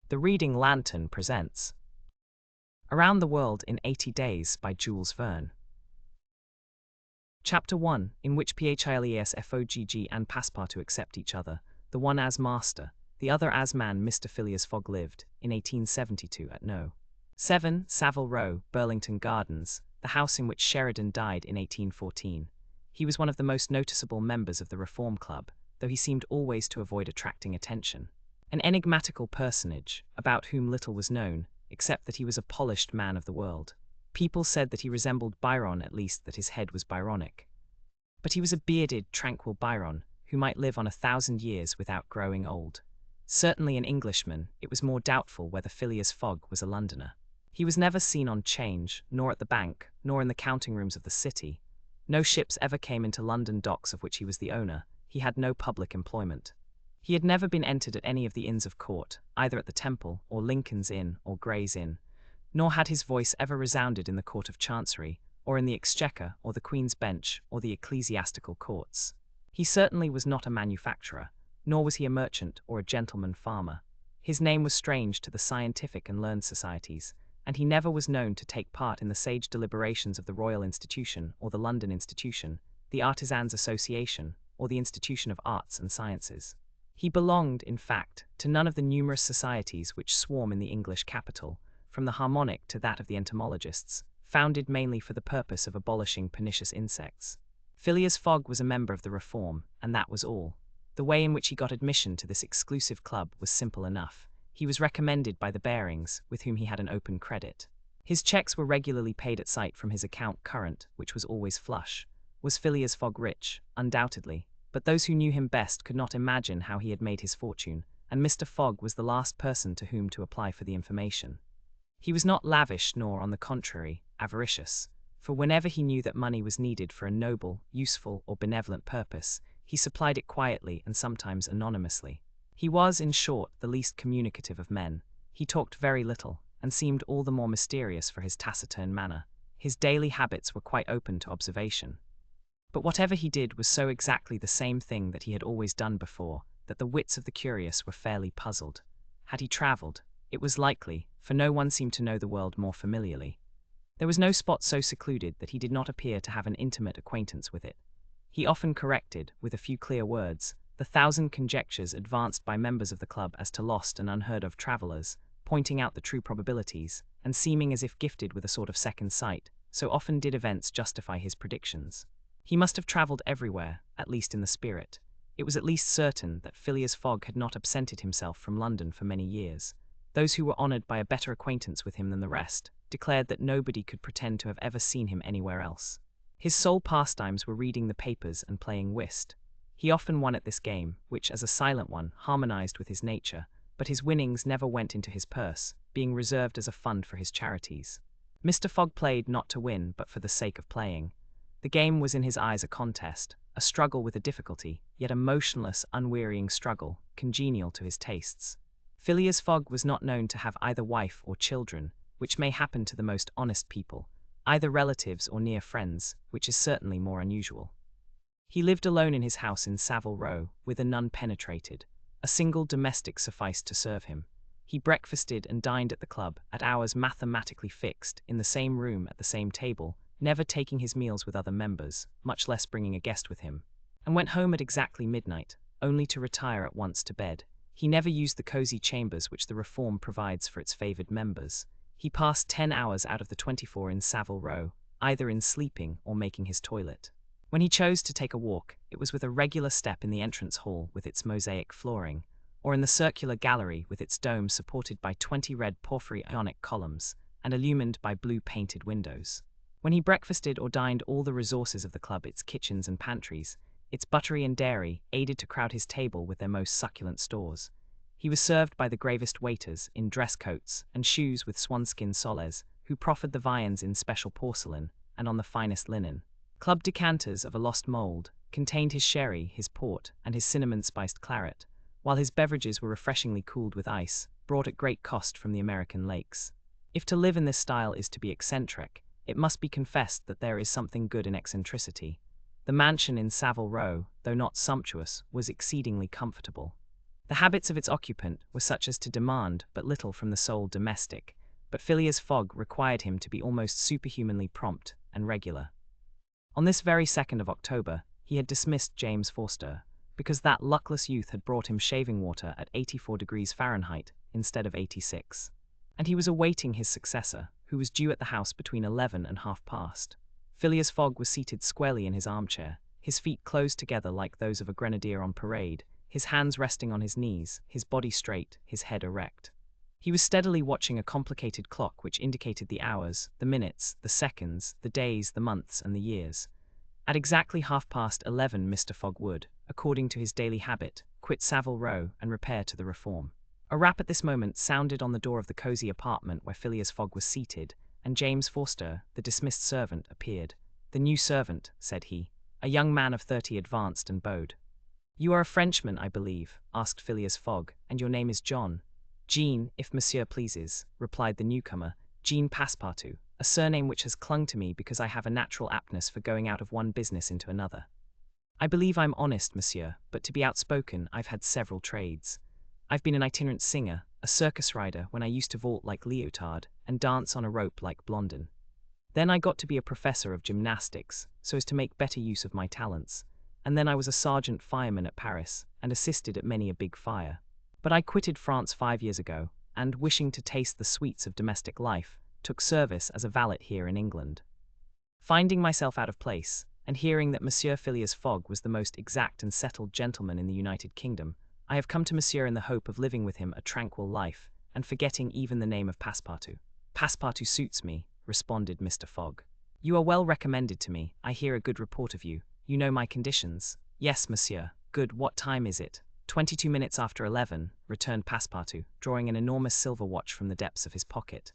The Reading Lantern presents Around the World in 80 Days by Jules Verne. Chapter 1, in which Phileas Fogg and Passepartout accept each other, the one as master, the other as man. Mr. Phileas Fogg lived, in 1872, at No. 7, Savile Row, Burlington Gardens, the house in which Sheridan died in 1814. He was one of the most noticeable members of the Reform Club, though he seemed always to avoid attracting attention. An enigmatical personage, about whom little was known, except that he was a polished man of the world. People said that he resembled Byron, at least that his head was Byronic. But he was a bearded, tranquil Byron, who might live on 1,000 years without growing old. Certainly an Englishman, it was more doubtful whether Phileas Fogg was a Londoner. He was never seen on 'Change, nor at the bank, nor in the counting rooms of the city. No ships ever came into London docks of which he was the owner. He had no public employment. He had never been entered at any of the Inns of Court, either at the Temple, or Lincoln's Inn, or Gray's Inn, nor had his voice ever resounded in the Court of Chancery, or in the Exchequer, or the Queen's Bench, or the ecclesiastical courts. He certainly was not a manufacturer, nor was he a merchant or a gentleman farmer. His name was strange to the scientific and learned societies, and he never was known to take part in the sage deliberations of the Royal Institution, or the London Institution, the Artisans' Association, or the Institution of Arts and Sciences. He belonged, in fact, to none of the numerous societies which swarm in the English capital, from the Harmonic to that of the Entomologists, founded mainly for the purpose of abolishing pernicious insects. Phileas Fogg was a member of the Reform, and that was all. The way in which he got admission to this exclusive club was simple enough. He was recommended by the Barings, with whom he had an open credit. His checks were regularly paid at sight from his account current, which was always flush. Was Phileas Fogg rich? Undoubtedly. But those who knew him best could not imagine how he had made his fortune, and Mr. Fogg was the last person to whom to apply for the information. He was not lavish nor, on the contrary, avaricious, for whenever he knew that money was needed for a noble, useful, or benevolent purpose, he supplied it quietly and sometimes anonymously. He was, in short, the least communicative of men. He talked very little, and seemed all the more mysterious for his taciturn manner. His daily habits were quite open to observation. But whatever he did was so exactly the same thing that he had always done before, that the wits of the curious were fairly puzzled. Had he travelled? It was likely, for no one seemed to know the world more familiarly. There was no spot so secluded that he did not appear to have an intimate acquaintance with it. He often corrected, with a few clear words, the 1,000 conjectures advanced by members of the club as to lost and unheard-of travellers, pointing out the true probabilities, and seeming as if gifted with a sort of second sight, so often did events justify his predictions. He must have travelled everywhere, at least in the spirit. It was at least certain that Phileas Fogg had not absented himself from London for many years. Those who were honoured by a better acquaintance with him than the rest declared that nobody could pretend to have ever seen him anywhere else. His sole pastimes were reading the papers and playing whist. He often won at this game, which, as a silent one, harmonized with his nature, but his winnings never went into his purse, being reserved as a fund for his charities. Mr. Fogg played not to win, but for the sake of playing. The game was in his eyes a contest, a struggle with a difficulty, yet a motionless, unwearying struggle, congenial to his tastes. Phileas Fogg was not known to have either wife or children, which may happen to the most honest people, either relatives or near friends, which is certainly more unusual. He lived alone in his house in Savile Row, whither none penetrated. A single domestic sufficed to serve him. He breakfasted and dined at the club, at hours mathematically fixed, in the same room at the same table, never taking his meals with other members, much less bringing a guest with him, and went home at exactly midnight, only to retire at once to bed. He never used the cosy chambers which the Reform provides for its favoured members. He passed 10 hours out of the 24 in Savile Row, either in sleeping or making his toilet. When he chose to take a walk, it was with a regular step in the entrance hall with its mosaic flooring, or in the circular gallery with its dome supported by 20 red porphyry Ionic columns, and illumined by blue-painted windows. When he breakfasted or dined, all the resources of the club, its kitchens and pantries, its buttery and dairy, aided to crowd his table with their most succulent stores. He was served by the gravest waiters, in dress coats, and shoes with swanskin soles, who proffered the viands in special porcelain, and on the finest linen. Club decanters of a lost mould contained his sherry, his port, and his cinnamon-spiced claret, while his beverages were refreshingly cooled with ice, brought at great cost from the American lakes. If to live in this style is to be eccentric, it must be confessed that there is something good in eccentricity. The mansion in Savile Row, though not sumptuous, was exceedingly comfortable. The habits of its occupant were such as to demand but little from the sole domestic, but Phileas Fogg required him to be almost superhumanly prompt and regular. On this very 2nd of October, he had dismissed James Forster, because that luckless youth had brought him shaving water at 84 degrees Fahrenheit instead of 86. And he was awaiting his successor, who was due at the house between 11 and half past. Phileas Fogg was seated squarely in his armchair, his feet closed together like those of a grenadier on parade, his hands resting on his knees, his body straight, his head erect. He was steadily watching a complicated clock which indicated the hours, the minutes, the seconds, the days, the months, and the years. At exactly 11:30 Mr. Fogg would, according to his daily habit, quit Savile Row and repair to the Reform. A rap at this moment sounded on the door of the cosy apartment where Phileas Fogg was seated, and James Forster, the dismissed servant, appeared. "The new servant," said he. A young man of 30 advanced and bowed. "You are a Frenchman, I believe?" asked Phileas Fogg, "and your name is John?" "Jean, if monsieur pleases," replied the newcomer, "Jean Passepartout, a surname which has clung to me because I have a natural aptness for going out of one business into another. I believe I'm honest, monsieur, but to be outspoken, I've had several trades. I've been an itinerant singer, a circus rider when I used to vault like Leotard, and dance on a rope like Blondin. Then I got to be a professor of gymnastics, so as to make better use of my talents, and then I was a sergeant fireman at Paris, and assisted at many a big fire. But I quitted France 5 years ago, and, wishing to taste the sweets of domestic life, took service as a valet here in England. Finding myself out of place, and hearing that Monsieur Phileas Fogg was the most exact and settled gentleman in the United Kingdom, I have come to Monsieur in the hope of living with him a tranquil life, and forgetting even the name of Passepartout." "Passepartout suits me," responded Mr. Fogg. "You are well recommended to me. I hear a good report of you. You know my conditions." "Yes, monsieur." "Good. What time is it?" 22 minutes after 11, returned Passepartout, drawing an enormous silver watch from the depths of his pocket.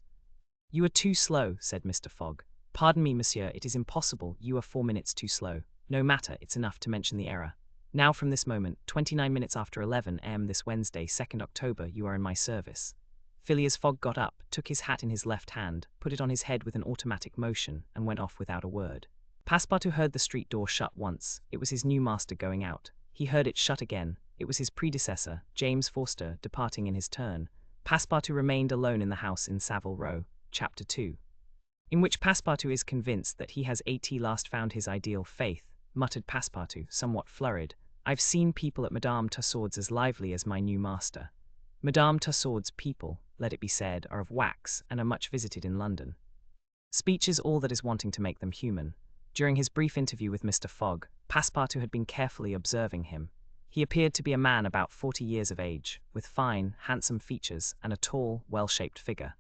"You are too slow," said Mr. Fogg. "Pardon me, monsieur, it is impossible. You are 4 minutes too slow. No matter, it's enough to mention the error. Now from this moment, 29 minutes after 11 a.m. this Wednesday, 2nd October, you are in my service." Phileas Fogg got up, took his hat in his left hand, put it on his head with an automatic motion, and went off without a word. Passepartout heard the street door shut once. It was his new master going out. He heard it shut again. It was his predecessor, James Forster, departing in his turn. Passepartout remained alone in the house in Savile Row. Chapter 2. In which Passepartout is convinced that he has at last found his ideal faith, muttered Passepartout, somewhat flurried. "I've seen people at Madame Tussaud's as lively as my new master." Madame Tussaud's people, let it be said, are of wax, and are much visited in London. Speech is all that is wanting to make them human. During his brief interview with Mr. Fogg, Passepartout had been carefully observing him. He appeared to be a man about 40 years of age, with fine, handsome features, and a tall, well-shaped figure.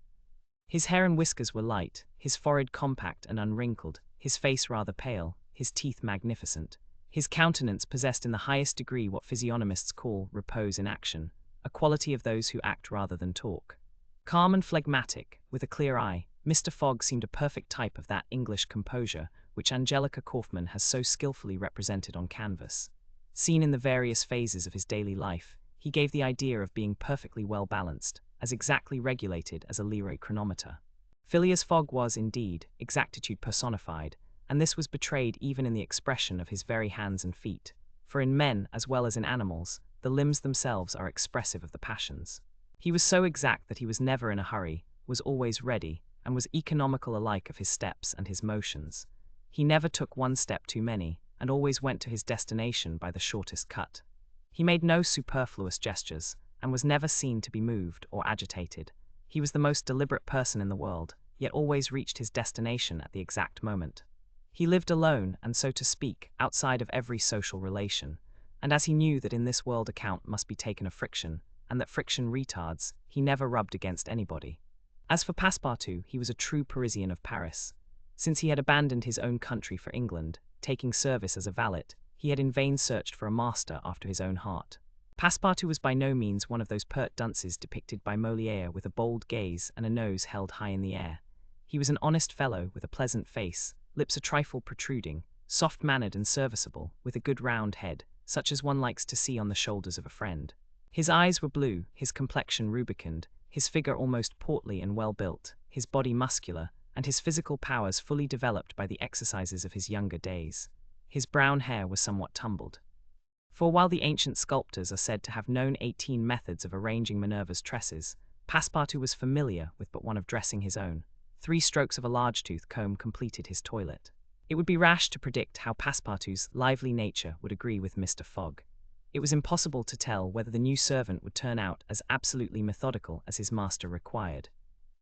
His hair and whiskers were light, his forehead compact and unwrinkled, his face rather pale, his teeth magnificent. His countenance possessed in the highest degree what physiognomists call repose in action, a quality of those who act rather than talk. Calm and phlegmatic, with a clear eye, Mr. Fogg seemed a perfect type of that English composure which Angelica Kauffmann has so skillfully represented on canvas. Seen in the various phases of his daily life, he gave the idea of being perfectly well balanced, as exactly regulated as a Leroy chronometer. Phileas Fogg was, indeed, exactitude personified, and this was betrayed even in the expression of his very hands and feet, for in men, as well as in animals, the limbs themselves are expressive of the passions. He was so exact that he was never in a hurry, was always ready, and was economical alike of his steps and his motions. He never took one step too many, and always went to his destination by the shortest cut. He made no superfluous gestures, and was never seen to be moved or agitated. He was the most deliberate person in the world, yet always reached his destination at the exact moment. He lived alone, and so to speak, outside of every social relation, and as he knew that in this world account must be taken of friction, and that friction retards, he never rubbed against anybody. As for Passepartout, he was a true Parisian of Paris. Since he had abandoned his own country for England, taking service as a valet, he had in vain searched for a master after his own heart. Passepartout was by no means one of those pert dunces depicted by Molière with a bold gaze and a nose held high in the air. He was an honest fellow with a pleasant face, lips a trifle protruding, soft-mannered and serviceable, with a good round head, such as one likes to see on the shoulders of a friend. His eyes were blue, his complexion rubicund, his figure almost portly and well-built, his body muscular, and his physical powers fully developed by the exercises of his younger days. His brown hair was somewhat tumbled. For while the ancient sculptors are said to have known 18 methods of arranging Minerva's tresses, Passepartout was familiar with but one of dressing his own. 3 strokes of a large-tooth comb completed his toilet. It would be rash to predict how Passepartout's lively nature would agree with Mr. Fogg. It was impossible to tell whether the new servant would turn out as absolutely methodical as his master required.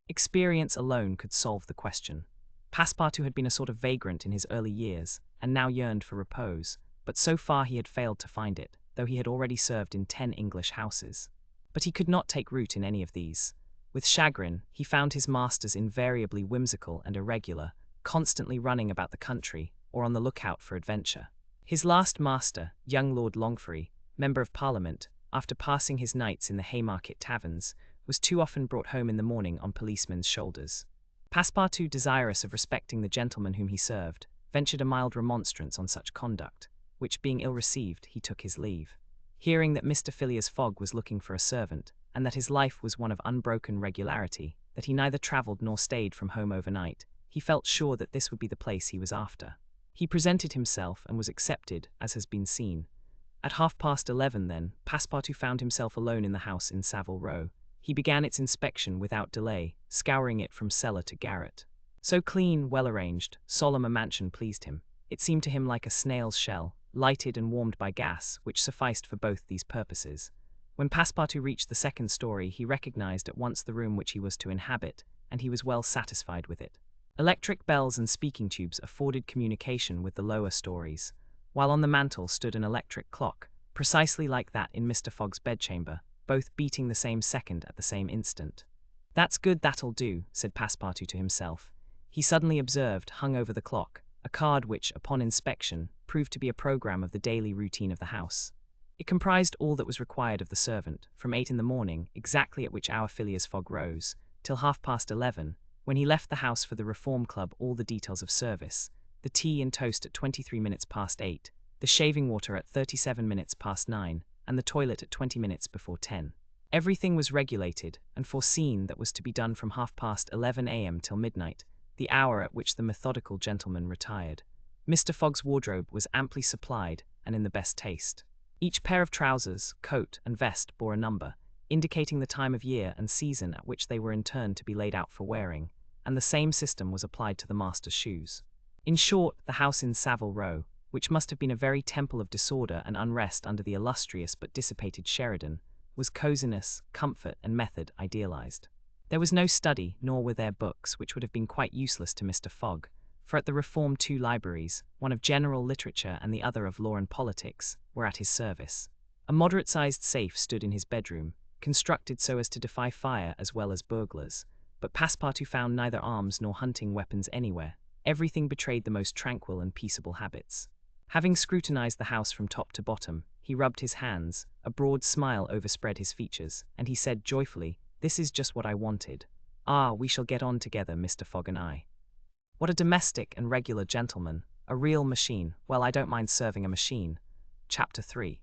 Experience alone could solve the question. Passepartout had been a sort of vagrant in his early years, and now yearned for repose, but so far he had failed to find it, though he had already served in 10 English houses. But he could not take root in any of these. With chagrin, he found his masters invariably whimsical and irregular, constantly running about the country, or on the lookout for adventure. His last master, young Lord Longferry, Member of Parliament, after passing his nights in the Haymarket taverns, was too often brought home in the morning on policemen's shoulders. Passepartout, desirous of respecting the gentleman whom he served, ventured a mild remonstrance on such conduct, which being ill received, he took his leave. Hearing that Mr. Phileas Fogg was looking for a servant, and that his life was one of unbroken regularity, that he neither travelled nor stayed from home overnight, he felt sure that this would be the place he was after. He presented himself and was accepted, as has been seen. At 11:30 then, Passepartout found himself alone in the house in Savile Row. He began its inspection without delay, scouring it from cellar to garret. So clean, well-arranged, solemn a mansion pleased him. It seemed to him like a snail's shell, lighted and warmed by gas, which sufficed for both these purposes. When Passepartout reached the 2nd story, he recognized at once the room which he was to inhabit, and he was well satisfied with it. Electric bells and speaking tubes afforded communication with the lower stories, while on the mantel stood an electric clock, precisely like that in Mr. Fogg's bedchamber, both beating the same second at the same instant. "That's good, that'll do," said Passepartout to himself. He suddenly observed, hung over the clock, a card which, upon inspection, proved to be a programme of the daily routine of the house. It comprised all that was required of the servant, from 8 in the morning, exactly at which hour Phileas Fogg rose, till 11:30, when he left the house for the Reform Club. All the details of service: the tea and toast at 23 minutes past 8, the shaving water at 37 minutes past 9, and the toilet at 20 minutes before 10. Everything was regulated and foreseen that was to be done from 11:30 a.m. till midnight, the hour at which the methodical gentleman retired. Mr. Fogg's wardrobe was amply supplied and in the best taste. Each pair of trousers, coat, and vest bore a number, indicating the time of year and season at which they were in turn to be laid out for wearing, and the same system was applied to the master's shoes. In short, the house in Savile Row, which must have been a very temple of disorder and unrest under the illustrious but dissipated Sheridan, was coziness, comfort, and method idealized. There was no study, nor were there books, which would have been quite useless to Mr. Fogg, for at the Reform 2 libraries, one of general literature and the other of law and politics, were at his service. A moderate-sized safe stood in his bedroom, constructed so as to defy fire as well as burglars, but Passepartout found neither arms nor hunting weapons anywhere. Everything betrayed the most tranquil and peaceable habits. Having scrutinized the house from top to bottom, he rubbed his hands, a broad smile overspread his features, and he said joyfully, "This is just what I wanted. Ah, we shall get on together, Mr. Fogg and I. What a domestic and regular gentleman, a real machine. Well, I don't mind serving a machine." Chapter 3.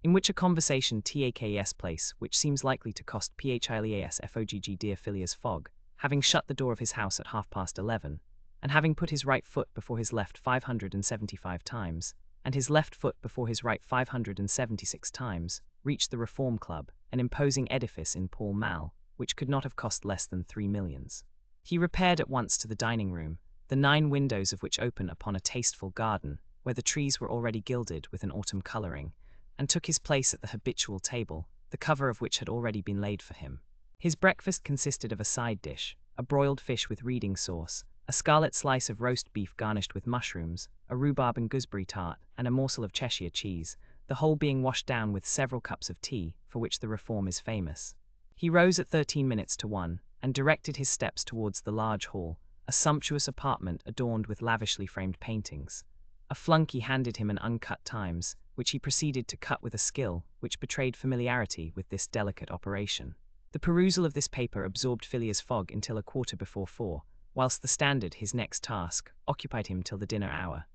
In which a conversation takes place which seems likely to cost Phileas Fogg dear Phileas Fogg, having shut the door of his house at 11:30, and having put his right foot before his left 575 times, and his left foot before his right 576 times, reached the Reform Club, an imposing edifice in Pall Mall, which could not have cost less than 3 millions. He repaired at once to the dining room, the 9 windows of which open upon a tasteful garden, where the trees were already gilded with an autumn colouring, and took his place at the habitual table, the cover of which had already been laid for him. His breakfast consisted of a side dish, a broiled fish with reading sauce, a scarlet slice of roast beef garnished with mushrooms, a rhubarb and gooseberry tart, and a morsel of Cheshire cheese, the whole being washed down with several cups of tea, for which the Reform is famous. He rose at 13 minutes to 1, and directed his steps towards the large hall, a sumptuous apartment adorned with lavishly framed paintings. A flunkey handed him an uncut Times, which he proceeded to cut with a skill which betrayed familiarity with this delicate operation. The perusal of this paper absorbed Phileas Fogg until 4:15, whilst the Standard, his next task, occupied him till the dinner hour.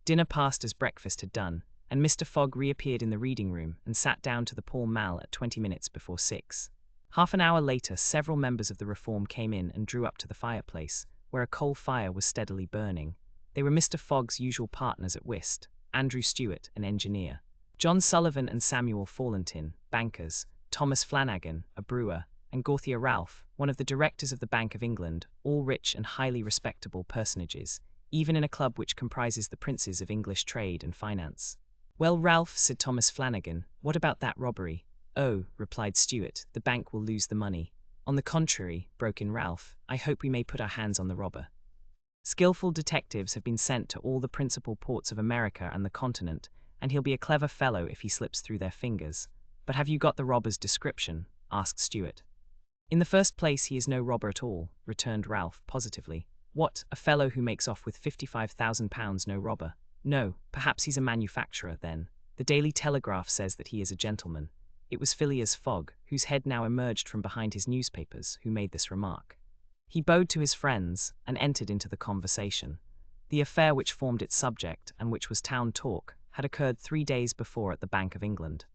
Dinner passed as breakfast had done, and Mr. Fogg reappeared in the reading room and sat down to the Pall Mall at 20 minutes before 6. Half an hour later, several members of the Reform came in and drew up to the fireplace, where a coal fire was steadily burning. They were Mr. Fogg's usual partners at whist, Andrew Stewart, an engineer, John Sullivan and Samuel Fallentin, bankers, Thomas Flanagan, a brewer, and Gauthier Ralph, one of the directors of the Bank of England, all rich and highly respectable personages, even in a club which comprises the princes of English trade and finance. "Well, Ralph," said Thomas Flanagan, "what about that robbery?" "Oh," replied Stuart, "the bank will lose the money." "On the contrary," broke in Ralph, "I hope we may put our hands on the robber. Skillful detectives have been sent to all the principal ports of America and the continent, and he'll be a clever fellow if he slips through their fingers." "But have you got the robber's description?" asked Stuart. "In the first place, he is no robber at all," returned Ralph positively. "What, a fellow who makes off with £55,000 no robber? No, perhaps he's a manufacturer, then. The Daily Telegraph says that he is a gentleman." It was Phileas Fogg, whose head now emerged from behind his newspapers, who made this remark. He bowed to his friends, and entered into the conversation. The affair which formed its subject, and which was town talk, had occurred 3 days before at the Bank of England.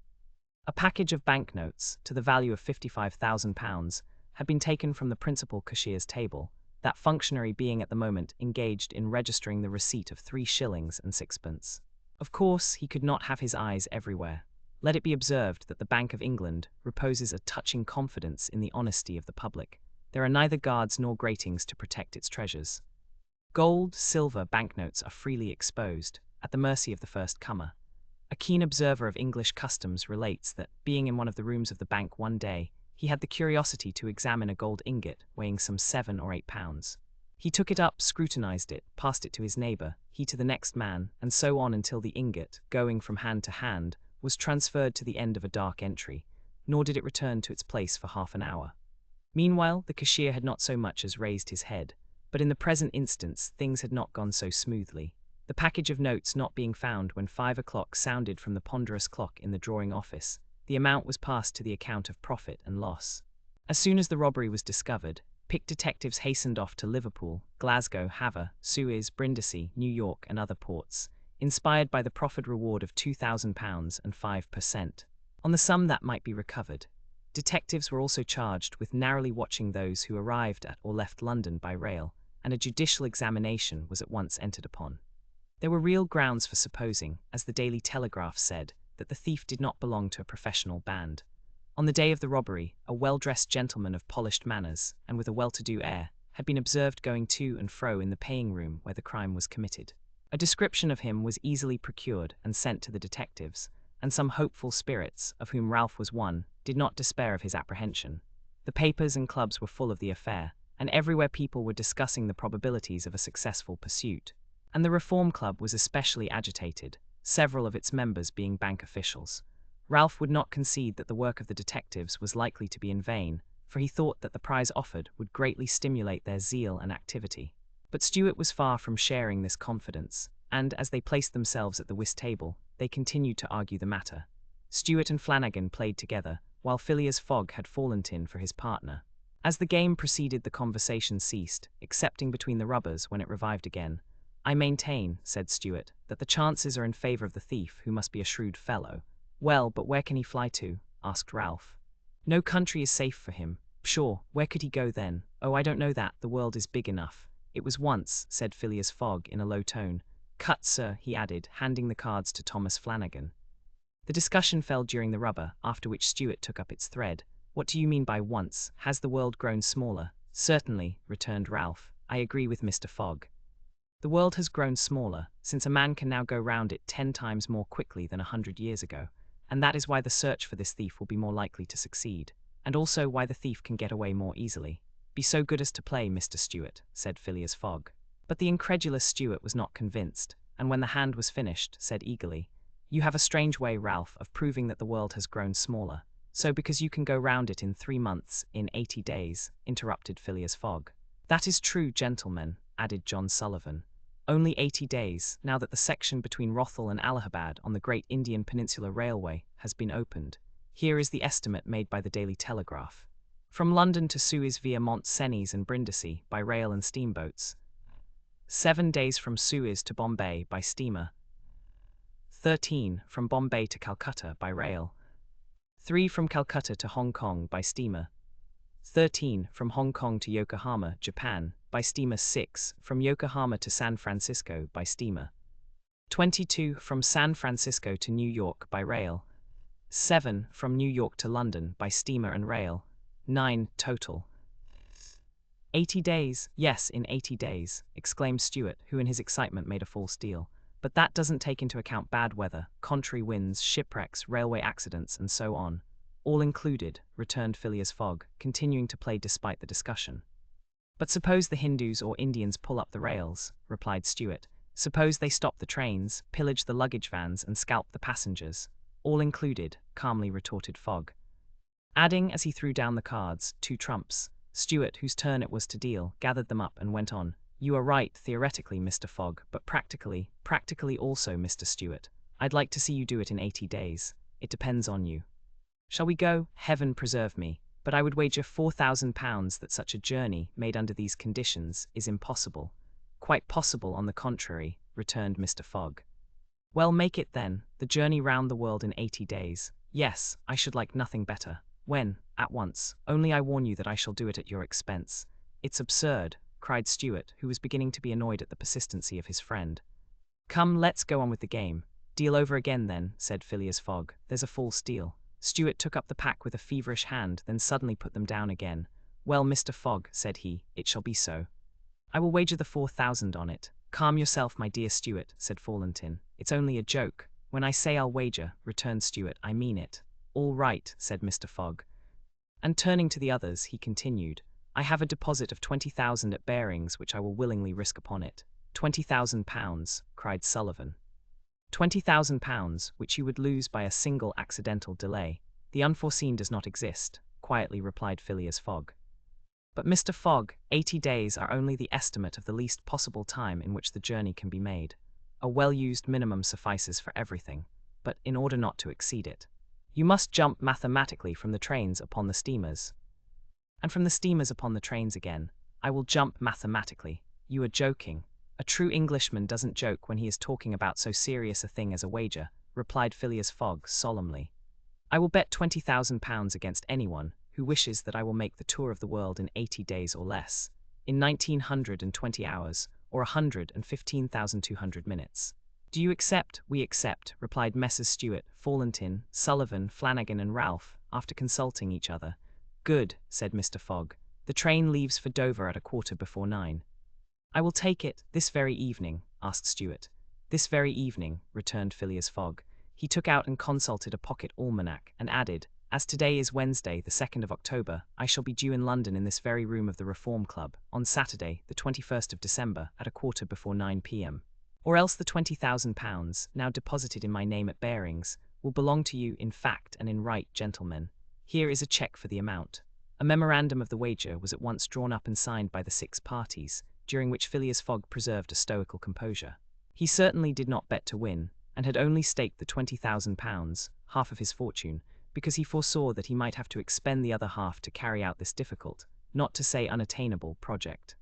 A package of banknotes, to the value of £55,000, had been taken from the principal cashier's table, that functionary being at the moment engaged in registering the receipt of 3 shillings and 6pence. Of course, he could not have his eyes everywhere. Let it be observed that the Bank of England reposes a touching confidence in the honesty of the public. There are neither guards nor gratings to protect its treasures. Gold, silver, banknotes are freely exposed, at the mercy of the first comer. A keen observer of English customs relates that, being in one of the rooms of the bank one day, he had the curiosity to examine a gold ingot weighing some 7 or 8 pounds. He took it up, scrutinized it, passed it to his neighbor, he to the next man, and so on until the ingot, going from hand to hand, was transferred to the end of a dark entry, nor did it return to its place for half an hour. Meanwhile, the cashier had not so much as raised his head, but in the present instance things had not gone so smoothly. The package of notes not being found when 5 o'clock sounded from the ponderous clock in the drawing office, the amount was passed to the account of profit and loss. As soon as the robbery was discovered, picked detectives hastened off to Liverpool, Glasgow, Havre, Suez, Brindisi, New York, and other ports, inspired by the proffered reward of £2,000 and 5% on the sum that might be recovered. Detectives were also charged with narrowly watching those who arrived at or left London by rail, and a judicial examination was at once entered upon. There were real grounds for supposing, as the Daily Telegraph said, that the thief did not belong to a professional band. On the day of the robbery, a well-dressed gentleman of polished manners, and with a well-to-do air, had been observed going to and fro in the paying room where the crime was committed. A description of him was easily procured and sent to the detectives, and some hopeful spirits, of whom Ralph was one, did not despair of his apprehension. The papers and clubs were full of the affair, and everywhere people were discussing the probabilities of a successful pursuit. And the Reform Club was especially agitated, several of its members being bank officials. Ralph would not concede that the work of the detectives was likely to be in vain, for he thought that the prize offered would greatly stimulate their zeal and activity. But Stuart was far from sharing this confidence, and as they placed themselves at the whist table, they continued to argue the matter. Stuart and Flanagan played together, while Phileas Fogg had Fallentin for his partner. As the game proceeded, the conversation ceased, excepting between the rubbers when it revived again. "I maintain," said Stuart, "that the chances are in favour of the thief, who must be a shrewd fellow." "Well, but where can he fly to?" asked Ralph. "No country is safe for him." "Pshaw, where could he go then?" "Oh, I don't know that, the world is big enough." "It was once," said Phileas Fogg in a low tone. "Cut, sir," he added, handing the cards to Thomas Flanagan. The discussion fell during the rubber, after which Stuart took up its thread. "What do you mean by once? Has the world grown smaller?" "Certainly," returned Ralph. "I agree with Mr. Fogg. The world has grown smaller, since a man can now go round it 10 times more quickly than 100 years ago, and that is why the search for this thief will be more likely to succeed, and also why the thief can get away more easily." "Be so good as to play, Mr. Stuart," said Phileas Fogg. But the incredulous Stuart was not convinced, and when the hand was finished, said eagerly, "You have a strange way, Ralph, of proving that the world has grown smaller." "So because you can go round it in 3 months, in 80 days, interrupted Phileas Fogg. "That is true, gentlemen," added John Sullivan. "Only 80 days, now that the section between Rothal and Allahabad on the Great Indian Peninsula Railway has been opened. Here is the estimate made by the Daily Telegraph. From London to Suez via Mont Cenis and Brindisi, by rail and steamboats. 7 days from Suez to Bombay by steamer. 13 from Bombay to Calcutta by rail. 3 from Calcutta to Hong Kong by steamer. 13 from Hong Kong to Yokohama, Japan, by steamer. 6 from Yokohama to San Francisco by steamer. 22 from San Francisco to New York by rail, 7 from New York to London by steamer and rail, 9 total. 80 days, yes, in 80 days, exclaimed Stuart, who in his excitement made a false deal. But that doesn't take into account bad weather, contrary winds, shipwrecks, railway accidents, and so on. All included, returned Phileas Fogg, continuing to play despite the discussion. But suppose the Hindus or Indians pull up the rails, replied Stuart. Suppose they stop the trains, pillage the luggage vans, and scalp the passengers. All included, calmly retorted Fogg, adding, as he threw down the cards, 2 trumps. Stuart, whose turn it was to deal, gathered them up and went on. You are right, theoretically, Mr. Fogg, but practically also, Mr. Stuart. I'd like to see you do it in 80 days. It depends on you. Shall we go? Heaven preserve me. But I would wager £4,000 that such a journey, made under these conditions, is impossible. Quite possible, on the contrary, returned Mr. Fogg. Well, make it then, the journey round the world in 80 days. Yes, I should like nothing better. When? At once. Only I warn you that I shall do it at your expense. It's absurd, cried Stuart, who was beginning to be annoyed at the persistency of his friend. Come, let's go on with the game. Deal over again then, said Phileas Fogg. There's a false deal. Stuart took up the pack with a feverish hand, then suddenly put them down again. Well, Mr. Fogg, said he, it shall be so. I will wager the 4,000 on it. Calm yourself, my dear Stuart, said Fallentin. It's only a joke. When I say I'll wager, returned Stuart, I mean it. All right, said Mr. Fogg. And turning to the others, he continued, I have a deposit of 20,000 at Bearings which I will willingly risk upon it. £20,000, cried Sullivan. £20,000, which you would lose by a single accidental delay. The unforeseen does not exist, quietly replied Phileas Fogg. But Mr. Fogg, 80 days are only the estimate of the least possible time in which the journey can be made. A well-used minimum suffices for everything, but in order not to exceed it, you must jump mathematically from the trains upon the steamers. And from the steamers upon the trains again. I will jump mathematically. You are joking. A true Englishman doesn't joke when he is talking about so serious a thing as a wager, replied Phileas Fogg solemnly. I will bet £20,000 against anyone who wishes that I will make the tour of the world in 80 days or less, in 1920 hours, or 115,200 minutes. Do you accept? We accept, replied Messrs. Stuart, Fallentin, Sullivan, Flanagan, and Ralph, after consulting each other. Good, said Mr. Fogg. The train leaves for Dover at 9:15. I will take it, this very evening, asked Stuart. This very evening, returned Phileas Fogg. He took out and consulted a pocket almanac, and added, as today is Wednesday, the 2nd of October, I shall be due in London in this very room of the Reform Club, on Saturday, the 21st of December, at 9:15 p.m. Or else the £20,000, now deposited in my name at Bearings, will belong to you in fact and in right, gentlemen. Here is a cheque for the amount. A memorandum of the wager was at once drawn up and signed by the 6 parties, during which Phileas Fogg preserved a stoical composure. He certainly did not bet to win, and had only staked the £20,000, half of his fortune, because he foresaw that he might have to expend the other half to carry out this difficult, not to say unattainable, project.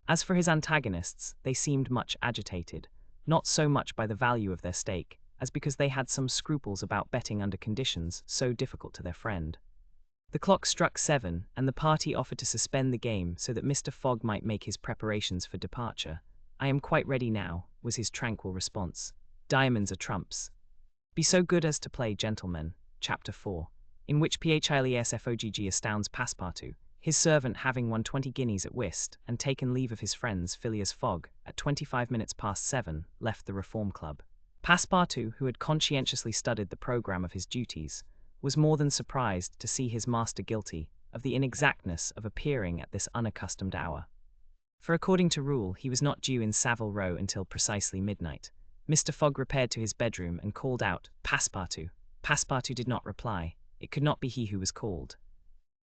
As for his antagonists, they seemed much agitated, not so much by the value of their stake, as because they had some scruples about betting under conditions so difficult to their friend. The clock struck 7, and the party offered to suspend the game so that Mr. Fogg might make his preparations for departure. I am quite ready now, was his tranquil response. Diamonds are trumps. Be so good as to play, gentlemen. Chapter 4, in which Phileas Fogg astounds Passepartout, his servant having won 20 guineas at whist, and taken leave of his friends. Phileas Fogg, at 7:25, left the Reform Club. Passepartout, who had conscientiously studied the programme of his duties, was more than surprised to see his master guilty of the inexactness of appearing at this unaccustomed hour. For according to rule, he was not due in Savile Row until precisely midnight. Mr. Fogg repaired to his bedroom and called out, Passepartout. Passepartout did not reply. It could not be he who was called.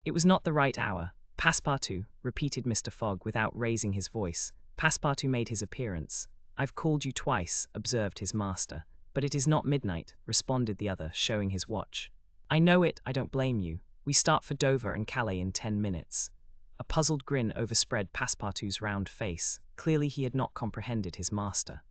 It was not the right hour. Passepartout, repeated Mr. Fogg without raising his voice. Passepartout made his appearance. I've called you twice, observed his master. But it is not midnight, responded the other, showing his watch. I know it, I don't blame you. We start for Dover and Calais in 10 minutes. A puzzled grin overspread Passepartout's round face. Clearly he had not comprehended his master.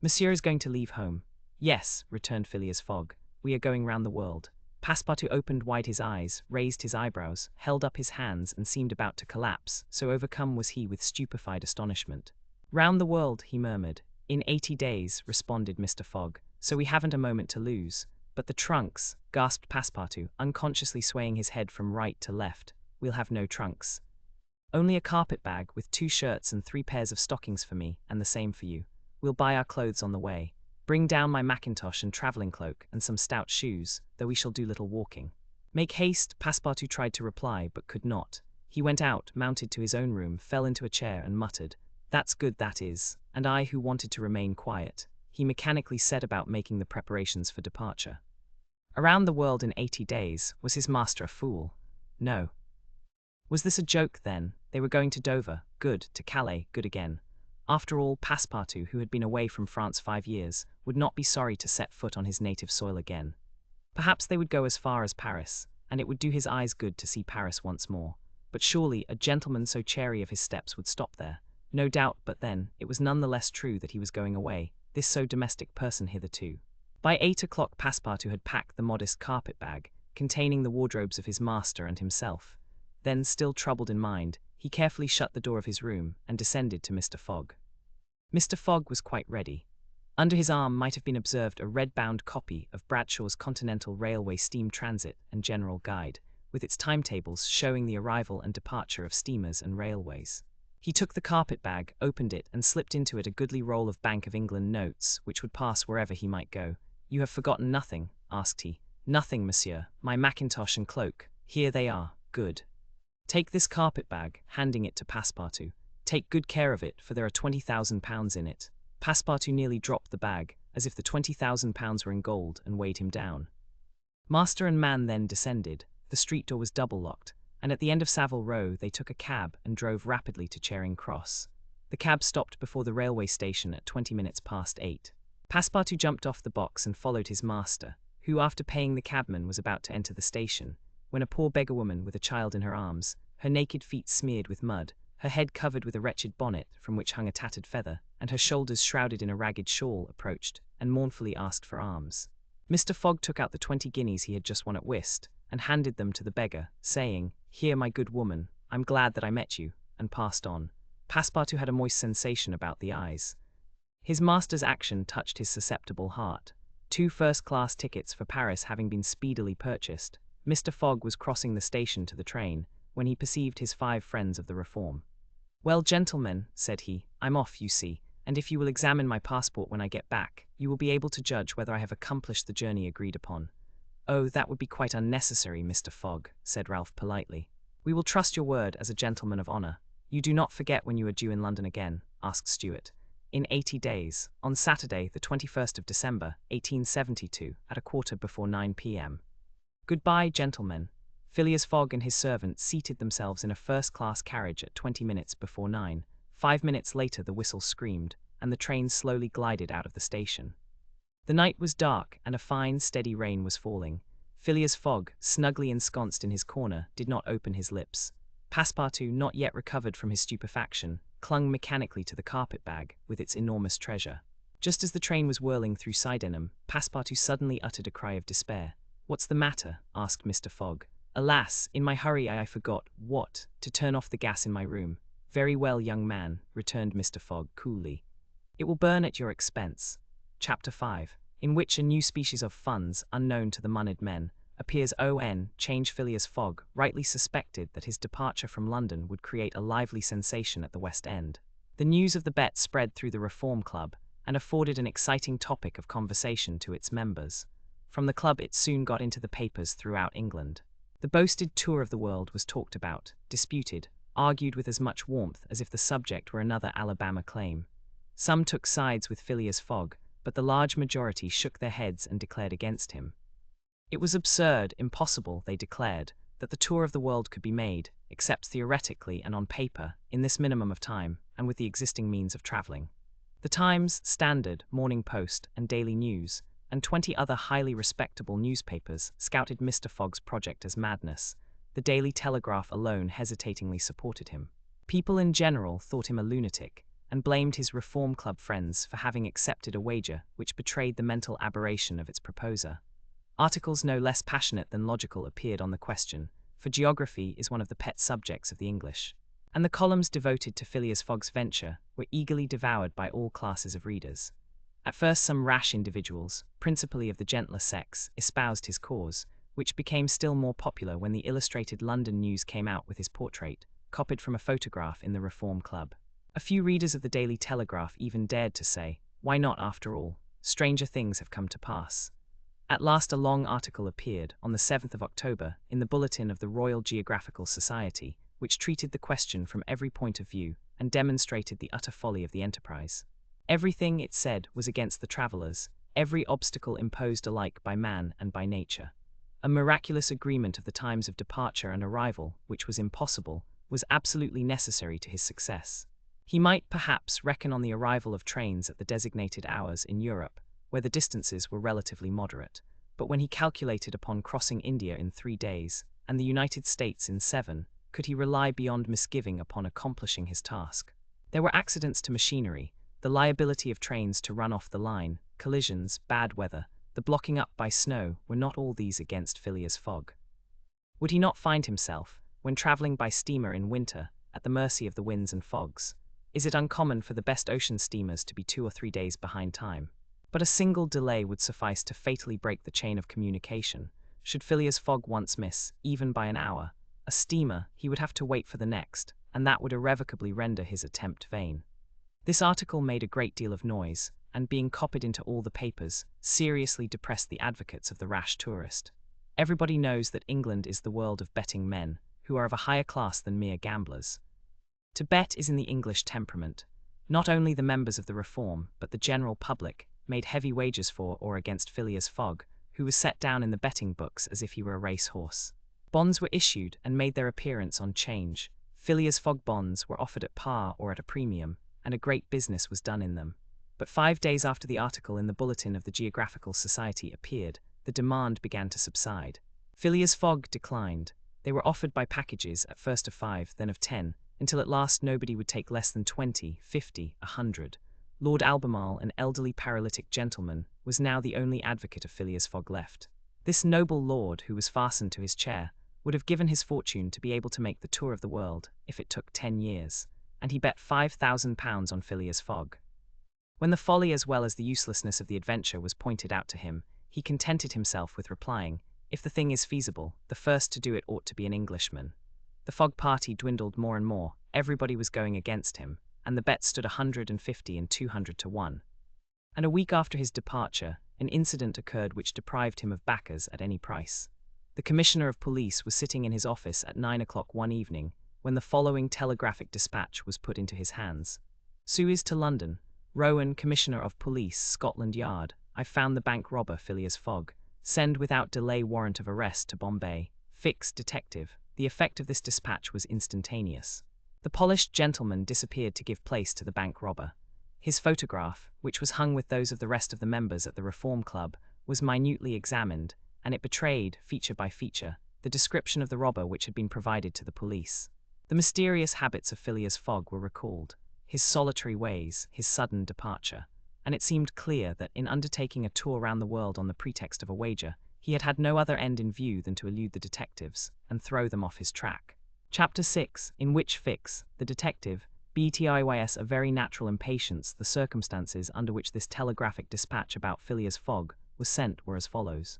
Monsieur is going to leave home. Yes, returned Phileas Fogg. We are going round the world. Passepartout opened wide his eyes, raised his eyebrows, held up his hands, and seemed about to collapse, so overcome was he with stupefied astonishment. Round the world, he murmured. In 80 days, responded Mr. Fogg, so we haven't a moment to lose. But the trunks, gasped Passepartout, unconsciously swaying his head from right to left. We'll have no trunks. Only a carpet bag with 2 shirts and 3 pairs of stockings for me, and the same for you. We'll buy our clothes on the way. Bring down my mackintosh and travelling cloak, and some stout shoes, though we shall do little walking. Make haste, Passepartout tried to reply, but could not. He went out, mounted to his own room, fell into a chair, and muttered, "That's good, that is," and I, who wanted to remain quiet. He mechanically set about making the preparations for departure. Around the world in 80 days, was his master a fool? No. Was this a joke, then? They were going to Dover, good, to Calais, good again. After all, Passepartout, who had been away from France 5 years, would not be sorry to set foot on his native soil again. Perhaps they would go as far as Paris, and it would do his eyes good to see Paris once more. But surely a gentleman so chary of his steps would stop there. No doubt, but then, it was none the less true that he was going away, this so domestic person hitherto. By 8 o'clock Passepartout had packed the modest carpet-bag, containing the wardrobes of his master and himself. Then, still troubled in mind, he carefully shut the door of his room and descended to Mr. Fogg. Mr. Fogg was quite ready. Under his arm might have been observed a red-bound copy of Bradshaw's Continental Railway Steam Transit and General Guide, with its timetables showing the arrival and departure of steamers and railways. He took the carpet-bag, opened it, and slipped into it a goodly roll of Bank of England notes, which would pass wherever he might go. "You have forgotten nothing?" asked he. "Nothing, monsieur. My mackintosh and cloak. Here they are. Good. Take this carpet-bag," handing it to Passepartout. "Take good care of it, for there are £20,000 in it." Passepartout nearly dropped the bag, as if the £20,000 were in gold, and weighed him down. Master and man then descended. The street door was double-locked, and at the end of Savile Row they took a cab and drove rapidly to Charing Cross. The cab stopped before the railway station at 20 minutes past 8. Passepartout jumped off the box and followed his master, who, after paying the cabman, was about to enter the station, when a poor beggar-woman with a child in her arms, her naked feet smeared with mud, her head covered with a wretched bonnet from which hung a tattered feather, and her shoulders shrouded in a ragged shawl, approached, and mournfully asked for alms. Mr. Fogg took out the 20 guineas he had just won at whist, and handed them to the beggar, saying, "Here, my good woman, I'm glad that I met you," and passed on. Passepartout had a moist sensation about the eyes. His master's action touched his susceptible heart. 2 first-class tickets for Paris having been speedily purchased, Mr. Fogg was crossing the station to the train, when he perceived his 5 friends of the Reform. "Well, gentlemen," said he, "I'm off, you see, and if you will examine my passport when I get back, you will be able to judge whether I have accomplished the journey agreed upon." "Oh, that would be quite unnecessary, Mr. Fogg," said Ralph politely. "We will trust your word as a gentleman of honour. You do not forget when you are due in London again?" asked Stewart. "In 80 days, on Saturday, the 21st of December, 1872, at 9:15 p.m. "Goodbye, gentlemen." Phileas Fogg and his servant seated themselves in a first-class carriage at 20 minutes before 9. 5 minutes later the whistle screamed, and the train slowly glided out of the station. The night was dark, and a fine, steady rain was falling. Phileas Fogg, snugly ensconced in his corner, did not open his lips. Passepartout, not yet recovered from his stupefaction, clung mechanically to the carpet-bag with its enormous treasure. Just as the train was whirling through Sydenham, Passepartout suddenly uttered a cry of despair. "What's the matter?" asked Mr. Fogg. "Alas, in my hurry I forgot, what, to turn off the gas in my room." "Very well, young man," returned Mr. Fogg coolly. "It will burn at your expense." Chapter 5, in which a new species of funds, unknown to the moneyed men, appears. Change. Phileas Fogg rightly suspected that his departure from London would create a lively sensation at the West End. The news of the bet spread through the Reform Club, and afforded an exciting topic of conversation to its members. From the club it soon got into the papers throughout England. The boasted tour of the world was talked about, disputed, argued with as much warmth as if the subject were another Alabama claim. Some took sides with Phileas Fogg, but the large majority shook their heads and declared against him. It was absurd, impossible, they declared, that the tour of the world could be made, except theoretically and on paper, in this minimum of time, and with the existing means of travelling. The Times, Standard, Morning Post, and Daily News, and 20 other highly respectable newspapers, scouted Mr. Fogg's project as madness. The Daily Telegraph alone hesitatingly supported him. People in general thought him a lunatic, and blamed his Reform Club friends for having accepted a wager which betrayed the mental aberration of its proposer. Articles no less passionate than logical appeared on the question, for geography is one of the pet subjects of the English. and the columns devoted to Phileas Fogg's venture were eagerly devoured by all classes of readers. At first some rash individuals, principally of the gentler sex, espoused his cause, which became still more popular when the Illustrated London News came out with his portrait, copied from a photograph in the Reform Club. A few readers of the Daily Telegraph even dared to say, "Why not, after all? Stranger things have come to pass." At last a long article appeared, on the 7th of October, in the Bulletin of the Royal Geographical Society, which treated the question from every point of view and demonstrated the utter folly of the enterprise. Everything, it said, was against the travellers, every obstacle imposed alike by man and by nature. A miraculous agreement of the times of departure and arrival, which was impossible, was absolutely necessary to his success. He might, perhaps, reckon on the arrival of trains at the designated hours in Europe, where the distances were relatively moderate, but when he calculated upon crossing India in 3 days, and the United States in 7, could he rely beyond misgiving upon accomplishing his task? There were accidents to machinery, the liability of trains to run off the line, collisions, bad weather, the blocking up by snow, were not all these against Phileas Fogg? Would he not find himself, when travelling by steamer in winter, at the mercy of the winds and fogs? Is it uncommon for the best ocean steamers to be 2 or 3 days behind time? But a single delay would suffice to fatally break the chain of communication. Should Phileas Fogg once miss, even by an hour, a steamer, he would have to wait for the next, and that would irrevocably render his attempt vain. This article made a great deal of noise, and being copied into all the papers, seriously depressed the advocates of the rash tourist. Everybody knows that England is the world of betting men, who are of a higher class than mere gamblers. To bet is in the English temperament. Not only the members of the Reform, but the general public, made heavy wagers for or against Phileas Fogg, who was set down in the betting books as if he were a race-horse. Bonds were issued and made their appearance on 'Change. Phileas Fogg bonds were offered at par or at a premium, and a great business was done in them. But 5 days after the article in the Bulletin of the Geographical Society appeared, the demand began to subside. Phileas Fogg declined. They were offered by packages, at first of 5, then of 10, until at last nobody would take less than 20, 50, 100. Lord Albemarle, an elderly paralytic gentleman, was now the only advocate of Phileas Fogg left. This noble lord, who was fastened to his chair, would have given his fortune to be able to make the tour of the world, if it took 10 years, and he bet £5,000 on Phileas Fogg. When the folly as well as the uselessness of the adventure was pointed out to him, he contented himself with replying, "If the thing is feasible, the first to do it ought to be an Englishman." The Fogg party dwindled more and more, everybody was going against him, and the bet stood 150 and 200 to 1. And a week after his departure, an incident occurred which deprived him of backers at any price. The Commissioner of Police was sitting in his office at 9 o'clock one evening, when the following telegraphic dispatch was put into his hands. "Suez to London. Rowan, Commissioner of Police, Scotland Yard. I found the bank robber, Phileas Fogg. Send without delay warrant of arrest to Bombay. Fix, detective." The effect of this dispatch was instantaneous. The polished gentleman disappeared to give place to the bank robber. His photograph, which was hung with those of the rest of the members at the Reform Club, was minutely examined, and it betrayed, feature by feature, the description of the robber which had been provided to the police. The mysterious habits of Phileas Fogg were recalled, his solitary ways, his sudden departure, and it seemed clear that in undertaking a tour round the world on the pretext of a wager, he had had no other end in view than to elude the detectives and throw them off his track. Chapter 6, in which fix, the detective, btys a very natural impatience. The circumstances under which this telegraphic dispatch about Phileas Fogg was sent were as follows.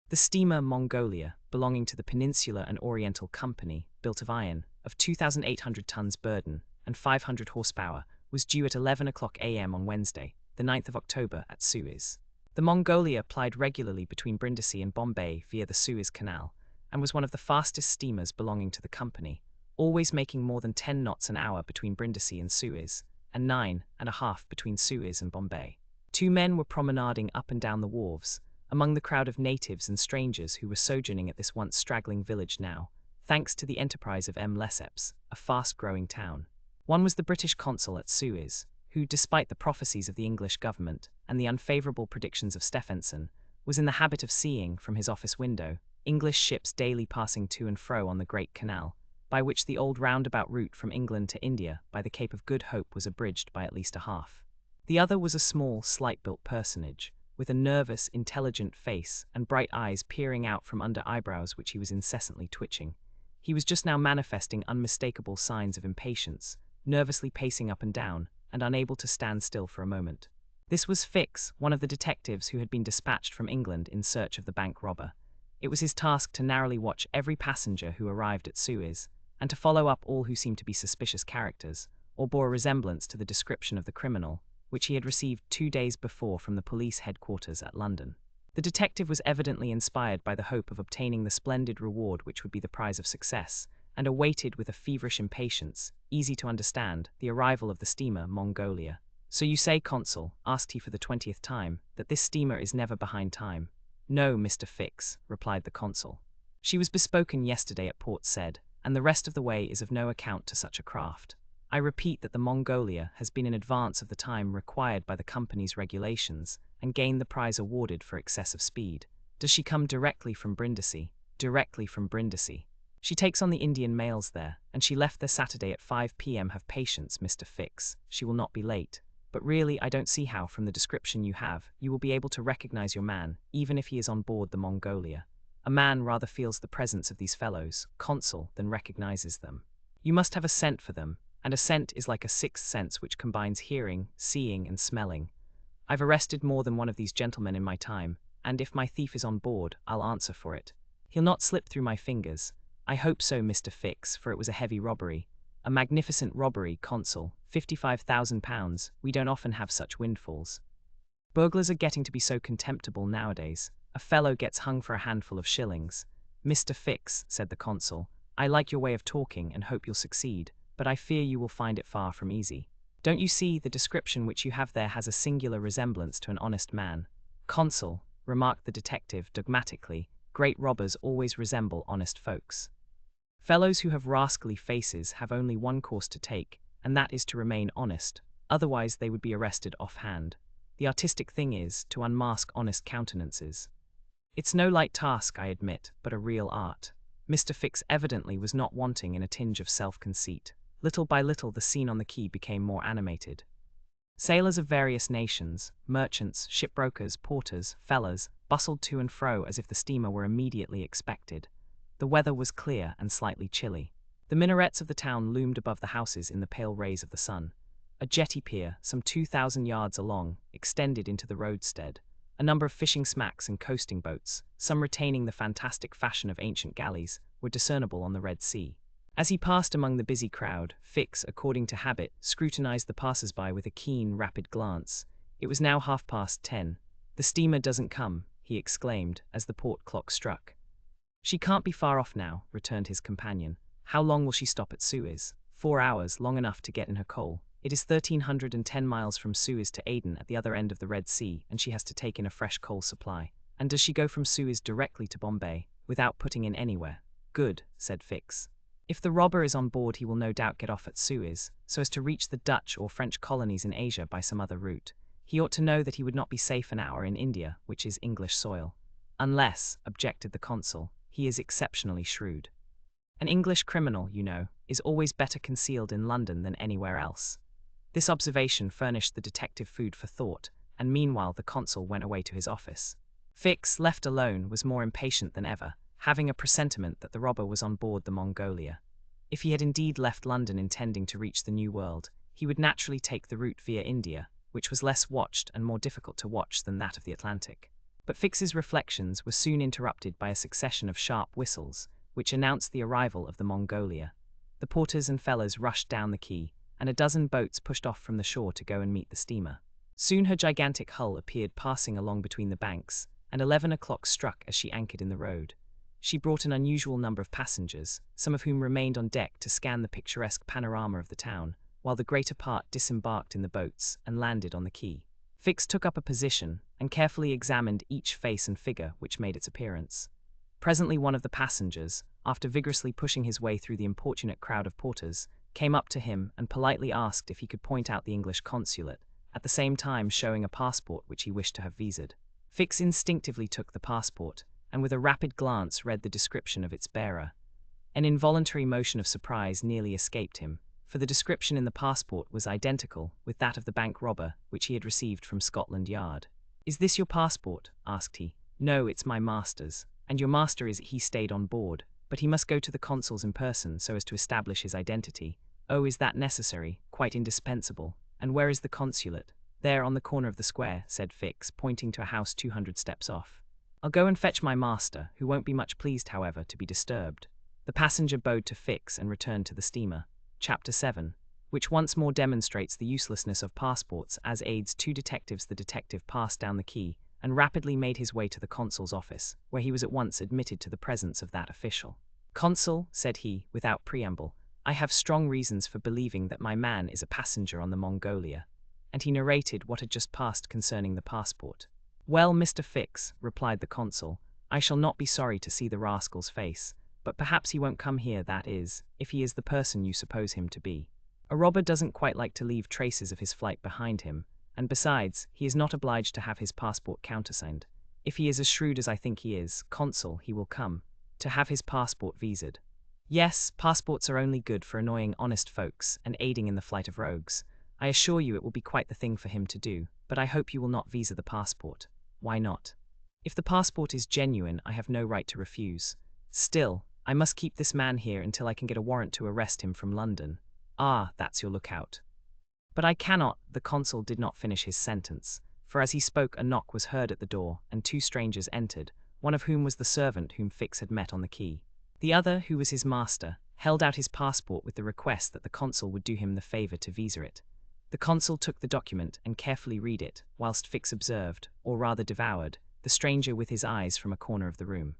The steamer Mongolia, belonging to the Peninsular and Oriental Company, built of iron, of 2,800 tons burden and 500 horsepower, was due at 11 o'clock a.m. on Wednesday, the 9th of October, at Suez. The Mongolia plied regularly between Brindisi and Bombay via the Suez Canal, and was one of the fastest steamers belonging to the company, always making more than 10 knots an hour between Brindisi and Suez, and 9.5 between Suez and Bombay. 2 men were promenading up and down the wharves, among the crowd of natives and strangers who were sojourning at this once straggling village now, thanks to the enterprise of Lesseps, a fast-growing town. One was the British consul at Suez, who, despite the prophecies of the English government and the unfavourable predictions of Stephenson, was in the habit of seeing, from his office window, English ships daily passing to and fro on the Great Canal, by which the old roundabout route from England to India by the Cape of Good Hope was abridged by at least a half. The other was a small, slight-built personage, with a nervous, intelligent face and bright eyes peering out from under eyebrows which he was incessantly twitching. He was just now manifesting unmistakable signs of impatience, nervously pacing up and down, and unable to stand still for a moment. This was Fix, one of the detectives who had been dispatched from England in search of the bank robber. It was his task to narrowly watch every passenger who arrived at Suez, and to follow up all who seemed to be suspicious characters, or bore a resemblance to the description of the criminal, which he had received 2 days before from the police headquarters at London. The detective was evidently inspired by the hope of obtaining the splendid reward which would be the prize of success, and awaited with a feverish impatience, easy to understand, the arrival of the steamer Mongolia. "So you say, Consul," asked he for the 20th time, "that this steamer is never behind time?" "No, Mr. Fix," replied the consul. "She was bespoken yesterday at Port Said, and the rest of the way is of no account to such a craft. I repeat that the Mongolia has been in advance of the time required by the company's regulations, and gained the prize awarded for excessive speed. Does she come directly from Brindisi?" "Directly from Brindisi. She takes on the Indian mails there, and she left there Saturday at 5 p.m. Have patience, Mr. Fix, she will not be late. But really, I don't see how, from the description you have, you will be able to recognize your man, even if he is on board the Mongolia. A man rather feels the presence of these fellows, Consul, than recognizes them. You must have a scent for them, and a scent is like a sixth sense which combines hearing, seeing, and smelling. I've arrested more than one of these gentlemen in my time, and if my thief is on board, I'll answer for it. He'll not slip through my fingers. I hope so, Mr. Fix, for it was a heavy robbery. A magnificent robbery, Consul, £55,000. We don't often have such windfalls. Burglars are getting to be so contemptible nowadays. A fellow gets hung for a handful of shillings. Mr. Fix, said the consul, I like your way of talking and hope you'll succeed, but I fear you will find it far from easy. Don't you see, the description which you have there has a singular resemblance to an honest man? Consul, remarked the detective dogmatically, great robbers always resemble honest folks. Fellows who have rascally faces have only one course to take, and that is to remain honest, otherwise they would be arrested offhand. The artistic thing is to unmask honest countenances. It's no light task, I admit, but a real art. Mr. Fix evidently was not wanting in a tinge of self-conceit. Little by little the scene on the quay became more animated. Sailors of various nations, merchants, shipbrokers, porters, fellers, bustled to and fro as if the steamer were immediately expected. The weather was clear and slightly chilly. The minarets of the town loomed above the houses in the pale rays of the sun. A jetty pier, some 2,000 yards along, extended into the roadstead. A number of fishing smacks and coasting boats, some retaining the fantastic fashion of ancient galleys, were discernible on the Red Sea. As he passed among the busy crowd, Fix, according to habit, scrutinized the passers-by with a keen, rapid glance. It was now 10:30. "The steamer doesn't come," he exclaimed, as the port clock struck. "She can't be far off now," returned his companion. "How long will she stop at Suez?" 4 hours, long enough to get in her coal. It is 1,310 miles from Suez to Aden at the other end of the Red Sea, and she has to take in a fresh coal supply. And does she go from Suez directly to Bombay, without putting in anywhere? Good, said Fix. If the robber is on board he will no doubt get off at Suez, so as to reach the Dutch or French colonies in Asia by some other route. He ought to know that he would not be safe an hour in India, which is English soil. Unless, objected the consul, he is exceptionally shrewd. An English criminal, you know, is always better concealed in London than anywhere else. This observation furnished the detective food for thought, and meanwhile the consul went away to his office. Fix, left alone, was more impatient than ever, having a presentiment that the robber was on board the Mongolia. If he had indeed left London intending to reach the New World, he would naturally take the route via India, which was less watched and more difficult to watch than that of the Atlantic. But Fix's reflections were soon interrupted by a succession of sharp whistles, which announced the arrival of the Mongolia. The porters and fellers rushed down the quay, and a dozen boats pushed off from the shore to go and meet the steamer. Soon her gigantic hull appeared passing along between the banks, and 11 o'clock struck as she anchored in the road. She brought an unusual number of passengers, some of whom remained on deck to scan the picturesque panorama of the town, while the greater part disembarked in the boats and landed on the quay. Fix took up a position, and carefully examined each face and figure which made its appearance. Presently one of the passengers, after vigorously pushing his way through the importunate crowd of porters, came up to him and politely asked if he could point out the English consulate, at the same time showing a passport which he wished to have visaed. Fix instinctively took the passport, and with a rapid glance read the description of its bearer. An involuntary motion of surprise nearly escaped him, for the description in the passport was identical with that of the bank robber which he had received from Scotland Yard. "Is this your passport?" asked he. "No, it's my master's. And your master is he stayed on board. but he must go to the consuls in person so as to establish his identity. Oh, is that necessary? Quite indispensable. And where is the consulate? There, on the corner of the square, said Fix, pointing to a house 200 steps off. I'll go and fetch my master, who won't be much pleased, however, to be disturbed. The passenger bowed to Fix and returned to the steamer. Chapter 7. Which once more demonstrates the uselessness of passports as aids two detectives. The detective passed down the quay and rapidly made his way to the consul's office, where he was at once admitted to the presence of that official. Consul, said he, without preamble, I have strong reasons for believing that my man is a passenger on the Mongolia. And he narrated what had just passed concerning the passport. Well, Mr. Fix, replied the consul, I shall not be sorry to see the rascal's face, but perhaps he won't come here, that is, if he is the person you suppose him to be. A robber doesn't quite like to leave traces of his flight behind him, and besides, he is not obliged to have his passport countersigned. If he is as shrewd as I think he is, consul, he will come, to have his passport visaed. Yes, passports are only good for annoying honest folks and aiding in the flight of rogues. I assure you it will be quite the thing for him to do, but I hope you will not visa the passport. Why not? If the passport is genuine, I have no right to refuse. Still, I must keep this man here until I can get a warrant to arrest him from London. Ah, that's your lookout. But I cannot. The consul did not finish his sentence, for as he spoke a knock was heard at the door, and two strangers entered, one of whom was the servant whom Fix had met on the quay. The other, who was his master, held out his passport with the request that the consul would do him the favour to visa it. The consul took the document and carefully read it, whilst Fix observed, or rather devoured, the stranger with his eyes from a corner of the room.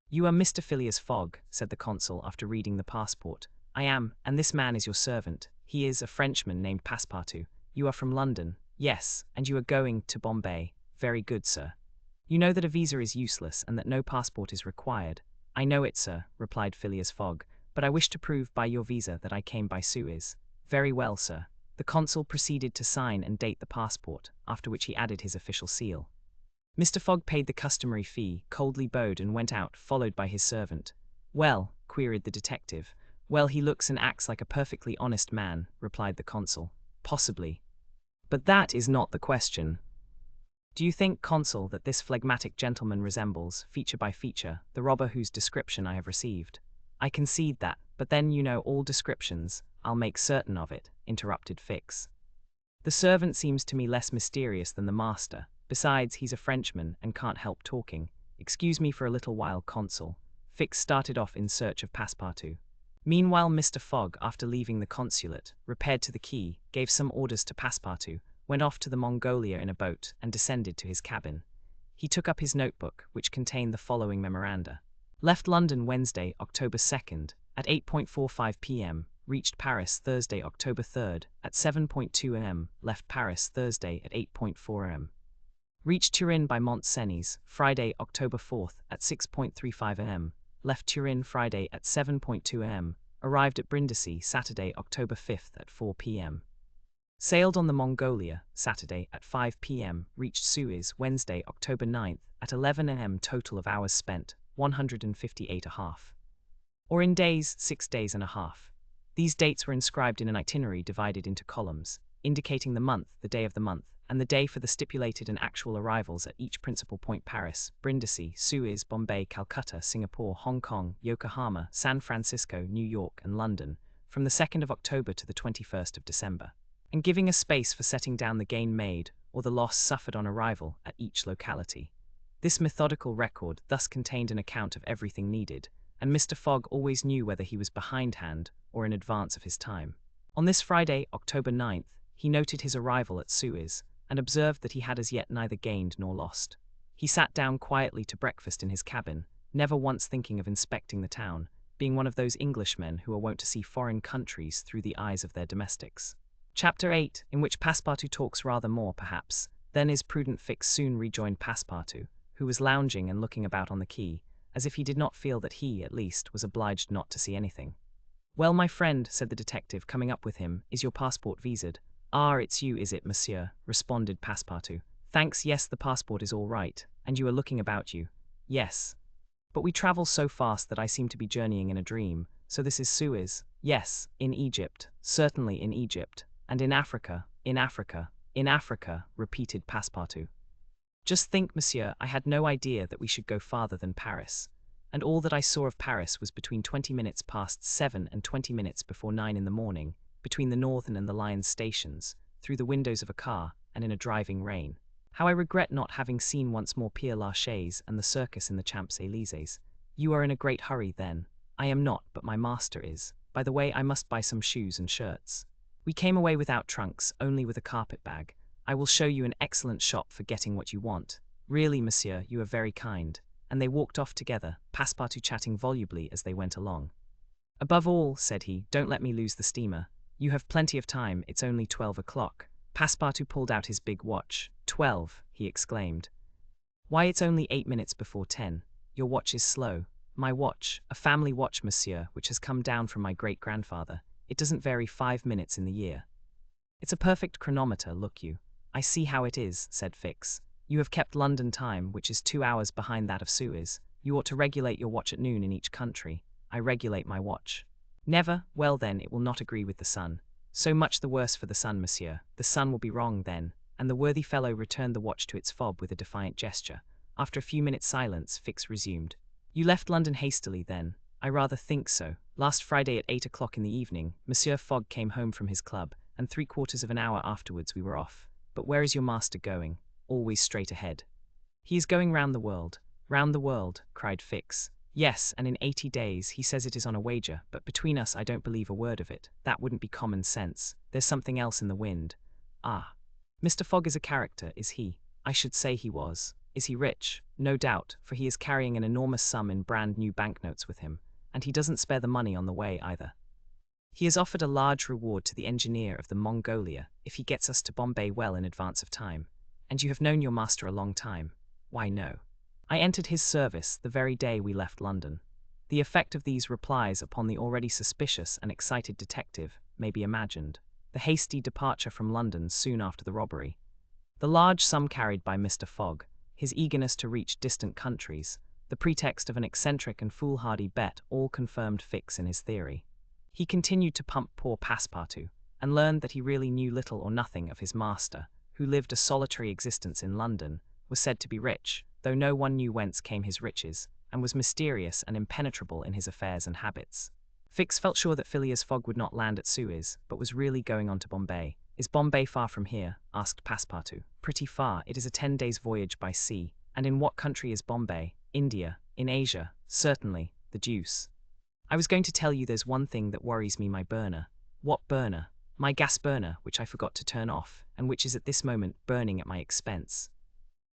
You are Mr. Phileas Fogg, said the consul after reading the passport. I am, and this man is your servant. He is a Frenchman named Passepartout. You are from London. Yes, and you are going to Bombay. Very good, sir. You know that a visa is useless and that no passport is required. I know it, sir, replied Phileas Fogg, but I wish to prove by your visa that I came by Suez. Very well, sir. The consul proceeded to sign and date the passport, after which he added his official seal. Mr. Fogg paid the customary fee, coldly bowed and went out, followed by his servant. Well, queried the detective. Well, he looks and acts like a perfectly honest man, replied the consul. Possibly. But that is not the question. Do you think, consul, that this phlegmatic gentleman resembles, feature by feature, the robber whose description I have received? I concede that, but then you know all descriptions. I'll make certain of it, interrupted Fix. The servant seems to me less mysterious than the master. Besides, he's a Frenchman and can't help talking. Excuse me for a little while, consul. Fix started off in search of Passepartout. Meanwhile, Mr. Fogg, after leaving the consulate, repaired to the quay, gave some orders to Passepartout, went off to the Mongolia in a boat, and descended to his cabin. He took up his notebook, which contained the following memoranda. Left London Wednesday, October 2nd, at 8:45 p.m., reached Paris Thursday, October 3rd, at 7:2 am, left Paris Thursday at 8:4 am. Reached Turin by Mont-Cenis, Friday, October 4th, at 6:35 am, left Turin Friday at 7:2 am, arrived at Brindisi Saturday, October 5th at 4 p.m. Sailed on the Mongolia, Saturday at 5 p.m., reached Suez Wednesday, October 9th, at 11 am. Total of hours spent, 158.5. Or in days, 6 days and a half. These dates were inscribed in an itinerary divided into columns, indicating the month, the day of the month, and the day for the stipulated and actual arrivals at each principal point: Paris, Brindisi, Suez, Bombay, Calcutta, Singapore, Hong Kong, Yokohama, San Francisco, New York, and London, from the 2nd of October to the 21st of December, and giving a space for setting down the gain made or the loss suffered on arrival at each locality. This methodical record thus contained an account of everything needed, and Mr. Fogg always knew whether he was behindhand or in advance of his time. On this Friday, October 9th, he noted his arrival at Suez, and observed that he had as yet neither gained nor lost. He sat down quietly to breakfast in his cabin, never once thinking of inspecting the town, being one of those Englishmen who are wont to see foreign countries through the eyes of their domestics. Chapter 8, in which Passepartout talks rather more, perhaps, than is prudent. Fix soon rejoined Passepartout, who was lounging and looking about on the quay, as if he did not feel that he, at least, was obliged not to see anything. Well, my friend, said the detective, coming up with him, is your passport visaed? Ah, it's you, is it, monsieur? Responded Passepartout. Thanks, yes, the passport is all right, and you are looking about you. Yes. But we travel so fast that I seem to be journeying in a dream. So this is Suez? Yes, in Egypt, certainly in Egypt, and in Africa, in Africa, in Africa, repeated Passepartout. Just think, monsieur, I had no idea that we should go farther than Paris. and all that I saw of Paris was between 20 minutes past 7 and 20 minutes before 9 in the morning, between the Northern and the Lyons stations, through the windows of a car, and in a driving rain. How I regret not having seen once more Père Lachaise and the circus in the Champs-Élysées. You are in a great hurry, then. I am not, but my master is. By the way, I must buy some shoes and shirts. We came away without trunks, only with a carpet bag. I will show you an excellent shop for getting what you want. Really, monsieur, you are very kind. And they walked off together, Passepartout chatting volubly as they went along. Above all, said he, don't let me lose the steamer. You have plenty of time, it's only 12 o'clock. Passepartout pulled out his big watch. 12, he exclaimed. Why, it's only 8 minutes before 10. Your watch is slow. My watch, a family watch, monsieur, which has come down from my great-grandfather. It doesn't vary 5 minutes in the year. It's a perfect chronometer, look you. I see how it is, said Fix. You have kept London time, which is 2 hours behind that of Suez. You ought to regulate your watch at noon in each country. I regulate my watch. Never? Well then, it will not agree with the sun. So much the worse for the sun, monsieur. The sun will be wrong then. And the worthy fellow returned the watch to its fob with a defiant gesture. After a few minutes' silence, Fix resumed. You left London hastily then. I rather think so. Last Friday at 8 o'clock in the evening, Monsieur Fogg came home from his club, and 3/4 of an hour afterwards we were off. But where is your master going? Always straight ahead. He is going round the world. Round the world, cried Fix. Yes, and in 80 days. He says it is on a wager, but between us I don't believe a word of it. That wouldn't be common sense. There's something else in the wind. Ah. Mr. Fogg is a character, is he? I should say he was. Is he rich? No doubt, for he is carrying an enormous sum in brand new banknotes with him, and he doesn't spare the money on the way either. He has offered a large reward to the engineer of the Mongolia if he gets us to Bombay well in advance of time. And you have known your master a long time? Why, no. I entered his service the very day we left London. The effect of these replies upon the already suspicious and excited detective may be imagined. The hasty departure from London soon after the robbery, the large sum carried by Mr. Fogg, his eagerness to reach distant countries, the pretext of an eccentric and foolhardy bet all confirmed Fix in his theory. He continued to pump poor Passepartout, and learned that he really knew little or nothing of his master, who lived a solitary existence in London, was said to be rich, though no one knew whence came his riches, and was mysterious and impenetrable in his affairs and habits. Fix felt sure that Phileas Fogg would not land at Suez, but was really going on to Bombay. Is Bombay far from here? Asked Passepartout. Pretty far. It is a 10 days' voyage by sea. And in what country is Bombay? India. In Asia? Certainly. The deuce. I was going to tell you there's one thing that worries me, my burner. What burner? My gas burner, which I forgot to turn off, and which is at this moment burning at my expense.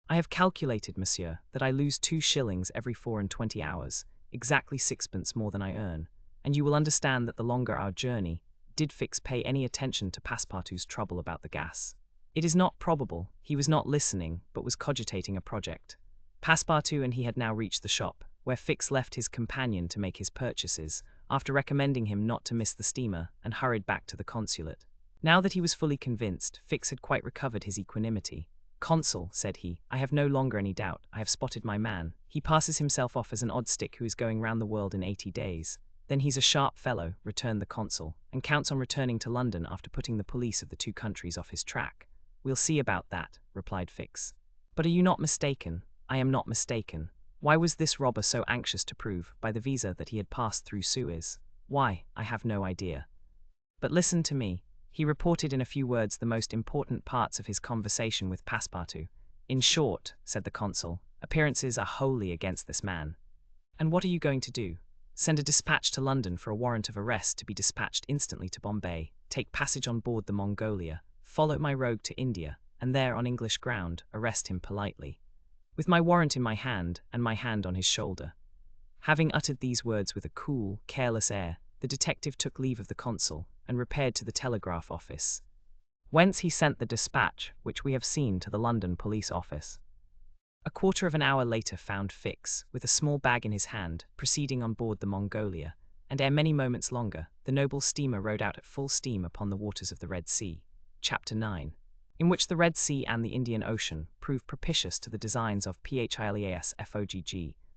I have calculated, monsieur, that I lose 2 shillings every 24 hours, exactly 6pence more than I earn, and you will understand that the longer our journey, did Fix pay any attention to Passepartout's trouble about the gas. It is not probable. He was not listening, but was cogitating a project. Passepartout and he had now reached the shop, where Fix left his companion to make his purchases, after recommending him not to miss the steamer, and hurried back to the consulate. Now that he was fully convinced, Fix had quite recovered his equanimity. Consul, said he, I have no longer any doubt. I have spotted my man. He passes himself off as an odd stick who is going round the world in 80 days. Then he's a sharp fellow, returned the consul, and counts on returning to London after putting the police of the 2 countries off his track. We'll see about that, replied Fix. But are you not mistaken? I am not mistaken. Why was this robber so anxious to prove, by the visa, that he had passed through Suez? Why, I have no idea. But listen to me. He reported in a few words the most important parts of his conversation with Passepartout. In short, said the consul, appearances are wholly against this man. And what are you going to do? Send a dispatch to London for a warrant of arrest to be dispatched instantly to Bombay, take passage on board the Mongolia, follow my rogue to India, and there, on English ground, arrest him politely, with my warrant in my hand, and my hand on his shoulder. Having uttered these words with a cool, careless air, the detective took leave of the consul, and repaired to the telegraph office, whence he sent the dispatch, which we have seen, to the London police office. A quarter of an hour later found Fix, with a small bag in his hand, proceeding on board the Mongolia, and ere many moments longer, the noble steamer rode out at full steam upon the waters of the Red Sea. Chapter 9. In which the Red Sea and the Indian Ocean prove propitious to the designs of Phileas Fogg.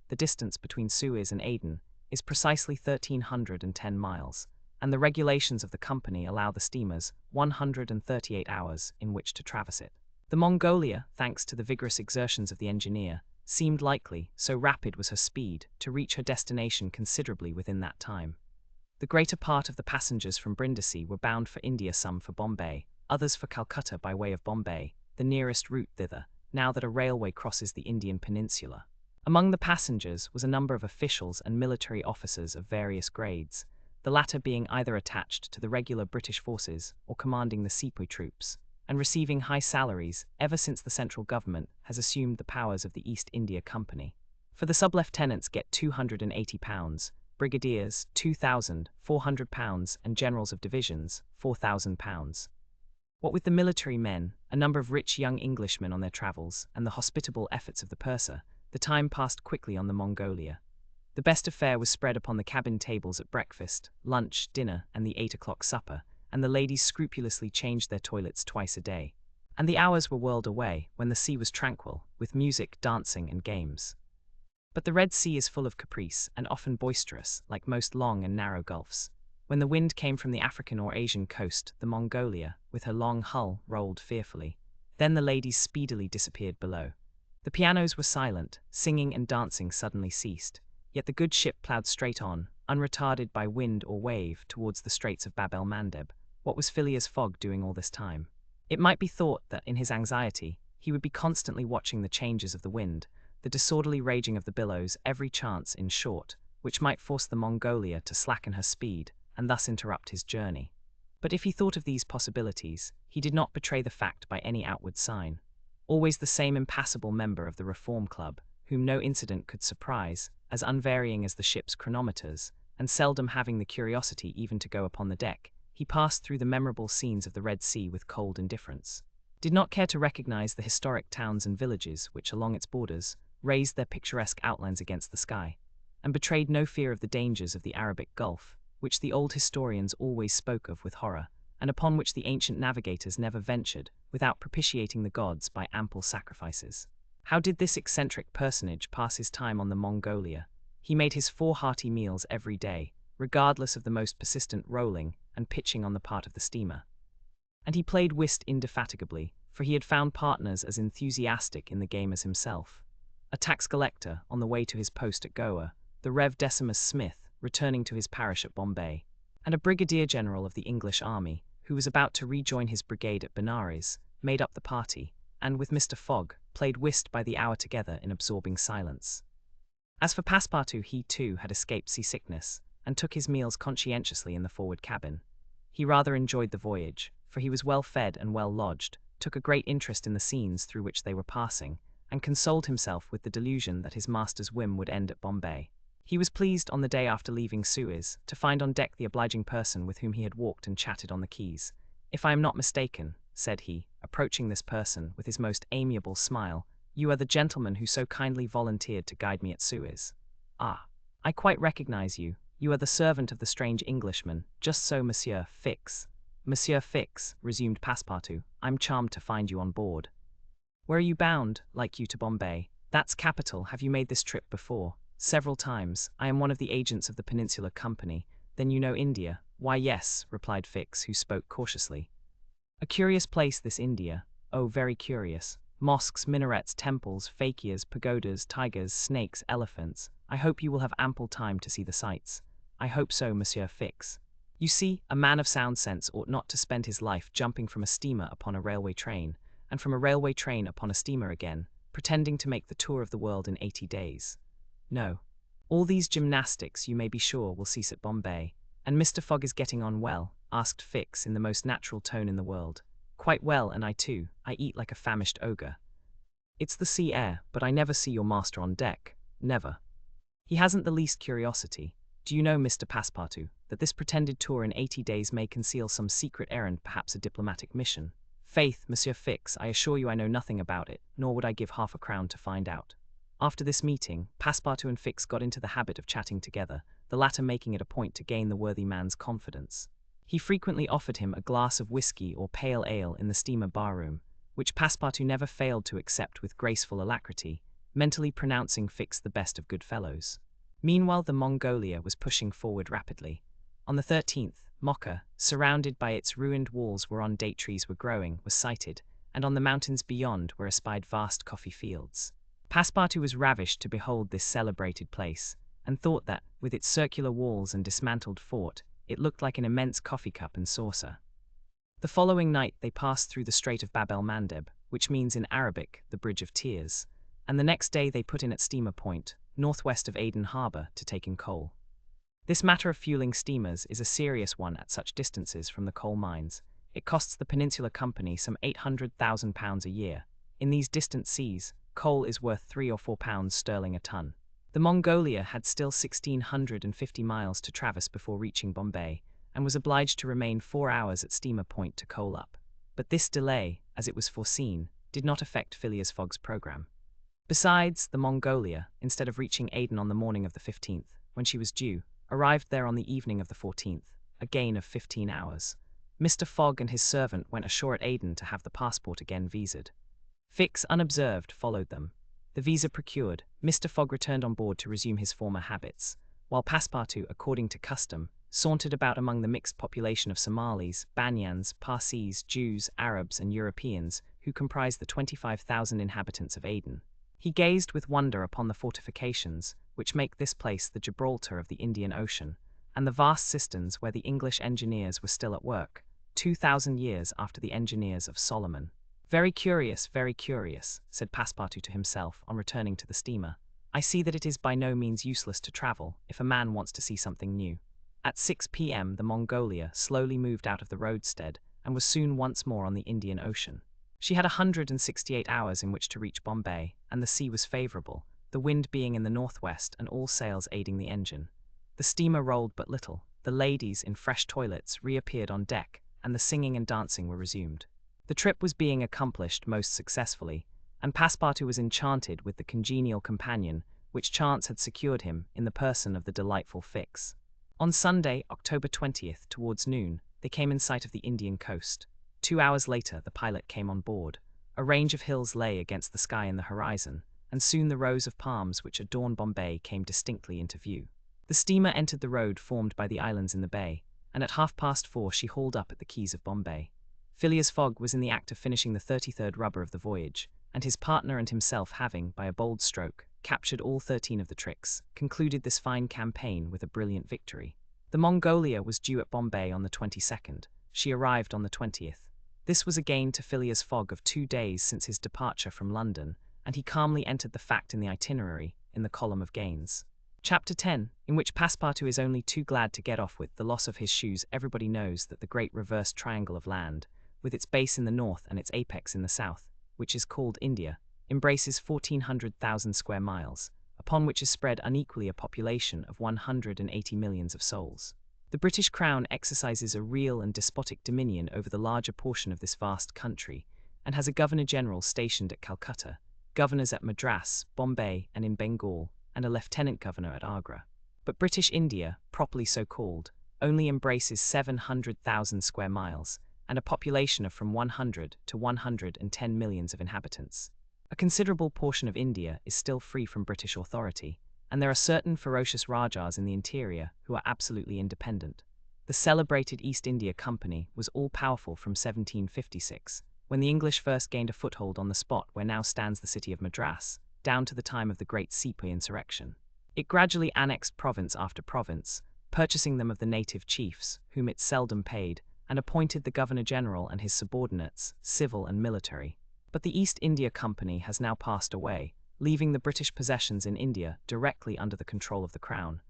The distance between Suez and Aden is precisely 1,310 miles, and the regulations of the company allow the steamers 138 hours in which to traverse it. The Mongolia, thanks to the vigorous exertions of the engineer, seemed likely, so rapid was her speed, to reach her destination considerably within that time. The greater part of the passengers from Brindisi were bound for India, some for Bombay, others for Calcutta by way of Bombay, the nearest route thither, now that a railway crosses the Indian peninsula. Among the passengers was a number of officials and military officers of various grades, the latter being either attached to the regular British forces or commanding the sepoy troops, and receiving high salaries ever since the central government has assumed the powers of the East India Company. For the sub-lieutenants get £280, brigadiers £2,400, and generals of divisions £4,000. What with the military men, a number of rich young Englishmen on their travels, and the hospitable efforts of the purser, the time passed quickly on the Mongolia. The best of fare was spread upon the cabin tables at breakfast, lunch, dinner, and the 8 o'clock supper, and the ladies scrupulously changed their toilets twice a day. And the hours were whirled away, when the sea was tranquil, with music, dancing, and games. But the Red Sea is full of caprice, and often boisterous, like most long and narrow gulfs. When the wind came from the African or Asian coast, the Mongolia, with her long hull, rolled fearfully. Then the ladies speedily disappeared below. The pianos were silent, singing and dancing suddenly ceased, yet the good ship ploughed straight on, unretarded by wind or wave, towards the Straits of Bab el Mandeb. What was Phileas Fogg doing all this time? It might be thought that, in his anxiety, he would be constantly watching the changes of the wind, the disorderly raging of the billows, every chance, in short, which might force the Mongolia to slacken her speed, and thus interrupt his journey. But if he thought of these possibilities, he did not betray the fact by any outward sign. Always the same impassible member of the Reform Club, whom no incident could surprise, as unvarying as the ship's chronometers, and seldom having the curiosity even to go upon the deck, he passed through the memorable scenes of the Red Sea with cold indifference, did not care to recognize the historic towns and villages which, along its borders, raised their picturesque outlines against the sky, and betrayed no fear of the dangers of the Arabic Gulf, which the old historians always spoke of with horror, and upon which the ancient navigators never ventured without propitiating the gods by ample sacrifices. How did this eccentric personage pass his time on the Mongolia? He made his 4 hearty meals every day, regardless of the most persistent rolling and pitching on the part of the steamer. And he played whist indefatigably, for he had found partners as enthusiastic in the game as himself. A tax collector on the way to his post at Goa, the Rev. Decimus Smith returning to his parish at Bombay, and a brigadier general of the English army, who was about to rejoin his brigade at Benares, made up the party, and, with Mr. Fogg, played whist by the hour together in absorbing silence. As for Passepartout, he too had escaped seasickness, and took his meals conscientiously in the forward cabin. He rather enjoyed the voyage, for he was well fed and well lodged, took a great interest in the scenes through which they were passing, and consoled himself with the delusion that his master's whim would end at Bombay. He was pleased, on the day after leaving Suez, to find on deck the obliging person with whom he had walked and chatted on the quays. "If I am not mistaken," said he, approaching this person with his most amiable smile, "you are the gentleman who so kindly volunteered to guide me at Suez." "Ah, I quite recognize you. You are the servant of the strange Englishman. Just so, Monsieur Fix." "Monsieur Fix," resumed Passepartout, "I'm charmed to find you on board." "Where are you bound? Like you to Bombay." "That's capital. Have you made this trip before?" "Several times. I am one of the agents of the Peninsular Company." "Then you know India?" "Why, yes," replied Fix, who spoke cautiously. "A curious place, this India." "Oh, very curious. Mosques, minarets, temples, fakirs, pagodas, tigers, snakes, elephants. I hope you will have ample time to see the sights." "I hope so, Monsieur Fix." "You see, a man of sound sense ought not to spend his life jumping from a steamer upon a railway train, and from a railway train upon a steamer again, pretending to make the tour of the world in 80 days. No. All these gymnastics, you may be sure, will cease at Bombay." "And Mr. Fogg is getting on well?" asked Fix in the most natural tone in the world. "Quite well, and I too. I eat like a famished ogre." "It's the sea air, but I never see your master on deck. Never. He hasn't the least curiosity. Do you know, Mr. Passepartout, that this pretended tour in 80 days may conceal some secret errand, perhaps a diplomatic mission?" "Faith, Monsieur Fix, I assure you I know nothing about it, nor would I give half a crown to find out." After this meeting, Passepartout and Fix got into the habit of chatting together, the latter making it a point to gain the worthy man's confidence. He frequently offered him a glass of whiskey or pale ale in the steamer bar-room, which Passepartout never failed to accept with graceful alacrity, mentally pronouncing Fix the best of good fellows. Meanwhile the Mongolia was pushing forward rapidly. On the 13th, Mocha, surrounded by its ruined walls whereon date trees were growing, was sighted, and on the mountains beyond were espied vast coffee fields. Passepartout was ravished to behold this celebrated place, and thought that, with its circular walls and dismantled fort, it looked like an immense coffee cup and saucer. The following night they passed through the Strait of Bab el-Mandeb, which means in Arabic, the Bridge of Tears, and the next day they put in at Steamer Point, northwest of Aden Harbour, to take in coal. This matter of fueling steamers is a serious one at such distances from the coal mines. It costs the Peninsular Company some £800,000 a year. In these distant seas, coal is worth £3 or £4 sterling a ton. The Mongolia had still 1,650 miles to traverse before reaching Bombay, and was obliged to remain 4 hours at Steamer Point to coal up. But this delay, as it was foreseen, did not affect Phileas Fogg's programme. Besides, the Mongolia, instead of reaching Aden on the morning of the 15th, when she was due, arrived there on the evening of the 14th, a gain of 15 hours. Mr. Fogg and his servant went ashore at Aden to have the passport again visaed. Fix, unobserved, followed them. The visa procured, Mr. Fogg returned on board to resume his former habits, while Passepartout, according to custom, sauntered about among the mixed population of Somalis, Banyans, Parsees, Jews, Arabs, and Europeans, who comprised the 25,000 inhabitants of Aden. He gazed with wonder upon the fortifications, which make this place the Gibraltar of the Indian Ocean, and the vast cisterns where the English engineers were still at work, 2,000 years after the engineers of Solomon. Very curious, said Passepartout to himself on returning to the steamer. I see that it is by no means useless to travel, if a man wants to see something new. At 6 p.m. the Mongolia slowly moved out of the roadstead, and was soon once more on the Indian Ocean. She had 168 hours in which to reach Bombay, and the sea was favourable, the wind being in the northwest and all sails aiding the engine. The steamer rolled but little, the ladies, in fresh toilets, reappeared on deck, and the singing and dancing were resumed. The trip was being accomplished most successfully, and Passepartout was enchanted with the congenial companion which chance had secured him in the person of the delightful Fix. On Sunday, October 20th, towards noon, they came in sight of the Indian coast. 2 hours later, the pilot came on board. A range of hills lay against the sky in the horizon, and soon the rows of palms which adorn Bombay came distinctly into view. The steamer entered the road formed by the islands in the bay, and at 4:30 she hauled up at the quays of Bombay. Phileas Fogg was in the act of finishing the 33rd rubber of the voyage, and his partner and himself having, by a bold stroke, captured all 13 of the tricks, concluded this fine campaign with a brilliant victory. The Mongolia was due at Bombay on the 22nd. She arrived on the 20th. This was a gain to Phileas Fogg of 2 days since his departure from London, and he calmly entered the fact in the itinerary, in the column of gains. Chapter 10, in which Passepartout is only too glad to get off with the loss of his shoes. Everybody knows that the great reversed triangle of land, with its base in the north and its apex in the south, which is called India, embraces 1,400,000 square miles, upon which is spread unequally a population of 180 millions of souls. The British Crown exercises a real and despotic dominion over the larger portion of this vast country, and has a Governor-General stationed at Calcutta, governors at Madras, Bombay, and in Bengal, and a Lieutenant Governor at Agra. But British India, properly so called, only embraces 700,000 square miles, and a population of from 100 to 110 millions of inhabitants. A considerable portion of India is still free from British authority, and there are certain ferocious Rajas in the interior who are absolutely independent. The celebrated East India Company was all-powerful from 1756, when the English first gained a foothold on the spot where now stands the city of Madras, down to the time of the great Sepoy insurrection. It gradually annexed province after province, purchasing them of the native chiefs, whom it seldom paid, and appointed the Governor-General and his subordinates, civil and military. But the East India Company has now passed away, leaving the British possessions in India directly under the control of the Crown.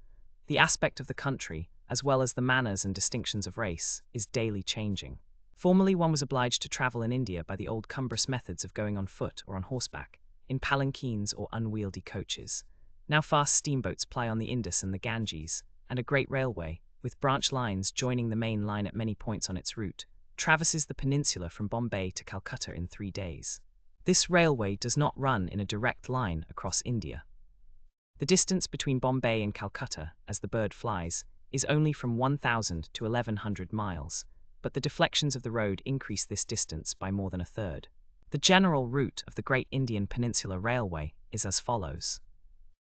The aspect of the country, as well as the manners and distinctions of race, is daily changing. Formerly one was obliged to travel in India by the old cumbrous methods of going on foot or on horseback, in palanquins or unwieldy coaches. Now fast steamboats ply on the Indus and the Ganges, and a great railway, with branch lines joining the main line at many points on its route, traverses the peninsula from Bombay to Calcutta in 3 days. This railway does not run in a direct line across India. The distance between Bombay and Calcutta, as the bird flies, is only from 1,000 to 1,100 miles, but the deflections of the road increase this distance by more than a third. The general route of the Great Indian Peninsular Railway is as follows.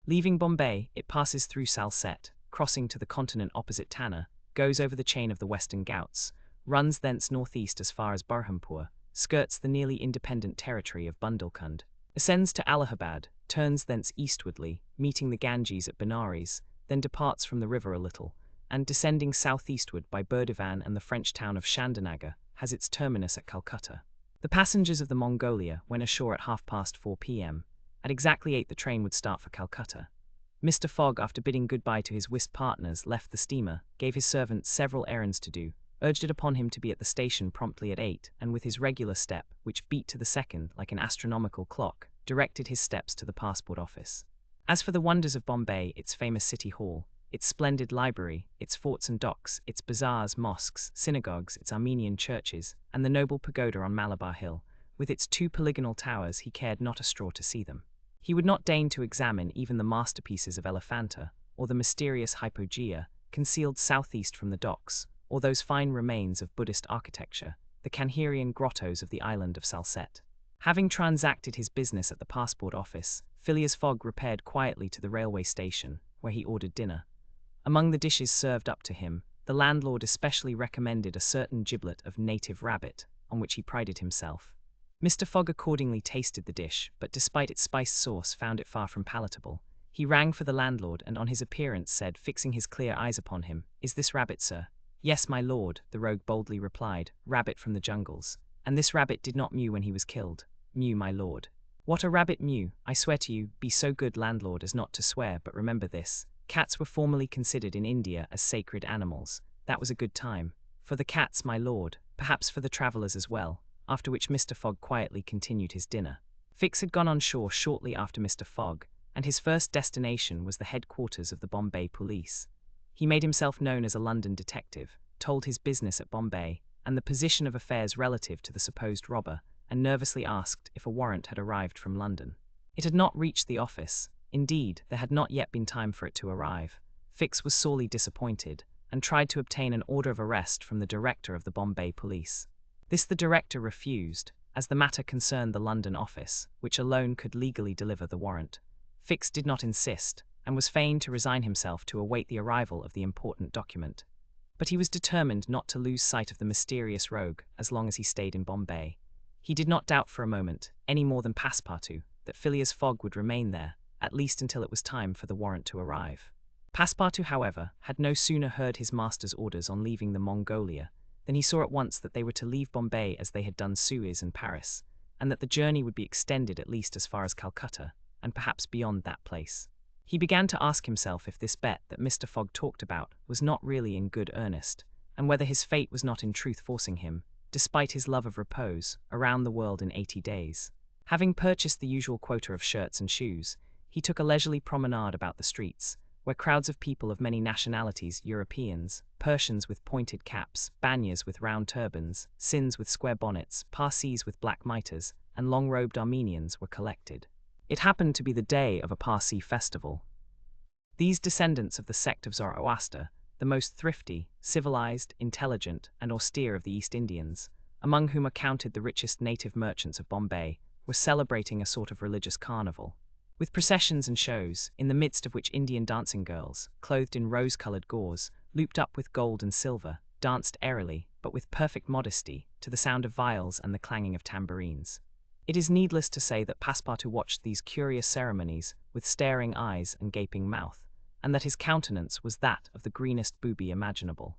Leaving Bombay, it passes through Salsette, crossing to the continent opposite Tanna, goes over the chain of the Western Ghauts, runs thence northeast as far as Burhampur, skirts the nearly independent territory of Bundelkhand, ascends to Allahabad, turns thence eastwardly, meeting the Ganges at Benares, then departs from the river a little, and descending southeastward by Burdivan and the French town of Chandanagar, has its terminus at Calcutta. The passengers of the Mongolia went ashore at 4:30 p.m. At exactly 8 the train would start for Calcutta. Mr. Fogg, after bidding goodbye to his whist partners, left the steamer, gave his servant several errands to do, urged it upon him to be at the station promptly at 8, and with his regular step, which beat to the second like an astronomical clock, directed his steps to the passport office. As for the wonders of Bombay, its famous city hall, its splendid library, its forts and docks, its bazaars, mosques, synagogues, its Armenian churches, and the noble pagoda on Malabar Hill, with its 2 polygonal towers, he cared not a straw to see them. He would not deign to examine even the masterpieces of Elephanta, or the mysterious hypogea, concealed southeast from the docks, or those fine remains of Buddhist architecture, the Kanherian grottos of the island of Salsette. Having transacted his business at the passport office, Phileas Fogg repaired quietly to the railway station, where he ordered dinner. Among the dishes served up to him, the landlord especially recommended a certain giblet of native rabbit, on which he prided himself. Mr. Fogg accordingly tasted the dish, but despite its spiced sauce found it far from palatable. He rang for the landlord, and on his appearance said, fixing his clear eyes upon him, "Is this rabbit, sir?" "Yes, my lord," the rogue boldly replied, "rabbit from the jungles. And this rabbit did not mew when he was killed. Mew, my lord." "What, a rabbit mew? I swear to you, be so good, landlord, as not to swear, but remember this. Cats were formerly considered in India as sacred animals. That was a good time. For the cats, my lord, perhaps for the travellers as well." After which Mr. Fogg quietly continued his dinner. Fix had gone on shore shortly after Mr. Fogg, and his first destination was the headquarters of the Bombay police. He made himself known as a London detective, told his business at Bombay, and the position of affairs relative to the supposed robber, and nervously asked if a warrant had arrived from London. It had not reached the office. Indeed, there had not yet been time for it to arrive. Fix was sorely disappointed, and tried to obtain an order of arrest from the director of the Bombay police. This the director refused, as the matter concerned the London office, which alone could legally deliver the warrant. Fix did not insist, and was fain to resign himself to await the arrival of the important document. But he was determined not to lose sight of the mysterious rogue as long as he stayed in Bombay. He did not doubt for a moment, any more than Passepartout, that Phileas Fogg would remain there, at least until it was time for the warrant to arrive. Passepartout, however, had no sooner heard his master's orders on leaving the Mongolia than he saw at once that they were to leave Bombay as they had done Suez and Paris, and that the journey would be extended at least as far as Calcutta, and perhaps beyond that place. He began to ask himself if this bet that Mr. Fogg talked about was not really in good earnest, and whether his fate was not in truth forcing him, despite his love of repose, around the world in 80 days. Having purchased the usual quota of shirts and shoes, he took a leisurely promenade about the streets, where crowds of people of many nationalities, Europeans, Persians with pointed caps, Banyas with round turbans, Sinds with square bonnets, Parsees with black mitres, and long-robed Armenians were collected. It happened to be the day of a Parsee festival. These descendants of the sect of Zoroaster, the most thrifty, civilized, intelligent, and austere of the East Indians, among whom are counted the richest native merchants of Bombay, were celebrating a sort of religious carnival, with processions and shows, in the midst of which Indian dancing girls, clothed in rose-coloured gauze, looped up with gold and silver, danced airily, but with perfect modesty, to the sound of viols and the clanging of tambourines. It is needless to say that Passepartout watched these curious ceremonies with staring eyes and gaping mouth, and that his countenance was that of the greenest booby imaginable.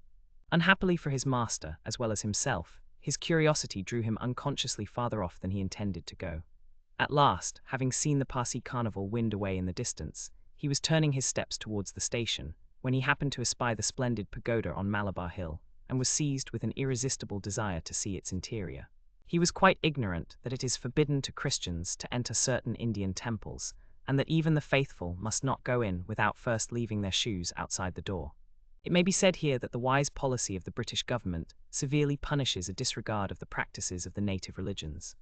Unhappily for his master, as well as himself, his curiosity drew him unconsciously farther off than he intended to go. At last, having seen the Parsee carnival wind away in the distance, he was turning his steps towards the station, when he happened to espy the splendid pagoda on Malabar Hill, and was seized with an irresistible desire to see its interior. He was quite ignorant that it is forbidden to Christians to enter certain Indian temples, and that even the faithful must not go in without first leaving their shoes outside the door. It may be said here that the wise policy of the British government severely punishes a disregard of the practices of the native religions.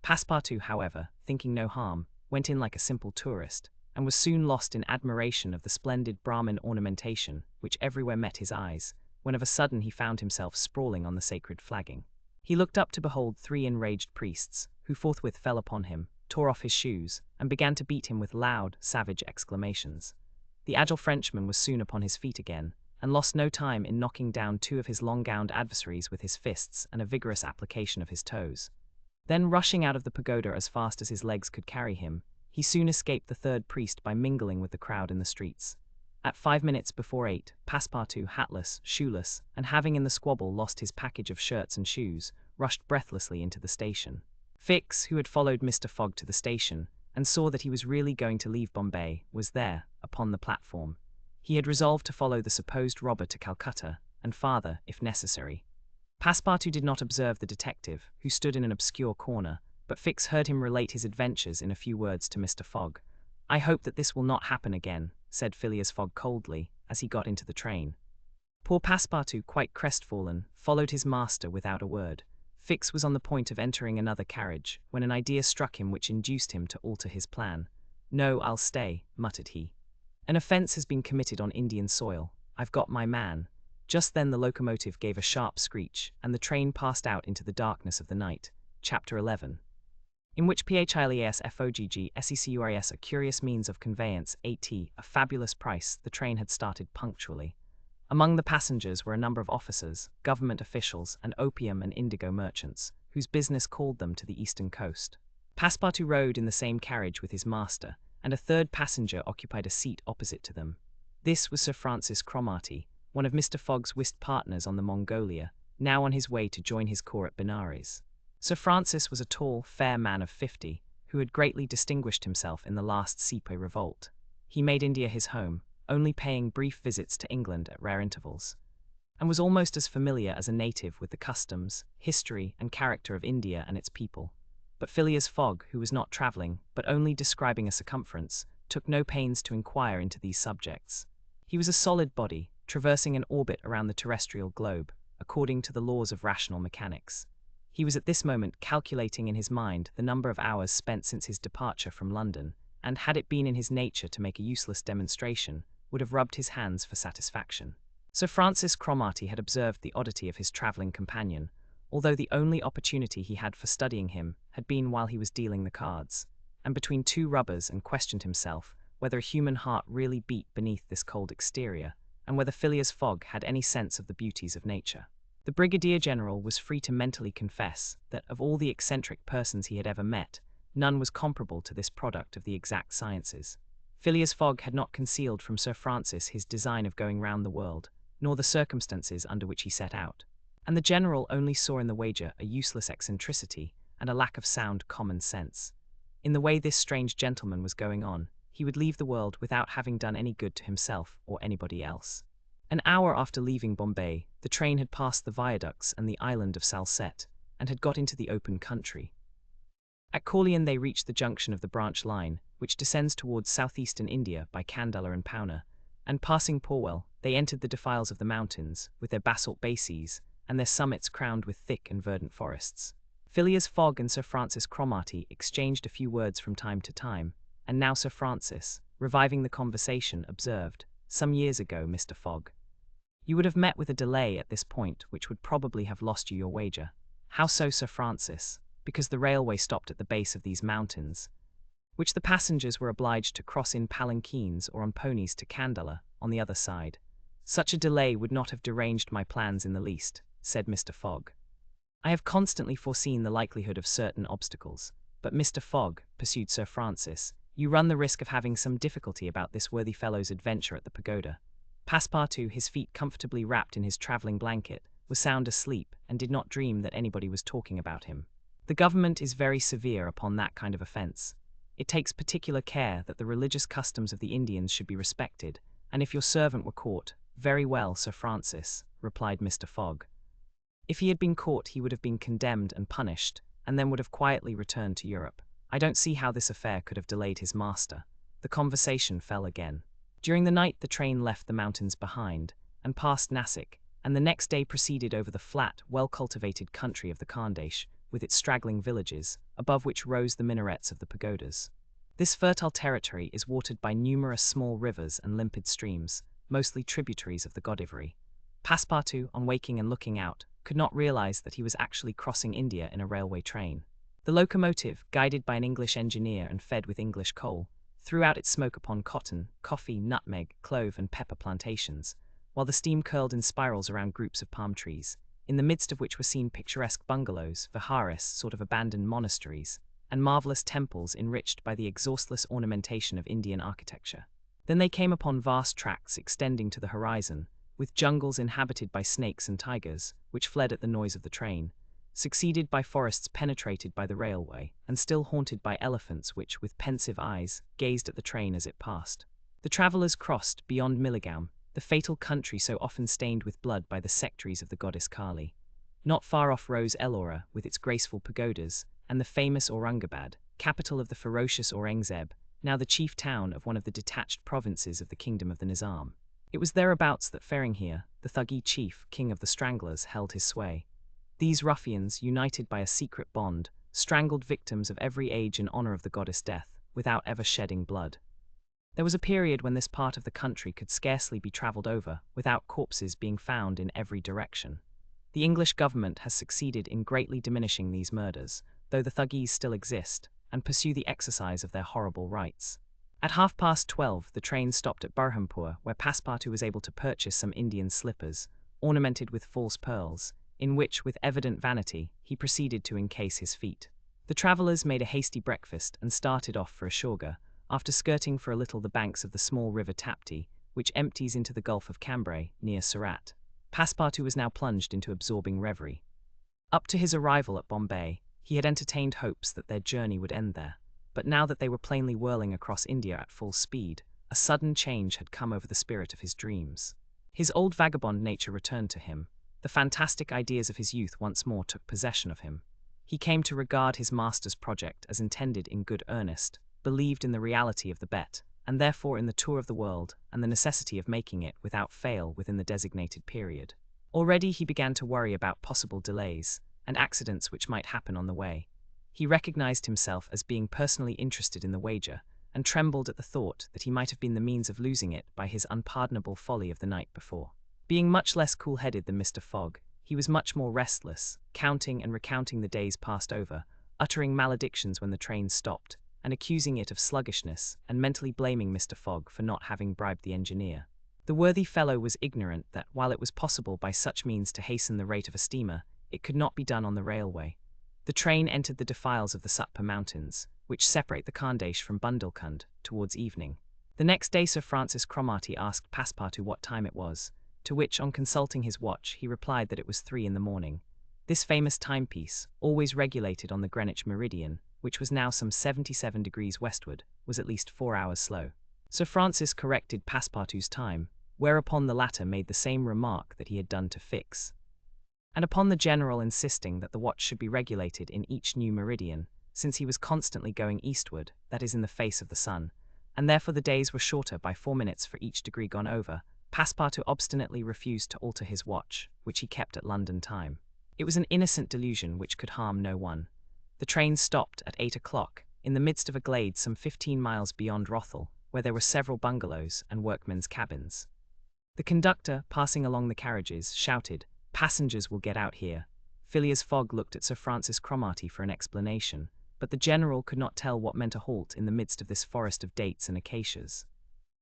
Passepartout, however, thinking no harm, went in like a simple tourist, and was soon lost in admiration of the splendid Brahmin ornamentation which everywhere met his eyes, when of a sudden he found himself sprawling on the sacred flagging. He looked up to behold 3 enraged priests, who forthwith fell upon him, tore off his shoes, and began to beat him with loud, savage exclamations. The agile Frenchman was soon upon his feet again, and lost no time in knocking down 2 of his long-gowned adversaries with his fists and a vigorous application of his toes. Then, rushing out of the pagoda as fast as his legs could carry him, He soon escaped the third priest by mingling with the crowd in the streets. At 5 minutes before 8, Passepartout, hatless, shoeless, and having in the squabble lost his package of shirts and shoes, rushed breathlessly into the station. Fix, who had followed Mr. Fogg to the station, and saw that he was really going to leave Bombay, was there, upon the platform. He had resolved to follow the supposed robber to Calcutta, and farther, if necessary. Passepartout did not observe the detective, who stood in an obscure corner, but Fix heard him relate his adventures in a few words to Mr. Fogg. "I hope that this will not happen again," said Phileas Fogg coldly, as he got into the train. Poor Passepartout, quite crestfallen, followed his master without a word. Fix was on the point of entering another carriage, when an idea struck him which induced him to alter his plan. "No, I'll stay," muttered he. "An offence has been committed on Indian soil. I've got my man." Just then the locomotive gave a sharp screech, and the train passed out into the darkness of the night. Chapter 11. In which Phileas Fogg secures a curious means of conveyance at a fabulous price, the train had started punctually. Among the passengers were a number of officers, government officials, and opium and indigo merchants, whose business called them to the eastern coast. Passepartout rode in the same carriage with his master, and a third passenger occupied a seat opposite to them. This was Sir Francis Cromarty, one of Mr. Fogg's whist partners on the Mongolia, now on his way to join his corps at Benares. Sir Francis was a tall, fair man of 50, who had greatly distinguished himself in the last Sepoy revolt. He made India his home, only paying brief visits to England at rare intervals, and was almost as familiar as a native with the customs, history, and character of India and its people. But Phileas Fogg, who was not travelling, but only describing a circumference, took no pains to inquire into these subjects. He was a solid body, traversing an orbit around the terrestrial globe, according to the laws of rational mechanics. He was at this moment calculating in his mind the number of hours spent since his departure from London, and, had it been in his nature to make a useless demonstration, would have rubbed his hands for satisfaction. Sir Francis Cromarty had observed the oddity of his travelling companion, although the only opportunity he had for studying him had been while he was dealing the cards, and between two rubbers, and questioned himself whether a human heart really beat beneath this cold exterior, and whether Phileas Fogg had any sense of the beauties of nature. The Brigadier General was free to mentally confess that, of all the eccentric persons he had ever met, none was comparable to this product of the exact sciences. Phileas Fogg had not concealed from Sir Francis his design of going round the world, nor the circumstances under which he set out, and the General only saw in the wager a useless eccentricity and a lack of sound common sense. In the way this strange gentleman was going on, he would leave the world without having done any good to himself or anybody else. An hour after leaving Bombay, the train had passed the viaducts and the island of Salsette, and had got into the open country. At Corleone they reached the junction of the branch line, which descends towards southeastern India by Kandala and Poona, and passing Porwell, they entered the defiles of the mountains, with their basalt bases, and their summits crowned with thick and verdant forests. Phileas Fogg and Sir Francis Cromarty exchanged a few words from time to time, and now Sir Francis, reviving the conversation, observed, "Some years ago, Mr. Fogg, you would have met with a delay at this point which would probably have lost you your wager." "How so, Sir Francis?" "Because the railway stopped at the base of these mountains, which the passengers were obliged to cross in palanquins or on ponies to Kandala, on the other side." "Such a delay would not have deranged my plans in the least," said Mr. Fogg. "I have constantly foreseen the likelihood of certain obstacles. But, Mr. Fogg," pursued Sir Francis, "you run the risk of having some difficulty about this worthy fellow's adventure at the pagoda." Passepartout, his feet comfortably wrapped in his travelling blanket, was sound asleep, and did not dream that anybody was talking about him. "The government is very severe upon that kind of offence. It takes particular care that the religious customs of the Indians should be respected, and if your servant were caught—" "Very well, Sir Francis," replied Mr. Fogg. "If he had been caught he would have been condemned and punished, and then would have quietly returned to Europe. I don't see how this affair could have delayed his master." The conversation fell again. During the night the train left the mountains behind, and passed Nasik, and the next day proceeded over the flat, well-cultivated country of the Khandesh, with its straggling villages, above which rose the minarets of the pagodas. This fertile territory is watered by numerous small rivers and limpid streams, mostly tributaries of the Godavari. Passepartout, on waking and looking out, could not realize that he was actually crossing India in a railway train. The locomotive, guided by an English engineer and fed with English coal, threw out its smoke upon cotton, coffee, nutmeg, clove, and pepper plantations, while the steam curled in spirals around groups of palm trees, in the midst of which were seen picturesque bungalows, viharas, sort of abandoned monasteries, and marvelous temples enriched by the exhaustless ornamentation of Indian architecture. Then they came upon vast tracts extending to the horizon, with jungles inhabited by snakes and tigers, which fled at the noise of the train, succeeded by forests penetrated by the railway, and still haunted by elephants which, with pensive eyes, gazed at the train as it passed. The travellers crossed, beyond Milligam, the fatal country so often stained with blood by the sectaries of the goddess Kali. Not far off rose Ellora, with its graceful pagodas, and the famous Aurangabad, capital of the ferocious Aurangzeb, now the chief town of one of the detached provinces of the kingdom of the Nizam. It was thereabouts that Feringheer, the Thuggee chief, king of the Stranglers, held his sway. These ruffians, united by a secret bond, strangled victims of every age in honor of the goddess Death, without ever shedding blood. There was a period when this part of the country could scarcely be travelled over without corpses being found in every direction. The English government has succeeded in greatly diminishing these murders, though the Thuggees still exist, and pursue the exercise of their horrible rights. At 12:30, the train stopped at Burhampur, where Passepartout was able to purchase some Indian slippers, ornamented with false pearls, in which, with evident vanity, he proceeded to encase his feet. The travellers made a hasty breakfast and started off for Ashoga, after skirting for a little the banks of the small river Tapti, which empties into the Gulf of Cambrai, near Surat. Passepartout was now plunged into absorbing reverie. Up to his arrival at Bombay, he had entertained hopes that their journey would end there, but now that they were plainly whirling across India at full speed, a sudden change had come over the spirit of his dreams. His old vagabond nature returned to him. The fantastic ideas of his youth once more took possession of him. He came to regard his master's project as intended in good earnest, believed in the reality of the bet, and therefore in the tour of the world and the necessity of making it without fail within the designated period. Already he began to worry about possible delays and accidents which might happen on the way. He recognized himself as being personally interested in the wager, and trembled at the thought that he might have been the means of losing it by his unpardonable folly of the night before. Being much less cool-headed than Mr. Fogg, he was much more restless, counting and recounting the days passed over, uttering maledictions when the train stopped, and accusing it of sluggishness, and mentally blaming Mr. Fogg for not having bribed the engineer. The worthy fellow was ignorant that, while it was possible by such means to hasten the rate of a steamer, it could not be done on the railway. The train entered the defiles of the Satpa Mountains, which separate the Khandesh from Bundelkund, towards evening. The next day Sir Francis Cromarty asked Passepartout what time it was, to which, on consulting his watch, he replied that it was 3 in the morning. This famous timepiece, always regulated on the Greenwich meridian, which was now some 77 degrees westward, was at least 4 hours slow. Sir Francis corrected Passepartout's time, whereupon the latter made the same remark that he had done to Fix. And upon the general insisting that the watch should be regulated in each new meridian, since he was constantly going eastward, that is in the face of the sun, and therefore the days were shorter by 4 minutes for each degree gone over, Passepartout obstinately refused to alter his watch, which he kept at London time. It was an innocent delusion which could harm no one. The train stopped at 8 o'clock, in the midst of a glade some 15 miles beyond Rothal, where there were several bungalows and workmen's cabins. The conductor, passing along the carriages, shouted, "Passengers will get out here." Phileas Fogg looked at Sir Francis Cromarty for an explanation, but the general could not tell what meant a halt in the midst of this forest of dates and acacias.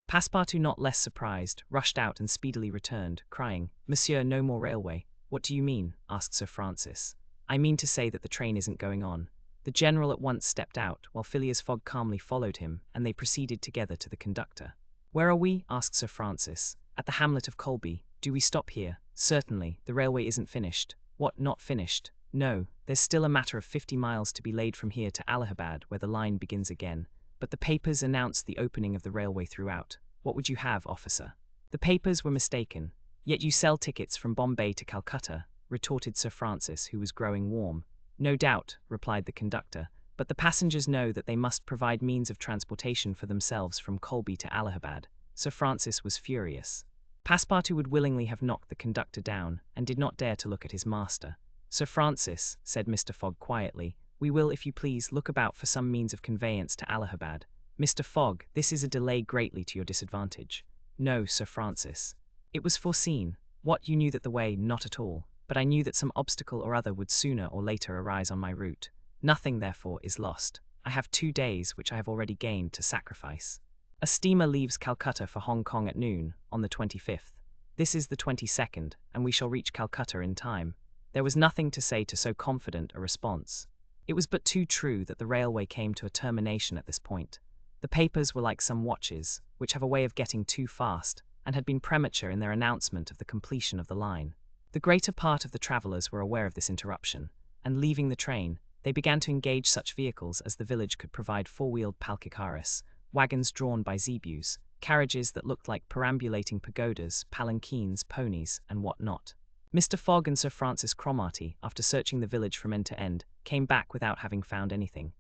Passepartout, not less surprised, rushed out and speedily returned, crying, "Monsieur, no more railway." "What do you mean?" asked Sir Francis. "I mean to say that the train isn't going on." The general at once stepped out, while Phileas Fogg calmly followed him, and they proceeded together to the conductor. "Where are we?" asked Sir Francis. "At the hamlet of Colby. Do we stop here?" "Certainly. The railway isn't finished." "What, not finished?" "No. There's still a matter of 50 miles to be laid from here to Allahabad, where the line begins again. But the papers announced the opening of the railway throughout. What would you have, officer?" "The papers were mistaken. Yet you sell tickets from Bombay to Calcutta," retorted Sir Francis, who was growing warm. "No doubt," replied the conductor, "but the passengers know that they must provide means of transportation for themselves from Colby to Allahabad." Sir Francis was furious. Passepartout would willingly have knocked the conductor down, and did not dare to look at his master. "Sir Francis," said Mr. Fogg quietly, "we will, if you please, look about for some means of conveyance to Allahabad. Mr. Fogg, this is a delay greatly to your disadvantage." "No, Sir Francis. It was foreseen. What, you knew that the way? Not at all. But I knew that some obstacle or other would sooner or later arise on my route. Nothing, therefore, is lost. I have 2 days, which I have already gained, to sacrifice. A steamer leaves Calcutta for Hong Kong at noon, on the 25th. This is the 22nd, and we shall reach Calcutta in time." There was nothing to say to so confident a response. It was but too true that the railway came to a termination at this point. The papers were like some watches, which have a way of getting too fast, and had been premature in their announcement of the completion of the line. The greater part of the travellers were aware of this interruption, and leaving the train, they began to engage such vehicles as the village could provide four-wheeled palkikaris, wagons drawn by zebus, carriages that looked like perambulating pagodas, palanquins, ponies, and what not. Mr. Fogg and Sir Francis Cromarty, after searching the village from end to end, came back without having found anything.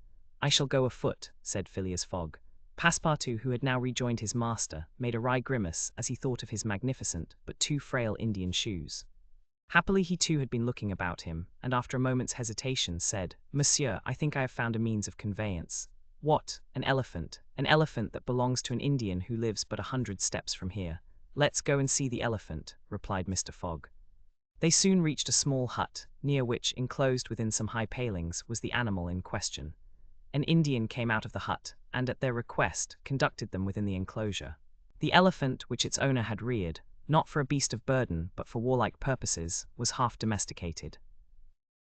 "I shall go afoot," said Phileas Fogg. Passepartout, who had now rejoined his master, made a wry grimace as he thought of his magnificent but too frail Indian shoes. Happily he too had been looking about him, and after a moment's hesitation said, "Monsieur, I think I have found a means of conveyance." "What? An elephant? An elephant that belongs to an Indian who lives but 100 steps from here. Let's go and see the elephant," replied Mr. Fogg. They soon reached a small hut, near which, enclosed within some high palings, was the animal in question. An Indian came out of the hut, and at their request, conducted them within the enclosure. The elephant, which its owner had reared, not for a beast of burden, but for warlike purposes, was half domesticated.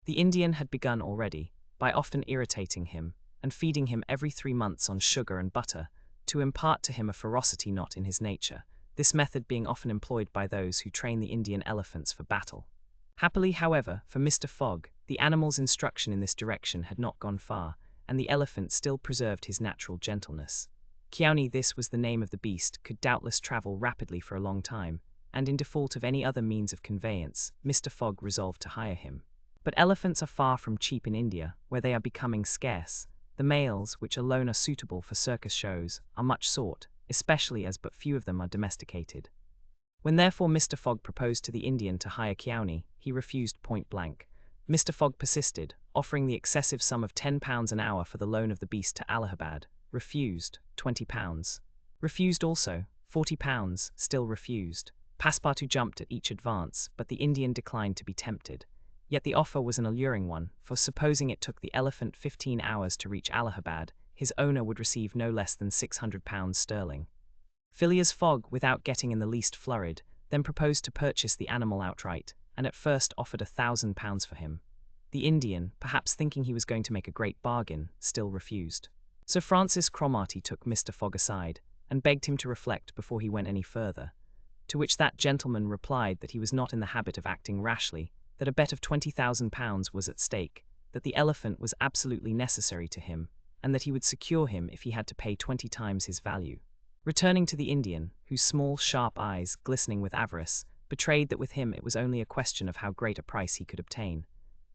The Indian had begun already, by often irritating him, and feeding him every 3 months on sugar and butter, to impart to him a ferocity not in his nature, this method being often employed by those who train the Indian elephants for battle. Happily, however, for Mr. Fogg, the animal's instruction in this direction had not gone far, and the elephant still preserved his natural gentleness. Kiauni, this was the name of the beast, could doubtless travel rapidly for a long time, and in default of any other means of conveyance, Mr. Fogg resolved to hire him. But elephants are far from cheap in India, where they are becoming scarce. The males, which alone are suitable for circus shows, are much sought, especially as but few of them are domesticated. When therefore Mr. Fogg proposed to the Indian to hire Kiauni, he refused point blank. Mr. Fogg persisted, offering the excessive sum of £10 an hour for the loan of the beast to Allahabad. Refused, £20. Refused also, £40, still refused. Passepartout jumped at each advance, but the Indian declined to be tempted. Yet the offer was an alluring one, for supposing it took the elephant 15 hours to reach Allahabad, his owner would receive no less than £600 sterling. Phileas Fogg, without getting in the least flurried, then proposed to purchase the animal outright, and at first offered £1,000 for him. The Indian, perhaps thinking he was going to make a great bargain, still refused. Sir Francis Cromarty took Mr. Fogg aside, and begged him to reflect before he went any further. To which that gentleman replied that he was not in the habit of acting rashly, that a bet of £20,000 was at stake, that the elephant was absolutely necessary to him, and that he would secure him if he had to pay 20 times his value. Returning to the Indian, whose small, sharp eyes, glistening with avarice, betrayed that with him it was only a question of how great a price he could obtain,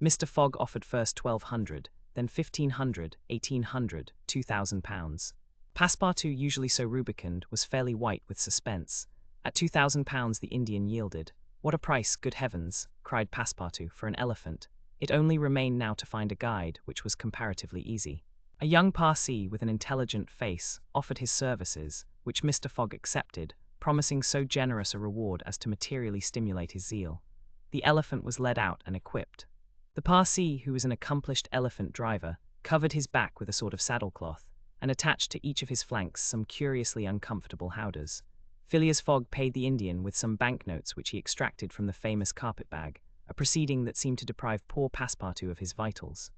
Mr. Fogg offered first 1,200, then 1,500, 1,800, £2,000. Passepartout, usually so rubicund, was fairly white with suspense. At £2,000 the Indian yielded. "What a price, good heavens!" cried Passepartout, "for an elephant." It only remained now to find a guide, which was comparatively easy. A young Parsee with an intelligent face offered his services, which Mr. Fogg accepted, promising so generous a reward as to materially stimulate his zeal. The elephant was led out and equipped. The Parsee, who was an accomplished elephant driver, covered his back with a sort of saddlecloth, and attached to each of his flanks some curiously uncomfortable howdahs. Phileas Fogg paid the Indian with some banknotes which he extracted from the famous carpet-bag, a proceeding that seemed to deprive poor Passepartout of his vitals.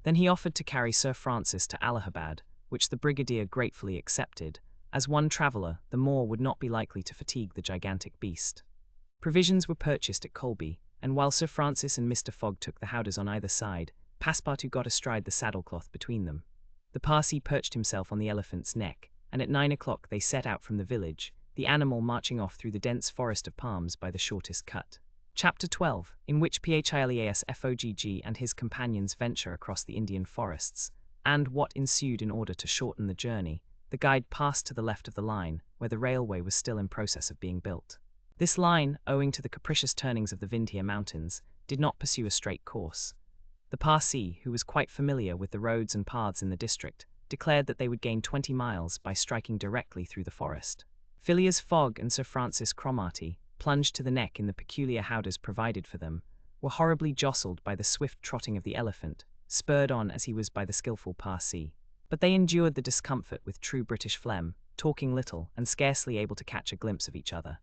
Then he offered to carry Sir Francis to Allahabad, which the brigadier gratefully accepted. As one traveller, the more would not be likely to fatigue the gigantic beast. Provisions were purchased at Colby, and while Sir Francis and Mr. Fogg took the howdahs on either side, Passepartout got astride the saddlecloth between them. The Parsee perched himself on the elephant's neck, and at 9 o'clock they set out from the village, the animal marching off through the dense forest of palms by the shortest cut. Chapter 12, in which Phileas Fogg and his companions venture across the Indian forests, and what ensued in order to shorten the journey. The guide passed to the left of the line, where the railway was still in process of being built. This line, owing to the capricious turnings of the Vindhya mountains, did not pursue a straight course. The Parsee, who was quite familiar with the roads and paths in the district, declared that they would gain 20 miles by striking directly through the forest. Phileas Fogg and Sir Francis Cromarty, plunged to the neck in the peculiar howdahs provided for them, were horribly jostled by the swift trotting of the elephant, spurred on as he was by the skilful Parsee. But they endured the discomfort with true British phlegm, talking little and scarcely able to catch a glimpse of each other.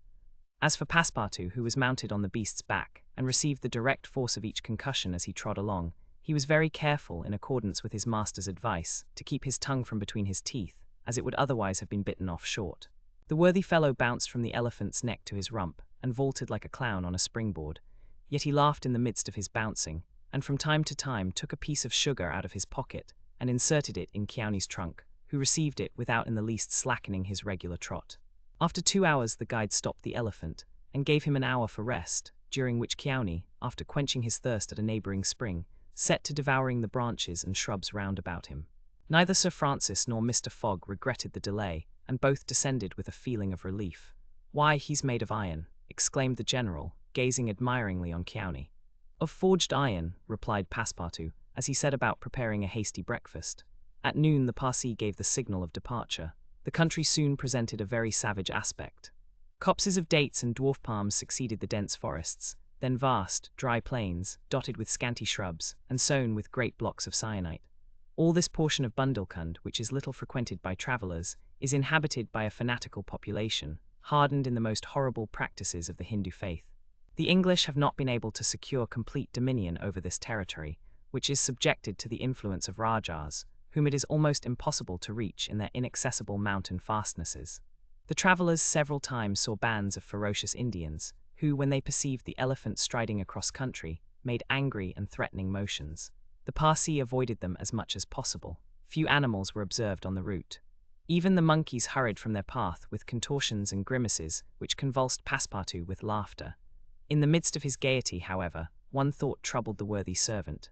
As for Passepartout, who was mounted on the beast's back, and received the direct force of each concussion as he trod along, He was very careful, in accordance with his master's advice, to keep his tongue from between his teeth, as it would otherwise have been bitten off short. The worthy fellow bounced from the elephant's neck to his rump, and vaulted like a clown on a springboard. Yet he laughed in the midst of his bouncing, and from time to time took a piece of sugar out of his pocket, and inserted it in Keawney's trunk, who received it without in the least slackening his regular trot. After 2 hours the guide stopped the elephant, and gave him an hour for rest, during which Keawney, after quenching his thirst at a neighbouring spring, set to devouring the branches and shrubs round about him. Neither Sir Francis nor Mr. Fogg regretted the delay, and both descended with a feeling of relief. "Why, he's made of iron," exclaimed the general, gazing admiringly on Keawney. "Of forged iron," replied Passepartout, as he set about preparing a hasty breakfast. At noon the Parsee gave the signal of departure. The country soon presented a very savage aspect. Copses of dates and dwarf palms succeeded the dense forests, then vast, dry plains, dotted with scanty shrubs, and sown with great blocks of syenite. All this portion of Bundelkund, which is little frequented by travellers, is inhabited by a fanatical population, hardened in the most horrible practices of the Hindu faith. The English have not been able to secure complete dominion over this territory, which is subjected to the influence of Rajahs, whom it is almost impossible to reach in their inaccessible mountain fastnesses. The travellers several times saw bands of ferocious Indians, who, when they perceived the elephant striding across country, made angry and threatening motions. The Parsee avoided them as much as possible. Few animals were observed on the route. Even the monkeys hurried from their path with contortions and grimaces which convulsed Passepartout with laughter. In the midst of his gaiety, however, one thought troubled the worthy servant.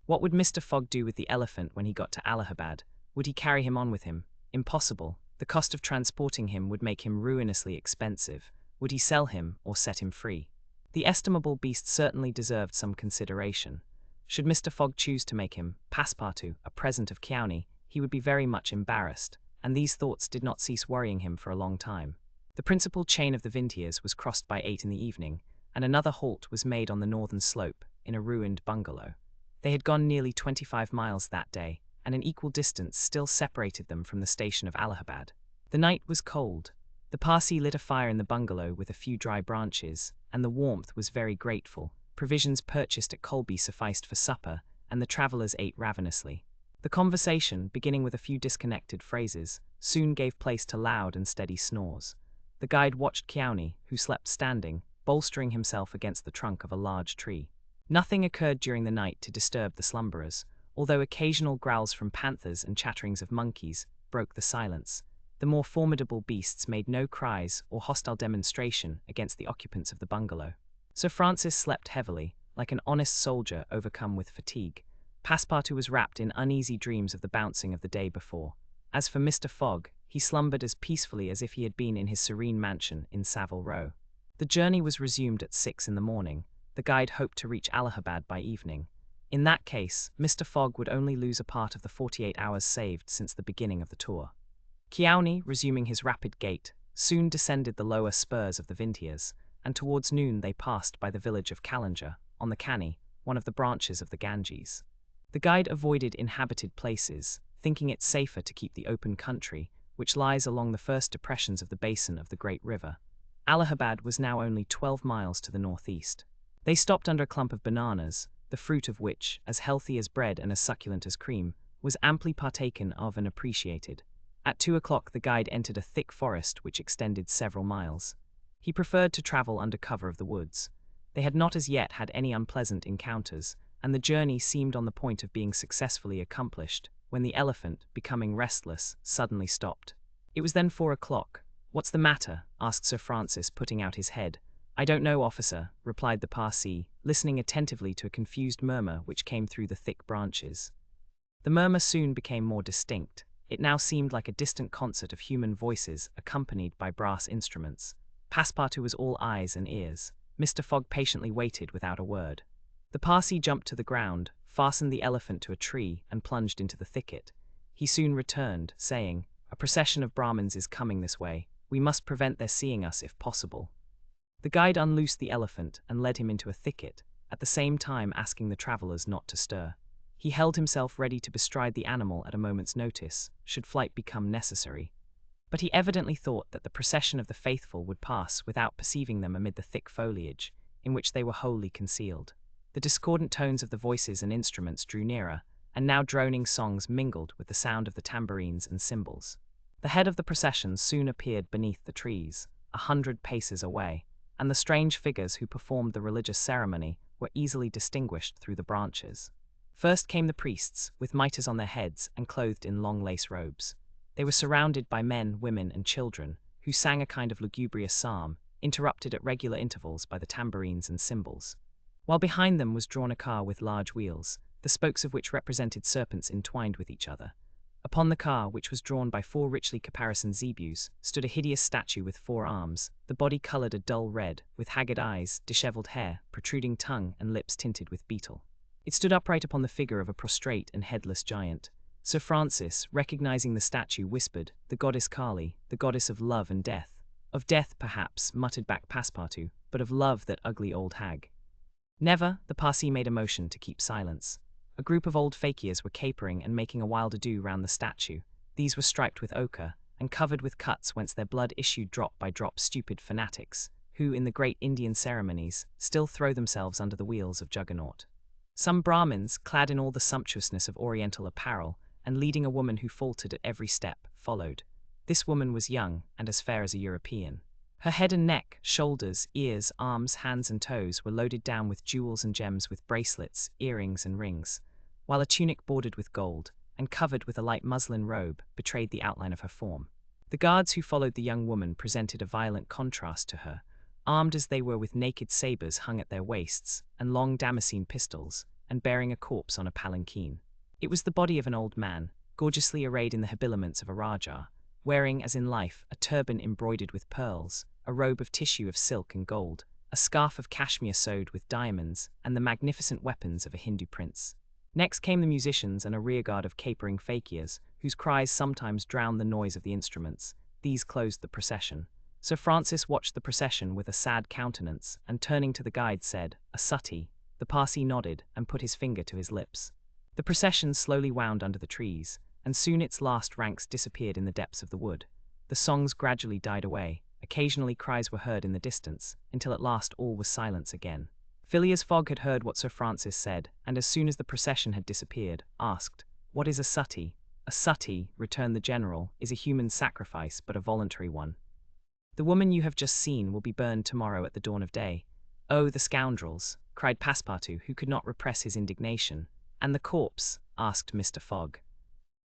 What would Mr. Fogg do with the elephant when he got to Allahabad? Would he carry him on with him? Impossible. The cost of transporting him would make him ruinously expensive. Would he sell him or set him free? The estimable beast certainly deserved some consideration. Should Mr. Fogg choose to make him, Passepartout, a present of Keawney, he would be very much embarrassed, and these thoughts did not cease worrying him for a long time. The principal chain of the Vintiers was crossed by 8 in the evening, and another halt was made on the northern slope, in a ruined bungalow. They had gone nearly 25 miles that day, and an equal distance still separated them from the station of Allahabad. The night was cold. The Parsee lit a fire in the bungalow with a few dry branches, and the warmth was very grateful. Provisions purchased at Colby sufficed for supper, and the travellers ate ravenously. The conversation, beginning with a few disconnected phrases, soon gave place to loud and steady snores. The guide watched Keawney, who slept standing, bolstering himself against the trunk of a large tree. Nothing occurred during the night to disturb the slumberers, although occasional growls from panthers and chatterings of monkeys broke the silence. The more formidable beasts made no cries or hostile demonstration against the occupants of the bungalow. Sir Francis slept heavily, like an honest soldier overcome with fatigue. Passepartout was wrapped in uneasy dreams of the bouncing of the day before. As for Mr. Fogg, he slumbered as peacefully as if he had been in his serene mansion in Savile Row. The journey was resumed at 6 in the morning. The guide hoped to reach Allahabad by evening. In that case, Mr. Fogg would only lose a part of the 48 hours saved since the beginning of the tour. Keawney, resuming his rapid gait, soon descended the lower spurs of the Vintiers, and towards noon they passed by the village of Callinger, on the Canny, one of the branches of the Ganges. The guide avoided inhabited places, thinking it safer to keep the open country, which lies along the first depressions of the basin of the great river. Allahabad was now only 12 miles to the northeast. They stopped under a clump of bananas, the fruit of which, as healthy as bread and as succulent as cream, was amply partaken of and appreciated. At 2 o'clock the guide entered a thick forest which extended several miles. He preferred to travel under cover of the woods. They had not as yet had any unpleasant encounters, and the journey seemed on the point of being successfully accomplished, when the elephant, becoming restless, suddenly stopped. It was then 4 o'clock. "What's the matter?" asked Sir Francis, putting out his head. "I don't know, officer," replied the Parsee, listening attentively to a confused murmur which came through the thick branches. The murmur soon became more distinct. It now seemed like a distant concert of human voices accompanied by brass instruments. Passepartout was all eyes and ears. Mr. Fogg patiently waited without a word. The Parsee jumped to the ground, fastened the elephant to a tree, and plunged into the thicket. He soon returned, saying, "A procession of Brahmins is coming this way. We must prevent their seeing us if possible." The guide unloosed the elephant and led him into a thicket, at the same time asking the travellers not to stir. He held himself ready to bestride the animal at a moment's notice, should flight become necessary. But he evidently thought that the procession of the faithful would pass without perceiving them amid the thick foliage, in which they were wholly concealed. The discordant tones of the voices and instruments drew nearer, and now droning songs mingled with the sound of the tambourines and cymbals. The head of the procession soon appeared beneath the trees, 100 paces away, and the strange figures who performed the religious ceremony were easily distinguished through the branches. First came the priests, with mitres on their heads and clothed in long lace robes. They were surrounded by men, women, and children, who sang a kind of lugubrious psalm, interrupted at regular intervals by the tambourines and cymbals. While behind them was drawn a car with large wheels, the spokes of which represented serpents entwined with each other. Upon the car, which was drawn by 4 richly caparisoned zebus, stood a hideous statue with 4 arms, the body coloured a dull red, with haggard eyes, dishevelled hair, protruding tongue, and lips tinted with beetle. It stood upright upon the figure of a prostrate and headless giant. Sir Francis, recognizing the statue, whispered, "The goddess Kali, the goddess of love and death." "Of death, perhaps," muttered back Passepartout, "but of love, that ugly old hag." "Never," the Parsee made a motion to keep silence. A group of old fakirs were capering and making a wild ado round the statue. These were striped with ochre, and covered with cuts whence their blood issued drop by drop. Stupid fanatics, who, in the great Indian ceremonies, still throw themselves under the wheels of Juggernaut. Some Brahmins, clad in all the sumptuousness of Oriental apparel, and leading a woman who faltered at every step, followed. This woman was young, and as fair as a European. Her head and neck, shoulders, ears, arms, hands, and toes were loaded down with jewels and gems, with bracelets, earrings, and rings, while a tunic bordered with gold, and covered with a light muslin robe, betrayed the outline of her form. The guards who followed the young woman presented a violent contrast to her, armed as they were with naked sabres hung at their waists, and long Damascene pistols, and bearing a corpse on a palanquin. It was the body of an old man, gorgeously arrayed in the habiliments of a Rajah, wearing, as in life, a turban embroidered with pearls, a robe of tissue of silk and gold, a scarf of cashmere sewed with diamonds, and the magnificent weapons of a Hindu prince. Next came the musicians and a rearguard of capering fakirs, whose cries sometimes drowned the noise of the instruments. These closed the procession. Sir Francis watched the procession with a sad countenance, and turning to the guide said, "A suttee." The Parsee nodded, and put his finger to his lips. The procession slowly wound under the trees, and soon its last ranks disappeared in the depths of the wood. The songs gradually died away, occasionally cries were heard in the distance, until at last all was silence again. Phileas Fogg had heard what Sir Francis said, and as soon as the procession had disappeared, asked, "What is a suttee?" "A suttee," returned the general, "is a human sacrifice, but a voluntary one. The woman you have just seen will be burned tomorrow at the dawn of day." "Oh, the scoundrels!" cried Passepartout, who could not repress his indignation. "And the corpse?" asked Mr. Fogg.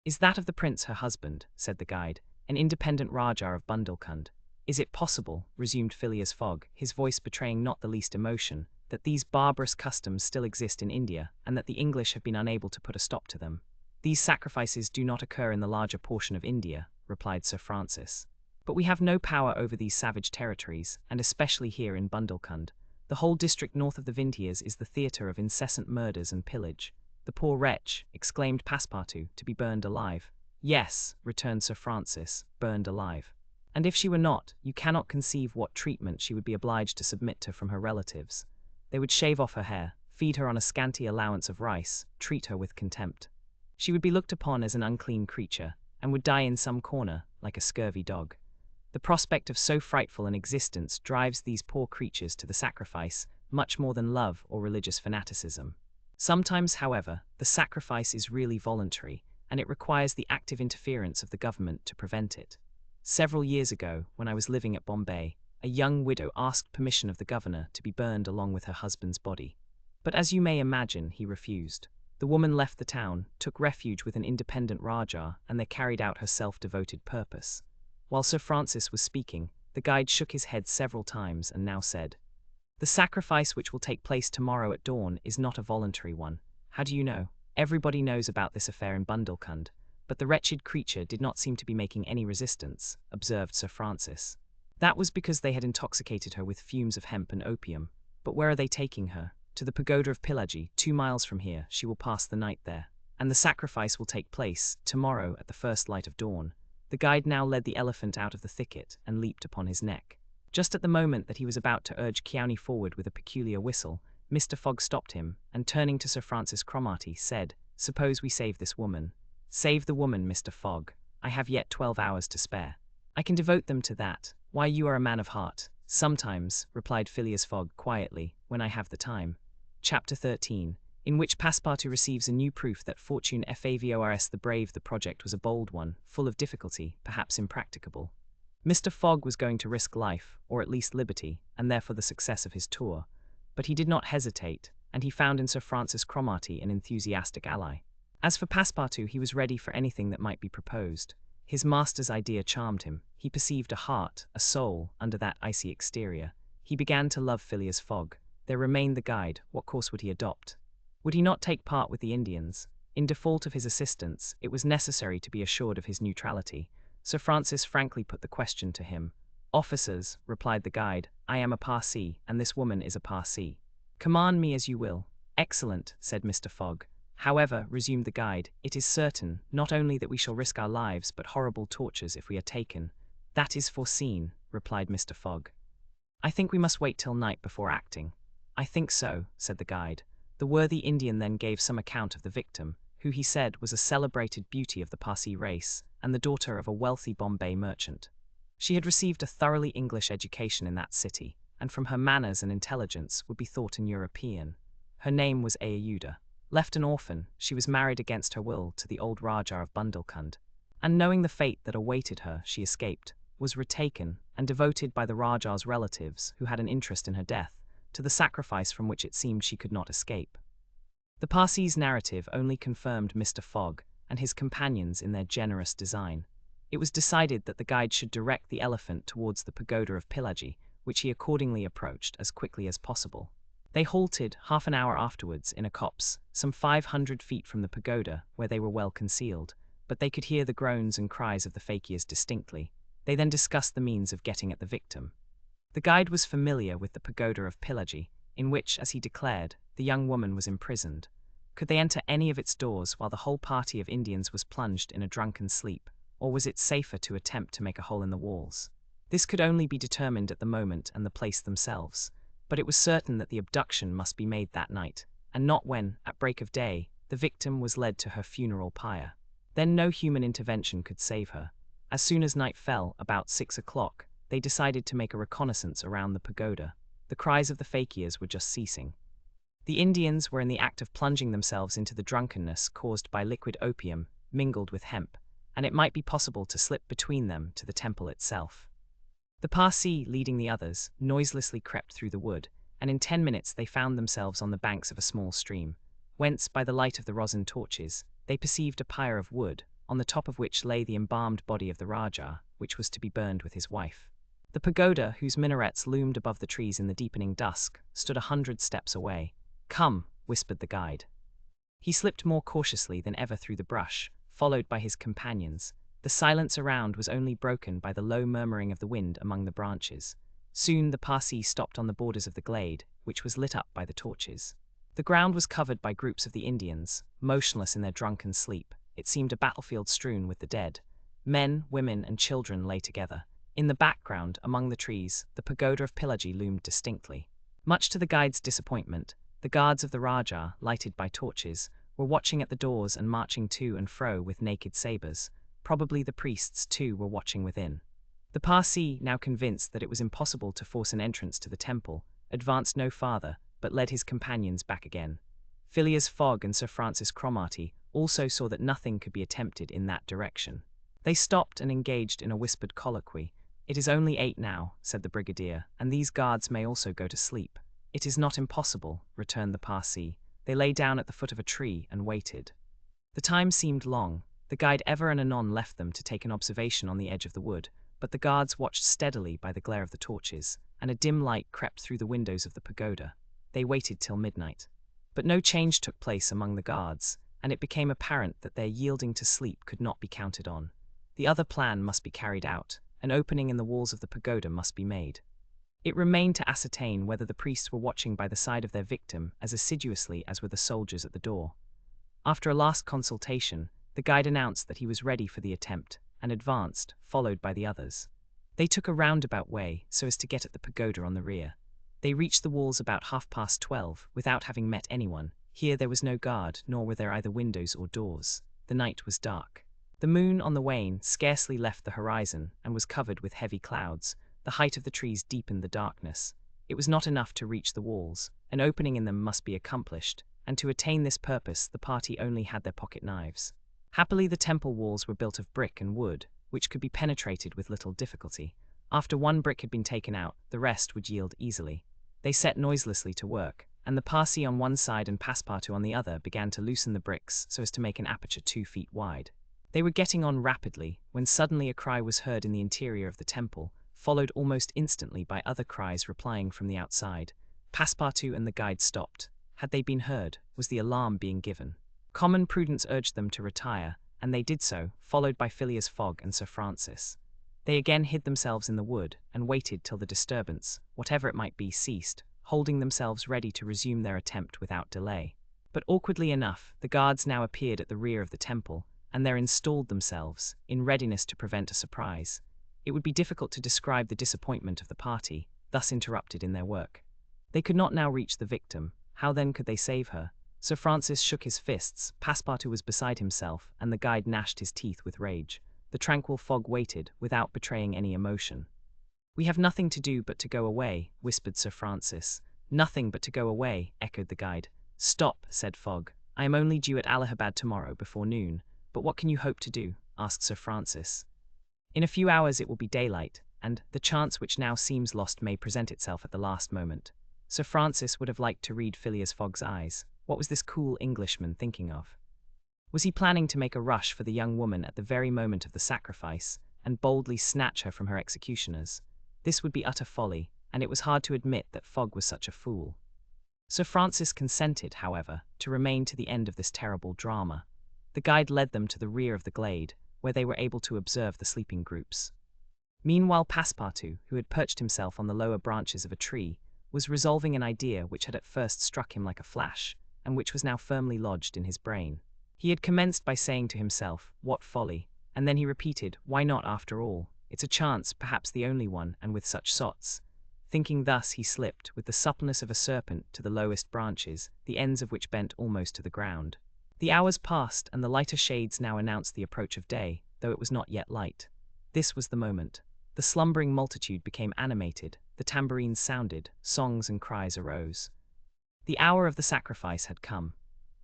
"Is that of the prince, her husband," said the guide, "an independent Rajah of Bundelkund." "Is it possible," resumed Phileas Fogg, his voice betraying not the least emotion, "that these barbarous customs still exist in India, and that the English have been unable to put a stop to them?" "These sacrifices do not occur in the larger portion of India," replied Sir Francis. "But we have no power over these savage territories, and especially here in Bundelkund. The whole district north of the Vintiers is the theatre of incessant murders and pillage." "The poor wretch," exclaimed Passepartout, "to be burned alive." "Yes," returned Sir Francis, "burned alive. And if she were not, you cannot conceive what treatment she would be obliged to submit to from her relatives. They would shave off her hair, feed her on a scanty allowance of rice, treat her with contempt. She would be looked upon as an unclean creature, and would die in some corner, like a scurvy dog. The prospect of so frightful an existence drives these poor creatures to the sacrifice, much more than love or religious fanaticism. Sometimes, however, the sacrifice is really voluntary, and it requires the active interference of the government to prevent it. Several years ago, when I was living at Bombay, a young widow asked permission of the governor to be burned along with her husband's body. But as you may imagine, he refused. The woman left the town, took refuge with an independent Rajah, and they carried out her self-devoted purpose. While Sir Francis was speaking, the guide shook his head several times and now said, "The sacrifice which will take place tomorrow at dawn is not a voluntary one." "How do you know?" "Everybody knows about this affair in Bundelkund, but the wretched creature did not seem to be making any resistance," observed Sir Francis. "That was because they had intoxicated her with fumes of hemp and opium. But where are they taking her?" "To the pagoda of Pillaji, 2 miles from here. She will pass the night there. And the sacrifice will take place tomorrow at the first light of dawn." The guide now led the elephant out of the thicket and leaped upon his neck. Just at the moment that he was about to urge Kiani forward with a peculiar whistle, Mr. Fogg stopped him, and turning to Sir Francis Cromarty, said, "Suppose we save this woman." "Save the woman, Mr. Fogg. I have yet 12 hours to spare. I can devote them to that. Why, you are a man of heart." "Sometimes," replied Phileas Fogg quietly, "when I have the time." Chapter 13, in which Passepartout receives a new proof that fortune favors the brave. The project was a bold one, full of difficulty, perhaps impracticable. Mr. Fogg was going to risk life, or at least liberty, and therefore the success of his tour. But he did not hesitate, and he found in Sir Francis Cromarty an enthusiastic ally. As for Passepartout, he was ready for anything that might be proposed. His master's idea charmed him. He perceived a heart, a soul, under that icy exterior. He began to love Phileas Fogg. There remained the guide. What course would he adopt? Would he not take part with the Indians? In default of his assistance, it was necessary to be assured of his neutrality. Sir Francis frankly put the question to him. "Officers," replied the guide, "I am a Parsee, and this woman is a Parsee. Command me as you will." "Excellent," said Mr. Fogg. "However," resumed the guide, "it is certain, not only that we shall risk our lives, but horrible tortures if we are taken." "That is foreseen," replied Mr. Fogg. "I think we must wait till night before acting." "I think so," said the guide. The worthy Indian then gave some account of the victim, who he said was a celebrated beauty of the Parsee race, and the daughter of a wealthy Bombay merchant. She had received a thoroughly English education in that city, and from her manners and intelligence would be thought an European. Her name was Ayuda. Left an orphan, she was married against her will to the old Rajah of Bundelkund, and knowing the fate that awaited her, she escaped, was retaken, and devoted by the Rajah's relatives, who had an interest in her death, to the sacrifice from which it seemed she could not escape. The Parsee's narrative only confirmed Mr. Fogg and his companions in their generous design. It was decided that the guide should direct the elephant towards the pagoda of Pillaji, which he accordingly approached as quickly as possible. They halted half an hour afterwards in a copse, some 500 feet from the pagoda, where they were well concealed, but they could hear the groans and cries of the fakirs distinctly. They then discussed the means of getting at the victim. The guide was familiar with the pagoda of Pillaji, in which, as he declared, the young woman was imprisoned. Could they enter any of its doors while the whole party of Indians was plunged in a drunken sleep, or was it safer to attempt to make a hole in the walls? This could only be determined at the moment and the place themselves, but it was certain that the abduction must be made that night, and not when, at break of day, the victim was led to her funeral pyre. Then no human intervention could save her. As soon as night fell, about 6 o'clock, they decided to make a reconnaissance around the pagoda. The cries of the fakirs were just ceasing. The Indians were in the act of plunging themselves into the drunkenness caused by liquid opium mingled with hemp, and it might be possible to slip between them to the temple itself. The Parsee, leading the others, noiselessly crept through the wood, and in 10 minutes they found themselves on the banks of a small stream, whence, by the light of the rosin torches, they perceived a pyre of wood, on the top of which lay the embalmed body of the Rajah, which was to be burned with his wife. The pagoda, whose minarets loomed above the trees in the deepening dusk, stood 100 steps away. "Come," whispered the guide. He slipped more cautiously than ever through the brush, followed by his companions. The silence around was only broken by the low murmuring of the wind among the branches. Soon the Parsee stopped on the borders of the glade, which was lit up by the torches. The ground was covered by groups of the Indians, motionless in their drunken sleep. It seemed a battlefield strewn with the dead. Men, women, and children lay together. In the background, among the trees, the pagoda of Pillaji loomed distinctly. Much to the guide's disappointment, the guards of the Rajah, lighted by torches, were watching at the doors and marching to and fro with naked sabres. Probably the priests, too, were watching within. The Parsee, now convinced that it was impossible to force an entrance to the temple, advanced no farther, but led his companions back again. Phileas Fogg and Sir Francis Cromarty also saw that nothing could be attempted in that direction. They stopped and engaged in a whispered colloquy. "It is only 8 now," said the brigadier, "and these guards may also go to sleep." "It is not impossible," returned the Parsee. They lay down at the foot of a tree and waited. The time seemed long. The guide ever and anon left them to take an observation on the edge of the wood, but the guards watched steadily by the glare of the torches, and a dim light crept through the windows of the pagoda. They waited till midnight. But no change took place among the guards, and it became apparent that their yielding to sleep could not be counted on. The other plan must be carried out. An opening in the walls of the pagoda must be made. It remained to ascertain whether the priests were watching by the side of their victim as assiduously as were the soldiers at the door. After a last consultation, the guide announced that he was ready for the attempt, and advanced, followed by the others. They took a roundabout way so as to get at the pagoda on the rear. They reached the walls about 12:30, without having met anyone. Here there was no guard, nor were there either windows or doors. The night was dark. The moon on the wane scarcely left the horizon and was covered with heavy clouds. The height of the trees deepened the darkness. It was not enough to reach the walls. An opening in them must be accomplished, and to attain this purpose the party only had their pocket knives. Happily the temple walls were built of brick and wood, which could be penetrated with little difficulty. After one brick had been taken out, the rest would yield easily. They set noiselessly to work, and the Parsi on one side and Passepartout on the other began to loosen the bricks so as to make an aperture 2 feet wide. They were getting on rapidly, when suddenly a cry was heard in the interior of the temple, followed almost instantly by other cries replying from the outside. Passepartout and the guide stopped. Had they been heard? Was the alarm being given? Common prudence urged them to retire, and they did so, followed by Phileas Fogg and Sir Francis. They again hid themselves in the wood, and waited till the disturbance, whatever it might be, ceased, holding themselves ready to resume their attempt without delay. But awkwardly enough, the guards now appeared at the rear of the temple, and there installed themselves, in readiness to prevent a surprise. It would be difficult to describe the disappointment of the party, thus interrupted in their work. They could not now reach the victim. How then could they save her? Sir Francis shook his fists, Passepartout was beside himself, and the guide gnashed his teeth with rage. The tranquil Fogg waited, without betraying any emotion. "We have nothing to do but to go away," whispered Sir Francis. "Nothing but to go away," echoed the guide. "Stop," said Fogg. "I am only due at Allahabad tomorrow before noon." "But what can you hope to do?" asked Sir Francis. "In a few hours it will be daylight, and the chance which now seems lost may present itself at the last moment." Sir Francis would have liked to read Phileas Fogg's eyes. What was this cool Englishman thinking of? Was he planning to make a rush for the young woman at the very moment of the sacrifice, and boldly snatch her from her executioners? This would be utter folly, and it was hard to admit that Fogg was such a fool. Sir Francis consented, however, to remain to the end of this terrible drama. The guide led them to the rear of the glade, where they were able to observe the sleeping groups. Meanwhile Passepartout, who had perched himself on the lower branches of a tree, was resolving an idea which had at first struck him like a flash, and which was now firmly lodged in his brain. He had commenced by saying to himself, "What folly," and then he repeated, "Why not after all? It's a chance, perhaps the only one, and with such sots." Thinking thus, he slipped, with the suppleness of a serpent, to the lowest branches, the ends of which bent almost to the ground. The hours passed, and the lighter shades now announced the approach of day, though it was not yet light. This was the moment. The slumbering multitude became animated, the tambourines sounded, songs and cries arose. The hour of the sacrifice had come.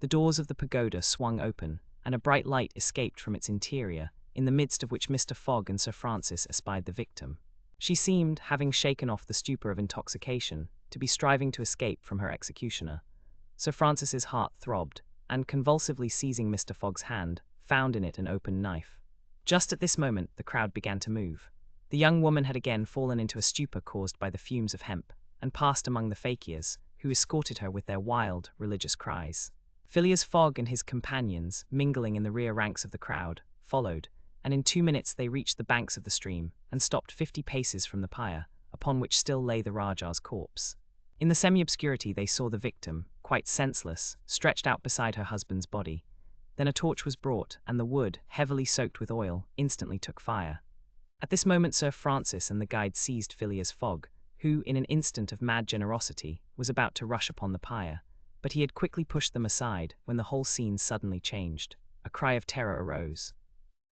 The doors of the pagoda swung open, and a bright light escaped from its interior, in the midst of which Mr. Fogg and Sir Francis espied the victim. She seemed, having shaken off the stupor of intoxication, to be striving to escape from her executioner. Sir Francis's heart throbbed, and convulsively seizing Mr. Fogg's hand, found in it an open knife. Just at this moment the crowd began to move. The young woman had again fallen into a stupor caused by the fumes of hemp, and passed among the fakirs, who escorted her with their wild, religious cries. Phileas Fogg and his companions, mingling in the rear ranks of the crowd, followed, and in 2 minutes they reached the banks of the stream, and stopped 50 paces from the pyre, upon which still lay the Rajah's corpse. In the semi-obscurity they saw the victim, quite senseless, stretched out beside her husband's body. Then a torch was brought, and the wood, heavily soaked with oil, instantly took fire. At this moment Sir Francis and the guide seized Phileas Fogg, who, in an instant of mad generosity, was about to rush upon the pyre, but he had quickly pushed them aside when the whole scene suddenly changed. A cry of terror arose.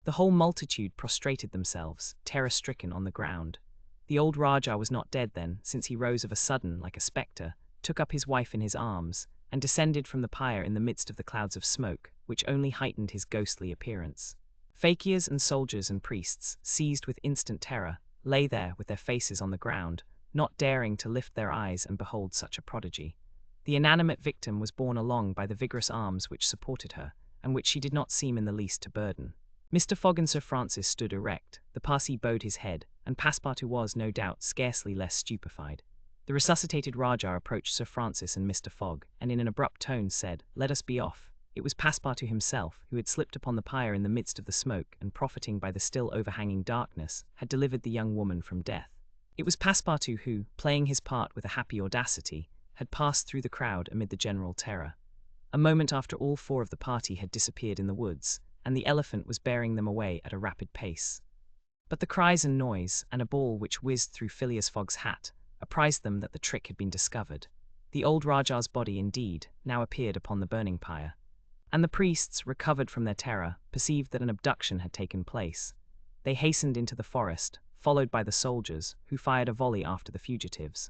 The whole multitude prostrated themselves, terror-stricken, on the ground. The old Rajah was not dead then, since he rose of a sudden, like a spectre, took up his wife in his arms, and descended from the pyre in the midst of the clouds of smoke, which only heightened his ghostly appearance. Fakirs and soldiers and priests, seized with instant terror, lay there with their faces on the ground, not daring to lift their eyes and behold such a prodigy. The inanimate victim was borne along by the vigorous arms which supported her, and which she did not seem in the least to burden. Mr. Fogg and Sir Francis stood erect, the Parsi bowed his head, and Passepartout was, no doubt, scarcely less stupefied. The resuscitated Rajah approached Sir Francis and Mr. Fogg, and in an abrupt tone said, "Let us be off." It was Passepartout himself, who had slipped upon the pyre in the midst of the smoke, and profiting by the still overhanging darkness, had delivered the young woman from death. It was Passepartout who, playing his part with a happy audacity, had passed through the crowd amid the general terror. A moment after all 4 of the party had disappeared in the woods, and the elephant was bearing them away at a rapid pace. But the cries and noise, and a ball which whizzed through Phileas Fogg's hat, apprised them that the trick had been discovered. The old Rajah's body, indeed, now appeared upon the burning pyre, and the priests, recovered from their terror, perceived that an abduction had taken place. They hastened into the forest, followed by the soldiers, who fired a volley after the fugitives.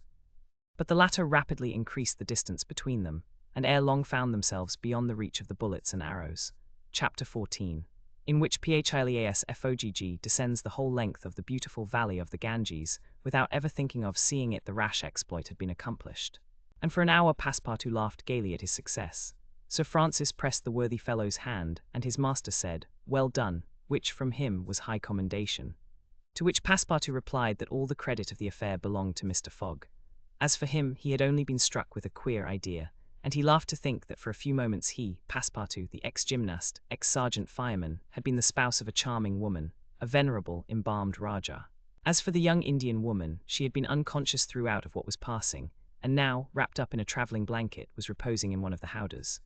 But the latter rapidly increased the distance between them, and ere long found themselves beyond the reach of the bullets and arrows. Chapter 14, in which Phileas Fogg descends the whole length of the beautiful valley of the Ganges, without ever thinking of seeing it the rash exploit had been accomplished. And for an hour Passepartout laughed gaily at his success. Sir Francis pressed the worthy fellow's hand, and his master said, "Well done," which from him was high commendation. To which Passepartout replied that all the credit of the affair belonged to Mr. Fogg. As for him, he had only been struck with a queer idea, and he laughed to think that for a few moments he, Passepartout, the ex-gymnast, ex-sergeant fireman, had been the spouse of a charming woman, a venerable, embalmed Rajah. As for the young Indian woman, she had been unconscious throughout of what was passing, and now, wrapped up in a travelling blanket, was reposing in one of the howdahs.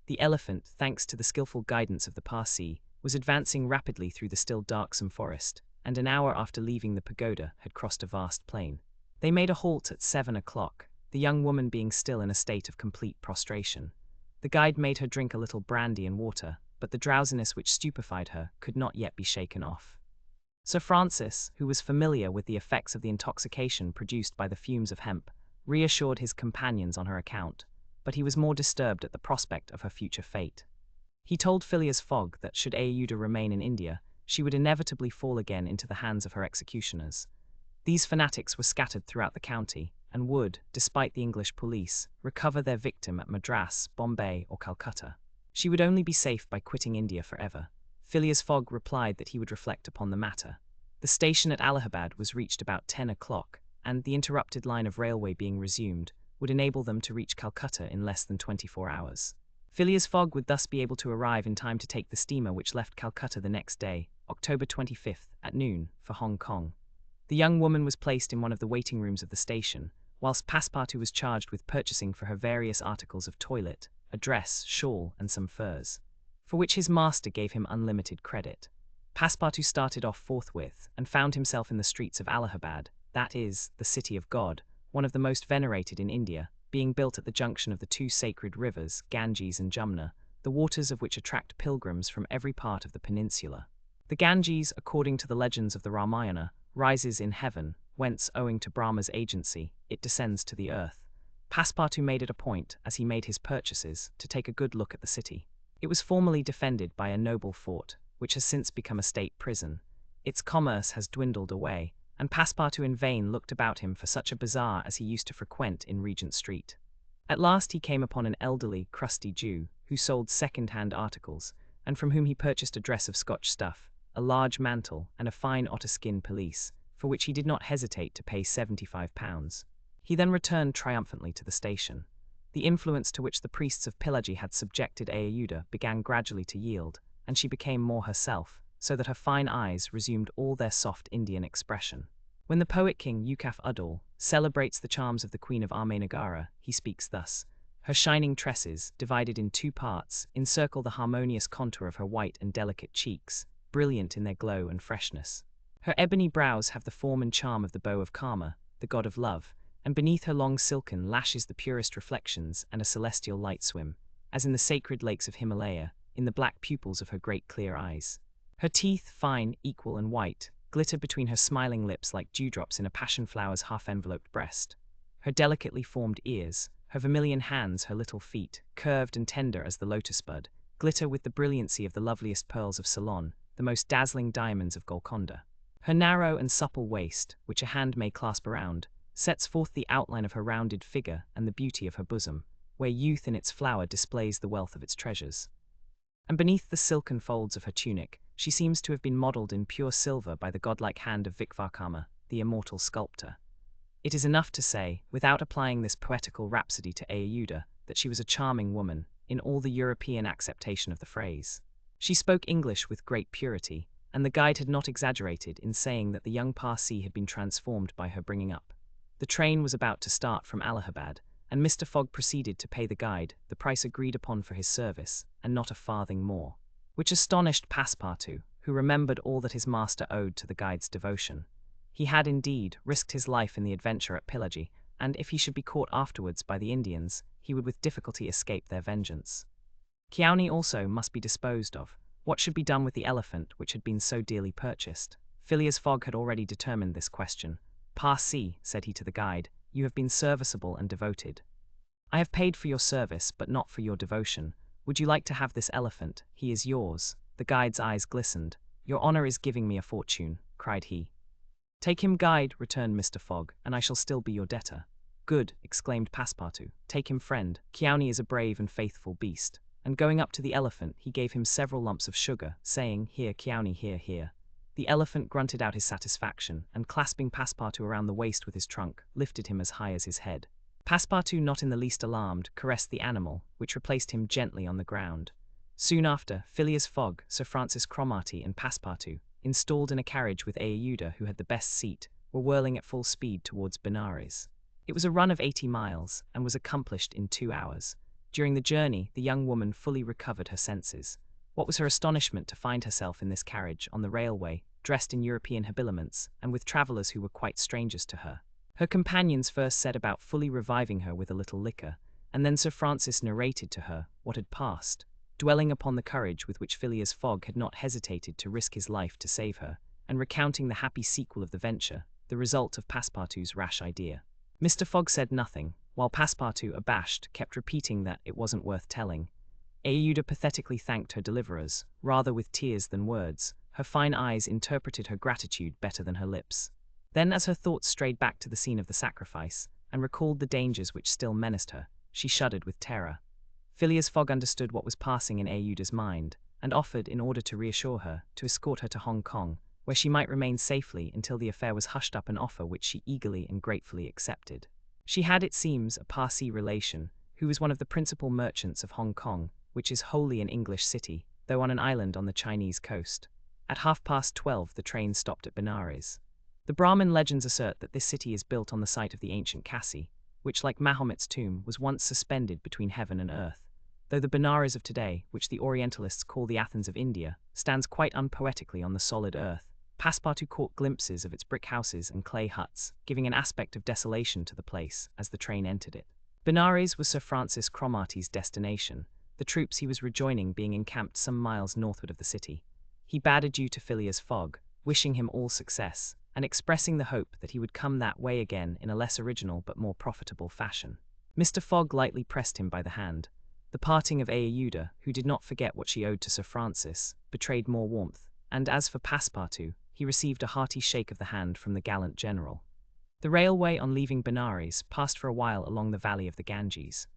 The elephant, thanks to the skillful guidance of the Parsee, was advancing rapidly through the still darksome forest, and an hour after leaving the pagoda had crossed a vast plain. They made a halt at 7 o'clock, the young woman being still in a state of complete prostration. The guide made her drink a little brandy and water, but the drowsiness which stupefied her could not yet be shaken off. Sir Francis, who was familiar with the effects of the intoxication produced by the fumes of hemp, reassured his companions on her account, but he was more disturbed at the prospect of her future fate. He told Phileas Fogg that should Aouda remain in India, she would inevitably fall again into the hands of her executioners. These fanatics were scattered throughout the county, and would, despite the English police, recover their victim at Madras, Bombay, or Calcutta. She would only be safe by quitting India forever. Phileas Fogg replied that he would reflect upon the matter. The station at Allahabad was reached about 10 o'clock, and, the interrupted line of railway being resumed, would enable them to reach Calcutta in less than 24 hours. Phileas Fogg would thus be able to arrive in time to take the steamer which left Calcutta the next day, October 25th, at noon, for Hong Kong. The young woman was placed in one of the waiting rooms of the station, whilst Passepartout was charged with purchasing for her various articles of toilet, a dress, shawl, and some furs, for which his master gave him unlimited credit. Passepartout started off forthwith, and found himself in the streets of Allahabad, that is, the City of God, one of the most venerated in India, being built at the junction of the two sacred rivers, Ganges and Jumna, the waters of which attract pilgrims from every part of the peninsula. The Ganges, according to the legends of the Ramayana, rises in heaven, whence, owing to Brahma's agency, it descends to the earth. Passepartout made it a point, as he made his purchases, to take a good look at the city. It was formerly defended by a noble fort, which has since become a state prison. Its commerce has dwindled away, and Passepartout in vain looked about him for such a bazaar as he used to frequent in Regent Street. At last he came upon an elderly, crusty Jew, who sold second-hand articles, and from whom he purchased a dress of Scotch stuff, a large mantle, and a fine otter-skin pelisse, for which he did not hesitate to pay £75. He then returned triumphantly to the station. The influence to which the priests of Pillaji had subjected Aouda began gradually to yield, and she became more herself, so that her fine eyes resumed all their soft Indian expression. When the poet king Yukaf Uddal celebrates the charms of the Queen of Armenagara, he speaks thus: "Her shining tresses, divided in two parts, encircle the harmonious contour of her white and delicate cheeks, brilliant in their glow and freshness. Her ebony brows have the form and charm of the bow of Karma, the god of love, and beneath her long silken lashes the purest reflections and a celestial light swim, as in the sacred lakes of Himalaya, in the black pupils of her great clear eyes. Her teeth, fine, equal, and white, glitter between her smiling lips like dewdrops in a passion flower's half-enveloped breast. Her delicately formed ears, her vermilion hands, her little feet, curved and tender as the lotus bud, glitter with the brilliancy of the loveliest pearls of Ceylon, the most dazzling diamonds of Golconda. Her narrow and supple waist, which a hand may clasp around, sets forth the outline of her rounded figure and the beauty of her bosom, where youth in its flower displays the wealth of its treasures. And beneath the silken folds of her tunic, she seems to have been modelled in pure silver by the godlike hand of Vikvarkama, the immortal sculptor. It is enough to say, without applying this poetical rhapsody to Aouda, that she was a charming woman, in all the European acceptation of the phrase. She spoke English with great purity, and the guide had not exaggerated in saying that the young Parsee had been transformed by her bringing up. The train was about to start from Allahabad, and Mr. Fogg proceeded to pay the guide the price agreed upon for his service, and not a farthing more, which astonished Passepartout, who remembered all that his master owed to the guide's devotion. He had, indeed, risked his life in the adventure at Pillaji, and if he should be caught afterwards by the Indians, he would with difficulty escape their vengeance. Kiauni also must be disposed of. What should be done with the elephant which had been so dearly purchased? Phileas Fogg had already determined this question. "Parsee," said he to the guide, You have been serviceable and devoted. I have paid for your service, but not for your devotion. Would you like to have this elephant? He is yours." The guide's eyes glistened. "Your honor is giving me a fortune," cried he. "Take him, guide," returned Mr. Fogg, "and I shall still be your debtor." "Good," exclaimed Passepartout. "Take him, friend. Kiauni is a brave and faithful beast." And going up to the elephant, he gave him several lumps of sugar, saying, "Here, Kiauni, here, here." The elephant grunted out his satisfaction, and clasping Passepartout around the waist with his trunk, lifted him as high as his head. Passepartout, not in the least alarmed, caressed the animal, which replaced him gently on the ground. Soon after, Phileas Fogg, Sir Francis Cromarty, and Passepartout, installed in a carriage with Aouda, who had the best seat, were whirling at full speed towards Benares. It was a run of 80 miles, and was accomplished in 2 hours. During the journey, the young woman fully recovered her senses. What was her astonishment to find herself in this carriage, on the railway, dressed in European habiliments, and with travellers who were quite strangers to her. Her companions first set about fully reviving her with a little liquor, and then Sir Francis narrated to her what had passed, dwelling upon the courage with which Phileas Fogg had not hesitated to risk his life to save her, and recounting the happy sequel of the venture, the result of Passepartout's rash idea. Mr. Fogg said nothing, while Passepartout, abashed, kept repeating that it wasn't worth telling. Aouda pathetically thanked her deliverers, rather with tears than words. Her fine eyes interpreted her gratitude better than her lips. Then, as her thoughts strayed back to the scene of the sacrifice, and recalled the dangers which still menaced her, she shuddered with terror. Phileas Fogg understood what was passing in Aouda's mind, and offered, in order to reassure her, to escort her to Hong Kong, where she might remain safely until the affair was hushed up, an offer which she eagerly and gratefully accepted. She had, it seems, a Parsi relation, who was one of the principal merchants of Hong Kong, which is wholly an English city, though on an island on the Chinese coast. At 12:30 the train stopped at Benares. The Brahmin legends assert that this city is built on the site of the ancient Kasi, which, like Mahomet's tomb, was once suspended between heaven and earth. Though the Benares of today, which the Orientalists call the Athens of India, stands quite unpoetically on the solid earth, Passepartout caught glimpses of its brick houses and clay huts, giving an aspect of desolation to the place as the train entered it. Benares was Sir Francis Cromarty's destination, the troops he was rejoining being encamped some miles northward of the city. He bade adieu to Phileas Fogg, wishing him all success, and expressing the hope that he would come that way again in a less original but more profitable fashion. Mr. Fogg lightly pressed him by the hand. The parting of Aouda, who did not forget what she owed to Sir Francis, betrayed more warmth, and as for Passepartout, he received a hearty shake of the hand from the gallant general. The railway, on leaving Benares, passed for a while along the valley of the Ganges.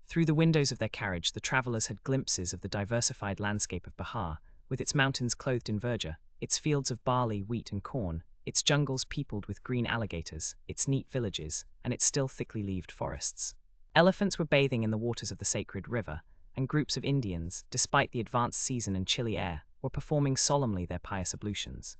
Through the windows of their carriage the travellers had glimpses of the diversified landscape of Bihar, with its mountains clothed in verdure, its fields of barley, wheat, and corn, its jungles peopled with green alligators, its neat villages, and its still thickly leaved forests. Elephants were bathing in the waters of the sacred river, and groups of Indians, despite the advanced season and chilly air, were performing solemnly their pious ablutions.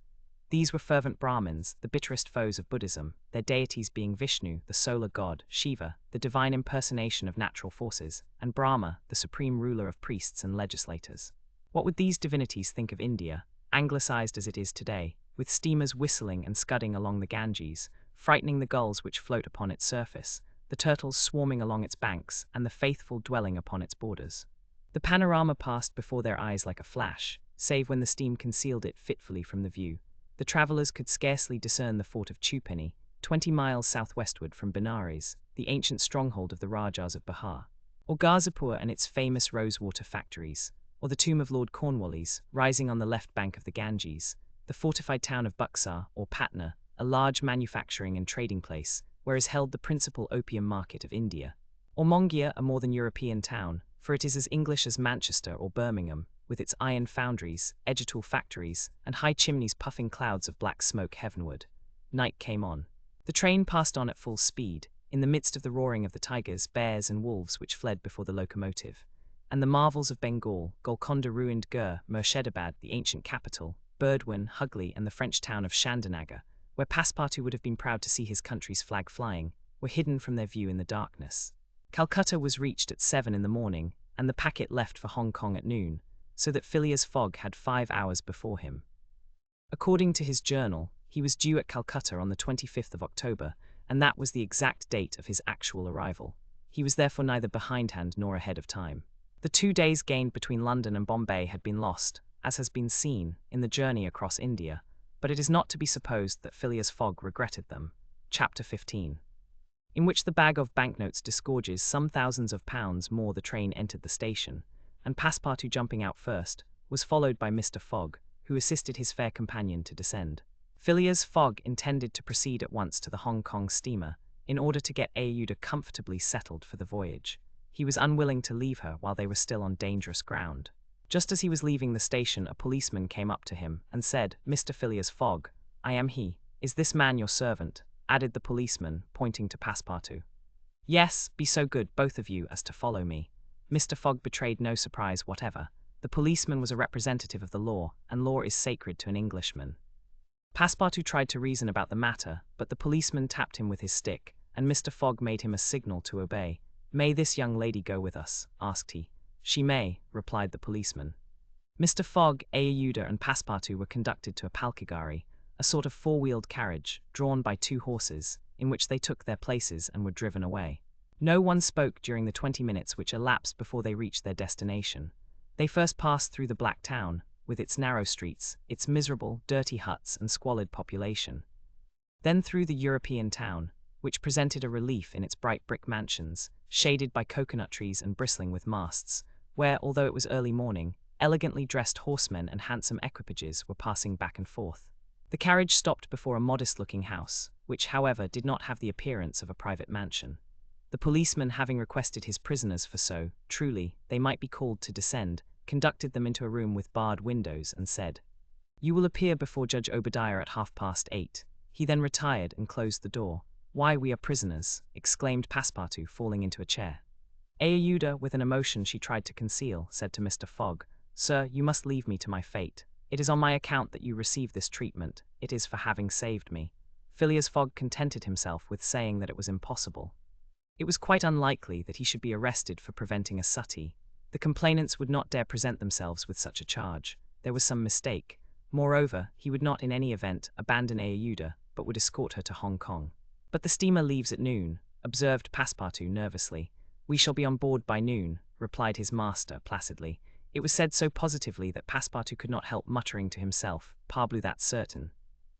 These were fervent Brahmins, the bitterest foes of Buddhism, their deities being Vishnu, the solar god, Shiva, the divine impersonation of natural forces, and Brahma, the supreme ruler of priests and legislators. What would these divinities think of India, anglicized as it is today, with steamers whistling and scudding along the Ganges, frightening the gulls which float upon its surface, the turtles swarming along its banks, and the faithful dwelling upon its borders? The panorama passed before their eyes like a flash, save when the steam concealed it fitfully from the view. The travellers could scarcely discern the fort of Chupeni, 20 miles southwestward from Benares, the ancient stronghold of the Rajas of Bihar, or Ghazipur and its famous rosewater factories, or the tomb of Lord Cornwallis, rising on the left bank of the Ganges, the fortified town of Buxar, or Patna, a large manufacturing and trading place, where is held the principal opium market of India, or Mongia, a more than European town, for it is as English as Manchester or Birmingham, with its iron foundries, edge-tool factories, and high chimneys puffing clouds of black smoke heavenward. Night came on. The train passed on at full speed, in the midst of the roaring of the tigers, bears, and wolves which fled before the locomotive, and the marvels of Bengal, Golconda, ruined Gur, Murshidabad, the ancient capital, Burdwan, Hugli, and the French town of Chandanagar, where Passepartout would have been proud to see his country's flag flying, were hidden from their view in the darkness. Calcutta was reached at 7 in the morning, and the packet left for Hong Kong at noon, so that Phileas Fogg had 5 hours before him. According to his journal, he was due at Calcutta on the 25th of October, and that was the exact date of his actual arrival. He was therefore neither behindhand nor ahead of time. The 2 days gained between London and Bombay had been lost, as has been seen, in the journey across India, but it is not to be supposed that Phileas Fogg regretted them. Chapter 15. in which the bag of banknotes disgorges some thousands of pounds more. The train entered the station, and Passepartout, jumping out first, was followed by Mr. Fogg, who assisted his fair companion to descend. Phileas Fogg intended to proceed at once to the Hong Kong steamer, in order to get Aouda comfortably settled for the voyage. He was unwilling to leave her while they were still on dangerous ground. Just as he was leaving the station, a policeman came up to him and said, "Mr. Phileas Fogg, I am he. Is this man your servant?" added the policeman, pointing to Passepartout. "Yes, be so good, both of you, as to follow me." Mr. Fogg betrayed no surprise whatever. The policeman was a representative of the law, and law is sacred to an Englishman. Passepartout tried to reason about the matter, but the policeman tapped him with his stick, and Mr. Fogg made him a signal to obey. "May this young lady go with us?" asked he. "She may," replied the policeman. Mr. Fogg, Aouda, and Passepartout were conducted to a palkigari, a sort of four-wheeled carriage, drawn by two horses, in which they took their places and were driven away. No one spoke during the 20 minutes which elapsed before they reached their destination. They first passed through the Black Town, with its narrow streets, its miserable, dirty huts and squalid population. Then through the European town, which presented a relief in its bright brick mansions, shaded by coconut trees and bristling with masts, where, although it was early morning, elegantly dressed horsemen and handsome equipages were passing back and forth. The carriage stopped before a modest-looking house, which, however, did not have the appearance of a private mansion. The policeman, having requested his prisoners for so, truly, they might be called to descend, conducted them into a room with barred windows, and said, "You will appear before Judge Obadiah at 8:30. He then retired and closed the door. "Why, we are prisoners," exclaimed Passepartout, falling into a chair. Aouda, with an emotion she tried to conceal, said to Mr. Fogg, "Sir, you must leave me to my fate. It is on my account that you receive this treatment. It is for having saved me." Phileas Fogg contented himself with saying that it was impossible. It was quite unlikely that he should be arrested for preventing a suttee. The complainants would not dare present themselves with such a charge. There was some mistake. Moreover, he would not in any event abandon Aouda, but would escort her to Hong Kong. "But the steamer leaves at noon," observed Passepartout nervously. "We shall be on board by noon," replied his master placidly. It was said so positively that Passepartout could not help muttering to himself, "Parbleu, that's certain.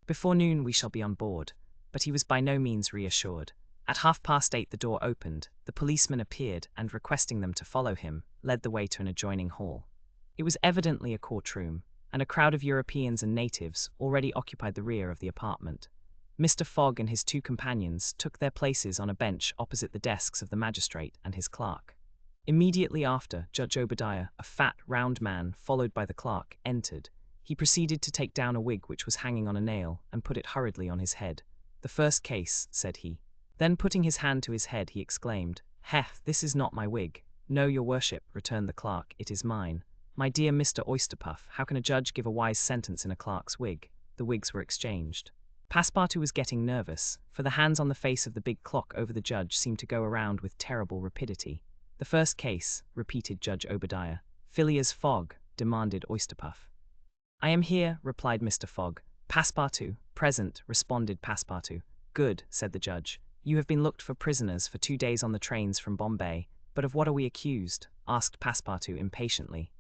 Before noon we shall be on board." But he was by no means reassured. At 8:30 the door opened, the policeman appeared, and requesting them to follow him, led the way to an adjoining hall. It was evidently a courtroom, and a crowd of Europeans and natives already occupied the rear of the apartment. Mr. Fogg and his two companions took their places on a bench opposite the desks of the magistrate and his clerk. Immediately after, Judge Obadiah, a fat, round man, followed by the clerk, entered. He proceeded to take down a wig which was hanging on a nail, and put it hurriedly on his head. "The first case," said he. Then, putting his hand to his head, he exclaimed, "Heh, this is not my wig." "No, your worship," returned the clerk, "it is mine." "My dear Mr. Oysterpuff, how can a judge give a wise sentence in a clerk's wig?" The wigs were exchanged. Passepartout was getting nervous, for the hands on the face of the big clock over the judge seemed to go around with terrible rapidity. "The first case," repeated Judge Obadiah. "Phileas Fogg," demanded Oysterpuff. "I am here," replied Mr. Fogg. "Passepartout." "Present," responded Passepartout. "Good," said the judge. "You have been looked for prisoners for 2 days on the trains from Bombay, but of what are we accused?" asked Passepartout impatiently.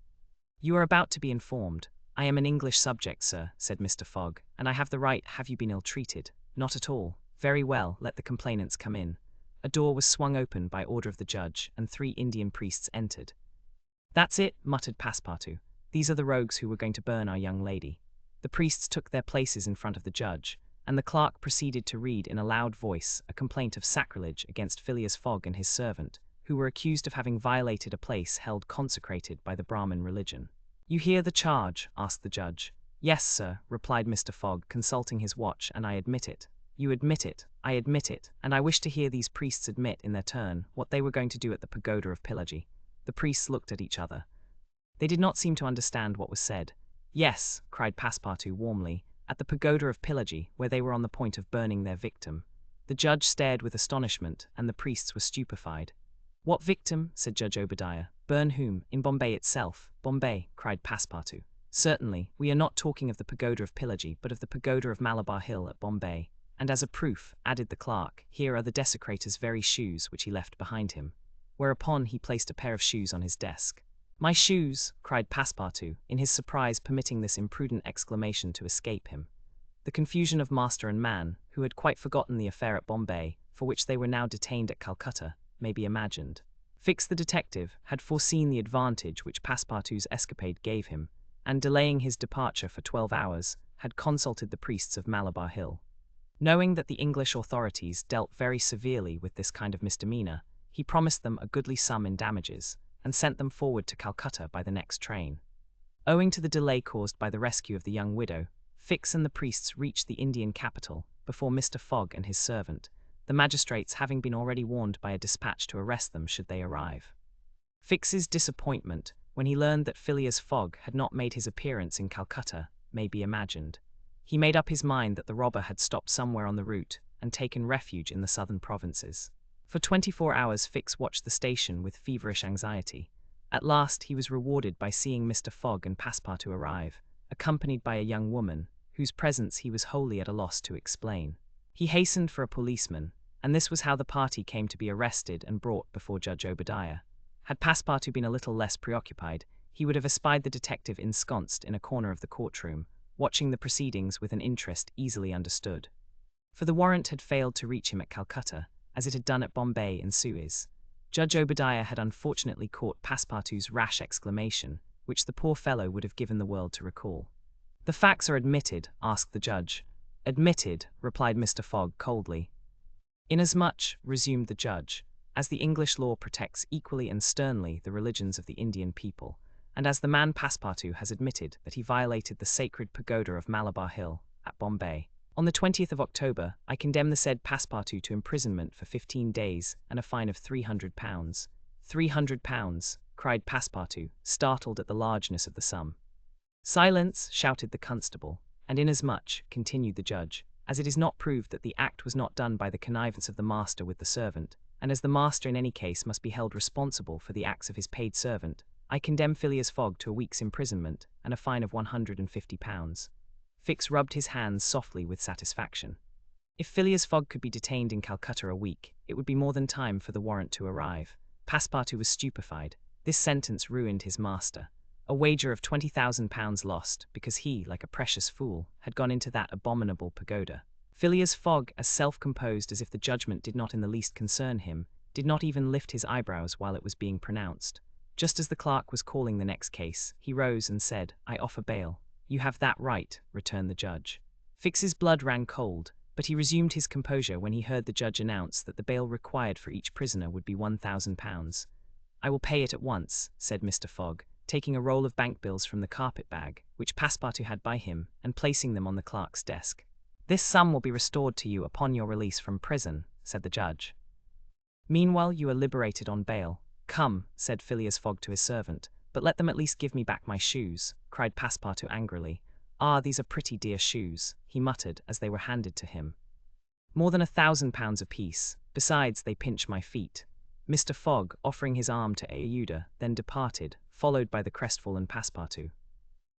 "You are about to be informed. I am an English subject, sir," said Mr. Fogg, "and I have the right. Have you been ill-treated?" "Not at all." "Very well, let the complainants come in." A door was swung open by order of the judge, and 3 Indian priests entered. "That's it," muttered Passepartout. "These are the rogues who were going to burn our young lady." The priests took their places in front of the judge, and the clerk proceeded to read in a loud voice a complaint of sacrilege against Phileas Fogg and his servant, who were accused of having violated a place held consecrated by the Brahmin religion. "You hear the charge?" asked the judge. "Yes, sir," replied Mr. Fogg, consulting his watch, "and I admit it." "You admit it?" "I admit it, and I wish to hear these priests admit, in their turn, what they were going to do at the pagoda of Pillaji." The priests looked at each other. They did not seem to understand what was said. "Yes," cried Passepartout warmly, "at the pagoda of Pillaji, where they were on the point of burning their victim." The judge stared with astonishment, and the priests were stupefied. "What victim?" said Judge Obadiah. "Burn whom? In Bombay itself?" "Bombay," cried Passepartout. "Certainly, we are not talking of the pagoda of Pillaji, but of the pagoda of Malabar Hill at Bombay. And as a proof," added the clerk, "here are the desecrator's very shoes which he left behind him." Whereupon he placed a pair of shoes on his desk. "My shoes!" cried Passepartout, in his surprise permitting this imprudent exclamation to escape him. The confusion of master and man, who had quite forgotten the affair at Bombay, for which they were now detained at Calcutta, may be imagined. Fix the detective had foreseen the advantage which Passepartout's escapade gave him, and delaying his departure for 12 hours, had consulted the priests of Malabar Hill. Knowing that the English authorities dealt very severely with this kind of misdemeanor, he promised them a goodly sum in damages, and sent them forward to Calcutta by the next train. Owing to the delay caused by the rescue of the young widow, Fix and the priests reached the Indian capital before Mr. Fogg and his servant, the magistrates having been already warned by a dispatch to arrest them should they arrive. Fix's disappointment when he learned that Phileas Fogg had not made his appearance in Calcutta may be imagined. He made up his mind that the robber had stopped somewhere on the route and taken refuge in the southern provinces. For 24 hours Fix watched the station with feverish anxiety. At last he was rewarded by seeing Mr. Fogg and Passepartout arrive, accompanied by a young woman, whose presence he was wholly at a loss to explain. He hastened for a policeman, and this was how the party came to be arrested and brought before Judge Obadiah. Had Passepartout been a little less preoccupied, he would have espied the detective ensconced in a corner of the courtroom, watching the proceedings with an interest easily understood. For the warrant had failed to reach him at Calcutta, as it had done at Bombay and Suez. Judge Obadiah had unfortunately caught Passepartout's rash exclamation, which the poor fellow would have given the world to recall. "The facts are admitted?" asked the judge. "Admitted," replied Mr. Fogg coldly. "Inasmuch," resumed the judge, "as the English law protects equally and sternly the religions of the Indian people, and as the man Passepartout has admitted that he violated the sacred pagoda of Malabar Hill, at Bombay, on the 20th of October, I condemn the said Passepartout to imprisonment for 15 days and a fine of £300. £300, cried Passepartout, startled at the largeness of the sum. "Silence," shouted the constable, "and inasmuch," continued the judge, "as it is not proved that the act was not done by the connivance of the master with the servant, and as the master in any case must be held responsible for the acts of his paid servant, I condemn Phileas Fogg to a week's imprisonment and a fine of £150. Fix rubbed his hands softly with satisfaction. If Phileas Fogg could be detained in Calcutta a week, it would be more than time for the warrant to arrive. Passepartout was stupefied. This sentence ruined his master. A wager of £20,000 lost, because he, like a precious fool, had gone into that abominable pagoda. Phileas Fogg, as self-composed as if the judgment did not in the least concern him, did not even lift his eyebrows while it was being pronounced. Just as the clerk was calling the next case, he rose and said, "I offer bail." "You have that right," returned the judge. Fix's blood ran cold, but he resumed his composure when he heard the judge announce that the bail required for each prisoner would be £1,000. "I will pay it at once," said Mr. Fogg, taking a roll of bank bills from the carpet bag, which Passepartout had by him, and placing them on the clerk's desk. "This sum will be restored to you upon your release from prison," said the judge. "Meanwhile you are liberated on bail." "Come," said Phileas Fogg to his servant, "but let them at least give me back my shoes," cried Passepartout angrily. "Ah, these are pretty dear shoes," he muttered as they were handed to him. "More than £1,000 apiece. Besides, they pinch my feet." Mr. Fogg, offering his arm to Aouda, then departed, followed by the crestfallen Passepartout.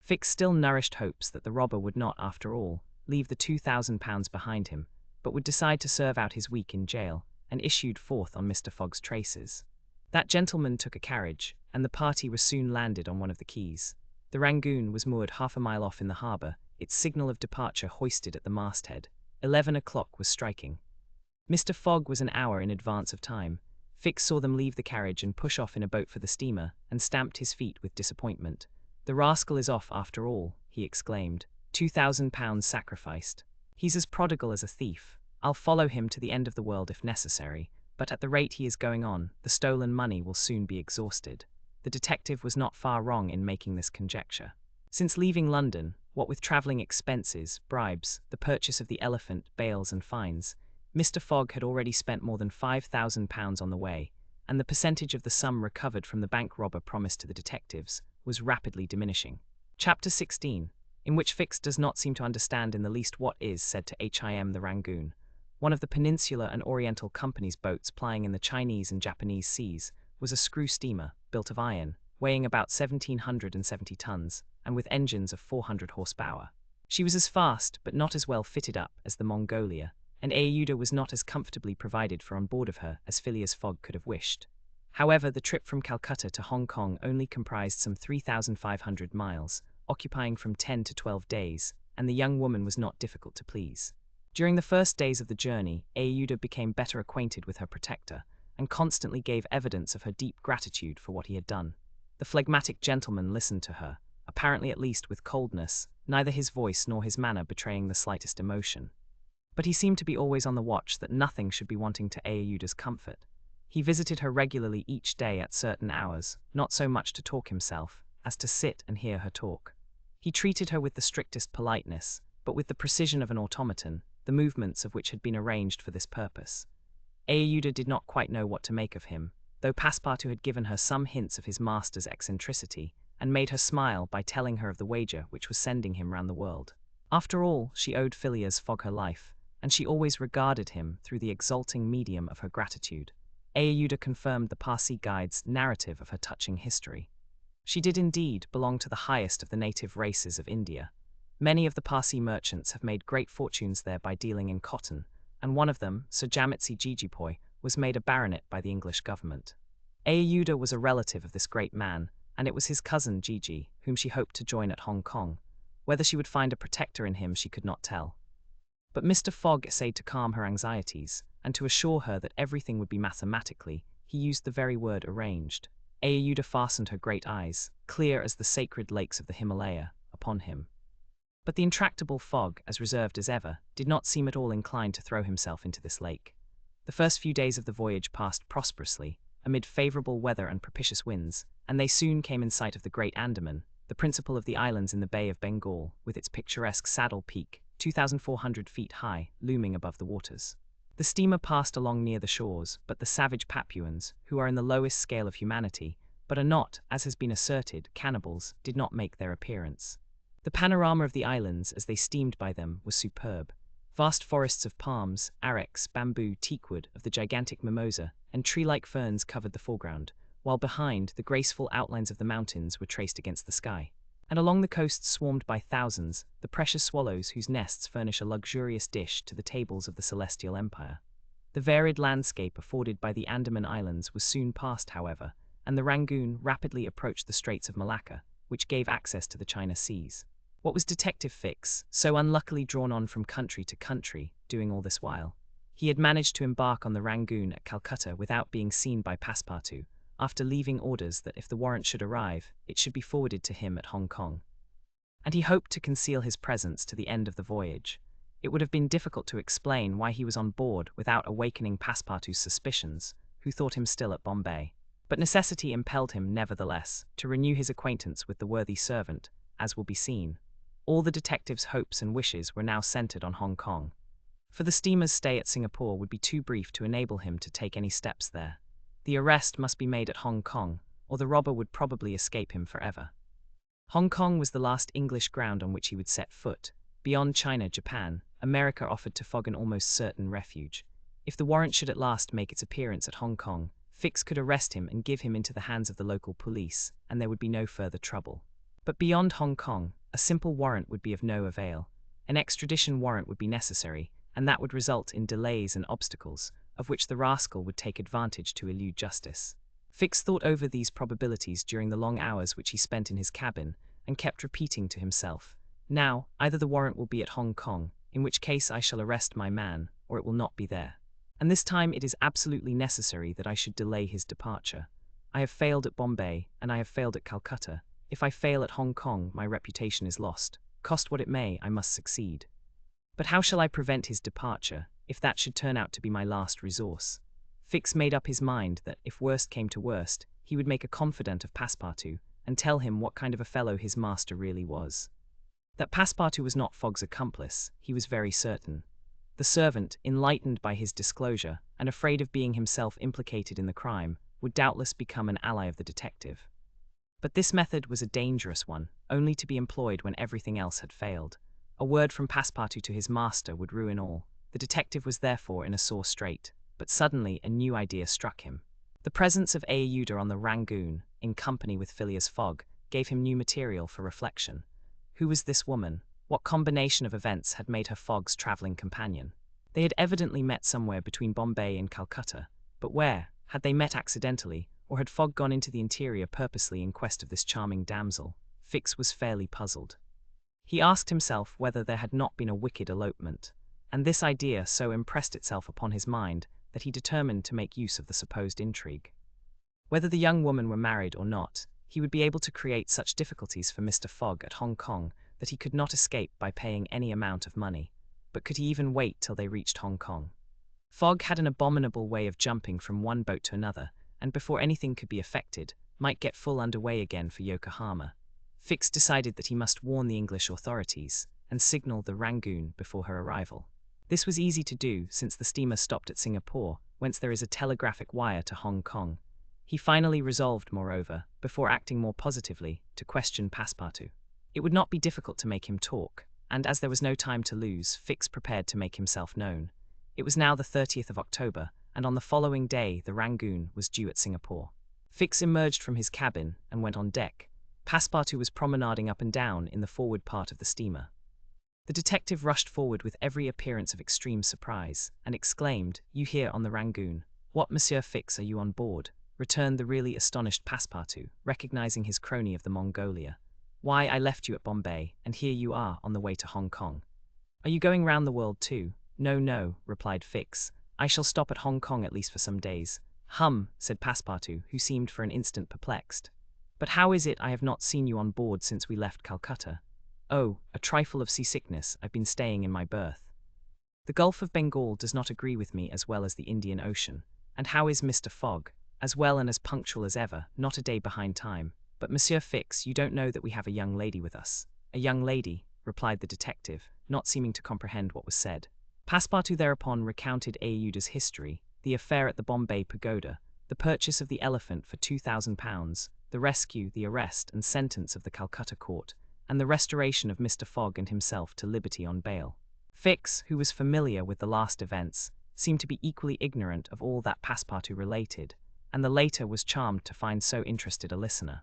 Fix still nourished hopes that the robber would not, after all, leave the £2,000 behind him, but would decide to serve out his week in jail, and issued forth on Mr. Fogg's traces. That gentleman took a carriage, and the party was soon landed on one of the quays. The Rangoon was moored half a mile off in the harbour, its signal of departure hoisted at the masthead. 11 o'clock was striking. Mr. Fogg was an hour in advance of time. Fix saw them leave the carriage and push off in a boat for the steamer, and stamped his feet with disappointment. "The rascal is off after all," he exclaimed. £2,000 sacrificed. "He's as prodigal as a thief. I'll follow him to the end of the world if necessary, but at the rate he is going on, the stolen money will soon be exhausted." The detective was not far wrong in making this conjecture. Since leaving London, what with travelling expenses, bribes, the purchase of the elephant, bails and fines, Mr. Fogg had already spent more than £5,000 on the way, and the percentage of the sum recovered from the bank robber promised to the detectives was rapidly diminishing. Chapter 16, in which Fix does not seem to understand in the least what is said to him the Rangoon, one of the Peninsular and Oriental Company's boats plying in the Chinese and Japanese seas, was a screw steamer, built of iron, weighing about 1,770 tons, and with engines of 400 horsepower. She was as fast, but not as well fitted up as the Mongolia, and Aouda was not as comfortably provided for on board of her as Phileas Fogg could have wished. However, the trip from Calcutta to Hong Kong only comprised some 3,500 miles, occupying from 10 to 12 days, and the young woman was not difficult to please. During the first days of the journey, Aeuda became better acquainted with her protector, and constantly gave evidence of her deep gratitude for what he had done. The phlegmatic gentleman listened to her, apparently at least with coldness, neither his voice nor his manner betraying the slightest emotion. But he seemed to be always on the watch that nothing should be wanting to Aeuda's comfort. He visited her regularly each day at certain hours, not so much to talk himself, as to sit and hear her talk. He treated her with the strictest politeness, but with the precision of an automaton, the movements of which had been arranged for this purpose. Aeuda did not quite know what to make of him, though Passepartout had given her some hints of his master's eccentricity, and made her smile by telling her of the wager which was sending him round the world. After all, she owed Phileas Fogg her life, and she always regarded him through the exalting medium of her gratitude. Aeuda confirmed the Parsi guide's narrative of her touching history. She did indeed belong to the highest of the native races of India. Many of the Parsi merchants have made great fortunes there by dealing in cotton, and one of them, Sir Jametsi Jejeebhoy, was made a baronet by the English government. Aeuda was a relative of this great man, and it was his cousin Gigi, whom she hoped to join at Hong Kong. Whether she would find a protector in him she could not tell. But Mr. Fogg essayed to calm her anxieties, and to assure her that everything would be mathematically, he used the very word arranged. Aeuda fastened her great eyes, clear as the sacred lakes of the Himalaya, upon him. But the intractable Fogg, as reserved as ever, did not seem at all inclined to throw himself into this lake. The first few days of the voyage passed prosperously, amid favourable weather and propitious winds, and they soon came in sight of the Great Andaman, the principal of the islands in the Bay of Bengal, with its picturesque Saddle Peak, 2,400 feet high, looming above the waters. The steamer passed along near the shores, but the savage Papuans, who are in the lowest scale of humanity, but are not, as has been asserted, cannibals, did not make their appearance. The panorama of the islands, as they steamed by them, was superb. Vast forests of palms, arex, bamboo, teakwood, of the gigantic mimosa, and tree-like ferns covered the foreground, while behind, the graceful outlines of the mountains were traced against the sky. And along the coast swarmed by thousands the precious swallows whose nests furnish a luxurious dish to the tables of the Celestial Empire. The varied landscape afforded by the Andaman Islands was soon passed, however, and the Rangoon rapidly approached the Straits of Malacca, which gave access to the China Seas. What was Detective Fix, so unluckily drawn on from country to country, doing all this while? He had managed to embark on the Rangoon at Calcutta without being seen by Passepartout, after leaving orders that if the warrant should arrive, it should be forwarded to him at Hong Kong. And he hoped to conceal his presence to the end of the voyage. It would have been difficult to explain why he was on board without awakening Passepartout's suspicions, who thought him still at Bombay. But necessity impelled him, nevertheless, to renew his acquaintance with the worthy servant, as will be seen. All the detective's hopes and wishes were now centered on Hong Kong, for the steamer's stay at Singapore would be too brief to enable him to take any steps there. The arrest must be made at Hong Kong, or the robber would probably escape him forever. Hong Kong was the last English ground on which he would set foot. Beyond China, Japan, America offered to Fogg an almost certain refuge. If the warrant should at last make its appearance at Hong Kong, Fix could arrest him and give him into the hands of the local police, and there would be no further trouble. But beyond Hong Kong, a simple warrant would be of no avail. An extradition warrant would be necessary, and that would result in delays and obstacles, of which the rascal would take advantage to elude justice. Fix thought over these probabilities during the long hours which he spent in his cabin, and kept repeating to himself, "Now, either the warrant will be at Hong Kong, in which case I shall arrest my man, or it will not be there. And this time it is absolutely necessary that I should delay his departure. I have failed at Bombay, and I have failed at Calcutta. If I fail at Hong Kong, my reputation is lost. Cost what it may, I must succeed. But how shall I prevent his departure, if that should turn out to be my last resource?" Fix made up his mind that, if worst came to worst, he would make a confidant of Passepartout, and tell him what kind of a fellow his master really was. That Passepartout was not Fogg's accomplice, he was very certain. The servant, enlightened by his disclosure, and afraid of being himself implicated in the crime, would doubtless become an ally of the detective. But this method was a dangerous one, only to be employed when everything else had failed. A word from Passepartout to his master would ruin all. The detective was therefore in a sore strait, but suddenly a new idea struck him. The presence of Aeuda on the Rangoon, in company with Phileas Fogg, gave him new material for reflection. Who was this woman? What combination of events had made her Fogg's travelling companion? They had evidently met somewhere between Bombay and Calcutta, but where? Had they met accidentally, or had Fogg gone into the interior purposely in quest of this charming damsel? Fix was fairly puzzled. He asked himself whether there had not been a wicked elopement. and this idea so impressed itself upon his mind that he determined to make use of the supposed intrigue. Whether the young woman were married or not, he would be able to create such difficulties for Mr. Fogg at Hong Kong that he could not escape by paying any amount of money. But could he even wait till they reached Hong Kong? Fogg had an abominable way of jumping from one boat to another, and before anything could be effected, might get full underway again for Yokohama. Fix decided that he must warn the English authorities and signal the Rangoon before her arrival. This was easy to do since the steamer stopped at Singapore, whence there is a telegraphic wire to Hong Kong. He finally resolved, moreover, before acting more positively, to question Passepartout. It would not be difficult to make him talk, and as there was no time to lose, Fix prepared to make himself known. It was now the 30th of October, and on the following day the Rangoon was due at Singapore. Fix emerged from his cabin and went on deck. Passepartout was promenading up and down in the forward part of the steamer. The detective rushed forward with every appearance of extreme surprise, and exclaimed, "You here on the Rangoon? What, Monsieur Fix, are you on board?" returned the really astonished Passepartout, recognizing his crony of the Mongolia. "Why, I left you at Bombay, and here you are on the way to Hong Kong." "Are you going round the world too?" "No, no," replied Fix. "I shall stop at Hong Kong at least for some days." "Hum," said Passepartout, who seemed for an instant perplexed. "But how is it I have not seen you on board since we left Calcutta?" "Oh, a trifle of seasickness. I've been staying in my berth. The Gulf of Bengal does not agree with me as well as the Indian Ocean. And how is Mr. Fogg?" "As well and as punctual as ever, not a day behind time. But, Monsieur Fix, you don't know that we have a young lady with us." "A young lady?" replied the detective, not seeming to comprehend what was said. Passepartout thereupon recounted Ayuda's history, the affair at the Bombay Pagoda, the purchase of the elephant for £2,000, the rescue, the arrest and sentence of the Calcutta court, and the restoration of Mr. Fogg and himself to liberty on bail. Fix, who was familiar with the last events, seemed to be equally ignorant of all that Passepartout related, and the latter was charmed to find so interested a listener.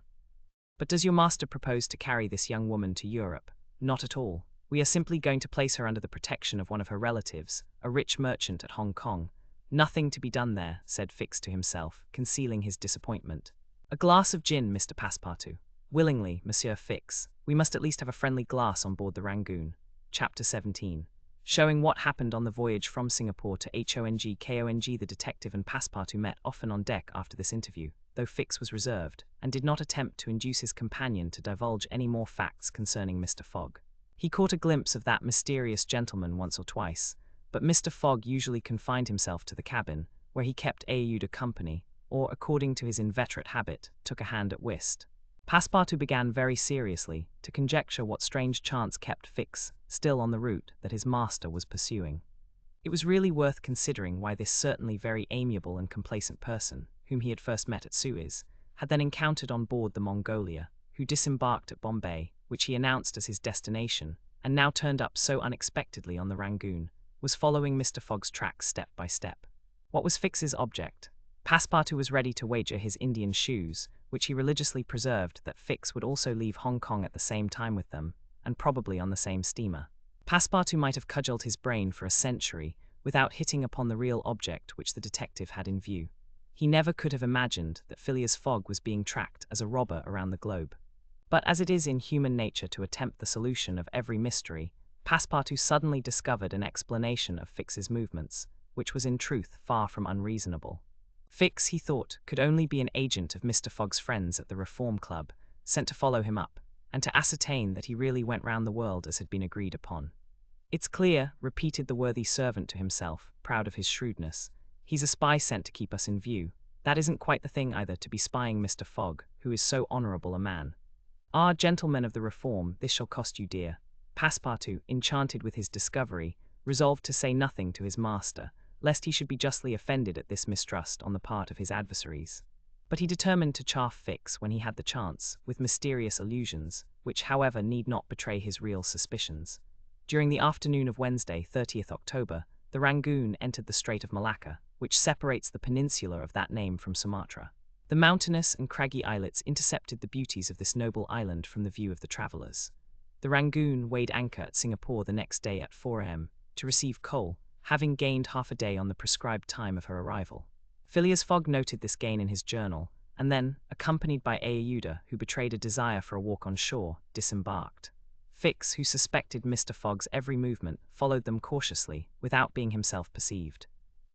"But does your master propose to carry this young woman to Europe?" "Not at all. We are simply going to place her under the protection of one of her relatives, a rich merchant at Hong Kong." "Nothing to be done there," said Fix to himself, concealing his disappointment. "A glass of gin, Mr. Passepartout." "Willingly, Monsieur Fix. We must at least have a friendly glass on board the Rangoon." Chapter 17. Showing what happened on the voyage from Singapore to Hong Kong. The detective and Passepartout met often on deck after this interview, though Fix was reserved, and did not attempt to induce his companion to divulge any more facts concerning Mr. Fogg. He caught a glimpse of that mysterious gentleman once or twice, but Mr. Fogg usually confined himself to the cabin, where he kept Ayuda company, or, according to his inveterate habit, took a hand at whist. Passepartout began very seriously to conjecture what strange chance kept Fix still on the route that his master was pursuing. It was really worth considering why this certainly very amiable and complacent person, whom he had first met at Suez, had then encountered on board the Mongolia, who disembarked at Bombay, which he announced as his destination, and now turned up so unexpectedly on the Rangoon, was following Mr. Fogg's tracks step by step. What was Fix's object? Passepartout was ready to wager his Indian shoes, which he religiously preserved, that Fix would also leave Hong Kong at the same time with them, and probably on the same steamer. Passepartout might have cudgelled his brain for a century without hitting upon the real object which the detective had in view. He never could have imagined that Phileas Fogg was being tracked as a robber around the globe. But as it is in human nature to attempt the solution of every mystery, Passepartout suddenly discovered an explanation of Fix's movements, which was in truth far from unreasonable. Fix, he thought, could only be an agent of Mr. Fogg's friends at the Reform Club, sent to follow him up, and to ascertain that he really went round the world as had been agreed upon. "It's clear," repeated the worthy servant to himself, proud of his shrewdness. "He's a spy sent to keep us in view. That isn't quite the thing either, to be spying Mr. Fogg, who is so honourable a man. Ah, gentlemen of the Reform, this shall cost you dear." Passepartout, enchanted with his discovery, resolved to say nothing to his master, lest he should be justly offended at this mistrust on the part of his adversaries. But he determined to chaff Fix when he had the chance, with mysterious allusions, which however need not betray his real suspicions. During the afternoon of Wednesday, 30th October, the Rangoon entered the Strait of Malacca, which separates the peninsula of that name from Sumatra. The mountainous and craggy islets intercepted the beauties of this noble island from the view of the travellers. The Rangoon weighed anchor at Singapore the next day at 4 a.m. to receive coal, having gained half a day on the prescribed time of her arrival. Phileas Fogg noted this gain in his journal, and then, accompanied by Ayuda, who betrayed a desire for a walk on shore, disembarked. Fix, who suspected Mr. Fogg's every movement, followed them cautiously, without being himself perceived.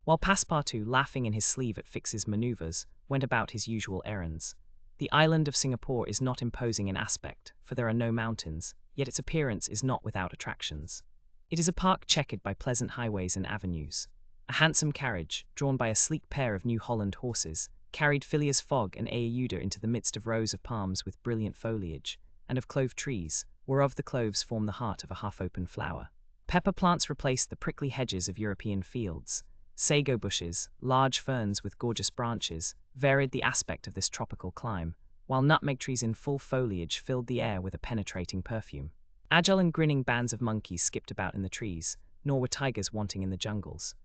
While Passepartout, laughing in his sleeve at Fix's maneuvers, went about his usual errands. The island of Singapore is not imposing in aspect, for there are no mountains, yet its appearance is not without attractions. It is a park checkered by pleasant highways and avenues. A handsome carriage, drawn by a sleek pair of New Holland horses, carried Phileas Fogg and Aeuda into the midst of rows of palms with brilliant foliage, and of clove trees, whereof the cloves form the heart of a half-open flower. Pepper plants replaced the prickly hedges of European fields. Sago bushes, large ferns with gorgeous branches, varied the aspect of this tropical clime, while nutmeg trees in full foliage filled the air with a penetrating perfume. Agile and grinning bands of monkeys skipped about in the trees, nor were tigers wanting in the jungles.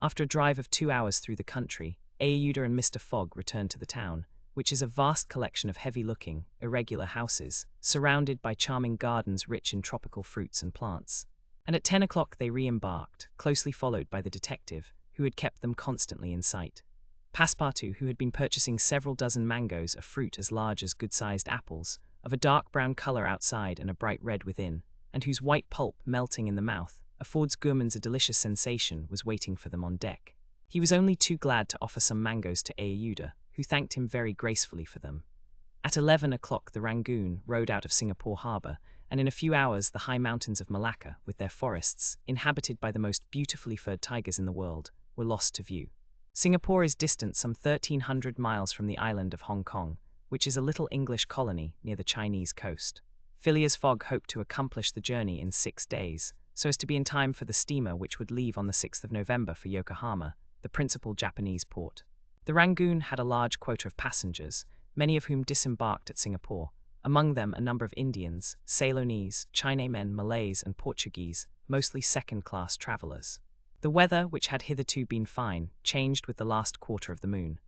After a drive of 2 hours through the country, Aeuda and Mr. Fogg returned to the town, which is a vast collection of heavy-looking, irregular houses, surrounded by charming gardens rich in tropical fruits and plants. And at 10 o'clock they re-embarked, closely followed by the detective, who had kept them constantly in sight. Passepartout, who had been purchasing several dozen mangoes, a fruit as large as good-sized apples, of a dark brown color outside and a bright red within, and whose white pulp, melting in the mouth, affords gourmands a delicious sensation, was waiting for them on deck. He was only too glad to offer some mangoes to Aeuda, who thanked him very gracefully for them. At 11 o'clock the Rangoon rode out of Singapore harbour, and in a few hours the high mountains of Malacca, with their forests, inhabited by the most beautifully furred tigers in the world, were lost to view. Singapore is distant some 1,300 miles from the island of Hong Kong, which is a little English colony near the Chinese coast. Phileas Fogg hoped to accomplish the journey in 6 days, so as to be in time for the steamer which would leave on the 6th of November for Yokohama, the principal Japanese port. The Rangoon had a large quota of passengers, many of whom disembarked at Singapore, among them a number of Indians, Ceylonese, Chinamen, Malays, and Portuguese, mostly second-class travellers. The weather, which had hitherto been fine, changed with the last quarter of the moon.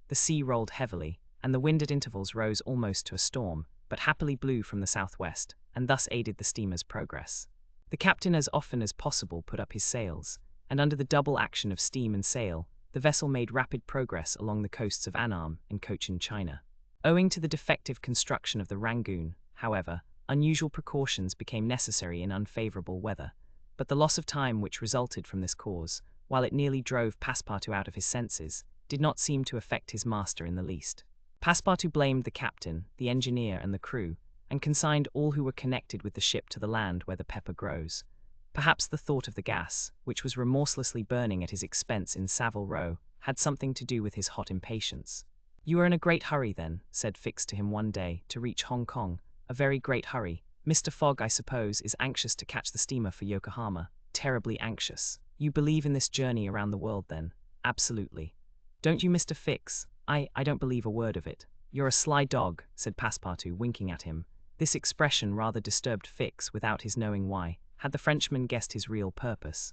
The sea rolled heavily, and the wind at intervals rose almost to a storm, but happily blew from the southwest, and thus aided the steamer's progress. The captain as often as possible put up his sails, and under the double action of steam and sail, the vessel made rapid progress along the coasts of Annam and Cochin China. Owing to the defective construction of the Rangoon, however, unusual precautions became necessary in unfavourable weather, but the loss of time which resulted from this cause, while it nearly drove Passepartout out of his senses, did not seem to affect his master in the least. Passepartout blamed the captain, the engineer, and the crew, and consigned all who were connected with the ship to the land where the pepper grows. Perhaps the thought of the gas, which was remorselessly burning at his expense in Savile Row, had something to do with his hot impatience. "You are in a great hurry, then," said Fix to him one day, "to reach Hong Kong. A very great hurry. Mr. Fogg, I suppose, is anxious to catch the steamer for Yokohama. Terribly anxious. You believe in this journey around the world, then?" "Absolutely." "Don't you, Mr. Fix?" I don't believe a word of it." "You're a sly dog," said Passepartout, winking at him. This expression rather disturbed Fix, without his knowing why. Had the Frenchman guessed his real purpose?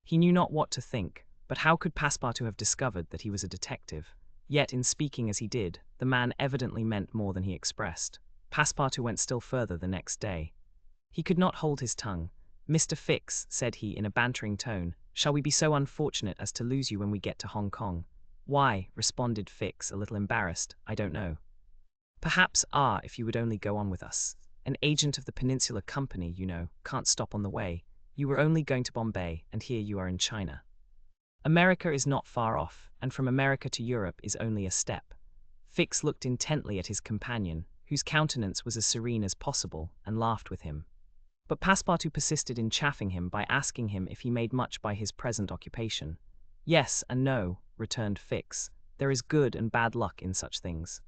He knew not what to think, but how could Passepartout have discovered that he was a detective? Yet, in speaking as he did, the man evidently meant more than he expressed. Passepartout went still further the next day. He could not hold his tongue. "Mr. Fix," said he in a bantering tone, "shall we be so unfortunate as to lose you when we get to Hong Kong?" "Why," responded Fix, a little embarrassed, "I don't know." "Perhaps, if you would only go on with us. An agent of the Peninsular Company, you know, can't stop on the way. You were only going to Bombay, and here you are in China. America is not far off, and from America to Europe is only a step." Fix looked intently at his companion, whose countenance was as serene as possible, and laughed with him. But Passepartout persisted in chaffing him by asking him if he made much by his present occupation. "Yes and no," returned Fix. "There is good and bad luck in such things.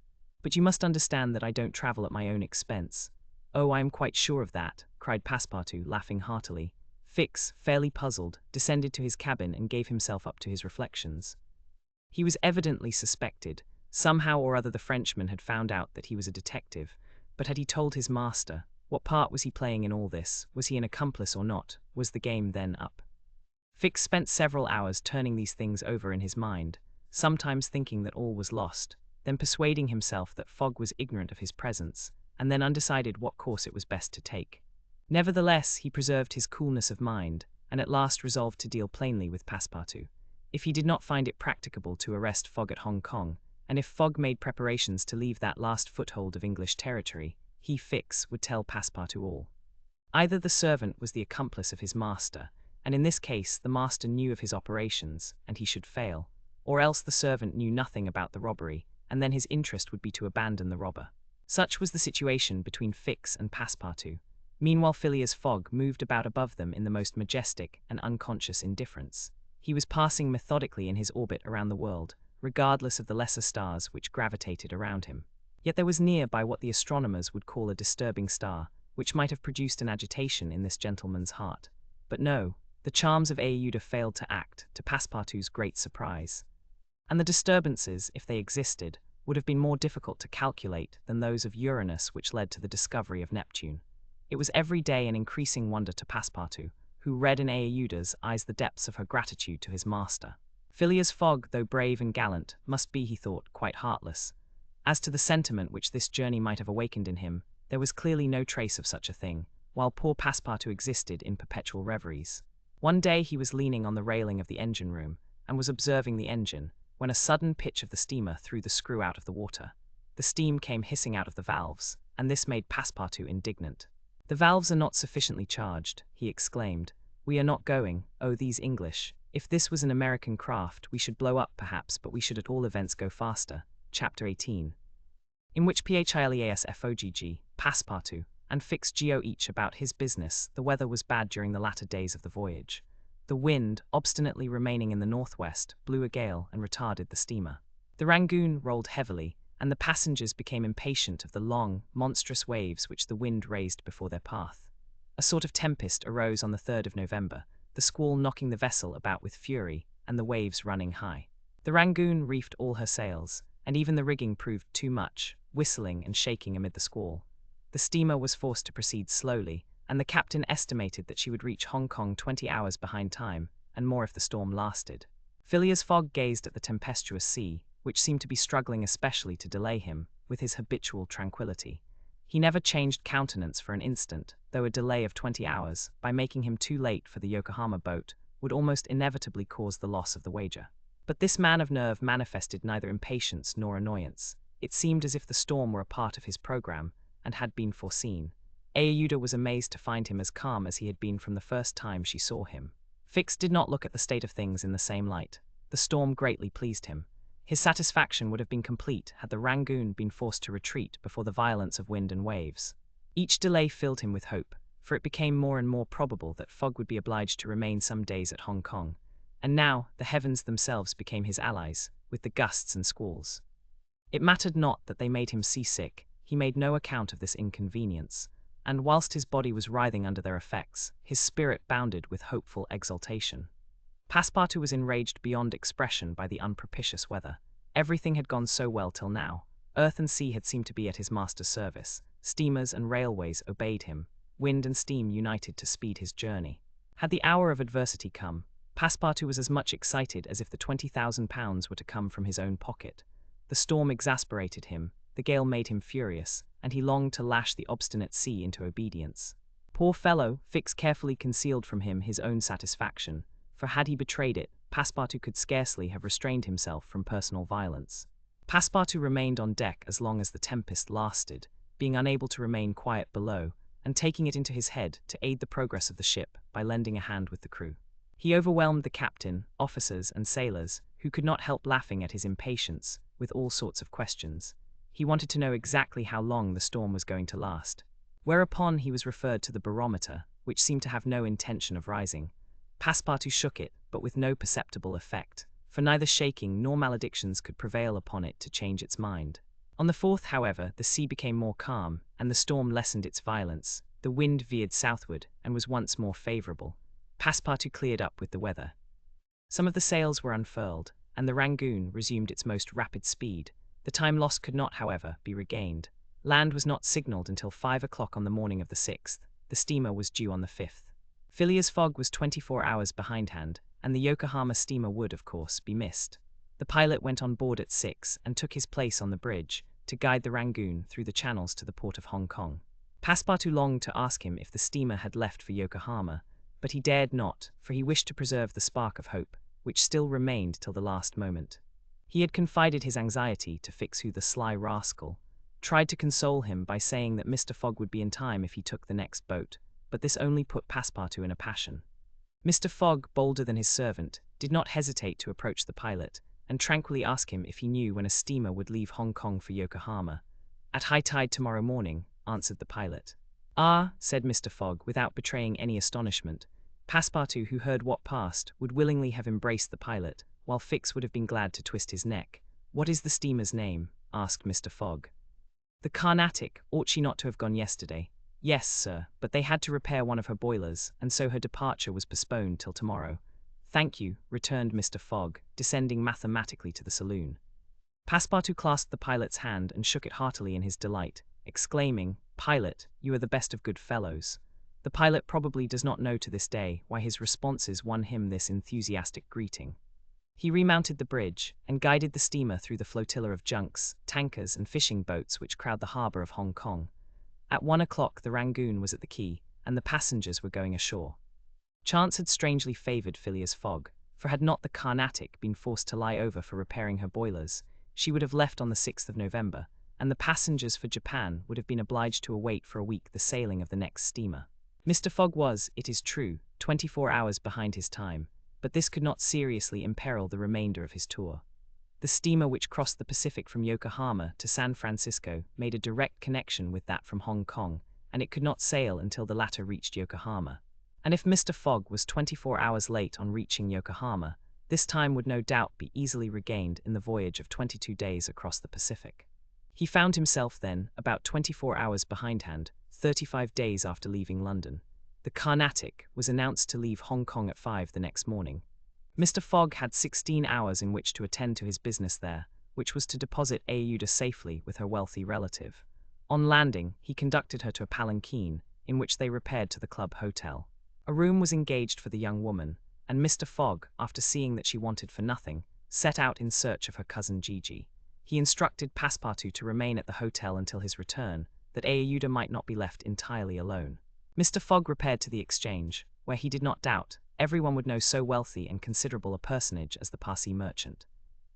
But you must understand that I don't travel at my own expense." "Oh, I am quite sure of that," cried Passepartout, laughing heartily. Fix, fairly puzzled, descended to his cabin and gave himself up to his reflections. He was evidently suspected. Somehow or other the Frenchman had found out that he was a detective, but had he told his master? What part was he playing in all this? Was he an accomplice or not? Was the game then up? Fix spent several hours turning these things over in his mind, sometimes thinking that all was lost, then persuading himself that Fogg was ignorant of his presence, and then undecided what course it was best to take. Nevertheless, he preserved his coolness of mind, and at last resolved to deal plainly with Passepartout. If he did not find it practicable to arrest Fogg at Hong Kong, and if Fogg made preparations to leave that last foothold of English territory, he, Fix, would tell Passepartout all. Either the servant was the accomplice of his master, and in this case the master knew of his operations, and he should fail, or else the servant knew nothing about the robbery, and then his interest would be to abandon the robber. Such was the situation between Fix and Passepartout. Meanwhile Phileas Fogg moved about above them in the most majestic and unconscious indifference. He was passing methodically in his orbit around the world, regardless of the lesser stars which gravitated around him. Yet there was near by what the astronomers would call a disturbing star, which might have produced an agitation in this gentleman's heart. But no, the charms of Aeuda failed to act, to Passepartout's great surprise. And the disturbances, if they existed, would have been more difficult to calculate than those of Uranus which led to the discovery of Neptune. It was every day an increasing wonder to Passepartout, who read in Aeuda's eyes the depths of her gratitude to his master. Phileas Fogg, though brave and gallant, must be, he thought, quite heartless. As to the sentiment which this journey might have awakened in him, there was clearly no trace of such a thing, while poor Passepartout existed in perpetual reveries. One day he was leaning on the railing of the engine room, and was observing the engine, when a sudden pitch of the steamer threw the screw out of the water. The steam came hissing out of the valves, and this made Passepartout indignant. "The valves are not sufficiently charged," he exclaimed. "We are not going, oh, these English. If this was an American craft, we should blow up perhaps, but we should at all events go faster." Chapter 18. In which Phileas Fogg, Passepartout, and Fix go each about his business. The weather was bad during the latter days of the voyage. The wind, obstinately remaining in the northwest, blew a gale and retarded the steamer. The Rangoon rolled heavily, and the passengers became impatient of the long, monstrous waves which the wind raised before their path. A sort of tempest arose on the 3rd of November, the squall knocking the vessel about with fury, and the waves running high. The Rangoon reefed all her sails, and even the rigging proved too much, whistling and shaking amid the squall. The steamer was forced to proceed slowly, and the captain estimated that she would reach Hong Kong 20 hours behind time, and more if the storm lasted. Phileas Fogg gazed at the tempestuous sea, which seemed to be struggling especially to delay him, with his habitual tranquillity. He never changed countenance for an instant, though a delay of 20 hours, by making him too late for the Yokohama boat, would almost inevitably cause the loss of the wager. But this man of nerve manifested neither impatience nor annoyance. It seemed as if the storm were a part of his program, and had been foreseen. Aeuda was amazed to find him as calm as he had been from the first time she saw him. Fix did not look at the state of things in the same light. The storm greatly pleased him. His satisfaction would have been complete had the Rangoon been forced to retreat before the violence of wind and waves. Each delay filled him with hope, for it became more and more probable that Fogg would be obliged to remain some days at Hong Kong. And now the heavens themselves became his allies, with the gusts and squalls. It mattered not that they made him seasick, he made no account of this inconvenience, and whilst his body was writhing under their effects, his spirit bounded with hopeful exultation. Passepartout was enraged beyond expression by the unpropitious weather. Everything had gone so well till now. Earth and sea had seemed to be at his master's service. Steamers and railways obeyed him. Wind and steam united to speed his journey. Had the hour of adversity come, Passepartout was as much excited as if the £20,000 were to come from his own pocket. The storm exasperated him, the gale made him furious, and he longed to lash the obstinate sea into obedience. Poor fellow, Fix carefully concealed from him his own satisfaction, for had he betrayed it, Passepartout could scarcely have restrained himself from personal violence. Passepartout remained on deck as long as the tempest lasted, being unable to remain quiet below, and taking it into his head to aid the progress of the ship by lending a hand with the crew. He overwhelmed the captain, officers, and sailors, who could not help laughing at his impatience, with all sorts of questions. He wanted to know exactly how long the storm was going to last. Whereupon he was referred to the barometer, which seemed to have no intention of rising. Passepartout shook it, but with no perceptible effect, for neither shaking nor maledictions could prevail upon it to change its mind. On the 4th, however, the sea became more calm, and the storm lessened its violence. The wind veered southward, and was once more favourable. Passepartout cleared up with the weather. Some of the sails were unfurled, and the Rangoon resumed its most rapid speed. The time lost could not, however, be regained. Land was not signalled until 5 o'clock on the morning of the 6th. The steamer was due on the 5th. Phileas Fogg was 24 hours behindhand, and the Yokohama steamer would, of course, be missed. The pilot went on board at 6 and took his place on the bridge to guide the Rangoon through the channels to the port of Hong Kong. Passepartout longed to ask him if the steamer had left for Yokohama, but he dared not, for he wished to preserve the spark of hope, which still remained till the last moment. He had confided his anxiety to Fix, who, the sly rascal, tried to console him by saying that Mr. Fogg would be in time if he took the next boat, but this only put Passepartout in a passion. Mr. Fogg, bolder than his servant, did not hesitate to approach the pilot, and tranquilly ask him if he knew when a steamer would leave Hong Kong for Yokohama. "At high tide tomorrow morning," answered the pilot. "Ah," said Mr. Fogg, without betraying any astonishment. Passepartout, who heard what passed, would willingly have embraced the pilot, while Fix would have been glad to twist his neck. "What is the steamer's name?" asked Mr. Fogg. "The Carnatic. Ought she not to have gone yesterday?" "Yes, sir, but they had to repair one of her boilers, and so her departure was postponed till tomorrow." "Thank you," returned Mr. Fogg, descending mathematically to the saloon. Passepartout clasped the pilot's hand and shook it heartily in his delight, exclaiming, "Pilot, you are the best of good fellows." The pilot probably does not know to this day why his responses won him this enthusiastic greeting. He remounted the bridge, and guided the steamer through the flotilla of junks, tankers, and fishing boats which crowd the harbor of Hong Kong. At 1 o'clock the Rangoon was at the quay, and the passengers were going ashore. Chance had strangely favored Phileas Fogg, for had not the Carnatic been forced to lie over for repairing her boilers, she would have left on the 6th of November, and the passengers for Japan would have been obliged to await for a week the sailing of the next steamer. Mr. Fogg was, it is true, 24 hours behind his time, but this could not seriously imperil the remainder of his tour. The steamer which crossed the Pacific from Yokohama to San Francisco made a direct connection with that from Hong Kong, and it could not sail until the latter reached Yokohama. And if Mr. Fogg was 24 hours late on reaching Yokohama, this time would no doubt be easily regained in the voyage of 22 days across the Pacific. He found himself then about 24 hours behindhand, 35 days after leaving London. The Carnatic was announced to leave Hong Kong at 5 the next morning. Mr. Fogg had 16 hours in which to attend to his business there, which was to deposit Aouda safely with her wealthy relative. On landing, he conducted her to a palanquin, in which they repaired to the club hotel. A room was engaged for the young woman, and Mr. Fogg, after seeing that she wanted for nothing, set out in search of her cousin Gigi. He instructed Passepartout to remain at the hotel until his return, that Aouda might not be left entirely alone. Mr. Fogg repaired to the Exchange, where he did not doubt everyone would know so wealthy and considerable a personage as the Parsi merchant.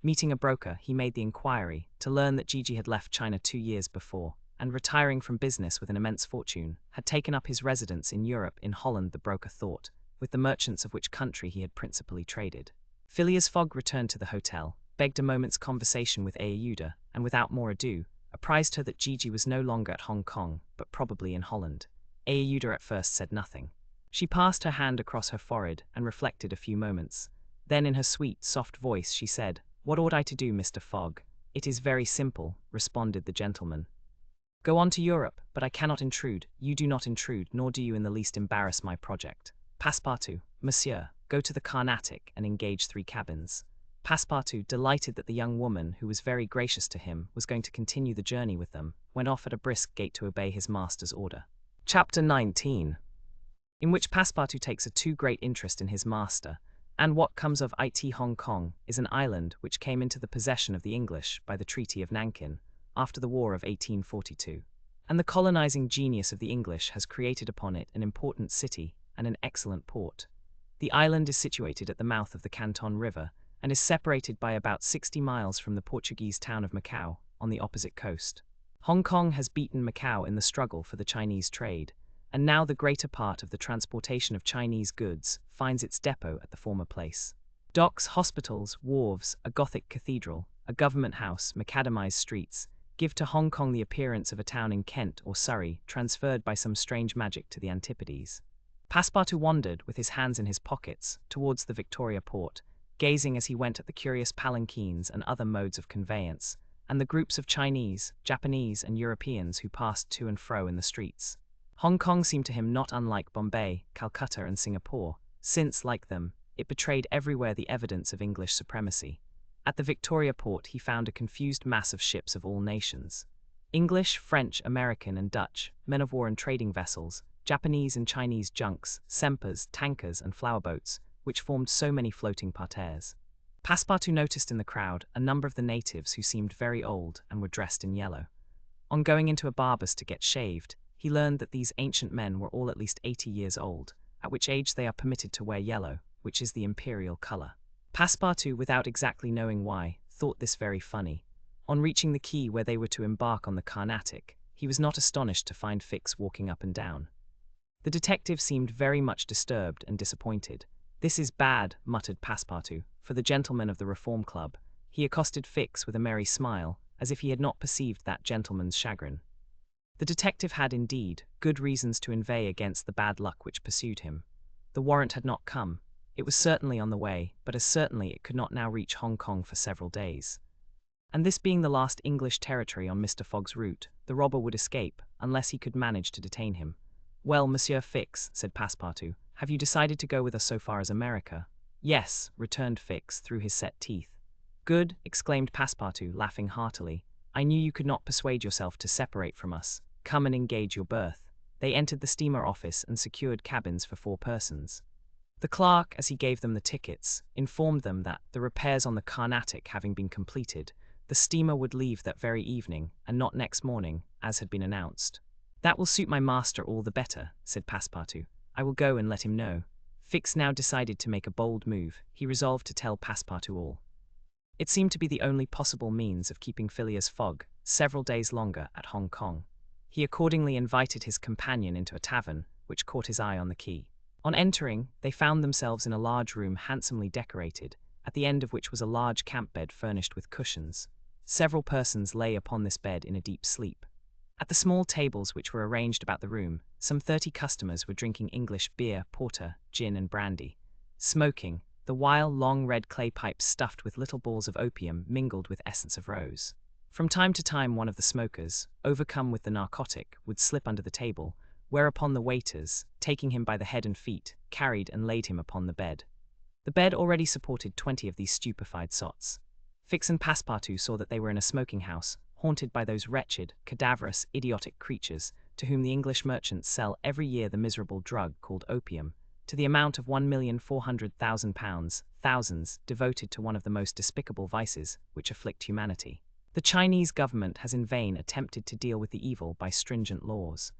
Meeting a broker, he made the inquiry, to learn that Gigi had left China 2 years before, and retiring from business with an immense fortune, had taken up his residence in Europe. In Holland, the broker thought, with the merchants of which country he had principally traded. Phileas Fogg returned to the hotel, begged a moment's conversation with Aouda, and without more ado, apprised her that Gigi was no longer at Hong Kong, but probably in Holland. Aouda at first said nothing. She passed her hand across her forehead and reflected a few moments. Then in her sweet, soft voice she said, "What ought I to do, Mr. Fogg?" "It is very simple," responded the gentleman. "Go on to Europe, but I cannot intrude. You do not intrude, nor do you in the least embarrass my project. Passepartout, monsieur, go to the Carnatic and engage 3 cabins." Passepartout, delighted that the young woman, who was very gracious to him, was going to continue the journey with them, went off at a brisk gait to obey his master's order. Chapter 19. In which Passepartout takes a too great interest in his master, and what comes of it. Hong Kong is an island which came into the possession of the English by the Treaty of Nankin, after the War of 1842, and the colonizing genius of the English has created upon it an important city and an excellent port. The island is situated at the mouth of the Canton River, and is separated by about 60 miles from the Portuguese town of Macau, on the opposite coast. Hong Kong has beaten Macau in the struggle for the Chinese trade, and now the greater part of the transportation of Chinese goods finds its depot at the former place. Docks, hospitals, wharves, a Gothic cathedral, a government house, macadamized streets, give to Hong Kong the appearance of a town in Kent or Surrey, transferred by some strange magic to the Antipodes. Passepartout wandered, with his hands in his pockets, towards the Victoria Port, gazing as he went at the curious palanquins and other modes of conveyance, and the groups of Chinese, Japanese, and Europeans who passed to and fro in the streets. Hong Kong seemed to him not unlike Bombay, Calcutta, and Singapore, since, like them, it betrayed everywhere the evidence of English supremacy. At the Victoria Port he found a confused mass of ships of all nations. English, French, American, and Dutch, men of war and trading vessels, Japanese and Chinese junks, sempers, tankers, and flower boats, which formed so many floating parterres. Passepartout noticed in the crowd a number of the natives who seemed very old and were dressed in yellow. On going into a barber's to get shaved, he learned that these ancient men were all at least 80 years old, at which age they are permitted to wear yellow, which is the imperial color. Passepartout, without exactly knowing why, thought this very funny. On reaching the quay where they were to embark on the Carnatic, he was not astonished to find Fix walking up and down. The detective seemed very much disturbed and disappointed. "This is bad," muttered Passepartout, for the gentleman of the Reform Club. He accosted Fix with a merry smile, as if he had not perceived that gentleman's chagrin. The detective had, indeed, good reasons to inveigh against the bad luck which pursued him. The warrant had not come. It was certainly on the way, but as certainly it could not now reach Hong Kong for several days. And this being the last English territory on Mr. Fogg's route, the robber would escape, unless he could manage to detain him. "Well, Monsieur Fix," said Passepartout, "have you decided to go with us so far as America?" "Yes," returned Fix through his set teeth. "Good," exclaimed Passepartout, laughing heartily. "I knew you could not persuade yourself to separate from us. Come and engage your berth." They entered the steamer office and secured cabins for 4 persons. The clerk, as he gave them the tickets, informed them that, the repairs on the Carnatic having been completed, the steamer would leave that very evening, and not next morning, as had been announced. "That will suit my master all the better," said Passepartout. "I will go and let him know." Fix now decided to make a bold move. He resolved to tell Passepartout all. It seemed to be the only possible means of keeping Phileas Fogg several days longer at Hong Kong. He accordingly invited his companion into a tavern, which caught his eye on the quay. On entering, they found themselves in a large room handsomely decorated, at the end of which was a large camp bed furnished with cushions. Several persons lay upon this bed in a deep sleep. At the small tables which were arranged about the room, some 30 customers were drinking English beer, porter, gin, and brandy, smoking, the while long red clay pipes stuffed with little balls of opium mingled with essence of rose. From time to time one of the smokers, overcome with the narcotic, would slip under the table, whereupon the waiters, taking him by the head and feet, carried and laid him upon the bed. The bed already supported 20 of these stupefied sots. Fix and Passepartout saw that they were in a smoking house, haunted by those wretched, cadaverous, idiotic creatures, to whom the English merchants sell every year the miserable drug called opium, to the amount of £1,400,000, thousands devoted to one of the most despicable vices which afflict humanity. The Chinese government has in vain attempted to deal with the evil by stringent laws.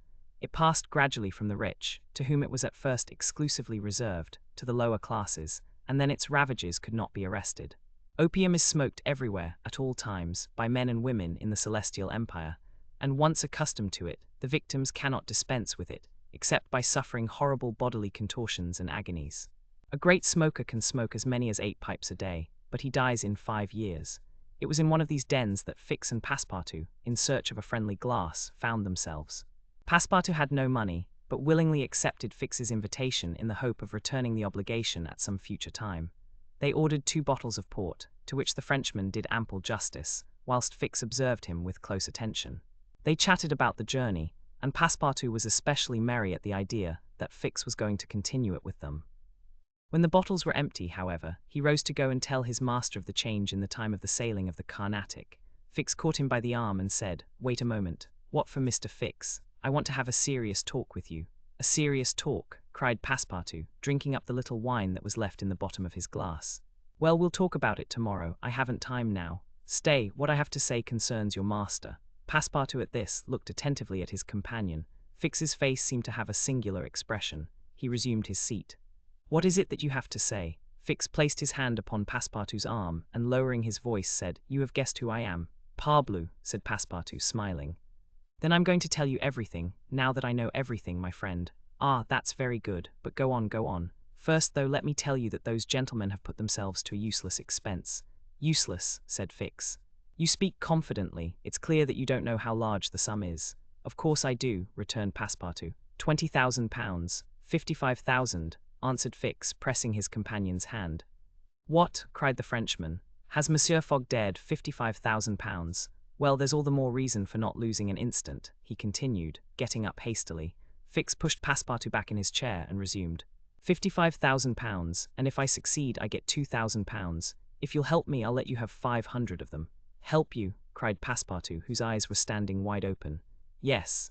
It passed gradually from the rich, to whom it was at first exclusively reserved, to the lower classes, and then its ravages could not be arrested. Opium is smoked everywhere, at all times, by men and women in the Celestial Empire, and once accustomed to it, the victims cannot dispense with it, except by suffering horrible bodily contortions and agonies. A great smoker can smoke as many as 8 pipes a day, but he dies in 5 years. It was in one of these dens that Fix and Passepartout, in search of a friendly glass, found themselves. Passepartout had no money, but willingly accepted Fix's invitation in the hope of returning the obligation at some future time. They ordered 2 bottles of port, to which the Frenchman did ample justice, whilst Fix observed him with close attention. They chatted about the journey, and Passepartout was especially merry at the idea that Fix was going to continue it with them. When the bottles were empty, however, he rose to go and tell his master of the change in the time of the sailing of the Carnatic. Fix caught him by the arm and said, "Wait a moment." "What for, Mr. Fix? I want to have a serious talk with you." "A serious talk?" cried Passepartout, drinking up the little wine that was left in the bottom of his glass. "Well, we'll talk about it tomorrow. I haven't time now." "Stay, what I have to say concerns your master." Passepartout at this looked attentively at his companion. Fix's face seemed to have a singular expression. He resumed his seat. "What is it that you have to say?" Fix placed his hand upon Passepartout's arm, and lowering his voice said, "You have guessed who I am." "Parbleu," said Passepartout, smiling. "Then I'm going to tell you everything, now that I know everything, my friend." "Ah, that's very good, but go on, go on. First, though, let me tell you that those gentlemen have put themselves to a useless expense." "Useless," said Fix. "You speak confidently. It's clear that you don't know how large the sum is." "Of course I do," returned Passepartout. £20,000, 55,000, answered Fix, pressing his companion's hand. "What?" cried the Frenchman. "Has Monsieur Fogg dared £55,000? Well, there's all the more reason for not losing an instant," he continued, getting up hastily. Fix pushed Passepartout back in his chair and resumed. £55,000, and if I succeed I get £2,000. If you'll help me I'll let you have 500 of them. "Help you?" cried Passepartout, whose eyes were standing wide open. "Yes.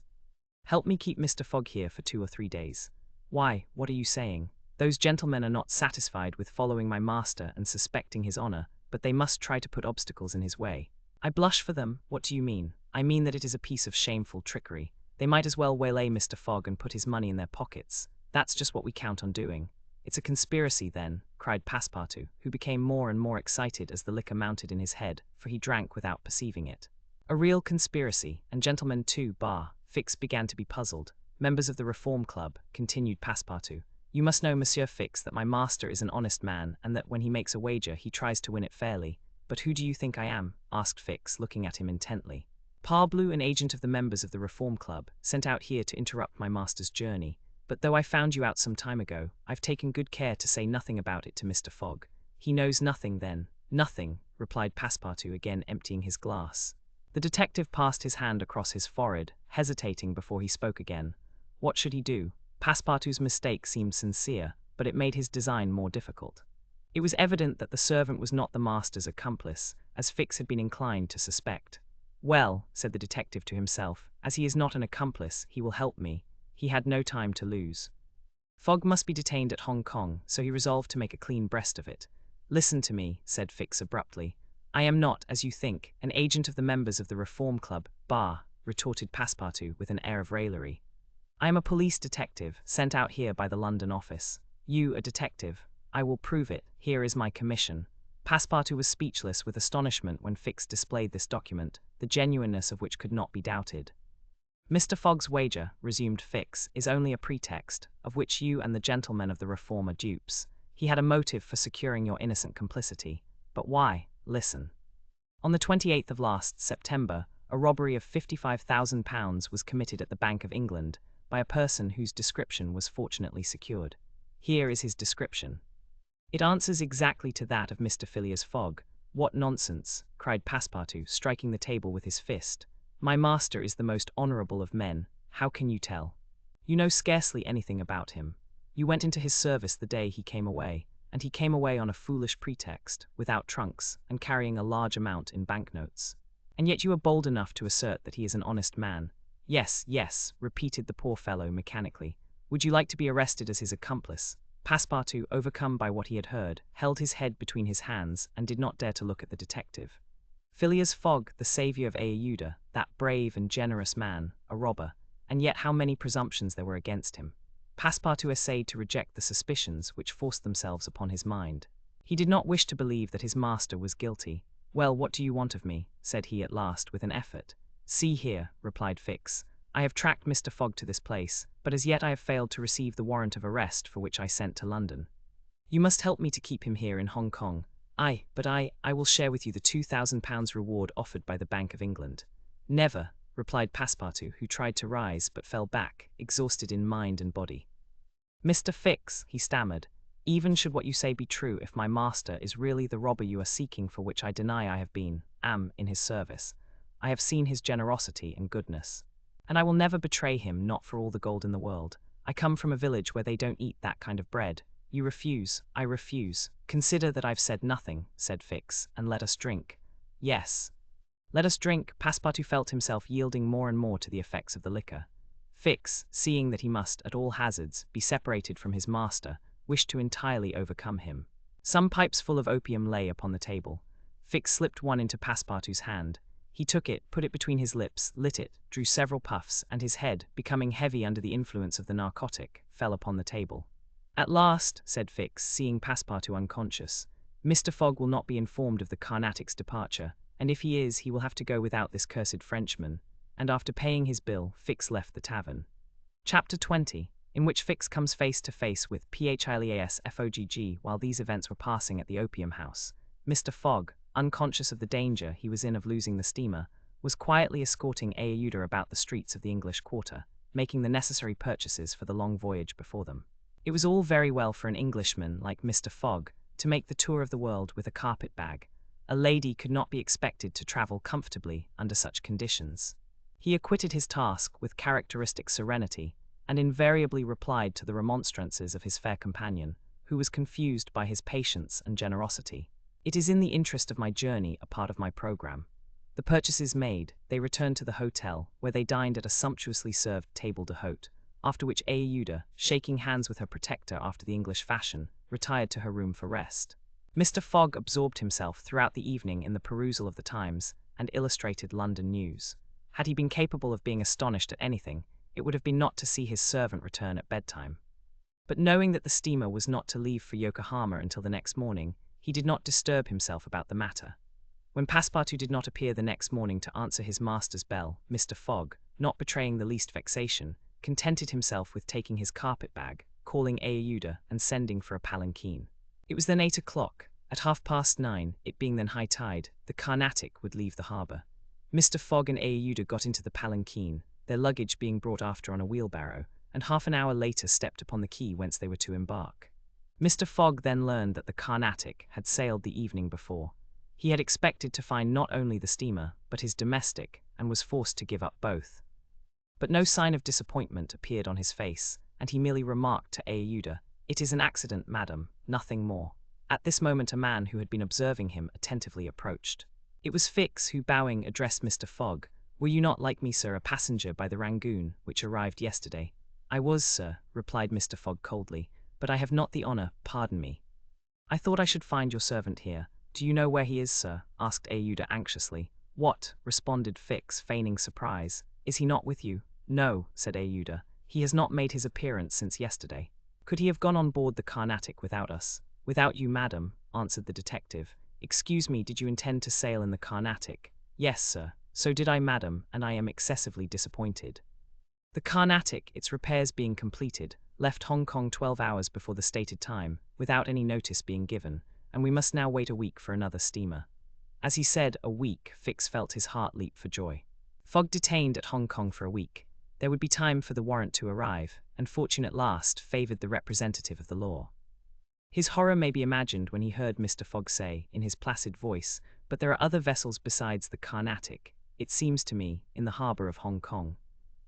Help me keep Mr. Fogg here for 2 or 3 days. Why, what are you saying? Those gentlemen are not satisfied with following my master and suspecting his honor, but they must try to put obstacles in his way." "I blush for them. What do you mean?" "I mean that it is a piece of shameful trickery. They might as well waylay Mr. Fogg and put his money in their pockets. That's just what we count on doing." "It's a conspiracy, then," cried Passepartout, who became more and more excited as the liquor mounted in his head, for he drank without perceiving it. "A real conspiracy, and gentlemen too, bah!" Fix began to be puzzled. members of the Reform Club, continued Passepartout. You must know, Monsieur Fix, that my master is an honest man, and that when he makes a wager, he tries to win it fairly. But who do you think I am? Asked Fix, looking at him intently. Parbleu, an agent of the members of the Reform Club, sent out here to interrupt my master's journey. But though I found you out some time ago, I've taken good care to say nothing about it to Mr. Fogg. He knows nothing, then? Nothing, replied Passepartout, again emptying his glass. The detective passed his hand across his forehead, hesitating before he spoke again. What should he do? Passepartout's mistake seemed sincere, but it made his design more difficult. It was evident that the servant was not the master's accomplice, as Fix had been inclined to suspect. Well, said the detective to himself, as he is not an accomplice, he will help me. He had no time to lose. Fogg must be detained at Hong Kong, so he resolved to make a clean breast of it. Listen to me, said Fix abruptly. I am not, as you think, an agent of the members of the Reform Club. Bah, retorted Passepartout with an air of raillery. I am a police detective, sent out here by the London office. You a detective. I will prove it. Here is my commission. Passepartout was speechless with astonishment when Fix displayed this document, the genuineness of which could not be doubted. Mr. Fogg's wager, resumed Fix, is only a pretext, of which you and the gentlemen of the Reform are dupes. He had a motive for securing your innocent complicity. But why? Listen. On the 28th of last September, a robbery of £55,000 was committed at the Bank of England by a person whose description was fortunately secured. Here is his description. It answers exactly to that of Mr. Phileas Fogg. What nonsense, cried Passepartout, striking the table with his fist. My master is the most honourable of men. How can you tell? You know scarcely anything about him. You went into his service the day he came away, and he came away on a foolish pretext, without trunks, and carrying a large amount in banknotes. And yet you are bold enough to assert that he is an honest man. Yes, yes, repeated the poor fellow mechanically. Would you like to be arrested as his accomplice? Passepartout, overcome by what he had heard, held his head between his hands and did not dare to look at the detective. Phileas Fogg, the saviour of Aouda, that brave and generous man, a robber, and yet how many presumptions there were against him. Passepartout essayed to reject the suspicions which forced themselves upon his mind. He did not wish to believe that his master was guilty. Well, what do you want of me? Said he at last with an effort. See here, replied Fix. I have tracked Mr. Fogg to this place, but as yet I have failed to receive the warrant of arrest for which I sent to London. You must help me to keep him here in Hong Kong. But I will share with you the £2,000 reward offered by the Bank of England. Never, replied Passepartout, who tried to rise but fell back, exhausted in mind and body. Mr. Fix, he stammered, even should what you say be true, if my master is really the robber you are seeking, for which I deny I have am in his service, I have seen his generosity and goodness. And I will never betray him, not for all the gold in the world. I come from a village where they don't eat that kind of bread. You refuse, I refuse. Consider that I've said nothing, said Fix, and let us drink. Yes. Let us drink. Passepartout felt himself yielding more and more to the effects of the liquor. Fix, seeing that he must, at all hazards, be separated from his master, wished to entirely overcome him. Some pipes full of opium lay upon the table. Fix slipped one into Passepartout's hand. He took it, put it between his lips, lit it, drew several puffs, and his head, becoming heavy under the influence of the narcotic, fell upon the table. At last, said Fix, seeing Passepartout unconscious, Mr. Fogg will not be informed of the Carnatic's departure, and if he is, he will have to go without this cursed Frenchman. And after paying his bill, Fix left the tavern. Chapter 20, in which Fix comes face to face with Phileas Fogg. While these events were passing at the opium house, Mr. Fogg, unconscious of the danger he was in of losing the steamer, was quietly escorting Aouda about the streets of the English quarter, making the necessary purchases for the long voyage before them. It was all very well for an Englishman like Mr. Fogg to make the tour of the world with a carpet bag. A lady could not be expected to travel comfortably under such conditions. He acquitted his task with characteristic serenity, and invariably replied to the remonstrances of his fair companion, who was confused by his patience and generosity. It is in the interest of my journey a part of my programme. The purchases made, they returned to the hotel, where they dined at a sumptuously served table d'hôte, after which Aouda, shaking hands with her protector after the English fashion, retired to her room for rest. Mr. Fogg absorbed himself throughout the evening in the perusal of the Times and Illustrated London News. Had he been capable of being astonished at anything, it would have been not to see his servant return at bedtime. But knowing that the steamer was not to leave for Yokohama until the next morning, he did not disturb himself about the matter. When Passepartout did not appear the next morning to answer his master's bell, Mr. Fogg, not betraying the least vexation, contented himself with taking his carpet bag, calling Ayuda, and sending for a palanquin. It was then 8 o'clock. At 9:30, it being then high tide, the Carnatic would leave the harbour. Mr. Fogg and Ayuda got into the palanquin, their luggage being brought after on a wheelbarrow, and half an hour later stepped upon the quay whence they were to embark. Mr. Fogg then learned that the Carnatic had sailed the evening before. He had expected to find not only the steamer, but his domestic, and was forced to give up both. But no sign of disappointment appeared on his face, and he merely remarked to Ayuda, "It is an accident, madam, nothing more." At this moment a man who had been observing him attentively approached. It was Fix, who, bowing, addressed Mr. Fogg. "Were you not, like me, sir, a passenger by the Rangoon, which arrived yesterday?" "I was, sir," replied Mr. Fogg coldly, "but I have not the honour, pardon me." "I thought I should find your servant here. Do you know where he is, sir?" asked Ayuda anxiously. "What?" responded Fix, feigning surprise. "Is he not with you?" "No," said Ayuda. "He has not made his appearance since yesterday." "Could he have gone on board the Carnatic without us?" "Without you, madam," answered the detective. "Excuse me, did you intend to sail in the Carnatic?" "Yes, sir." "So did I, madam, and I am excessively disappointed." The Carnatic, its repairs being completed, left Hong Kong 12 hours before the stated time, without any notice being given, and we must now wait a week for another steamer. As he said, a week, Fix felt his heart leap for joy. Fogg detained at Hong Kong for a week. There would be time for the warrant to arrive, and fortune at last favoured the representative of the law. His horror may be imagined when he heard Mr. Fogg say, in his placid voice, "But there are other vessels besides the Carnatic, it seems to me, in the harbour of Hong Kong."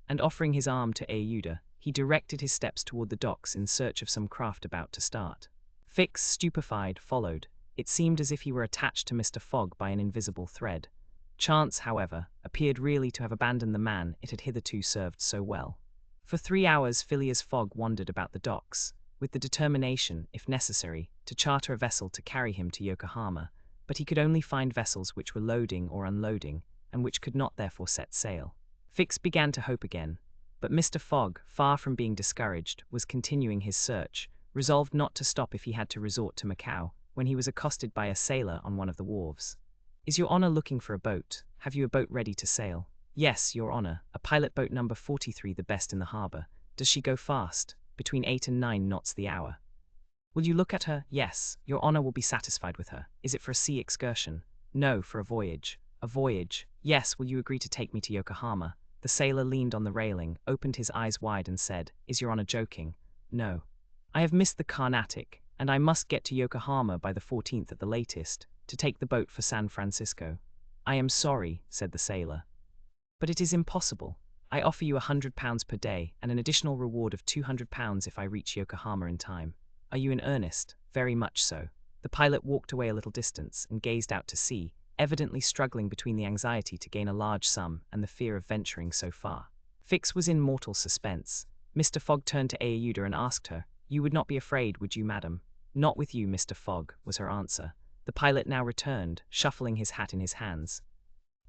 And offering his arm to Ayuda, he directed his steps toward the docks in search of some craft about to start. Fix, stupefied, followed. It seemed as if he were attached to Mr. Fogg by an invisible thread. Chance, however, appeared really to have abandoned the man it had hitherto served so well. For 3 hours Phileas Fogg wandered about the docks, with the determination, if necessary, to charter a vessel to carry him to Yokohama, but he could only find vessels which were loading or unloading, and which could not therefore set sail. Fix began to hope again, but Mr. Fogg, far from being discouraged, was continuing his search, resolved not to stop if he had to resort to Macao, when he was accosted by a sailor on one of the wharves. "Is your honour looking for a boat? Have you a boat ready to sail?" "Yes, your honour, a pilot boat number 43, the best in the harbour." "Does she go fast?" "Between 8 and 9 knots the hour." "Will you look at her?" "Yes, your honour will be satisfied with her." "Is it for a sea excursion?" "No, for a voyage." "A voyage?" "Yes, will you agree to take me to Yokohama?" The sailor leaned on the railing, opened his eyes wide and said, "Is your honour joking?" "No. I have missed the Carnatic, and I must get to Yokohama by the 14th at the latest, to take the boat for San Francisco." "I am sorry," said the sailor, "but it is impossible. I offer you £100 per day, and an additional reward of £200 if I reach Yokohama in time. Are you in earnest?" "Very much so." The pilot walked away a little distance and gazed out to sea, evidently struggling between the anxiety to gain a large sum and the fear of venturing so far. Fix was in mortal suspense. Mr. Fogg turned to Ayuda and asked her, "You would not be afraid, would you, madam?" "Not with you, Mr. Fogg," was her answer. The pilot now returned, shuffling his hat in his hands.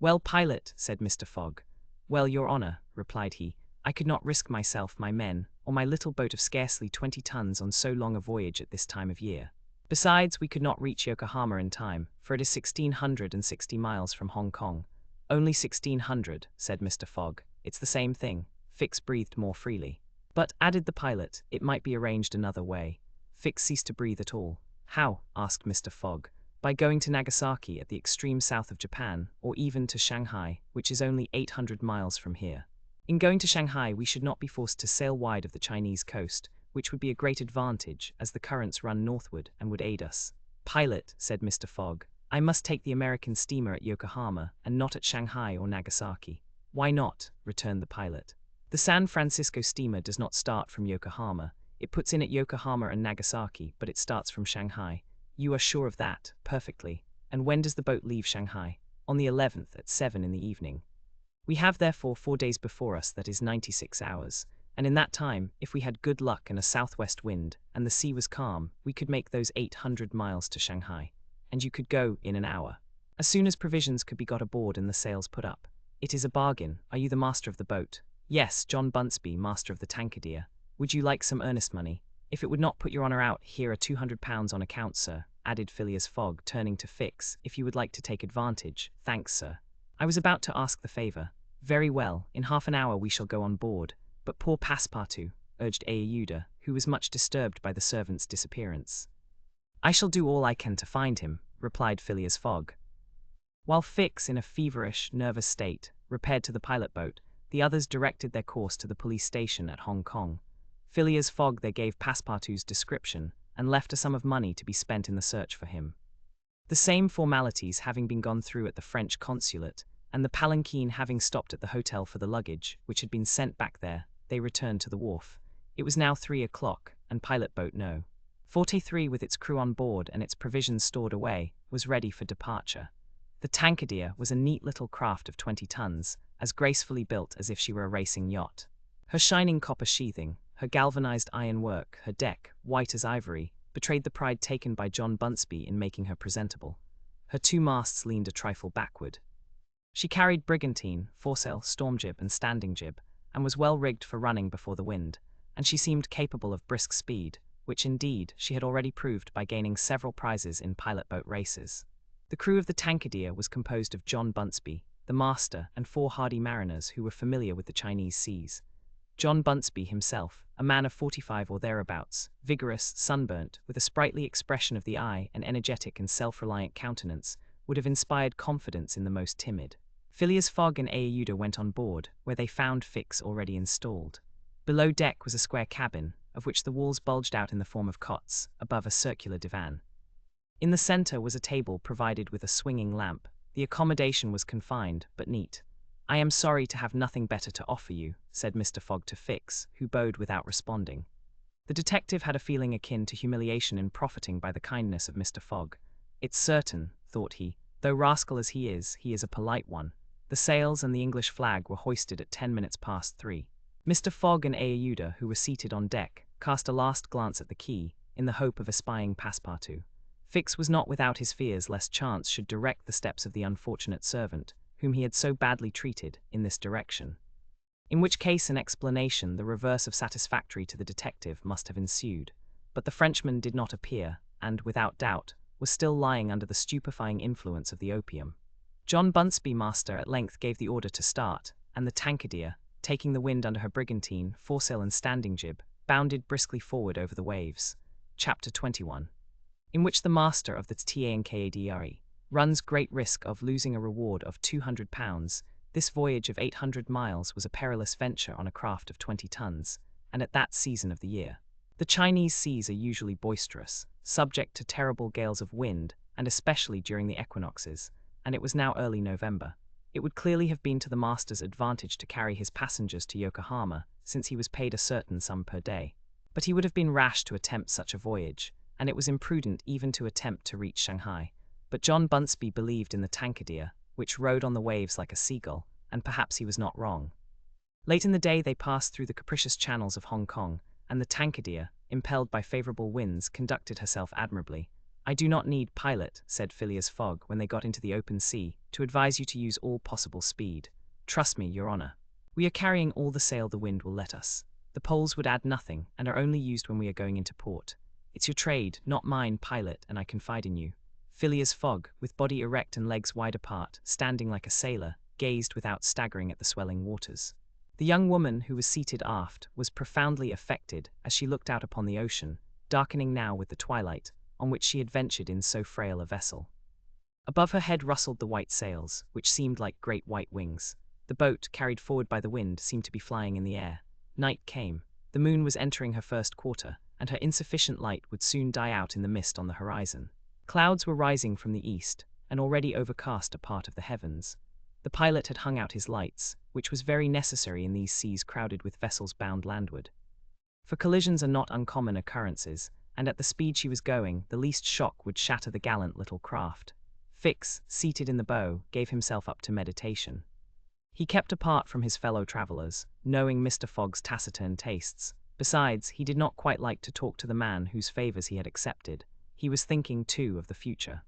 "Well, pilot," said Mr. Fogg. "Well, your honour," replied he, "I could not risk myself, my men, or my little boat of scarcely 20 tons on so long a voyage at this time of year. Besides, we could not reach Yokohama in time, for it is 1,660 miles from Hong Kong." "Only 1,600, said Mr. Fogg. "It's the same thing." Fix breathed more freely. "But," added the pilot, "it might be arranged another way." Fix ceased to breathe at all. "How?" asked Mr. Fogg. "By going to Nagasaki at the extreme south of Japan, or even to Shanghai, which is only 800 miles from here. In going to Shanghai we should not be forced to sail wide of the Chinese coast, which would be a great advantage, as the currents run northward and would aid us." "Pilot," said Mr. Fogg, "I must take the American steamer at Yokohama, and not at Shanghai or Nagasaki." "Why not?" returned the pilot. "The San Francisco steamer does not start from Yokohama. It puts in at Yokohama and Nagasaki, but it starts from Shanghai." "You are sure of that?" "Perfectly." "And when does the boat leave Shanghai?" "On the 11th at 7 in the evening." "We have therefore 4 days before us, that is 96 hours. And in that time, if we had good luck and a southwest wind, and the sea was calm, we could make those 800 miles to Shanghai. And you could go in an hour, as soon as provisions could be got aboard and the sails put up. It is a bargain. Are you the master of the boat?" "Yes, John Bunsby, master of the Tankadere." "Would you like some earnest money?" "If it would not put your honour out, here are £200 on account, sir," added Phileas Fogg, turning to Fix, "if you would like to take advantage." "Thanks, sir. I was about to ask the favour." "Very well, in half an hour we shall go on board. But poor Passepartout, urged Ayuda, who was much disturbed by the servant's disappearance. I shall do all I can to find him, replied Phileas Fogg. While Fix, in a feverish, nervous state, repaired to the pilot boat, the others directed their course to the police station at Hong Kong. Phileas Fogg they gave Passepartout's description, and left a sum of money to be spent in the search for him. The same formalities having been gone through at the French consulate, and the palanquin having stopped at the hotel for the luggage, which had been sent back there, they returned to the wharf. It was now 3 o'clock, and pilot boat No. 43, with its crew on board and its provisions stored away, was ready for departure. The Tankadere was a neat little craft of 20 tons, as gracefully built as if she were a racing yacht. Her shining copper sheathing, her galvanized iron work, her deck, white as ivory, betrayed the pride taken by John Bunsby in making her presentable. Her 2 masts leaned a trifle backward. She carried brigantine, foresail, storm-jib, and standing-jib, and was well rigged for running before the wind, and she seemed capable of brisk speed, which indeed she had already proved by gaining several prizes in pilot-boat races. The crew of the Tankadere was composed of John Bunsby, the master, and 4 hardy mariners who were familiar with the Chinese seas. John Bunsby himself, a man of 45 or thereabouts, vigorous, sunburnt, with a sprightly expression of the eye and energetic and self-reliant countenance, would have inspired confidence in the most timid. Phileas Fogg and Ayuda went on board, where they found Fix already installed. Below deck was a square cabin, of which the walls bulged out in the form of cots, above a circular divan. In the center was a table provided with a swinging lamp. The accommodation was confined, but neat. I am sorry to have nothing better to offer you, said Mr. Fogg to Fix, who bowed without responding. The detective had a feeling akin to humiliation in profiting by the kindness of Mr. Fogg. It's certain, thought he, though rascal as he is a polite one. The sails and the English flag were hoisted at 10 minutes past 3. Mr. Fogg and Ayuda, who were seated on deck, cast a last glance at the quay, in the hope of espying Passepartout. Fix was not without his fears lest chance should direct the steps of the unfortunate servant, whom he had so badly treated, in this direction. In which case an explanation the reverse of satisfactory to the detective must have ensued. But the Frenchman did not appear, and, without doubt, was still lying under the stupefying influence of the opium. John Bunsby, master, at length gave the order to start, and the Tankadere, taking the wind under her brigantine, foresail and standing jib, bounded briskly forward over the waves. Chapter 21. In which the master of the Tankadere runs great risk of losing a reward of £200. This voyage of 800 miles was a perilous venture on a craft of 20 tons, and at that season of the year. The Chinese seas are usually boisterous, subject to terrible gales of wind, and especially during the equinoxes, and it was now early November. It would clearly have been to the master's advantage to carry his passengers to Yokohama, since he was paid a certain sum per day. But he would have been rash to attempt such a voyage, and it was imprudent even to attempt to reach Shanghai. But John Bunsby believed in the Tankadere, which rode on the waves like a seagull, and perhaps he was not wrong. Late in the day they passed through the capricious channels of Hong Kong, and the Tankadere, impelled by favorable winds, conducted herself admirably. I do not need, pilot, said Phileas Fogg when they got into the open sea, to advise you to use all possible speed. Trust me, your honor. We are carrying all the sail the wind will let us. The poles would add nothing, and are only used when we are going into port. It's your trade, not mine, pilot, and I confide in you. Phileas Fogg, with body erect and legs wide apart, standing like a sailor, gazed without staggering at the swelling waters. The young woman, who was seated aft, was profoundly affected as she looked out upon the ocean, darkening now with the twilight, on which she had ventured in so frail a vessel. Above her head rustled the white sails, which seemed like great white wings. The boat, carried forward by the wind, seemed to be flying in the air. Night came. The moon was entering her first quarter, and her insufficient light would soon die out in the mist on the horizon. Clouds were rising from the east, and already overcast a part of the heavens. The pilot had hung out his lights, which was very necessary in these seas crowded with vessels bound landward. For collisions are not uncommon occurrences, and at the speed she was going, the least shock would shatter the gallant little craft. Fix, seated in the bow, gave himself up to meditation. He kept apart from his fellow travelers, knowing Mr. Fogg's taciturn tastes. Besides, he did not quite like to talk to the man whose favors he had accepted. He was thinking, too, of the future.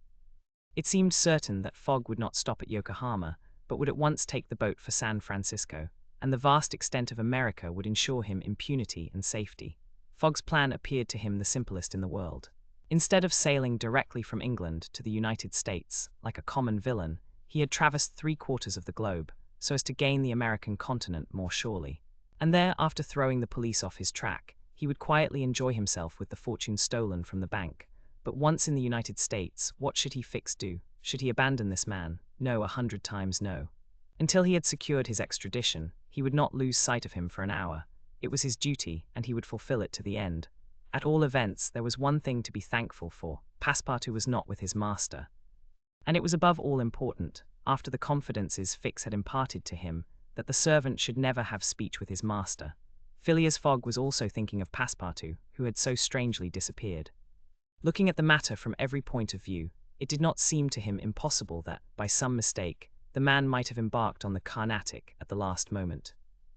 It seemed certain that Fogg would not stop at Yokohama, but would at once take the boat for San Francisco, and the vast extent of America would ensure him impunity and safety. Fogg's plan appeared to him the simplest in the world. Instead of sailing directly from England to the United States, like a common villain, he had traversed 3/4 of the globe, so as to gain the American continent more surely. And there, after throwing the police off his track, he would quietly enjoy himself with the fortune stolen from the bank. But once in the United States, what should he Fix do? Should he abandon this man? No, 100 times no. Until he had secured his extradition, he would not lose sight of him for an hour. It was his duty, and he would fulfill it to the end. At all events, there was one thing to be thankful for: Passepartout was not with his master. And it was above all important, after the confidences Fix had imparted to him, that the servant should never have speech with his master. Phileas Fogg was also thinking of Passepartout, who had so strangely disappeared. Looking at the matter from every point of view, it did not seem to him impossible that, by some mistake, the man might have embarked on the Carnatic at the last moment.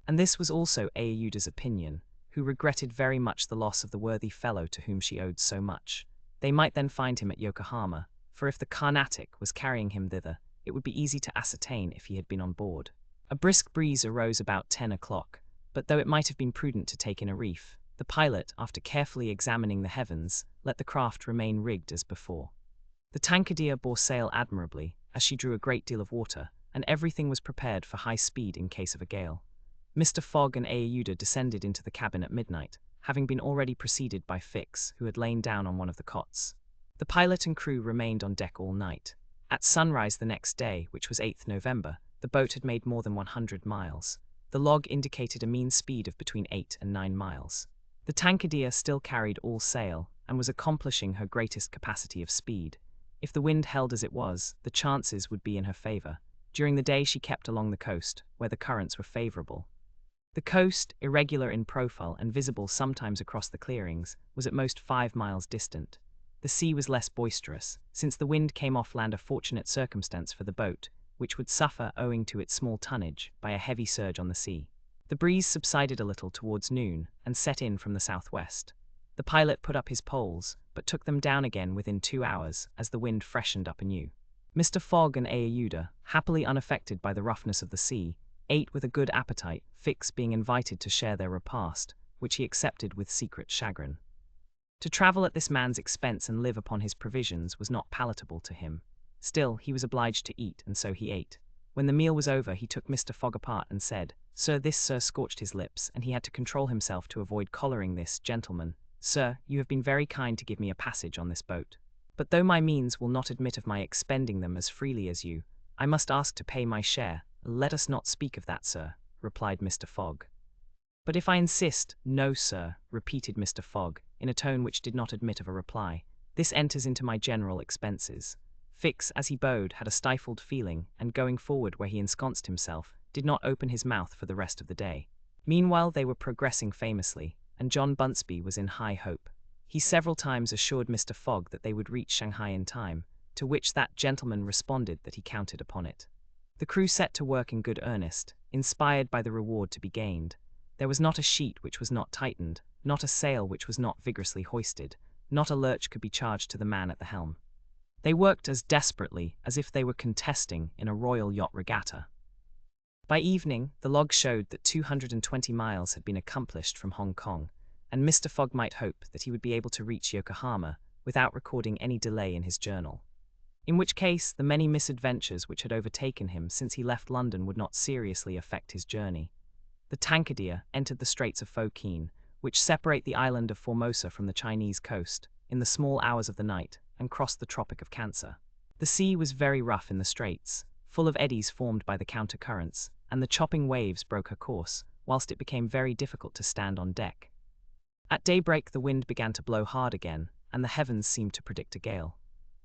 And this was also Aouda's opinion, who regretted very much the loss of the worthy fellow to whom she owed so much. They might then find him at Yokohama, for if the Carnatic was carrying him thither, it would be easy to ascertain if he had been on board. A brisk breeze arose about 10 o'clock, but though it might have been prudent to take in a reef, the pilot, after carefully examining the heavens, let the craft remain rigged as before. The Tankadere bore sail admirably, as she drew a great deal of water, and everything was prepared for high speed in case of a gale. Mr. Fogg and Aouda descended into the cabin at midnight, having been already preceded by Fix, who had lain down on one of the cots. The pilot and crew remained on deck all night. At sunrise the next day, which was 8th November, the boat had made more than 100 miles. The log indicated a mean speed of between 8 and 9 miles. The Tankadere still carried all sail, and was accomplishing her greatest capacity of speed. If the wind held as it was, the chances would be in her favor. During the day she kept along the coast, where the currents were favorable. The coast, irregular in profile and visible sometimes across the clearings, was at most 5 miles distant. The sea was less boisterous, since the wind came off land, a fortunate circumstance for the boat, which would suffer, owing to its small tonnage, by a heavy surge on the sea. The breeze subsided a little towards noon, and set in from the southwest. The pilot put up his poles, but took them down again within 2 hours, as the wind freshened up anew. Mr. Fogg and Aouda, happily unaffected by the roughness of the sea, ate with a good appetite, Fix being invited to share their repast, which he accepted with secret chagrin. To travel at this man's expense and live upon his provisions was not palatable to him. Still, he was obliged to eat, and so he ate. When the meal was over, he took Mr. Fogg apart and said, "Sir," this "sir" scorched his lips, and he had to control himself to avoid collaring this gentleman. "Sir, you have been very kind to give me a passage on this boat. But though my means will not admit of my expending them as freely as you, I must ask to pay my share." "Let us not speak of that, sir," replied Mr. Fogg. "But if I insist—" "No, sir," repeated Mr. Fogg, in a tone which did not admit of a reply. "This enters into my general expenses." Fix, as he bowed, had a stifled feeling, and going forward where he ensconced himself, did not open his mouth for the rest of the day. Meanwhile they were progressing famously, and John Bunsby was in high hope. He several times assured Mr. Fogg that they would reach Shanghai in time, to which that gentleman responded that he counted upon it. The crew set to work in good earnest, inspired by the reward to be gained. There was not a sheet which was not tightened, not a sail which was not vigorously hoisted, not a lurch could be charged to the man at the helm. They worked as desperately as if they were contesting in a royal yacht regatta. By evening, the log showed that 220 miles had been accomplished from Hong Kong, and Mr. Fogg might hope that he would be able to reach Yokohama without recording any delay in his journal. In which case, the many misadventures which had overtaken him since he left London would not seriously affect his journey. The Tankadere entered the Straits of Fo Kien, which separate the island of Formosa from the Chinese coast, in the small hours of the night, and crossed the Tropic of Cancer. The sea was very rough in the straits, full of eddies formed by the counter-currents, and the chopping waves broke her course, whilst it became very difficult to stand on deck. At daybreak the wind began to blow hard again, and the heavens seemed to predict a gale.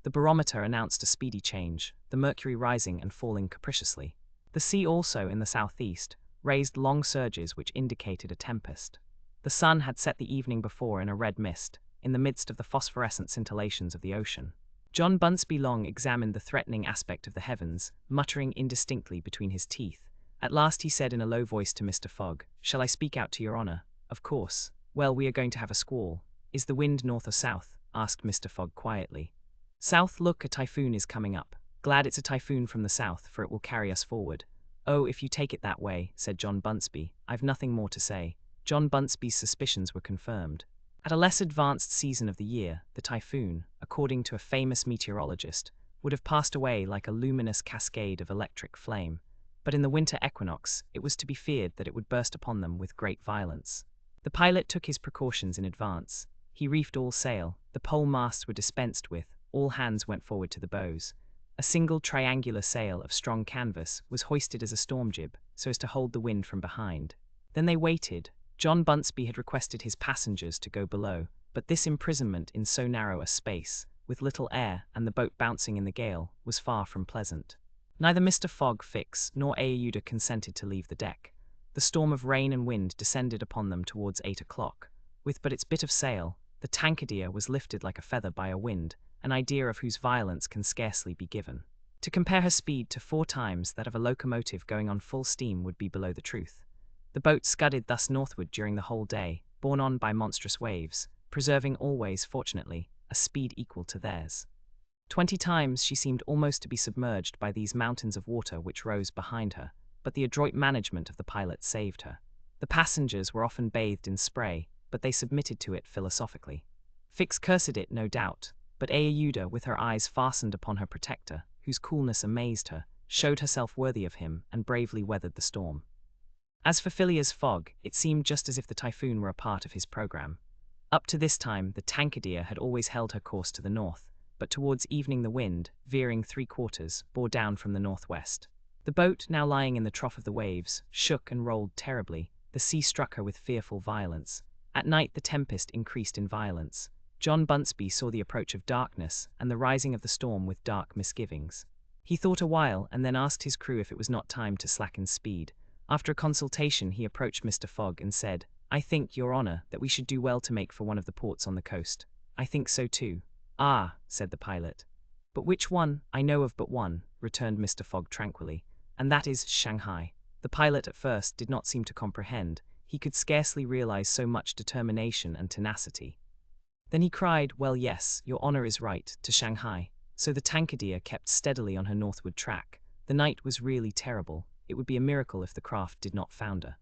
The barometer announced a speedy change, the mercury rising and falling capriciously. The sea also, in the southeast, raised long surges which indicated a tempest. The sun had set the evening before in a red mist, in the midst of the phosphorescent scintillations of the ocean. John Bunsby long examined the threatening aspect of the heavens, muttering indistinctly between his teeth. At last he said in a low voice to Mr. Fogg, "Shall I speak out to your honour?" "Of course." "Well, we are going to have a squall." "Is the wind north or south?" asked Mr. Fogg quietly. "South. Look, a typhoon is coming up." "Glad it's a typhoon from the south, for it will carry us forward." "Oh, if you take it that way," said John Bunsby, "I've nothing more to say." John Bunsby's suspicions were confirmed. At a less advanced season of the year, the typhoon, according to a famous meteorologist, would have passed away like a luminous cascade of electric flame. but in the winter equinox, it was to be feared that it would burst upon them with great violence. The pilot took his precautions in advance. He reefed all sail, the pole masts were dispensed with, all hands went forward to the bows. A single triangular sail of strong canvas was hoisted as a storm jib, so as to hold the wind from behind. Then they waited. John Bunsby had requested his passengers to go below, but this imprisonment in so narrow a space, with little air and the boat bouncing in the gale, was far from pleasant. Neither Mr. Fogg, Fix, nor Aouda consented to leave the deck. The storm of rain and wind descended upon them towards 8 o'clock. With but its bit of sail, the Tankadere was lifted like a feather by a wind, an idea of whose violence can scarcely be given. To compare her speed to 4 times that of a locomotive going on full steam would be below the truth. The boat scudded thus northward during the whole day, borne on by monstrous waves, preserving always, fortunately, a speed equal to theirs. 20 times she seemed almost to be submerged by these mountains of water which rose behind her, but the adroit management of the pilot saved her. The passengers were often bathed in spray, but they submitted to it philosophically. Fix cursed it, no doubt, but Aouda, with her eyes fastened upon her protector, whose coolness amazed her, showed herself worthy of him and bravely weathered the storm. As for Phileas Fogg, it seemed just as if the typhoon were a part of his programme. Up to this time, the Tankadere had always held her course to the north, but towards evening the wind, veering 3/4, bore down from the northwest. The boat, now lying in the trough of the waves, shook and rolled terribly. The sea struck her with fearful violence. At night the tempest increased in violence. John Bunsby saw the approach of darkness and the rising of the storm with dark misgivings. He thought a while and then asked his crew if it was not time to slacken speed. After a consultation he approached Mr. Fogg and said, "I think, Your Honour, that we should do well to make for one of the ports on the coast." "I think so too." "Ah," said the pilot. "But which one?" "I know of but one," returned Mr. Fogg tranquilly, "and that is Shanghai." The pilot at first did not seem to comprehend. He could scarcely realize so much determination and tenacity. Then he cried, "Well, yes, Your Honour is right, to Shanghai." So the Tankadere kept steadily on her northward track. The night was really terrible. It would be a miracle if the craft did not founder.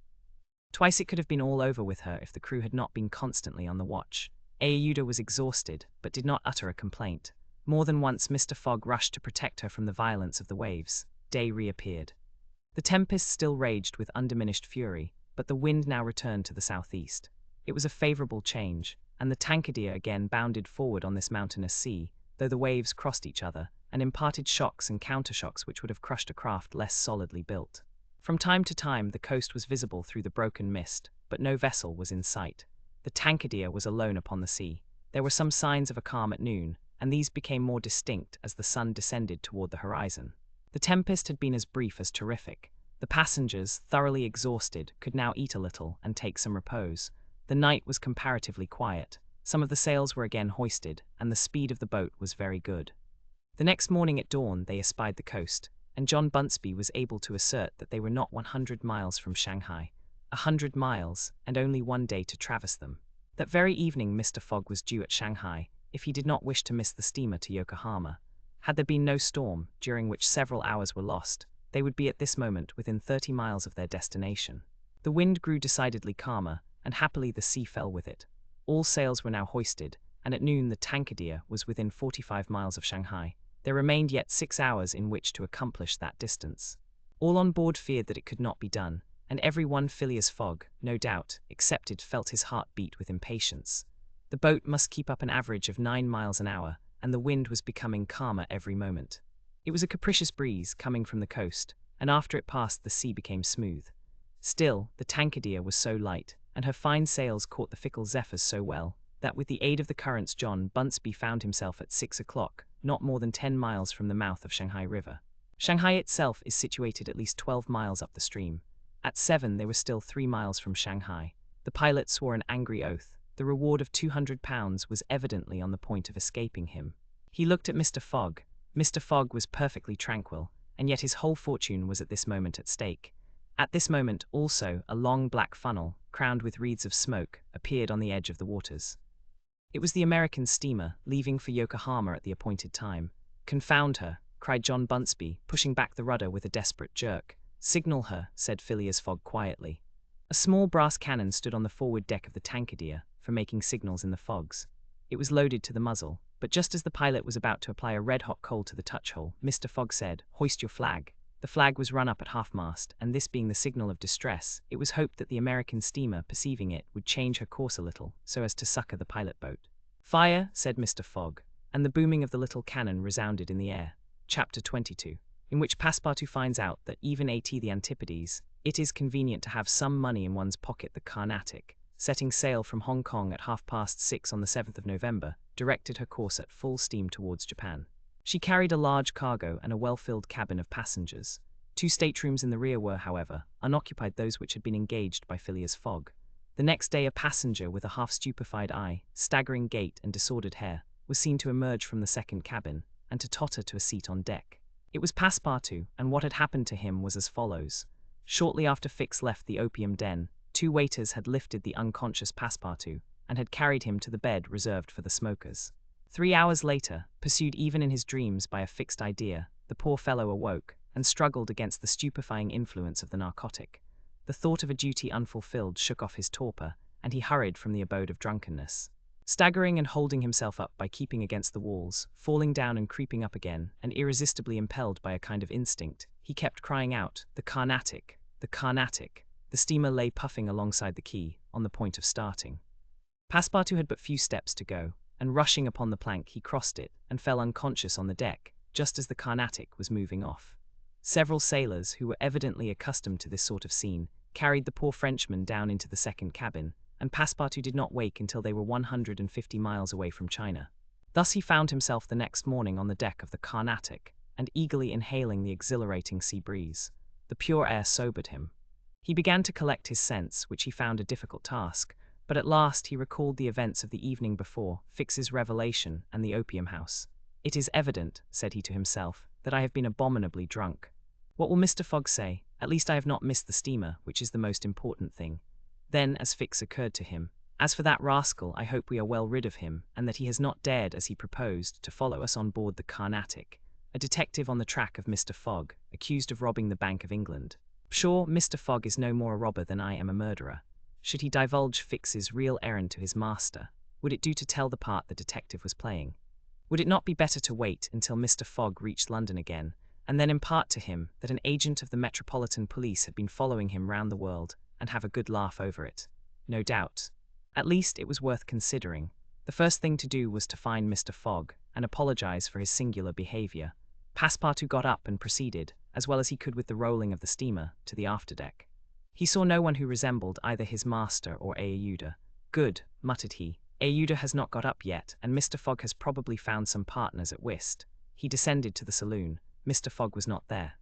Twice it could have been all over with her if the crew had not been constantly on the watch. Aouda was exhausted, but did not utter a complaint. More than once Mr. Fogg rushed to protect her from the violence of the waves. Day reappeared. The tempest still raged with undiminished fury, but the wind now returned to the southeast. It was a favourable change, and the Tankadere again bounded forward on this mountainous sea, though the waves crossed each other, and imparted shocks and countershocks which would have crushed a craft less solidly built. From time to time the coast was visible through the broken mist, but no vessel was in sight. The Tankadere was alone upon the sea. There were some signs of a calm at noon, and these became more distinct as the sun descended toward the horizon. The tempest had been as brief as terrific. The passengers, thoroughly exhausted, could now eat a little and take some repose. The night was comparatively quiet. Some of the sails were again hoisted, and the speed of the boat was very good. The next morning at dawn they espied the coast, and John Bunsby was able to assert that they were not 100 miles from Shanghai. 100 miles, and only 1 day to traverse them. That very evening Mr. Fogg was due at Shanghai, if he did not wish to miss the steamer to Yokohama. Had there been no storm, during which several hours were lost, they would be at this moment within 30 miles of their destination. The wind grew decidedly calmer, and happily the sea fell with it. All sails were now hoisted, and at noon the Tankadere was within 45 miles of Shanghai. There remained yet 6 hours in which to accomplish that distance. All on board feared that it could not be done, and every one Phileas Fogg, no doubt, excepted, felt his heart beat with impatience. The boat must keep up an average of 9 miles an hour, and the wind was becoming calmer every moment. It was a capricious breeze coming from the coast, and after it passed the sea became smooth. Still, the Tankadere was so light, and her fine sails caught the fickle zephyrs so well, that with the aid of the currents John Bunsby found himself at 6 o'clock, not more than 10 miles from the mouth of Shanghai River. Shanghai itself is situated at least 12 miles up the stream. At 7 they were still 3 miles from Shanghai. The pilot swore an angry oath. The reward of £200 was evidently on the point of escaping him. He looked at Mr. Fogg. Mr. Fogg was perfectly tranquil, and yet his whole fortune was at this moment at stake. At this moment, also, a long black funnel, crowned with wreaths of smoke, appeared on the edge of the waters. It was the American steamer, leaving for Yokohama at the appointed time. "Confound her!" cried John Bunsby, pushing back the rudder with a desperate jerk. "Signal her," said Phileas Fogg quietly. A small brass cannon stood on the forward deck of the Tankadere, for making signals in the fogs. It was loaded to the muzzle, but just as the pilot was about to apply a red-hot coal to the touch-hole, Mr. Fogg said, "Hoist your flag." The flag was run up at half-mast, and this being the signal of distress, it was hoped that the American steamer, perceiving it, would change her course a little, so as to succor the pilot boat. "Fire," said Mr. Fogg, and the booming of the little cannon resounded in the air. Chapter 22, in which Passepartout finds out that even at the Antipodes, it is convenient to have some money in one's pocket. The Carnatic, setting sail from Hong Kong at 6:30 on the 7th of November, directed her course at full steam towards Japan. She carried a large cargo and a well-filled cabin of passengers. 2 staterooms in the rear were, however, unoccupied, those which had been engaged by Phileas Fogg. The next day a passenger with a half-stupefied eye, staggering gait and disordered hair, was seen to emerge from the second cabin, and to totter to a seat on deck. It was Passepartout, and what had happened to him was as follows. Shortly after Fix left the opium den, 2 waiters had lifted the unconscious Passepartout, and had carried him to the bed reserved for the smokers. 3 hours later, pursued even in his dreams by a fixed idea, the poor fellow awoke, and struggled against the stupefying influence of the narcotic. The thought of a duty unfulfilled shook off his torpor, and he hurried from the abode of drunkenness. Staggering and holding himself up by keeping against the walls, falling down and creeping up again, and irresistibly impelled by a kind of instinct, he kept crying out, "The Carnatic! The Carnatic!" The steamer lay puffing alongside the quay, on the point of starting. Passepartout had but few steps to go, and rushing upon the plank he crossed it, and fell unconscious on the deck, just as the Carnatic was moving off. Several sailors, who were evidently accustomed to this sort of scene, carried the poor Frenchman down into the second cabin, and Passepartout did not wake until they were 150 miles away from China. Thus he found himself the next morning on the deck of the Carnatic, and eagerly inhaling the exhilarating sea breeze. The pure air sobered him. He began to collect his sense, which he found a difficult task, but at last he recalled the events of the evening before, Fix's revelation, and the opium house. "It is evident," said he to himself, "that I have been abominably drunk. What will Mr. Fogg say? At least I have not missed the steamer, which is the most important thing." Then, as Fix occurred to him, "As for that rascal, I hope we are well rid of him, and that he has not dared, as he proposed, to follow us on board the Carnatic. A detective on the track of Mr. Fogg, accused of robbing the Bank of England. Sure, Mr. Fogg is no more a robber than I am a murderer. Should he divulge Fix's real errand to his master? Would it do to tell the part the detective was playing? Would it not be better to wait until Mr. Fogg reached London again, and then impart to him that an agent of the Metropolitan Police had been following him round the world, and have a good laugh over it? No doubt. At least it was worth considering. The first thing to do was to find Mr. Fogg, and apologize for his singular behavior. Passepartout got up and proceeded, as well as he could with the rolling of the steamer, to the afterdeck. He saw no one who resembled either his master or Aouda. "Good," muttered he. "Aouda has not got up yet, and Mr. Fogg has probably found some partners at whist." He descended to the saloon. Mr. Fogg was not there.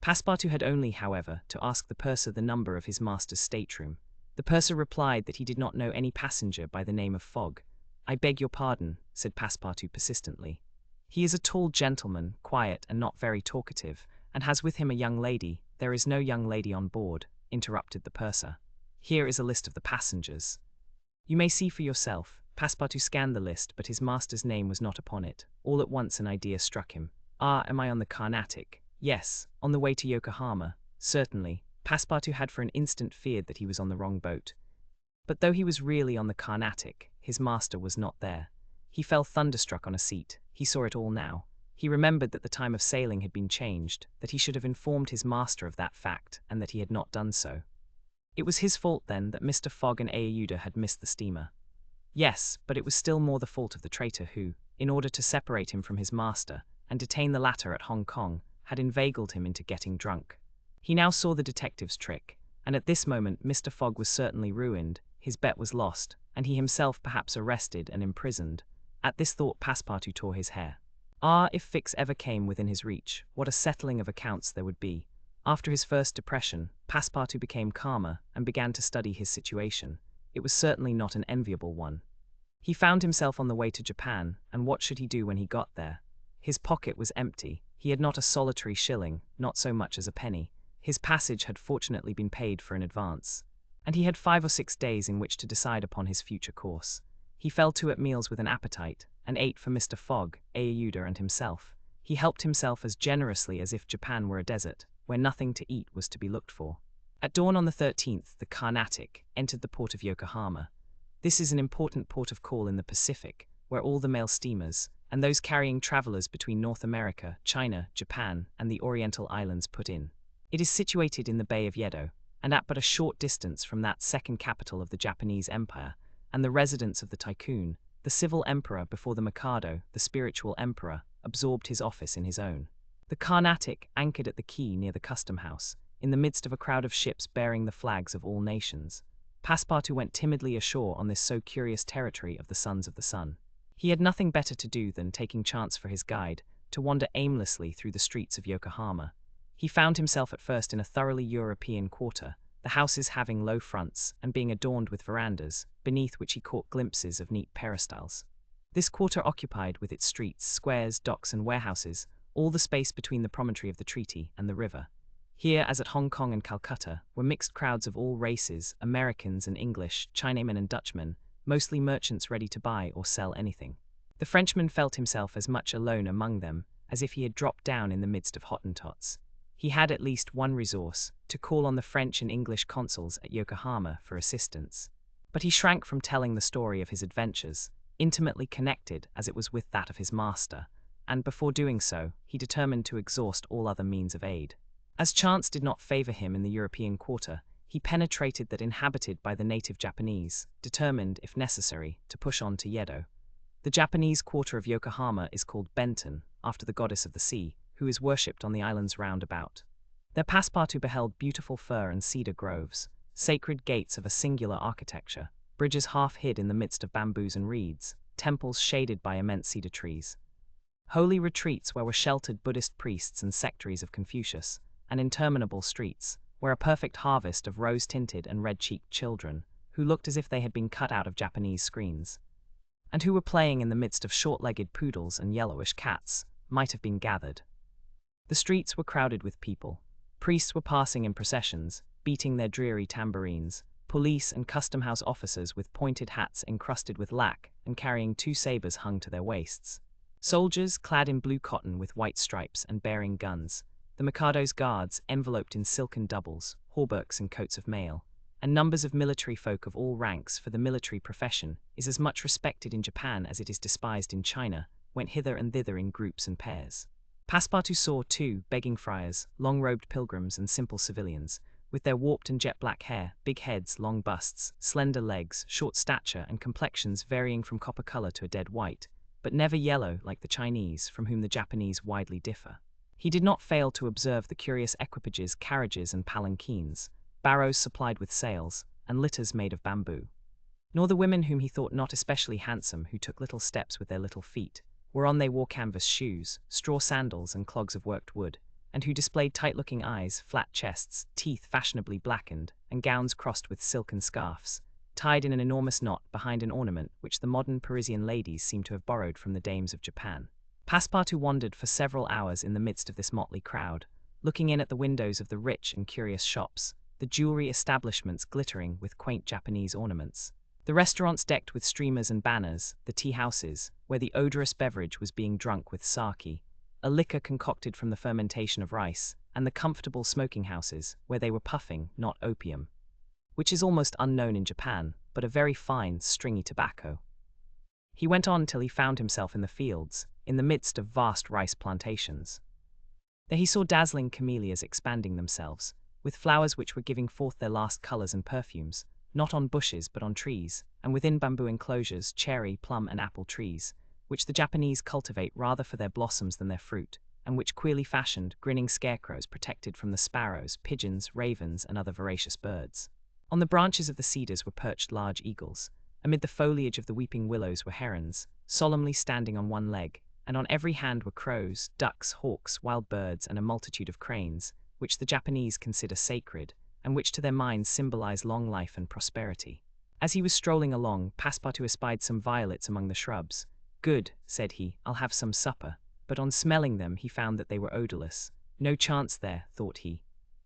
Passepartout had only, however, to ask the purser the number of his master's stateroom. The purser replied that he did not know any passenger by the name of Fogg. "I beg your pardon," said Passepartout persistently. "He is a tall gentleman, quiet and not very talkative, and has with him a young lady." "There is no young lady on board," interrupted the purser. "Here is a list of the passengers. You may see for yourself." Passepartout scanned the list, but his master's name was not upon it. All at once an idea struck him. "Ah, am I on the Carnatic?" "Yes, on the way to Yokohama." "Certainly." Passepartout had for an instant feared that he was on the wrong boat. But though he was really on the Carnatic, his master was not there. He fell thunderstruck on a seat. He saw it all now. He remembered that the time of sailing had been changed, that he should have informed his master of that fact, and that he had not done so. It was his fault, then, that Mr. Fogg and Aouda had missed the steamer. Yes, but it was still more the fault of the traitor who, in order to separate him from his master, and detain the latter at Hong Kong, had inveigled him into getting drunk. He now saw the detective's trick, and at this moment Mr. Fogg was certainly ruined, his bet was lost, and he himself perhaps arrested and imprisoned. At this thought Passepartout tore his hair. Ah, if Fix ever came within his reach, what a settling of accounts there would be. After his first depression, Passepartout became calmer and began to study his situation. It was certainly not an enviable one. He found himself on the way to Japan, and what should he do when he got there? His pocket was empty. He had not a solitary shilling, not so much as a penny. His passage had fortunately been paid for in advance, and he had 5 or 6 days in which to decide upon his future course. He fell to at meals with an appetite, and ate for Mr. Fogg, Aouda, and himself. He helped himself as generously as if Japan were a desert, where nothing to eat was to be looked for. At dawn on the 13th, the Carnatic entered the port of Yokohama. This is an important port of call in the Pacific, where all the mail steamers, and those carrying travelers between North America, China, Japan, and the Oriental Islands put in. It is situated in the Bay of Yedo, and at but a short distance from that second capital of the Japanese Empire, and the residence of the tycoon, the civil emperor before the Mikado, the spiritual emperor, absorbed his office in his own. The Carnatic anchored at the quay near the custom house, in the midst of a crowd of ships bearing the flags of all nations. Passepartout went timidly ashore on this so curious territory of the Sons of the Sun. He had nothing better to do than, taking chance for his guide, to wander aimlessly through the streets of Yokohama. He found himself at first in a thoroughly European quarter, the houses having low fronts and being adorned with verandas, beneath which he caught glimpses of neat peristyles. This quarter occupied, with its streets, squares, docks, and warehouses, all the space between the promontory of the treaty and the river. Here, as at Hong Kong and Calcutta, were mixed crowds of all races, Americans and English, Chinamen and Dutchmen, mostly merchants ready to buy or sell anything. The Frenchman felt himself as much alone among them as if he had dropped down in the midst of Hottentots. He had at least one resource, to call on the French and English consuls at Yokohama for assistance. But he shrank from telling the story of his adventures, intimately connected as it was with that of his master, and before doing so, he determined to exhaust all other means of aid. As chance did not favor him in the European quarter, he penetrated that inhabited by the native Japanese, determined, if necessary, to push on to Yedo. The Japanese quarter of Yokohama is called Benten, after the goddess of the sea, who is worshipped on the islands round about. There Passepartout beheld beautiful fir and cedar groves, sacred gates of a singular architecture, bridges half hid in the midst of bamboos and reeds, temples shaded by immense cedar trees, holy retreats where were sheltered Buddhist priests and sectaries of Confucius, and interminable streets, where a perfect harvest of rose-tinted and red-cheeked children, who looked as if they had been cut out of Japanese screens, and who were playing in the midst of short-legged poodles and yellowish cats, might have been gathered. The streets were crowded with people. Priests were passing in processions, beating their dreary tambourines, police and custom-house officers with pointed hats encrusted with lac and carrying 2 sabers hung to their waists. Soldiers, clad in blue cotton with white stripes and bearing guns, the Mikado's guards enveloped in silken doubles, hauberks and coats of mail, and numbers of military folk of all ranks, for the military profession is as much respected in Japan as it is despised in China, went hither and thither in groups and pairs. Passepartout saw, too, begging friars, long-robed pilgrims and simple civilians, with their warped and jet-black hair, big heads, long busts, slender legs, short stature and complexions varying from copper color to a dead white, but never yellow like the Chinese, from whom the Japanese widely differ. He did not fail to observe the curious equipages, carriages, and palanquins, barrows supplied with sails, and litters made of bamboo. Nor the women whom he thought not especially handsome, who took little steps with their little feet, whereon they wore canvas shoes, straw sandals, and clogs of worked wood, and who displayed tight-looking eyes, flat chests, teeth fashionably blackened, and gowns crossed with silken scarfs, tied in an enormous knot behind an ornament which the modern Parisian ladies seem to have borrowed from the dames of Japan. Passepartout wandered for several hours in the midst of this motley crowd, looking in at the windows of the rich and curious shops, the jewelry establishments glittering with quaint Japanese ornaments, the restaurants decked with streamers and banners, the tea-houses, where the odorous beverage was being drunk with sake, a liquor concocted from the fermentation of rice, and the comfortable smoking-houses, where they were puffing, not opium, which is almost unknown in Japan, but a very fine, stringy tobacco. He went on till he found himself in the fields, in the midst of vast rice plantations. There he saw dazzling camellias expanding themselves, with flowers which were giving forth their last colors and perfumes, not on bushes but on trees, and within bamboo enclosures cherry, plum, and apple trees, which the Japanese cultivate rather for their blossoms than their fruit, and which queerly fashioned, grinning scarecrows protected from the sparrows, pigeons, ravens, and other voracious birds. On the branches of the cedars were perched large eagles. Amid the foliage of the weeping willows were herons, solemnly standing on one leg, and on every hand were crows, ducks, hawks, wild birds, and a multitude of cranes, which the Japanese consider sacred, and which to their minds symbolize long life and prosperity. As he was strolling along, Passepartout espied some violets among the shrubs. "Good," said he, "I'll have some supper." But on smelling them he found that they were odorless. No chance there, thought he.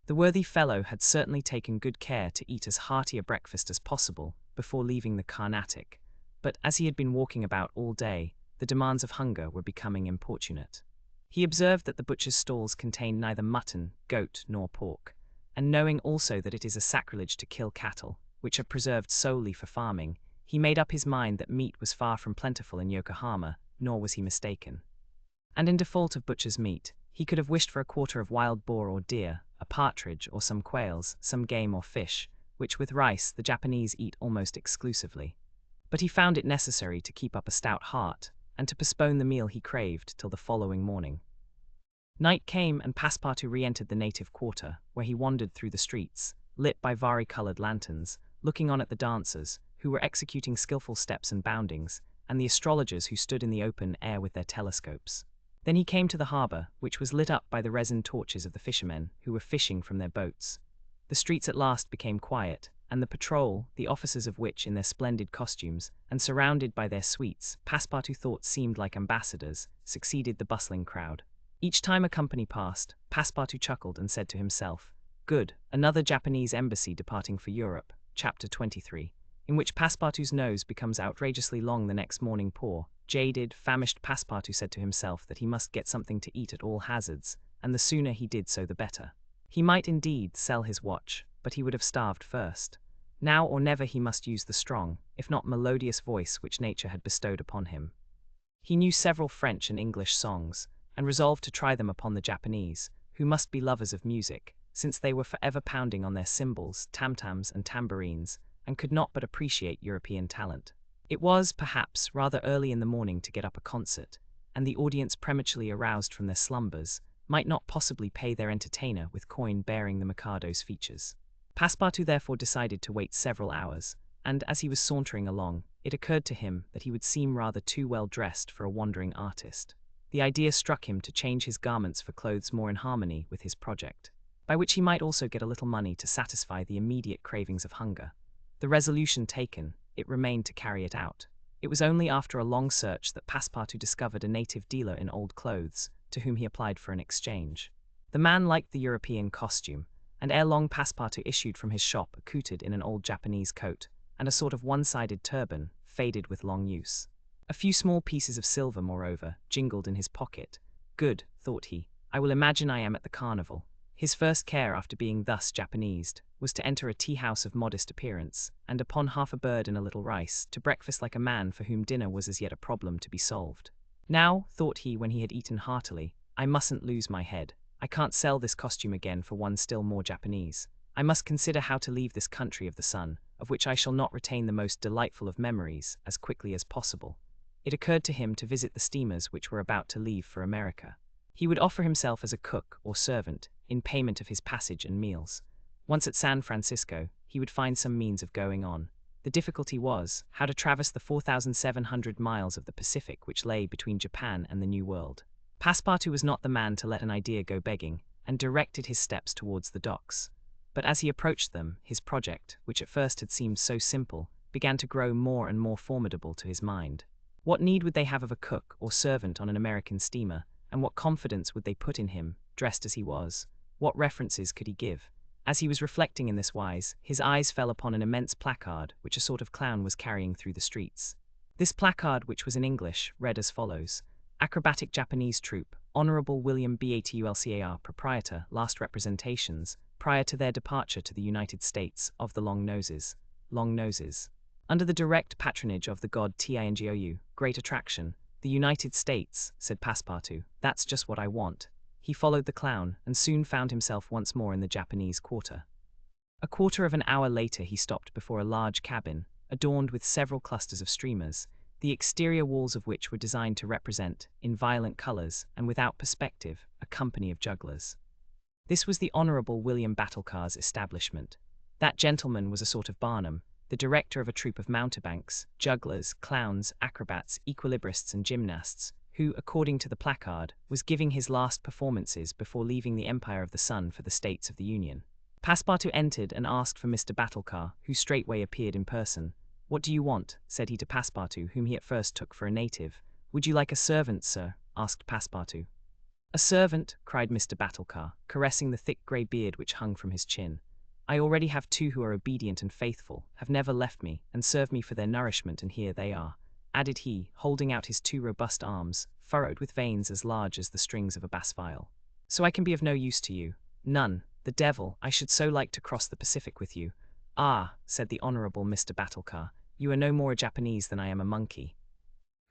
The worthy fellow had certainly taken good care to eat as hearty a breakfast as possible before leaving the Carnatic, but as he had been walking about all day, the demands of hunger were becoming importunate. He observed that the butcher's stalls contained neither mutton, goat, nor pork, and knowing also that it is a sacrilege to kill cattle, which are preserved solely for farming, he made up his mind that meat was far from plentiful in Yokohama, nor was he mistaken. And in default of butcher's meat, he could have wished for a quarter of wild boar or deer, a partridge or some quails, some game or fish, which with rice the Japanese eat almost exclusively. But he found it necessary to keep up a stout heart, and to postpone the meal he craved till the following morning. Night came, and Passepartout re-entered the native quarter, where he wandered through the streets, lit by vari-coloured lanterns, looking on at the dancers, who were executing skillful steps and boundings, and the astrologers who stood in the open air with their telescopes. Then he came to the harbour, which was lit up by the resin torches of the fishermen, who were fishing from their boats. The streets at last became quiet, and the patrol, the officers of which in their splendid costumes, and surrounded by their suites, Passepartout thought seemed like ambassadors, succeeded the bustling crowd. Each time a company passed, Passepartout chuckled and said to himself, "Good, another Japanese embassy departing for Europe." Chapter 23, in which Passepartout's nose becomes outrageously long the next morning. Poor, jaded, famished Passepartout said to himself that he must get something to eat at all hazards, and the sooner he did so the better. He might indeed sell his watch, but he would have starved first. Now or never he must use the strong, if not melodious voice which nature had bestowed upon him. He knew several French and English songs, and resolved to try them upon the Japanese, who must be lovers of music, since they were forever pounding on their cymbals, tam-tams, and tambourines, and could not but appreciate European talent. It was, perhaps, rather early in the morning to get up a concert, and the audience prematurely aroused from their slumbers might not possibly pay their entertainer with coin bearing the Mikado's features. Passepartout therefore decided to wait several hours, and as he was sauntering along, it occurred to him that he would seem rather too well dressed for a wandering artist. The idea struck him to change his garments for clothes more in harmony with his project, by which he might also get a little money to satisfy the immediate cravings of hunger. The resolution taken, it remained to carry it out. It was only after a long search that Passepartout discovered a native dealer in old clothes, to whom he applied for an exchange. The man liked the European costume, and ere long Passepartout issued from his shop accoutred in an old Japanese coat, and a sort of one-sided turban, faded with long use. A few small pieces of silver, moreover, jingled in his pocket. Good, thought he, I will imagine I am at the carnival. His first care after being thus Japanesed was to enter a tea-house of modest appearance, and upon half a bird and a little rice, to breakfast like a man for whom dinner was as yet a problem to be solved. Now, thought he when he had eaten heartily, I mustn't lose my head. I can't sell this costume again for one still more Japanese. I must consider how to leave this country of the sun, of which I shall not retain the most delightful of memories, as quickly as possible. It occurred to him to visit the steamers which were about to leave for America. He would offer himself as a cook or servant, in payment of his passage and meals. Once at San Francisco, he would find some means of going on. The difficulty was, how to traverse the 4,700 miles of the Pacific which lay between Japan and the New World. Passepartout was not the man to let an idea go begging, and directed his steps towards the docks. But as he approached them, his project, which at first had seemed so simple, began to grow more and more formidable to his mind. What need would they have of a cook or servant on an American steamer, and what confidence would they put in him, dressed as he was? What references could he give? As he was reflecting in this wise, his eyes fell upon an immense placard which a sort of clown was carrying through the streets. This placard, which was in English, read as follows: Acrobatic Japanese Troupe, Honorable William Batulcar, Proprietor, last representations, prior to their departure to the United States, of the Long Noses. Long Noses. Under the direct patronage of the god Tingou, great attraction, the United States, said Passepartout, that's just what I want. He followed the clown, and soon found himself once more in the Japanese quarter. A quarter of an hour later he stopped before a large cabin, adorned with several clusters of streamers, the exterior walls of which were designed to represent, in violent colours, and without perspective, a company of jugglers. This was the Honourable William Batulcar's establishment. That gentleman was a sort of Barnum, the director of a troupe of mountebanks, jugglers, clowns, acrobats, equilibrists, and gymnasts, who, according to the placard, was giving his last performances before leaving the Empire of the Sun for the States of the Union. Passepartout entered and asked for Mr. Batulcar, who straightway appeared in person. What do you want? Said he to Passepartout, whom he at first took for a native. Would you like a servant, sir? Asked Passepartout. A servant, cried Mr. Batulcar, caressing the thick grey beard which hung from his chin. I already have two who are obedient and faithful, have never left me, and serve me for their nourishment, and here they are, added he, holding out his two robust arms, furrowed with veins as large as the strings of a bass viol. So I can be of no use to you? None. The devil, I should so like to cross the Pacific with you. Ah, said the Honourable Mr. Batulcar, you are no more a Japanese than I am a monkey.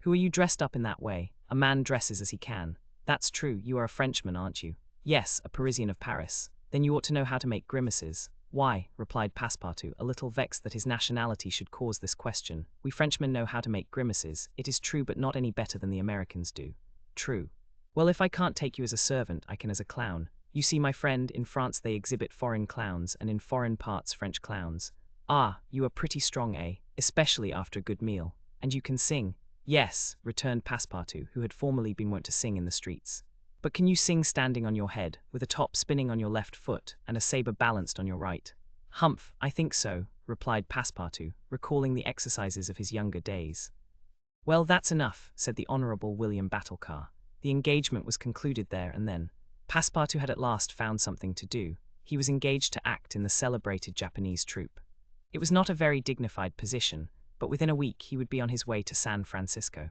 Who are you dressed up in that way? A man dresses as he can. That's true, you are a Frenchman, aren't you? Yes, a Parisian of Paris. Then you ought to know how to make grimaces. Why, replied Passepartout, a little vexed that his nationality should cause this question. We Frenchmen know how to make grimaces, it is true, but not any better than the Americans do. True. Well, if I can't take you as a servant, I can as a clown. You see, my friend, in France they exhibit foreign clowns, and in foreign parts French clowns. Ah, you are pretty strong, eh? Especially after a good meal. And you can sing. Yes, returned Passepartout, who had formerly been wont to sing in the streets. But can you sing standing on your head, with a top spinning on your left foot, and a sabre balanced on your right? Humph, I think so, replied Passepartout, recalling the exercises of his younger days. Well, that's enough, said the Honourable William Batulcar. The engagement was concluded there and then. Passepartout had at last found something to do. He was engaged to act in the celebrated Japanese troupe. It was not a very dignified position, but within a week he would be on his way to San Francisco.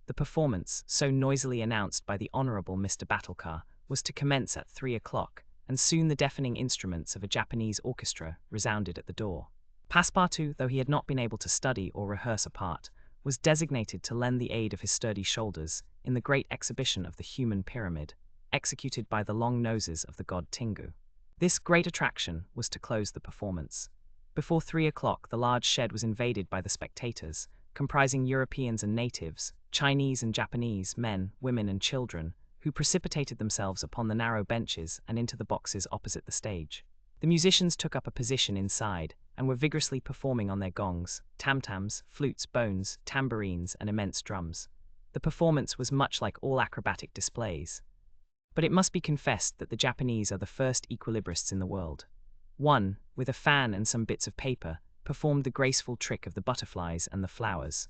The performance, so noisily announced by the Honourable Mr. Batulcar, was to commence at 3 o'clock, and soon the deafening instruments of a Japanese orchestra resounded at the door. Passepartout, though he had not been able to study or rehearse a part, was designated to lend the aid of his sturdy shoulders in the great exhibition of the human pyramid, executed by the long noses of the god Tingu. This great attraction was to close the performance. Before 3 o'clock the large shed was invaded by the spectators, comprising Europeans and natives, Chinese and Japanese, men, women, and children, who precipitated themselves upon the narrow benches and into the boxes opposite the stage. The musicians took up a position inside, and were vigorously performing on their gongs, tam-tams, flutes, bones, tambourines, and immense drums. The performance was much like all acrobatic displays. But it must be confessed that the Japanese are the first equilibrists in the world. One, with a fan and some bits of paper, performed the graceful trick of the butterflies and the flowers.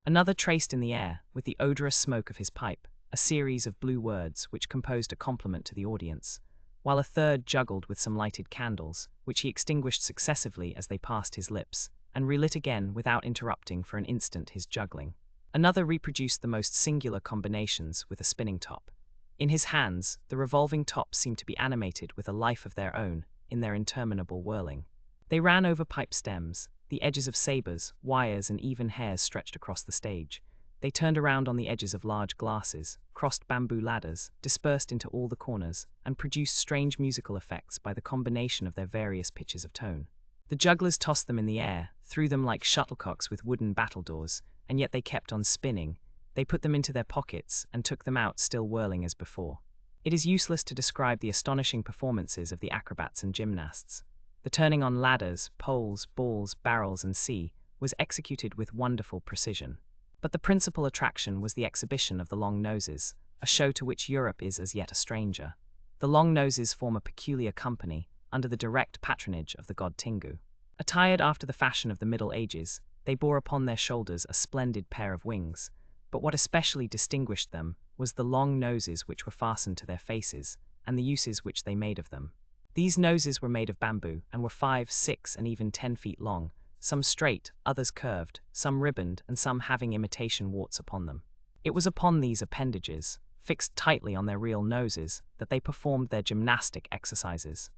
Another traced in the air, with the odorous smoke of his pipe, a series of blue words which composed a compliment to the audience, while a third juggled with some lighted candles, which he extinguished successively as they passed his lips, and relit again without interrupting for an instant his juggling. Another reproduced the most singular combinations with a spinning top. In his hands, the revolving tops seemed to be animated with a life of their own, in their interminable whirling. They ran over pipe stems, the edges of sabres, wires, and even hairs stretched across the stage. They turned around on the edges of large glasses, crossed bamboo ladders, dispersed into all the corners, and produced strange musical effects by the combination of their various pitches of tone. The jugglers tossed them in the air, threw them like shuttlecocks with wooden battledores, and yet they kept on spinning. They put them into their pockets, and took them out still whirling as before. It is useless to describe the astonishing performances of the acrobats and gymnasts. The turning on ladders, poles, balls, barrels, and sea was executed with wonderful precision. But the principal attraction was the exhibition of the long noses, a show to which Europe is as yet a stranger. The long noses form a peculiar company, under the direct patronage of the god Tingu. Attired after the fashion of the Middle Ages, they bore upon their shoulders a splendid pair of wings, but what especially distinguished them was the long noses which were fastened to their faces, and the uses which they made of them. These noses were made of bamboo, and were 5, 6, and even 10 feet long, some straight, others curved, some ribboned, and some having imitation warts upon them. It was upon these appendages, fixed tightly on their real noses, that they performed their gymnastic exercises.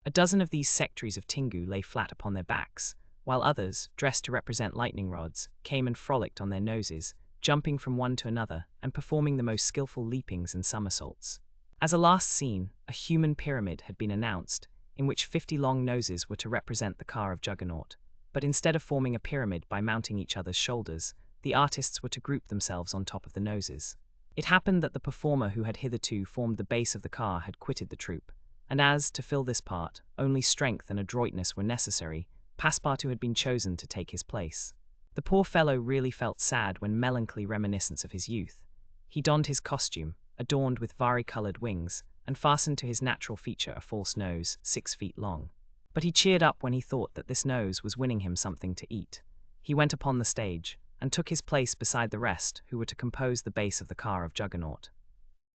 A dozen of these sectaries of Tingu lay flat upon their backs, while others, dressed to represent lightning rods, came and frolicked on their noses, jumping from one to another, and performing the most skillful leapings and somersaults. As a last scene, a human pyramid had been announced, in which 50 long noses were to represent the car of Juggernaut. But instead of forming a pyramid by mounting each other's shoulders, the artists were to group themselves on top of the noses. It happened that the performer who had hitherto formed the base of the car had quitted the troupe, and as, to fill this part, only strength and adroitness were necessary, Passepartout had been chosen to take his place. The poor fellow really felt sad when melancholy reminiscence of his youth. He donned his costume, adorned with vari-coloured wings, and fastened to his natural feature a false nose 6 feet long. But he cheered up when he thought that this nose was winning him something to eat. He went upon the stage, and took his place beside the rest who were to compose the base of the car of Juggernaut.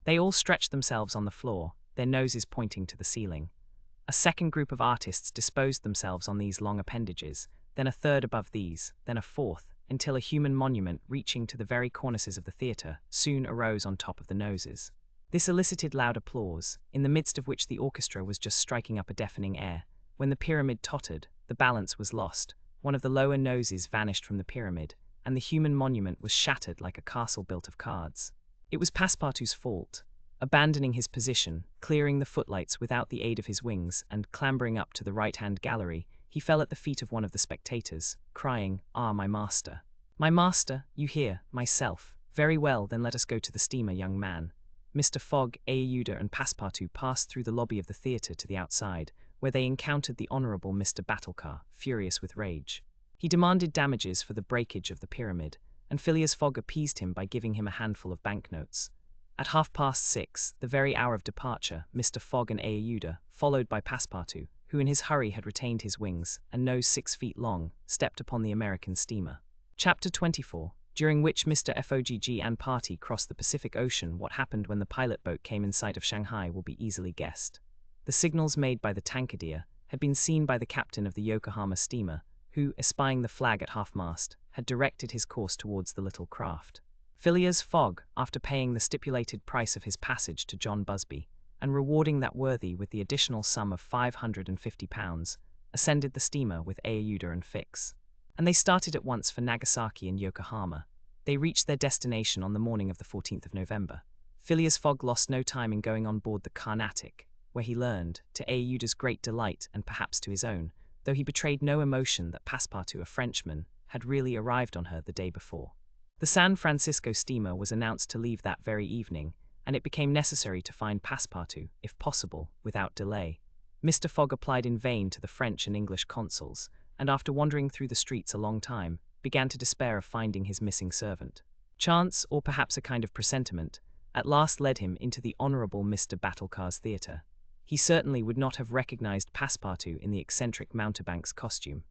They all stretched themselves on the floor, their noses pointing to the ceiling. A second group of artists disposed themselves on these long appendages, then a third above these, then a fourth, until a human monument reaching to the very cornices of the theatre soon arose on top of the noses. This elicited loud applause, in the midst of which the orchestra was just striking up a deafening air. When the pyramid tottered, the balance was lost, one of the lower noses vanished from the pyramid, and the human monument was shattered like a castle built of cards. It was Passepartout's fault. Abandoning his position, clearing the footlights without the aid of his wings, and clambering up to the right-hand gallery, he fell at the feet of one of the spectators, crying, "Ah, my master! My master, you hear, myself. Very well, then let us go to the steamer, young man." Mr. Fogg, Aouda, and Passepartout passed through the lobby of the theatre to the outside, where they encountered the Honourable Mr. Batulcar, furious with rage. He demanded damages for the breakage of the pyramid, and Phileas Fogg appeased him by giving him a handful of banknotes. At 6:30, the very hour of departure, Mr. Fogg and Aouda, followed by Passepartout, who in his hurry had retained his wings, and nose 6 feet long, stepped upon the American steamer. Chapter 24, during which Mr. Fogg and party crossed the Pacific Ocean. What happened when the pilot boat came in sight of Shanghai will be easily guessed. The signals made by the tankadere had been seen by the captain of the Yokohama steamer, who, espying the flag at half-mast, had directed his course towards the little craft. Phileas Fogg, after paying the stipulated price of his passage to John Busby, and rewarding that worthy with the additional sum of £550, ascended the steamer with Aouda and Fix, and they started at once for Nagasaki and Yokohama. They reached their destination on the morning of the 14th of November. Phileas Fogg lost no time in going on board the Carnatic, where he learned, to Aouda's great delight and perhaps to his own, though he betrayed no emotion, that Passepartout, a Frenchman, had really arrived on her the day before. The San Francisco steamer was announced to leave that very evening, and it became necessary to find Passepartout, if possible, without delay. Mr. Fogg applied in vain to the French and English consuls, and after wandering through the streets a long time, began to despair of finding his missing servant. Chance, or perhaps a kind of presentiment, at last led him into the Honourable Mr. Batulcar's theatre. He certainly would not have recognized Passepartout in the eccentric mountebank's costume.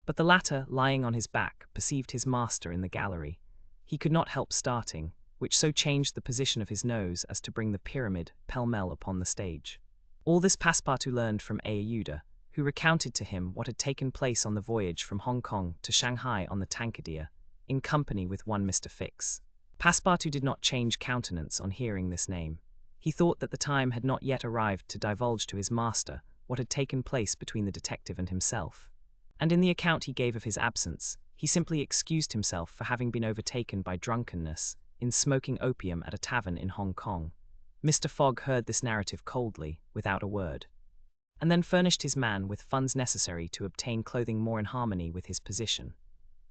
But the latter, lying on his back, perceived his master in the gallery. He could not help starting, which so changed the position of his nose as to bring the pyramid pell-mell upon the stage. All this Passepartout learned from Aouda, who recounted to him what had taken place on the voyage from Hong Kong to Shanghai on the tankadere, in company with one Mr. Fix. Passepartout did not change countenance on hearing this name. He thought that the time had not yet arrived to divulge to his master what had taken place between the detective and himself, and in the account he gave of his absence, he simply excused himself for having been overtaken by drunkenness in smoking opium at a tavern in Hong Kong. Mr. Fogg heard this narrative coldly, without a word, and then furnished his man with funds necessary to obtain clothing more in harmony with his position.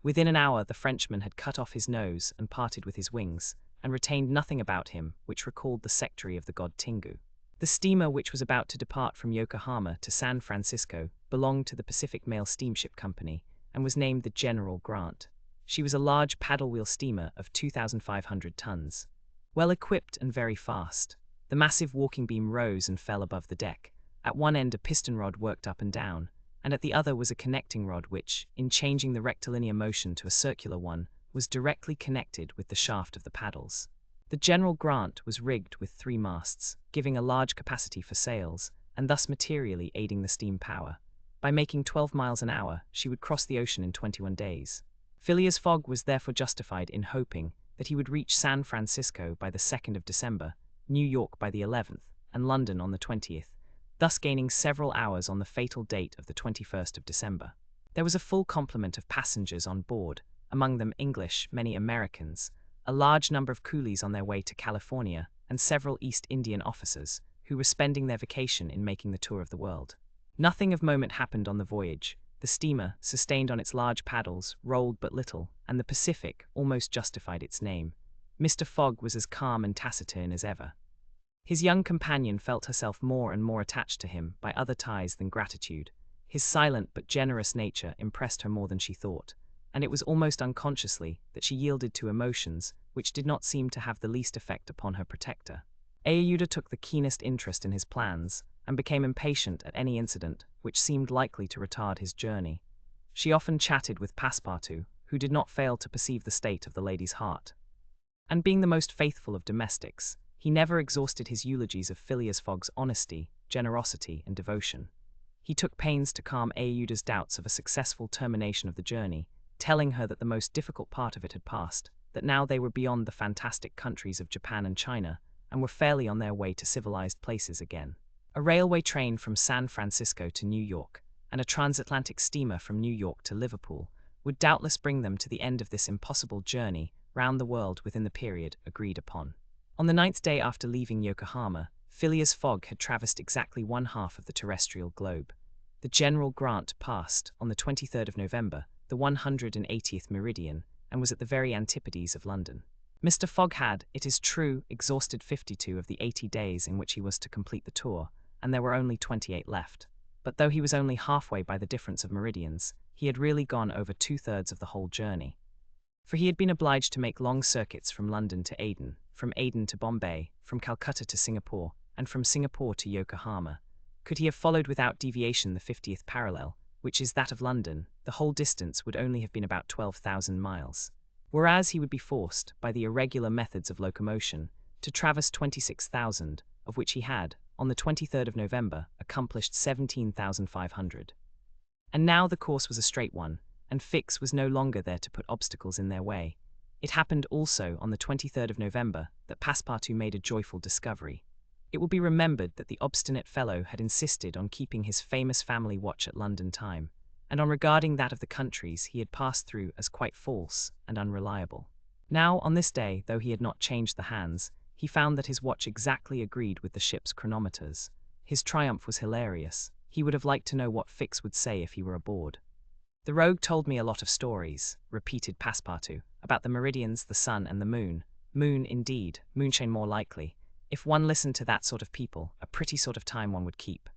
Within an hour the Frenchman had cut off his nose and parted with his wings, and retained nothing about him which recalled the secretary of the god Tingu. The steamer, which was about to depart from Yokohama to San Francisco, belonged to the Pacific Mail Steamship Company, and was named the General Grant. She was a large paddle-wheel steamer of 2,500 tons, well equipped and very fast. The massive walking beam rose and fell above the deck. At one end a piston rod worked up and down, and at the other was a connecting rod which, in changing the rectilinear motion to a circular one, was directly connected with the shaft of the paddles. The General Grant was rigged with 3 masts, giving a large capacity for sails, and thus materially aiding the steam power. By making 12 miles an hour, she would cross the ocean in 21 days. Phileas Fogg was therefore justified in hoping that he would reach San Francisco by the 2nd of December, New York by the 11th, and London on the 20th, thus gaining several hours on the fatal date of the 21st of December. There was a full complement of passengers on board, among them English, many Americans, a large number of coolies on their way to California, and several East Indian officers, who were spending their vacation in making the tour of the world. Nothing of moment happened on the voyage. The steamer, sustained on its large paddles, rolled but little, and the Pacific almost justified its name. Mr. Fogg was as calm and taciturn as ever. His young companion felt herself more and more attached to him by other ties than gratitude. His silent but generous nature impressed her more than she thought, and it was almost unconsciously that she yielded to emotions which did not seem to have the least effect upon her protector. Aouda took the keenest interest in his plans, and became impatient at any incident which seemed likely to retard his journey. She often chatted with Passepartout, who did not fail to perceive the state of the lady's heart. And being the most faithful of domestics, he never exhausted his eulogies of Phileas Fogg's honesty, generosity, and devotion. He took pains to calm Aouda's doubts of a successful termination of the journey, telling her that the most difficult part of it had passed, that now they were beyond the fantastic countries of Japan and China, and were fairly on their way to civilized places again. A railway train from San Francisco to New York, and a transatlantic steamer from New York to Liverpool, would doubtless bring them to the end of this impossible journey round the world within the period agreed upon. On the 9th day after leaving Yokohama, Phileas Fogg had traversed exactly one half of the terrestrial globe. The General Grant passed, on the 23rd of November, the 180th meridian, and was at the very antipodes of London. Mr. Fogg had, it is true, exhausted 52 of the 80 days in which he was to complete the tour, and there were only 28 left. But though he was only halfway by the difference of meridians, he had really gone over 2/3 of the whole journey. For he had been obliged to make long circuits from London to Aden, from Aden to Bombay, from Calcutta to Singapore, and from Singapore to Yokohama. Could he have followed without deviation the 50th parallel, which is that of London, the whole distance would only have been about 12,000 miles. Whereas he would be forced, by the irregular methods of locomotion, to traverse 26,000, of which he had, on the 23rd of November, accomplished 17,500. And now the course was a straight one, and Fix was no longer there to put obstacles in their way. It happened also on the 23rd of November that Passepartout made a joyful discovery. It will be remembered that the obstinate fellow had insisted on keeping his famous family watch at London time, and on regarding that of the countries he had passed through as quite false and unreliable. Now, on this day, though he had not changed the hands, he found that his watch exactly agreed with the ship's chronometers. His triumph was hilarious. He would have liked to know what Fix would say if he were aboard. "The rogue told me a lot of stories," repeated Passepartout, "about the meridians, the sun, and the moon. Moon, indeed, moonshine more likely. If one listened to that sort of people, a pretty sort of time one would keep.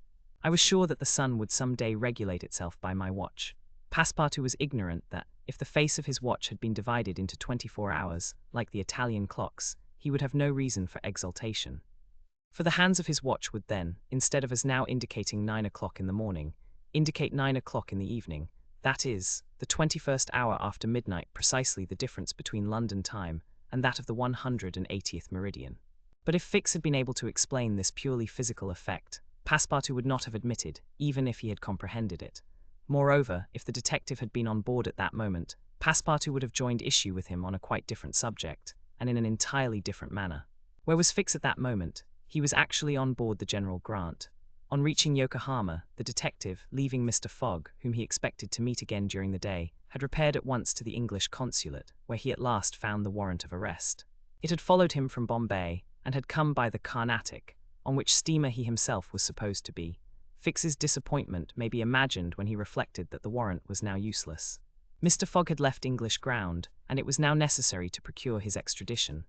I was sure that the sun would some day regulate itself by my watch." Passepartout was ignorant that, if the face of his watch had been divided into 24 hours, like the Italian clocks, he would have no reason for exultation. For the hands of his watch would then, instead of as now indicating 9 o'clock in the morning, indicate 9 o'clock in the evening, that is, the 21st hour after midnight, precisely the difference between London time and that of the 180th meridian. But if Fix had been able to explain this purely physical effect, Passepartout would not have admitted, even if he had comprehended it. Moreover, if the detective had been on board at that moment, Passepartout would have joined issue with him on a quite different subject, and in an entirely different manner. Where was Fix at that moment? He was actually on board the General Grant. On reaching Yokohama, the detective, leaving Mr. Fogg, whom he expected to meet again during the day, had repaired at once to the English consulate, where he at last found the warrant of arrest. It had followed him from Bombay, and had come by the Carnatic, on which steamer he himself was supposed to be. Fix's disappointment may be imagined when he reflected that the warrant was now useless. Mr. Fogg had left English ground, and it was now necessary to procure his extradition.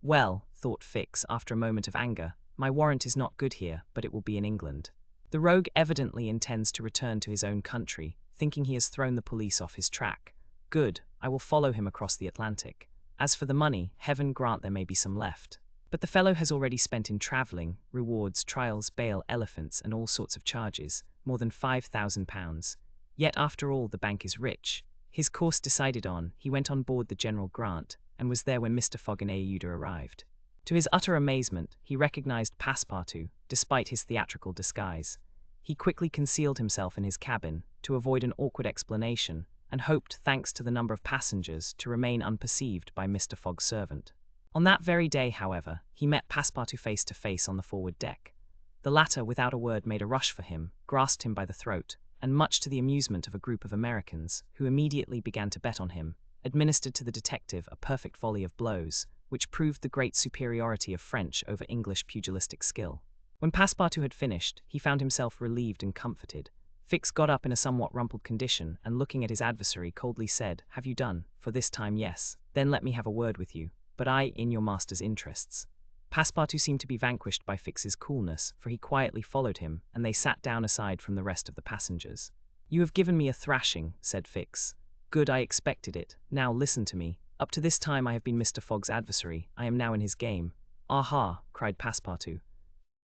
"Well," thought Fix, after a moment of anger, "my warrant is not good here, but it will be in England. The rogue evidently intends to return to his own country, thinking he has thrown the police off his track. Good, I will follow him across the Atlantic. As for the money, heaven grant there may be some left. But the fellow has already spent in travelling, rewards, trials, bail, elephants, and all sorts of charges, more than £5,000. Yet after all the bank is rich." His course decided on, he went on board the General Grant, and was there when Mr. Fogg and Aouda arrived. To his utter amazement, he recognized Passepartout, despite his theatrical disguise. He quickly concealed himself in his cabin, to avoid an awkward explanation, and hoped, thanks to the number of passengers, to remain unperceived by Mr. Fogg's servant. On that very day, however, he met Passepartout face to face on the forward deck. The latter, without a word, made a rush for him, grasped him by the throat, and much to the amusement of a group of Americans, who immediately began to bet on him, administered to the detective a perfect volley of blows, which proved the great superiority of French over English pugilistic skill. When Passepartout had finished, he found himself relieved and comforted. Fix got up in a somewhat rumpled condition, and looking at his adversary, coldly said, "Have you done? For this time, yes. Then let me have a word with you, but I in your master's interests." Passepartout seemed to be vanquished by Fix's coolness, for he quietly followed him, and they sat down aside from the rest of the passengers. "You have given me a thrashing," said Fix. "Good, I expected it. Now listen to me. Up to this time I have been Mr. Fogg's adversary. I am now in his game." "Aha!" cried Passepartout.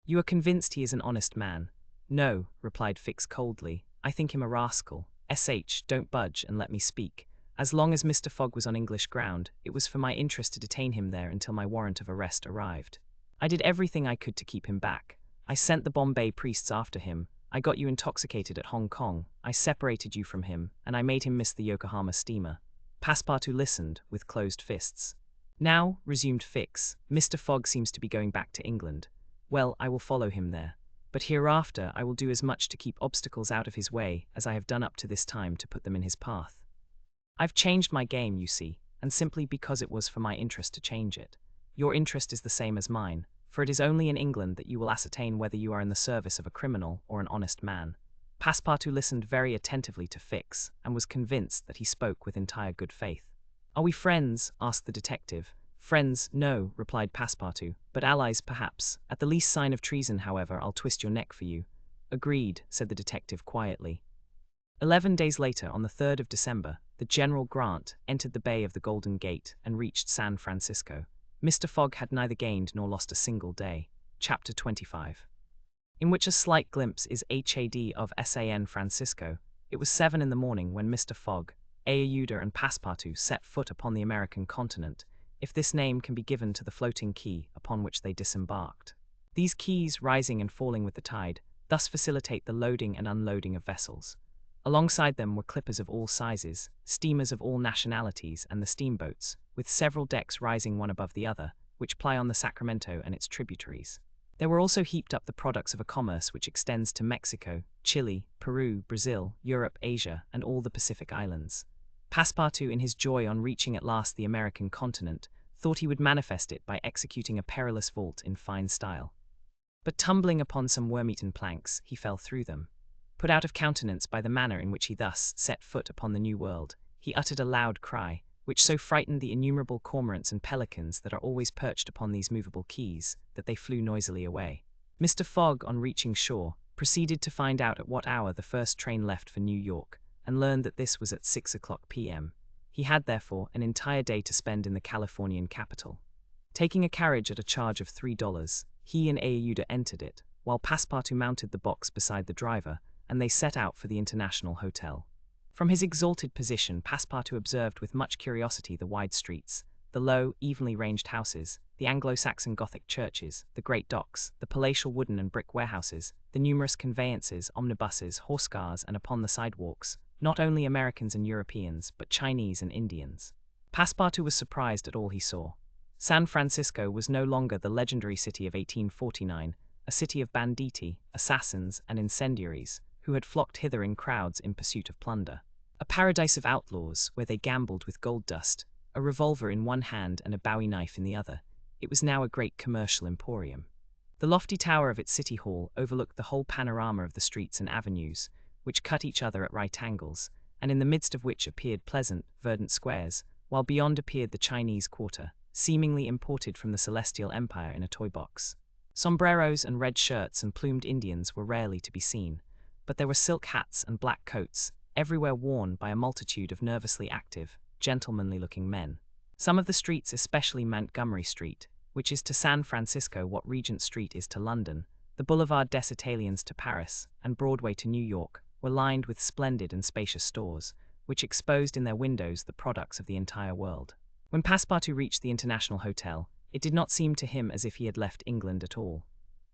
"You are convinced he is an honest man?" "No," replied Fix coldly. "I think him a rascal. Don't budge and let me speak. As long as Mr. Fogg was on English ground, it was for my interest to detain him there until my warrant of arrest arrived. I did everything I could to keep him back. I sent the Bombay priests after him. I got you intoxicated at Hong Kong. I separated you from him, and I made him miss the Yokohama steamer." Passepartout listened, with closed fists. "Now," resumed Fix, "Mr. Fogg seems to be going back to England. Well, I will follow him there. But hereafter I will do as much to keep obstacles out of his way as I have done up to this time to put them in his path. I've changed my game, you see, and simply because it was for my interest to change it. Your interest is the same as mine, for it is only in England that you will ascertain whether you are in the service of a criminal or an honest man. Passepartout listened very attentively to Fix, and was convinced that he spoke with entire good faith. Are we friends? Asked the detective. Friends, no, replied Passepartout, but allies perhaps. At the least sign of treason, however, I'll twist your neck for you. Agreed, said the detective quietly. 11 days later, on the 3rd of December, the General Grant entered the Bay of the Golden Gate and reached San Francisco. Mr. Fogg had neither gained nor lost a single day. Chapter 25. In which a slight glimpse is had of San Francisco. It was 7 in the morning when Mr. Fogg, Aouda and Passepartout set foot upon the American continent, if this name can be given to the floating quay upon which they disembarked. These quays, rising and falling with the tide, thus facilitate the loading and unloading of vessels. Alongside them were clippers of all sizes, steamers of all nationalities, and the steamboats, with several decks rising one above the other, which ply on the Sacramento and its tributaries. There were also heaped up the products of a commerce which extends to Mexico, Chile, Peru, Brazil, Europe, Asia, and all the Pacific islands. Passepartout, in his joy on reaching at last the American continent, thought he would manifest it by executing a perilous vault in fine style. But tumbling upon some worm-eaten planks, he fell through them. Put out of countenance by the manner in which he thus set foot upon the New World, he uttered a loud cry, which so frightened the innumerable cormorants and pelicans that are always perched upon these movable quays, that they flew noisily away. Mr. Fogg, on reaching shore, proceeded to find out at what hour the first train left for New York, and learned that this was at 6 o'clock p.m. He had, therefore, an entire day to spend in the Californian capital. Taking a carriage at a charge of $3, he and Aouda entered it, while Passepartout mounted the box beside the driver, and they set out for the International Hotel. From his exalted position, Passepartout observed with much curiosity the wide streets, the low, evenly ranged houses, the Anglo-Saxon Gothic churches, the great docks, the palatial wooden and brick warehouses, the numerous conveyances, omnibuses, horse cars, and upon the sidewalks, not only Americans and Europeans, but Chinese and Indians. Passepartout was surprised at all he saw. San Francisco was no longer the legendary city of 1849, a city of banditti, assassins, and incendiaries, who had flocked hither in crowds in pursuit of plunder. A paradise of outlaws, where they gambled with gold dust, a revolver in one hand and a bowie knife in the other. It was now a great commercial emporium. The lofty tower of its city hall overlooked the whole panorama of the streets and avenues, which cut each other at right angles, and in the midst of which appeared pleasant, verdant squares, while beyond appeared the Chinese quarter, seemingly imported from the Celestial Empire in a toy box. Sombreros and red shirts and plumed Indians were rarely to be seen, but there were silk hats and black coats, everywhere worn by a multitude of nervously active, gentlemanly-looking men. Some of the streets, especially Montgomery Street, which is to San Francisco what Regent Street is to London, the Boulevard des Italiens to Paris, and Broadway to New York, were lined with splendid and spacious stores, which exposed in their windows the products of the entire world. When Passepartout reached the International Hotel, it did not seem to him as if he had left England at all.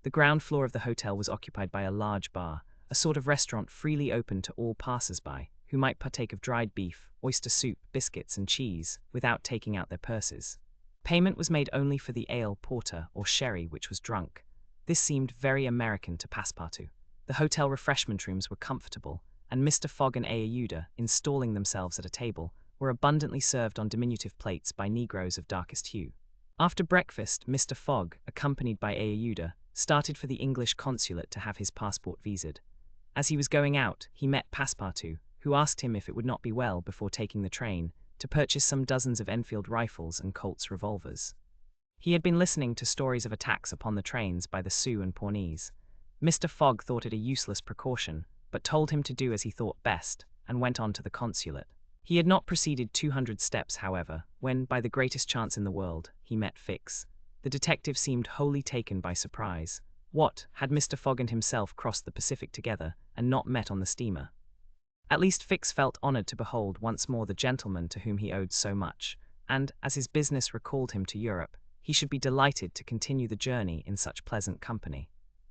The ground floor of the hotel was occupied by a large bar, a sort of restaurant freely open to all passers-by, who might partake of dried beef, oyster soup, biscuits, and cheese, without taking out their purses. Payment was made only for the ale, porter, or sherry which was drunk. This seemed very American to Passepartout. The hotel refreshment rooms were comfortable, and Mr. Fogg and Aouda, installing themselves at a table, were abundantly served on diminutive plates by negroes of darkest hue. After breakfast, Mr. Fogg, accompanied by Aouda, started for the English consulate to have his passport visaed. As he was going out, he met Passepartout, who asked him if it would not be well, before taking the train, to purchase some dozens of Enfield rifles and Colt's revolvers. He had been listening to stories of attacks upon the trains by the Sioux and Pawnees. Mr. Fogg thought it a useless precaution, but told him to do as he thought best, and went on to the consulate. He had not proceeded 200 steps, however, when, by the greatest chance in the world, he met Fix. The detective seemed wholly taken by surprise. What, had Mr. Fogg and himself crossed the Pacific together, and not met on the steamer? At least Fix felt honored to behold once more the gentleman to whom he owed so much, and, as his business recalled him to Europe, he should be delighted to continue the journey in such pleasant company.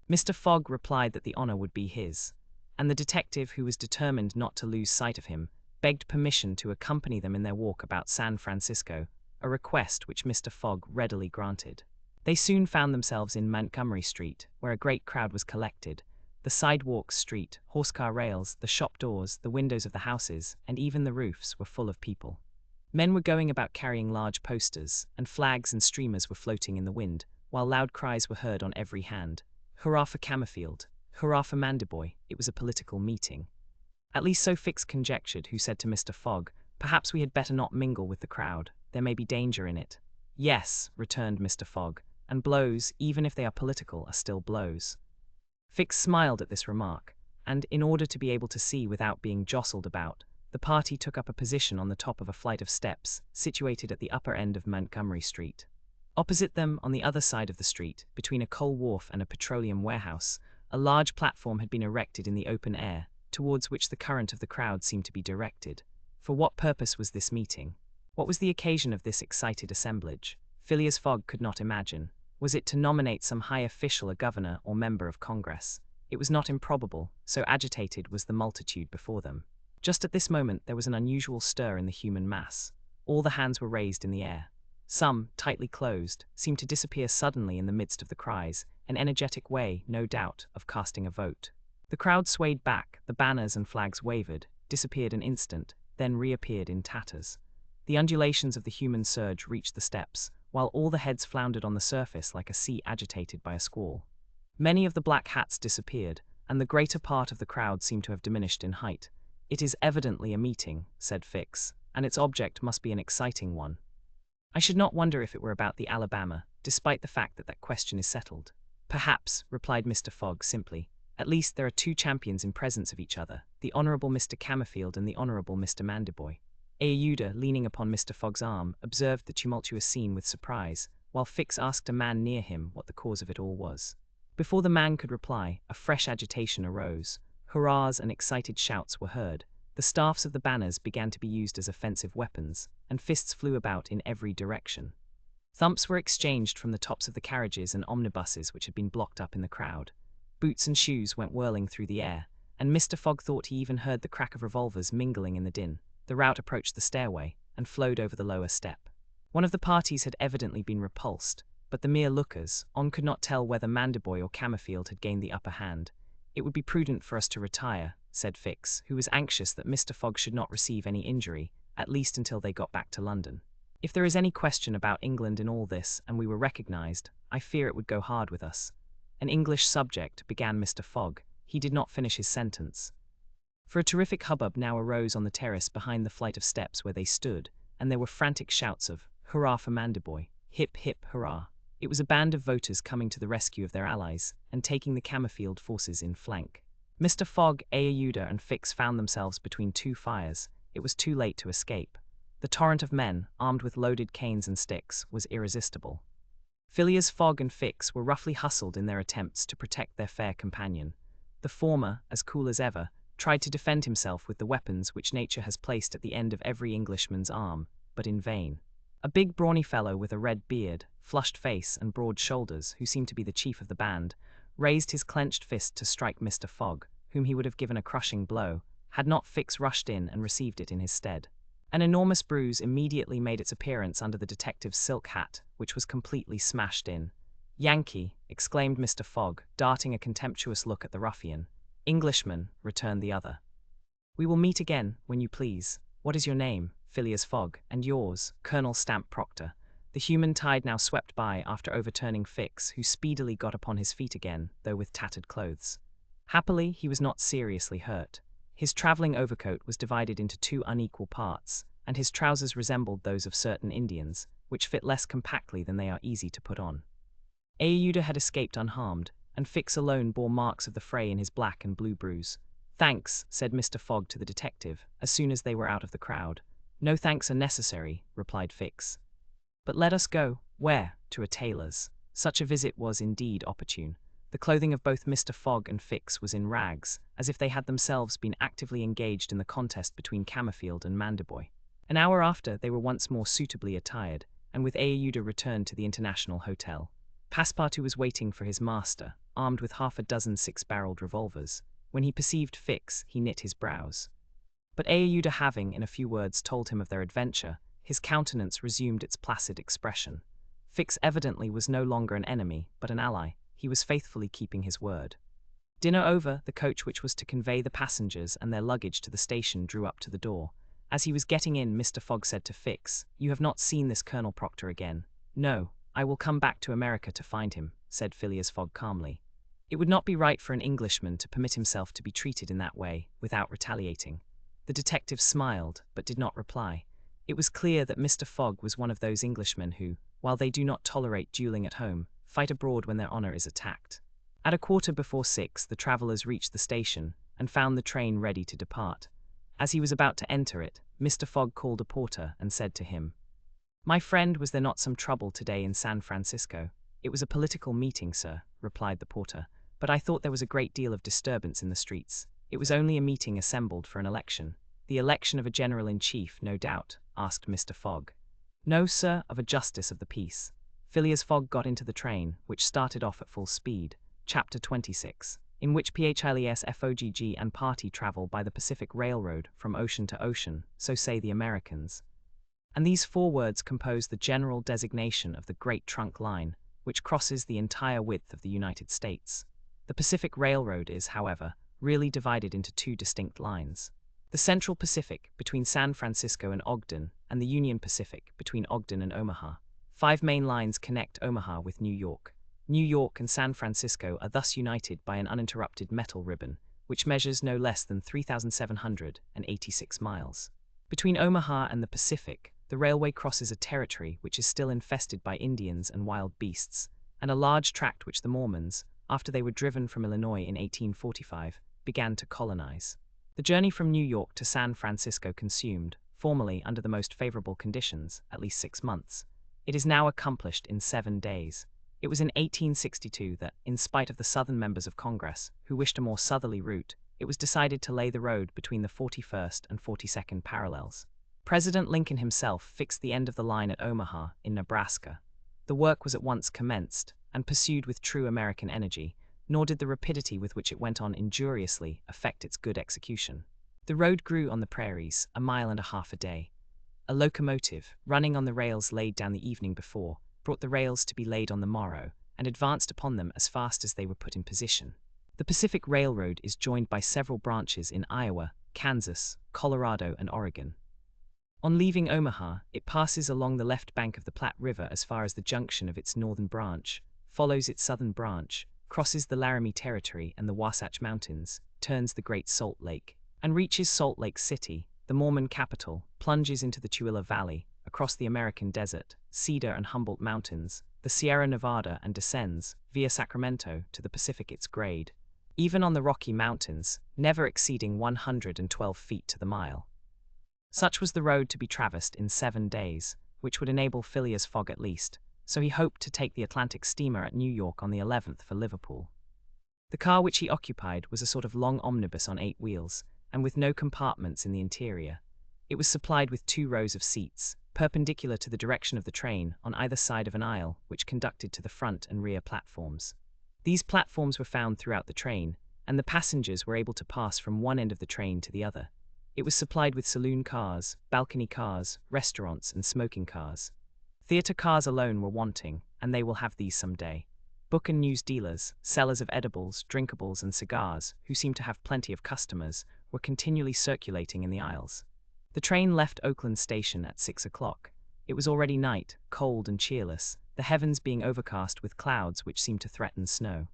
Mr. Fogg replied that the honor would be his, and the detective, who was determined not to lose sight of him, begged permission to accompany them in their walk about San Francisco, a request which Mr. Fogg readily granted. They soon found themselves in Montgomery Street, where a great crowd was collected. The sidewalks, street, horse-car rails, the shop doors, the windows of the houses, and even the roofs were full of people. Men were going about carrying large posters, and flags and streamers were floating in the wind, while loud cries were heard on every hand. Hurrah for Camerfield! Hurrah for Mandiboy! It was a political meeting. At least so Fix conjectured, who said to Mr. Fogg, "Perhaps we had better not mingle with the crowd. There may be danger in it." "Yes," returned Mr. Fogg, "and blows, even if they are political, are still blows." Fix smiled at this remark, and, in order to be able to see without being jostled about, the party took up a position on the top of a flight of steps, situated at the upper end of Montgomery Street. Opposite them, on the other side of the street, between a coal wharf and a petroleum warehouse, a large platform had been erected in the open air, towards which the current of the crowd seemed to be directed. For what purpose was this meeting? What was the occasion of this excited assemblage? Phileas Fogg could not imagine. Was it to nominate some high official, a governor or member of Congress? It was not improbable, so agitated was the multitude before them. Just at this moment there was an unusual stir in the human mass. All the hands were raised in the air. Some, tightly closed, seemed to disappear suddenly in the midst of the cries, an energetic way, no doubt, of casting a vote. The crowd swayed back, the banners and flags wavered, disappeared an instant, then reappeared in tatters. The undulations of the human surge reached the steps, while all the heads floundered on the surface like a sea agitated by a squall. Many of the black hats disappeared, and the greater part of the crowd seemed to have diminished in height. "It is evidently a meeting," said Fix, "and its object must be an exciting one. I should not wonder if it were about the Alabama, despite the fact that question is settled." "Perhaps," replied Mr. Fogg simply. "At least there are two champions in presence of each other, the Honourable Mr. Camerfield and the Honourable Mr. Mandiboy." Ayuda, leaning upon Mr. Fogg's arm, observed the tumultuous scene with surprise, while Fix asked a man near him what the cause of it all was. Before the man could reply, a fresh agitation arose. Hurrahs and excited shouts were heard. The staffs of the banners began to be used as offensive weapons, and fists flew about in every direction. Thumps were exchanged from the tops of the carriages and omnibuses which had been blocked up in the crowd. Boots and shoes went whirling through the air, and Mr. Fogg thought he even heard the crack of revolvers mingling in the din. The rout approached the stairway, and flowed over the lower step. One of the parties had evidently been repulsed, but the mere lookers on could not tell whether Mandiboy or Camerfield had gained the upper hand. "It would be prudent for us to retire," said Fix, who was anxious that Mr. Fogg should not receive any injury, at least until they got back to London. "If there is any question about England in all this, and we were recognized, I fear it would go hard with us." "An English subject," began Mr. Fogg. He did not finish his sentence. For a terrific hubbub now arose on the terrace behind the flight of steps where they stood, and there were frantic shouts of "Hurrah for Mandiboy! Hip, hip, hurrah!" It was a band of voters coming to the rescue of their allies, and taking the Camerfield forces in flank. Mr. Fogg, Ayuda, and Fix found themselves between two fires. It was too late to escape. The torrent of men, armed with loaded canes and sticks, was irresistible. Phileas Fogg and Fix were roughly hustled in their attempts to protect their fair companion. The former, as cool as ever, tried to defend himself with the weapons which nature has placed at the end of every Englishman's arm, but in vain. A big brawny fellow with a red beard, flushed face, and broad shoulders, who seemed to be the chief of the band, raised his clenched fist to strike Mr. Fogg, whom he would have given a crushing blow, had not Fix rushed in and received it in his stead. An enormous bruise immediately made its appearance under the detective's silk hat, which was completely smashed in. "Yankee!" exclaimed Mr. Fogg, darting a contemptuous look at the ruffian. "Englishman," returned the other. "We will meet again, when you please. What is your name?" "Phileas Fogg. And yours?" "Colonel Stamp Proctor." The human tide now swept by after overturning Fix, who speedily got upon his feet again, though with tattered clothes. Happily, he was not seriously hurt. His travelling overcoat was divided into two unequal parts, and his trousers resembled those of certain Indians, which fit less compactly than they are easy to put on. Ayuda had escaped unharmed, and Fix alone bore marks of the fray in his black and blue bruise. "Thanks," said Mr. Fogg to the detective, as soon as they were out of the crowd. "No thanks are necessary," replied Fix. "But let us go." "Where?" "To a tailor's." Such a visit was indeed opportune. The clothing of both Mr. Fogg and Fix was in rags, as if they had themselves been actively engaged in the contest between Camerfield and Mandiboy. An hour after, they were once more suitably attired, and with Ayuda returned to the International Hotel. Passepartout was waiting for his master, armed with half a dozen six-barreled revolvers. When he perceived Fix, he knit his brows. But Ayuda having, in a few words, told him of their adventure, his countenance resumed its placid expression. Fix evidently was no longer an enemy, but an ally. He was faithfully keeping his word. Dinner over, the coach which was to convey the passengers and their luggage to the station drew up to the door. As he was getting in, Mr. Fogg said to Fix, "You have not seen this Colonel Proctor again." "No, I will come back to America to find him," said Phileas Fogg calmly. It would not be right for an Englishman to permit himself to be treated in that way, without retaliating. The detective smiled, but did not reply. It was clear that Mr. Fogg was one of those Englishmen who, while they do not tolerate dueling at home, fight abroad when their honor is attacked. At 6:15, the travellers reached the station, and found the train ready to depart. As he was about to enter it, Mr. Fogg called a porter and said to him, "My friend, was there not some trouble today in San Francisco?" "It was a political meeting, sir," replied the porter, "but I thought there was a great deal of disturbance in the streets." "It was only a meeting assembled for an election." "The election of a general-in-chief, no doubt?" asked Mr. Fogg. "No, sir, of a justice of the peace." Phileas Fogg got into the train, which started off at full speed. Chapter 26, in which Phileas Fogg and party travel by the Pacific Railroad from ocean to ocean, so say the Americans. And these 4 words compose the general designation of the Great Trunk Line, which crosses the entire width of the United States. The Pacific Railroad is, however, really divided into 2 distinct lines. The Central Pacific, between San Francisco and Ogden, and the Union Pacific, between Ogden and Omaha. 5 main lines connect Omaha with New York. New York and San Francisco are thus united by an uninterrupted metal ribbon, which measures no less than 3,786 miles. Between Omaha and the Pacific, the railway crosses a territory which is still infested by Indians and wild beasts, and a large tract which the Mormons, after they were driven from Illinois in 1845, began to colonize. The journey from New York to San Francisco consumed, formerly under the most favorable conditions, at least 6 months. It is now accomplished in 7 days. It was in 1862 that, in spite of the Southern members of Congress, who wished a more southerly route, it was decided to lay the road between the 41st and 42nd parallels. President Lincoln himself fixed the end of the line at Omaha, in Nebraska. The work was at once commenced, and pursued with true American energy, nor did the rapidity with which it went on injuriously affect its good execution. The road grew on the prairies, 1.5 miles a day. A locomotive, running on the rails laid down the evening before, brought the rails to be laid on the morrow, and advanced upon them as fast as they were put in position. The Pacific Railroad is joined by several branches in Iowa, Kansas, Colorado, and Oregon. On leaving Omaha, it passes along the left bank of the Platte River as far as the junction of its northern branch, follows its southern branch, crosses the Laramie Territory and the Wasatch Mountains, turns the Great Salt Lake, and reaches Salt Lake City, the Mormon capital, plunges into the Tooele Valley, across the American Desert, Cedar and Humboldt Mountains, the Sierra Nevada, and descends, via Sacramento, to the Pacific its grade, even on the Rocky Mountains, never exceeding 112 feet to the mile. Such was the road to be traversed in 7 days, which would enable Phileas Fogg at least, so he hoped to take the Atlantic steamer at New York on the 11th for Liverpool. The car which he occupied was a sort of long omnibus on 8 wheels, and with no compartments in the interior. It was supplied with 2 rows of seats, perpendicular to the direction of the train, on either side of an aisle which conducted to the front and rear platforms. These platforms were found throughout the train, and the passengers were able to pass from one end of the train to the other. It was supplied with saloon cars, balcony cars, restaurants, and smoking cars. Theatre cars alone were wanting, and they will have these some day. Book and news dealers, sellers of edibles, drinkables, and cigars, who seemed to have plenty of customers, were continually circulating in the aisles. The train left Oakland Station at 6 o'clock. It was already night, cold and cheerless, the heavens being overcast with clouds which seemed to threaten snow.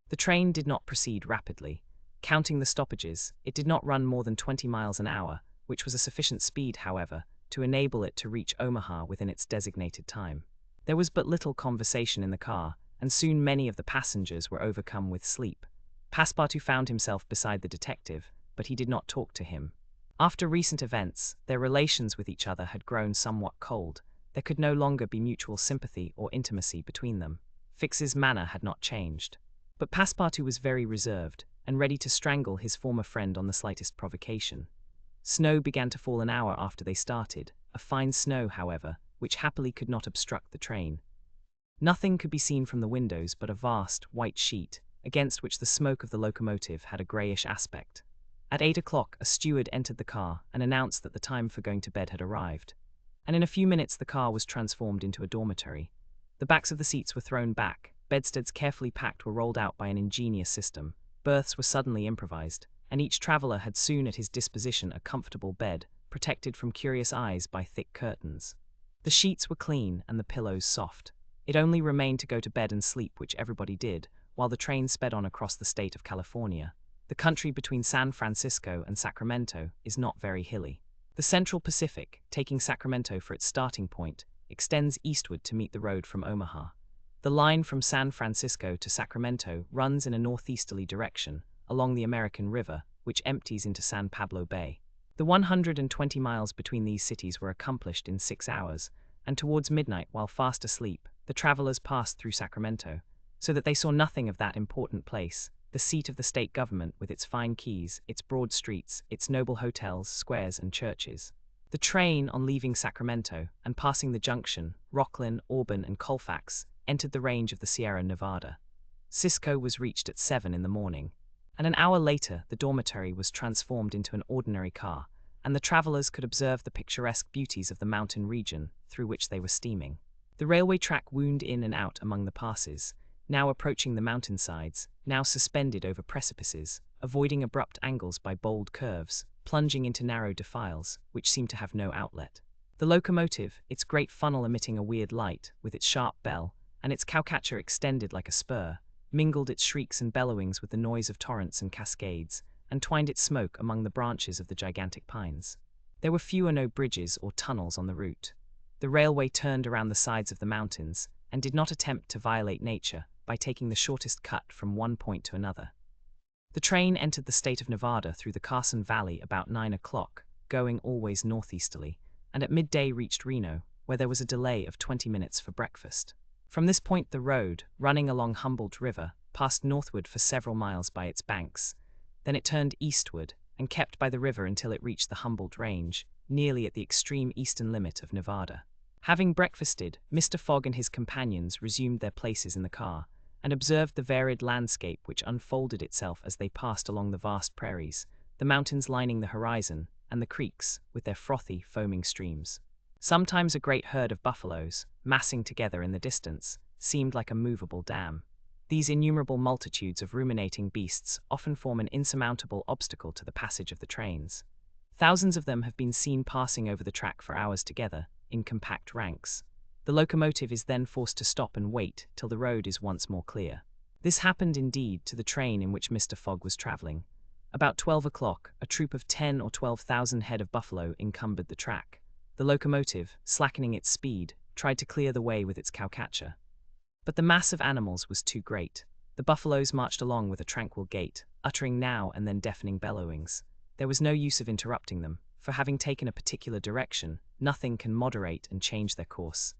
The train did not proceed rapidly. Counting the stoppages, it did not run more than 20 miles an hour, which was a sufficient speed, however, to enable it to reach Omaha within its designated time. There was but little conversation in the car, and soon many of the passengers were overcome with sleep. Passepartout found himself beside the detective, but he did not talk to him. After recent events, their relations with each other had grown somewhat cold. There could no longer be mutual sympathy or intimacy between them. Fix's manner had not changed. But Passepartout was very reserved, and ready to strangle his former friend on the slightest provocation. Snow began to fall an hour after they started, a fine snow, however, which happily could not obstruct the train. Nothing could be seen from the windows but a vast, white sheet, against which the smoke of the locomotive had a greyish aspect. At 8 o'clock, a steward entered the car and announced that the time for going to bed had arrived. And in a few minutes the car was transformed into a dormitory. The backs of the seats were thrown back, bedsteads carefully packed were rolled out by an ingenious system, berths were suddenly improvised, and each traveler had soon at his disposition a comfortable bed, protected from curious eyes by thick curtains. The sheets were clean and the pillows soft. It only remained to go to bed and sleep, which everybody did, while the train sped on across the state of California. The country between San Francisco and Sacramento is not very hilly. The Central Pacific, taking Sacramento for its starting point, extends eastward to meet the road from Omaha. The line from San Francisco to Sacramento runs in a northeasterly direction, along the American River, which empties into San Pablo Bay. The 120 miles between these cities were accomplished in 6 hours, and towards midnight, while fast asleep, the travelers passed through Sacramento, so that they saw nothing of that important place, the seat of the state government with its fine quays, its broad streets, its noble hotels, squares, and churches. The train, on leaving Sacramento and passing the junction, Rocklin, Auburn, and Colfax, entered the range of the Sierra Nevada. Cisco was reached at 7 in the morning, and an hour later the dormitory was transformed into an ordinary car, and the travelers could observe the picturesque beauties of the mountain region through which they were steaming. The railway track wound in and out among the passes, now approaching the mountainsides, now suspended over precipices, avoiding abrupt angles by bold curves, plunging into narrow defiles, which seemed to have no outlet. The locomotive, its great funnel emitting a weird light, with its sharp bell, and its cowcatcher extended like a spur, mingled its shrieks and bellowings with the noise of torrents and cascades, and twined its smoke among the branches of the gigantic pines. There were few or no bridges or tunnels on the route. The railway turned around the sides of the mountains, and did not attempt to violate nature by taking the shortest cut from one point to another. The train entered the state of Nevada through the Carson Valley about 9 o'clock, going always northeasterly, and at midday reached Reno, where there was a delay of 20 minutes for breakfast. From this point the road, running along Humboldt River, passed northward for several miles by its banks. Then it turned eastward, and kept by the river until it reached the Humboldt Range, nearly at the extreme eastern limit of Nevada. Having breakfasted, Mr. Fogg and his companions resumed their places in the car, and observed the varied landscape which unfolded itself as they passed along the vast prairies, the mountains lining the horizon, and the creeks, with their frothy, foaming streams. Sometimes a great herd of buffaloes, massing together in the distance, seemed like a movable dam. These innumerable multitudes of ruminating beasts often form an insurmountable obstacle to the passage of the trains. Thousands of them have been seen passing over the track for hours together, in compact ranks. The locomotive is then forced to stop and wait till the road is once more clear. This happened indeed to the train in which Mr. Fogg was traveling. About 12 o'clock, a troop of 10 or 12,000 head of buffalo encumbered the track. The locomotive, slackening its speed, tried to clear the way with its cowcatcher. But the mass of animals was too great. The buffaloes marched along with a tranquil gait, uttering now and then deafening bellowings. There was no use of interrupting them, for having taken a particular direction, nothing can moderate and change their course.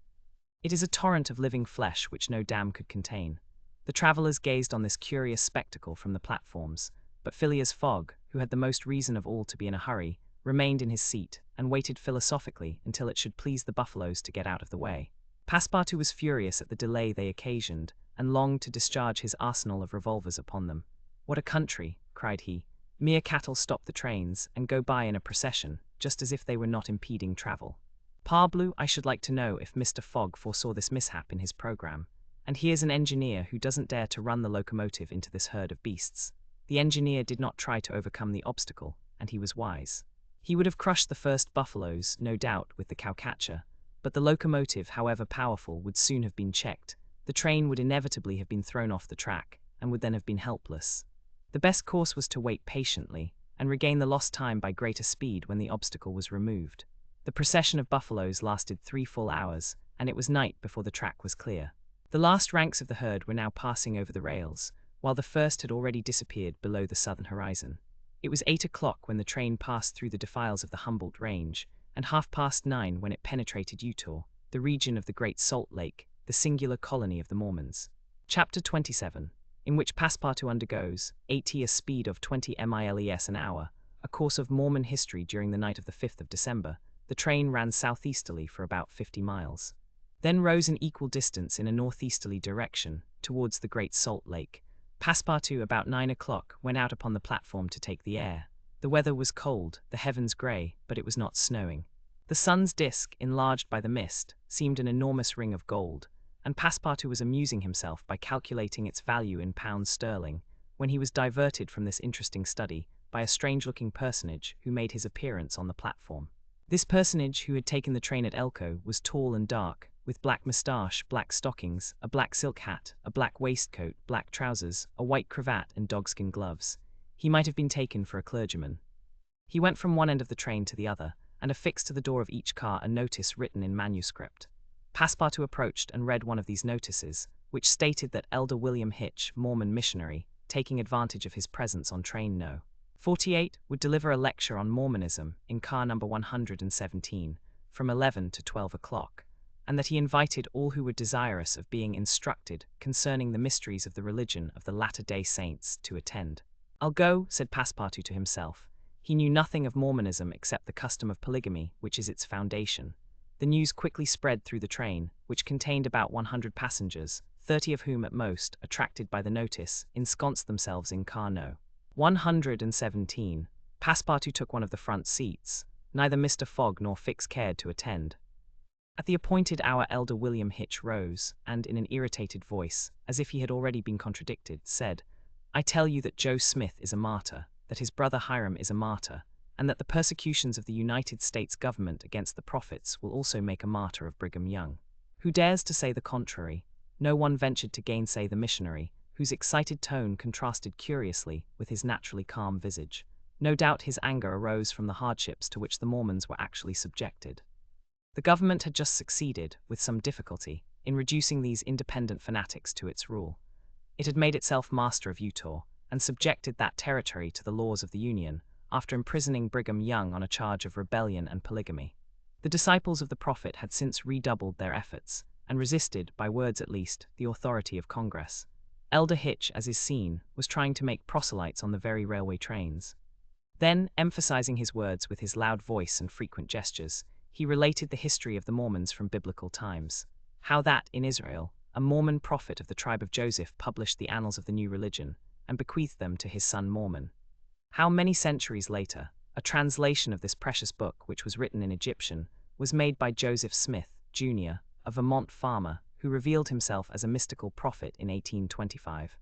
It is a torrent of living flesh which no dam could contain. The travelers gazed on this curious spectacle from the platforms, but Phileas Fogg, who had the most reason of all to be in a hurry, remained in his seat and waited philosophically until it should please the buffaloes to get out of the way. Passepartout was furious at the delay they occasioned, and longed to discharge his arsenal of revolvers upon them. "What a country!" cried he. "Mere cattle stop the trains, and go by in a procession, just as if they were not impeding travel. Parbleu, I should like to know if Mr. Fogg foresaw this mishap in his programme. And here's an engineer who doesn't dare to run the locomotive into this herd of beasts." The engineer did not try to overcome the obstacle, and he was wise. He would have crushed the first buffaloes, no doubt, with the cowcatcher, but the locomotive, however powerful, would soon have been checked. The train would inevitably have been thrown off the track, and would then have been helpless. The best course was to wait patiently, and regain the lost time by greater speed when the obstacle was removed. The procession of buffaloes lasted 3 full hours, and it was night before the track was clear. The last ranks of the herd were now passing over the rails, while the first had already disappeared below the southern horizon. It was 8 o'clock when the train passed through the defiles of the Humboldt Range, and 9:30 when it penetrated Utah, the region of the Great Salt Lake, the singular colony of the Mormons. Chapter 27, in which Passepartout undergoes, at a speed of 20 miles an hour, a course of Mormon history during the night of the 5th of December. The train ran southeasterly for about 50 miles. Then rose an equal distance in a northeasterly direction, towards the Great Salt Lake. Passepartout, about 9 o'clock, went out upon the platform to take the air. The weather was cold, the heavens grey, but it was not snowing. The sun's disk, enlarged by the mist, seemed an enormous ring of gold, and Passepartout was amusing himself by calculating its value in pounds sterling, when he was diverted from this interesting study by a strange-looking personage who made his appearance on the platform. This personage, who had taken the train at Elko, was tall and dark, with black moustache, black stockings, a black silk hat, a black waistcoat, black trousers, a white cravat, and dogskin gloves. He might have been taken for a clergyman. He went from one end of the train to the other, and affixed to the door of each car a notice written in manuscript. Passepartout approached and read one of these notices, which stated that Elder William Hitch, Mormon missionary, taking advantage of his presence on train No. 48, would deliver a lecture on Mormonism in car number 117 from 11 to 12 o'clock, and that he invited all who were desirous of being instructed concerning the mysteries of the religion of the Latter-day Saints to attend. "I'll go," said Passepartout to himself. He knew nothing of Mormonism except the custom of polygamy, which is its foundation. The news quickly spread through the train, which contained about 100 passengers, 30 of whom at most, attracted by the notice, ensconced themselves in car No. 117. Passepartout took one of the front seats. Neither Mr. Fogg nor Fix cared to attend. At the appointed hour Elder William Hitch rose, and in an irritated voice, as if he had already been contradicted, said, "I tell you that Joe Smith is a martyr, that his brother Hiram is a martyr, and that the persecutions of the United States government against the prophets will also make a martyr of Brigham Young. Who dares to say the contrary?" No one ventured to gainsay the missionary, whose excited tone contrasted curiously with his naturally calm visage. No doubt his anger arose from the hardships to which the Mormons were actually subjected. The government had just succeeded, with some difficulty, in reducing these independent fanatics to its rule. It had made itself master of Utah, and subjected that territory to the laws of the Union, after imprisoning Brigham Young on a charge of rebellion and polygamy. The disciples of the prophet had since redoubled their efforts, and resisted, by words at least, the authority of Congress. Elder Hitch, as is seen, was trying to make proselytes on the very railway trains. Then, emphasizing his words with his loud voice and frequent gestures, he related the history of the Mormons from biblical times. How that, in Israel, a Mormon prophet of the tribe of Joseph published the annals of the new religion, and bequeathed them to his son Mormon. How many centuries later, a translation of this precious book, which was written in Egyptian, was made by Joseph Smith, Jr., a Vermont farmer, who revealed himself as a mystical prophet in 1825.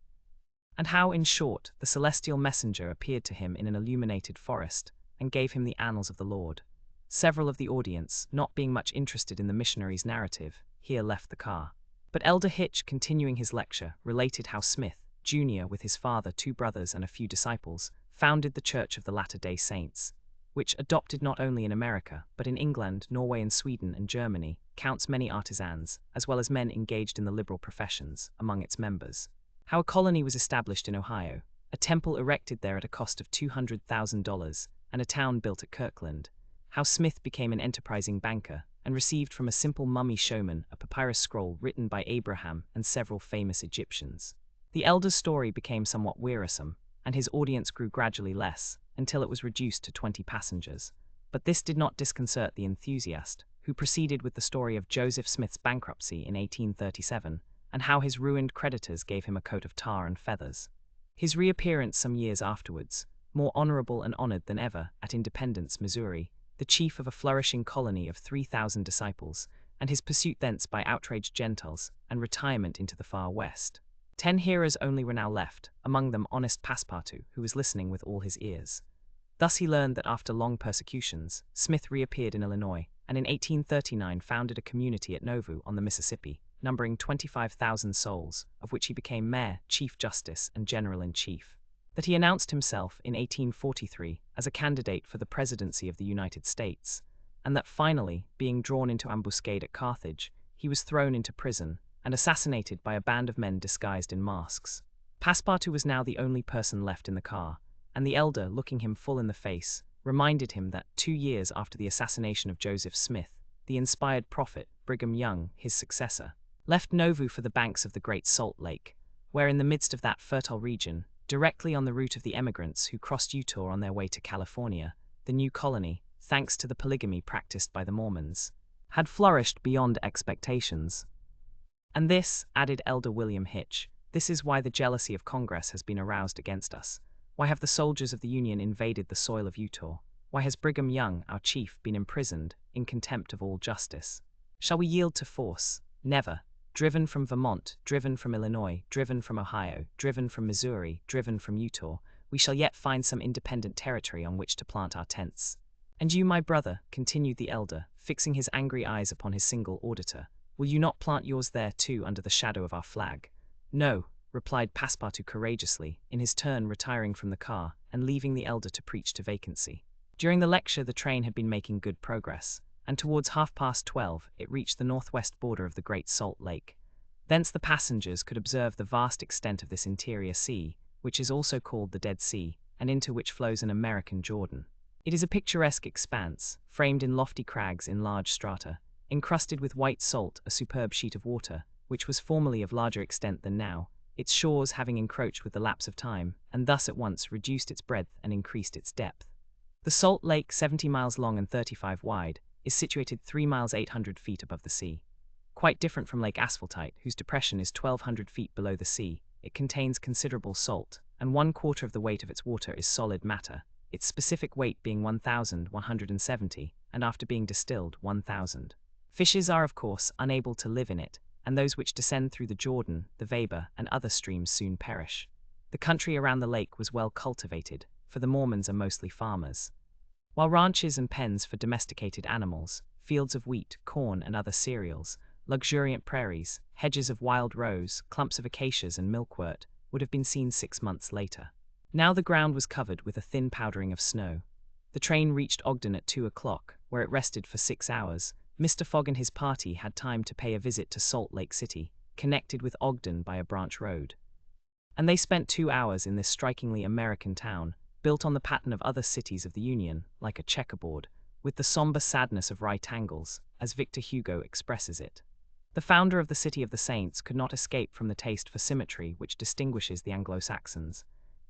And how, in short, the celestial messenger appeared to him in an illuminated forest, and gave him the annals of the Lord. Several of the audience, not being much interested in the missionary's narrative, here left the car. But Elder Hitch, continuing his lecture, related how Smith, Jr., with his father, 2 brothers, and a few disciples, founded the Church of the Latter-day Saints, which, adopted not only in America, but in England, Norway, and Sweden, and Germany, counts many artisans, as well as men engaged in the liberal professions, among its members. How a colony was established in Ohio, a temple erected there at a cost of $200,000, and a town built at Kirkland. How Smith became an enterprising banker, and received from a simple mummy showman a papyrus scroll written by Abraham and several famous Egyptians. The elder's story became somewhat wearisome, and his audience grew gradually less, until it was reduced to 20 passengers. But this did not disconcert the enthusiast, who proceeded with the story of Joseph Smith's bankruptcy in 1837, and how his ruined creditors gave him a coat of tar and feathers. His reappearance some years afterwards, more honorable and honored than ever, at Independence, Missouri, the chief of a flourishing colony of 3,000 disciples, and his pursuit thence by outraged Gentiles, and retirement into the far west. 10 hearers only were now left, among them honest Passepartout, who was listening with all his ears. Thus he learned that after long persecutions, Smith reappeared in Illinois, and in 1839 founded a community at Nauvoo on the Mississippi, numbering 25,000 souls, of which he became mayor, chief justice, and general-in-chief. That he announced himself in 1843 as a candidate for the presidency of the United States, and that finally, being drawn into ambuscade at Carthage, he was thrown into prison and assassinated by a band of men disguised in masks. Passepartout was now the only person left in the car, and the elder, looking him full in the face, reminded him that 2 years after the assassination of Joseph Smith, the inspired prophet, Brigham Young, his successor, left Nauvoo for the banks of the Great Salt Lake, where in the midst of that fertile region, directly on the route of the emigrants who crossed Utah on their way to California, the new colony, thanks to the polygamy practiced by the Mormons, had flourished beyond expectations. And this, added Elder William Hitch, this is why the jealousy of Congress has been aroused against us. Why have the soldiers of the Union invaded the soil of Utah? Why has Brigham Young, our chief, been imprisoned, in contempt of all justice? Shall we yield to force? Never. driven from Vermont, driven from Illinois, driven from Ohio, driven from Missouri, driven from Utah, we shall yet find some independent territory on which to plant our tents. And you, my brother, continued the elder, fixing his angry eyes upon his single auditor, will you not plant yours there too under the shadow of our flag? No, replied Passepartout courageously, in his turn retiring from the car and leaving the elder to preach to vacancy. During the lecture the train had been making good progress, and towards 12:30 it reached the northwest border of the Great Salt Lake. Thence the passengers could observe the vast extent of this interior sea, which is also called the Dead Sea, and into which flows an American Jordan. It is a picturesque expanse, framed in lofty crags in large strata, encrusted with white salt, a superb sheet of water, which was formerly of larger extent than now, its shores having encroached with the lapse of time, and thus at once reduced its breadth and increased its depth. The Salt Lake, 70 miles long and 35 wide, is situated 3 miles 800 feet above the sea. Quite different from Lake Asphaltite, whose depression is 1,200 feet below the sea, it contains considerable salt, and 1/4 of the weight of its water is solid matter, its specific weight being 1,170, and after being distilled, 1,000. Fishes are, of course, unable to live in it, and those which descend through the Jordan, the Weber, and other streams soon perish. The country around the lake was well cultivated, for the Mormons are mostly farmers. While ranches and pens for domesticated animals, fields of wheat, corn, and other cereals, luxuriant prairies, hedges of wild rose, clumps of acacias and milkwort would have been seen 6 months later. Now the ground was covered with a thin powdering of snow. The train reached Ogden at 2 o'clock, where it rested for 6 hours. Mr. Fogg and his party had time to pay a visit to Salt Lake City, connected with Ogden by a branch road. And they spent 2 hours in this strikingly American town, built on the pattern of other cities of the Union, like a checkerboard, with the somber sadness of right angles, as Victor Hugo expresses it. The founder of the City of the Saints could not escape from the taste for symmetry which distinguishes the Anglo-Saxons.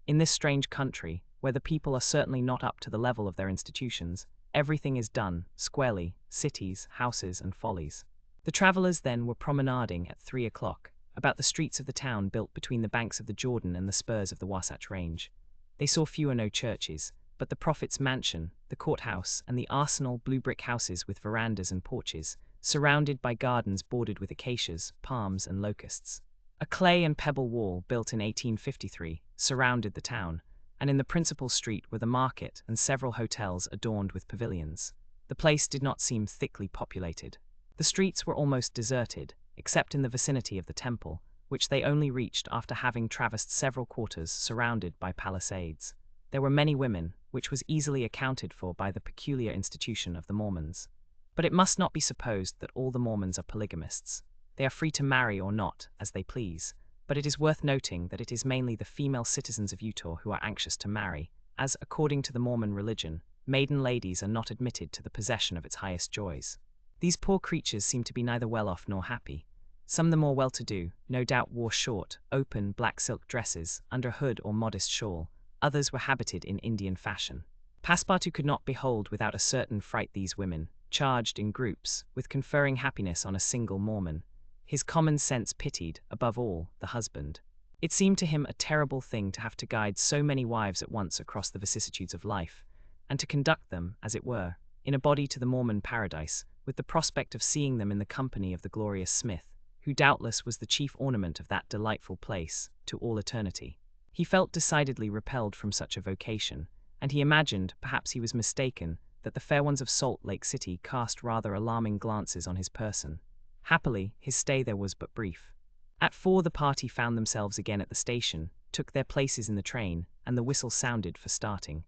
In this strange country, where the people are certainly not up to the level of their institutions, everything is done, squarely, cities, houses, and follies. The travellers then were promenading at 3 o'clock, about the streets of the town built between the banks of the Jordan and the spurs of the Wasatch Range. They saw few or no churches, but the prophet's mansion, the courthouse, and the arsenal blue brick houses with verandas and porches, surrounded by gardens bordered with acacias, palms, and locusts. A clay and pebble wall, built in 1853, surrounded the town, and in the principal street were the market and several hotels adorned with pavilions. The place did not seem thickly populated. The streets were almost deserted, except in the vicinity of the temple, which they only reached after having traversed several quarters surrounded by palisades. There were many women, which was easily accounted for by the peculiar institution of the Mormons. But it must not be supposed that all the Mormons are polygamists. They are free to marry or not, as they please, but it is worth noting that it is mainly the female citizens of Utah who are anxious to marry, as, according to the Mormon religion, maiden ladies are not admitted to the possession of its highest joys. These poor creatures seem to be neither well off nor happy. Some the more well-to-do, no doubt wore short, open, black silk dresses, under hood or modest shawl. Others were habited in Indian fashion. Passepartout could not behold without a certain fright these women, charged in groups, with conferring happiness on a single Mormon. His common sense pitied, above all, the husband. It seemed to him a terrible thing to have to guide so many wives at once across the vicissitudes of life, and to conduct them, as it were, in a body to the Mormon paradise, with the prospect of seeing them in the company of the glorious Smith, who doubtless was the chief ornament of that delightful place, to all eternity. He felt decidedly repelled from such a vocation, and he imagined, perhaps he was mistaken, that the fair ones of Salt Lake City cast rather alarming glances on his person. Happily, his stay there was but brief. At 4 the party found themselves again at the station, took their places in the train, and the whistle sounded for starting.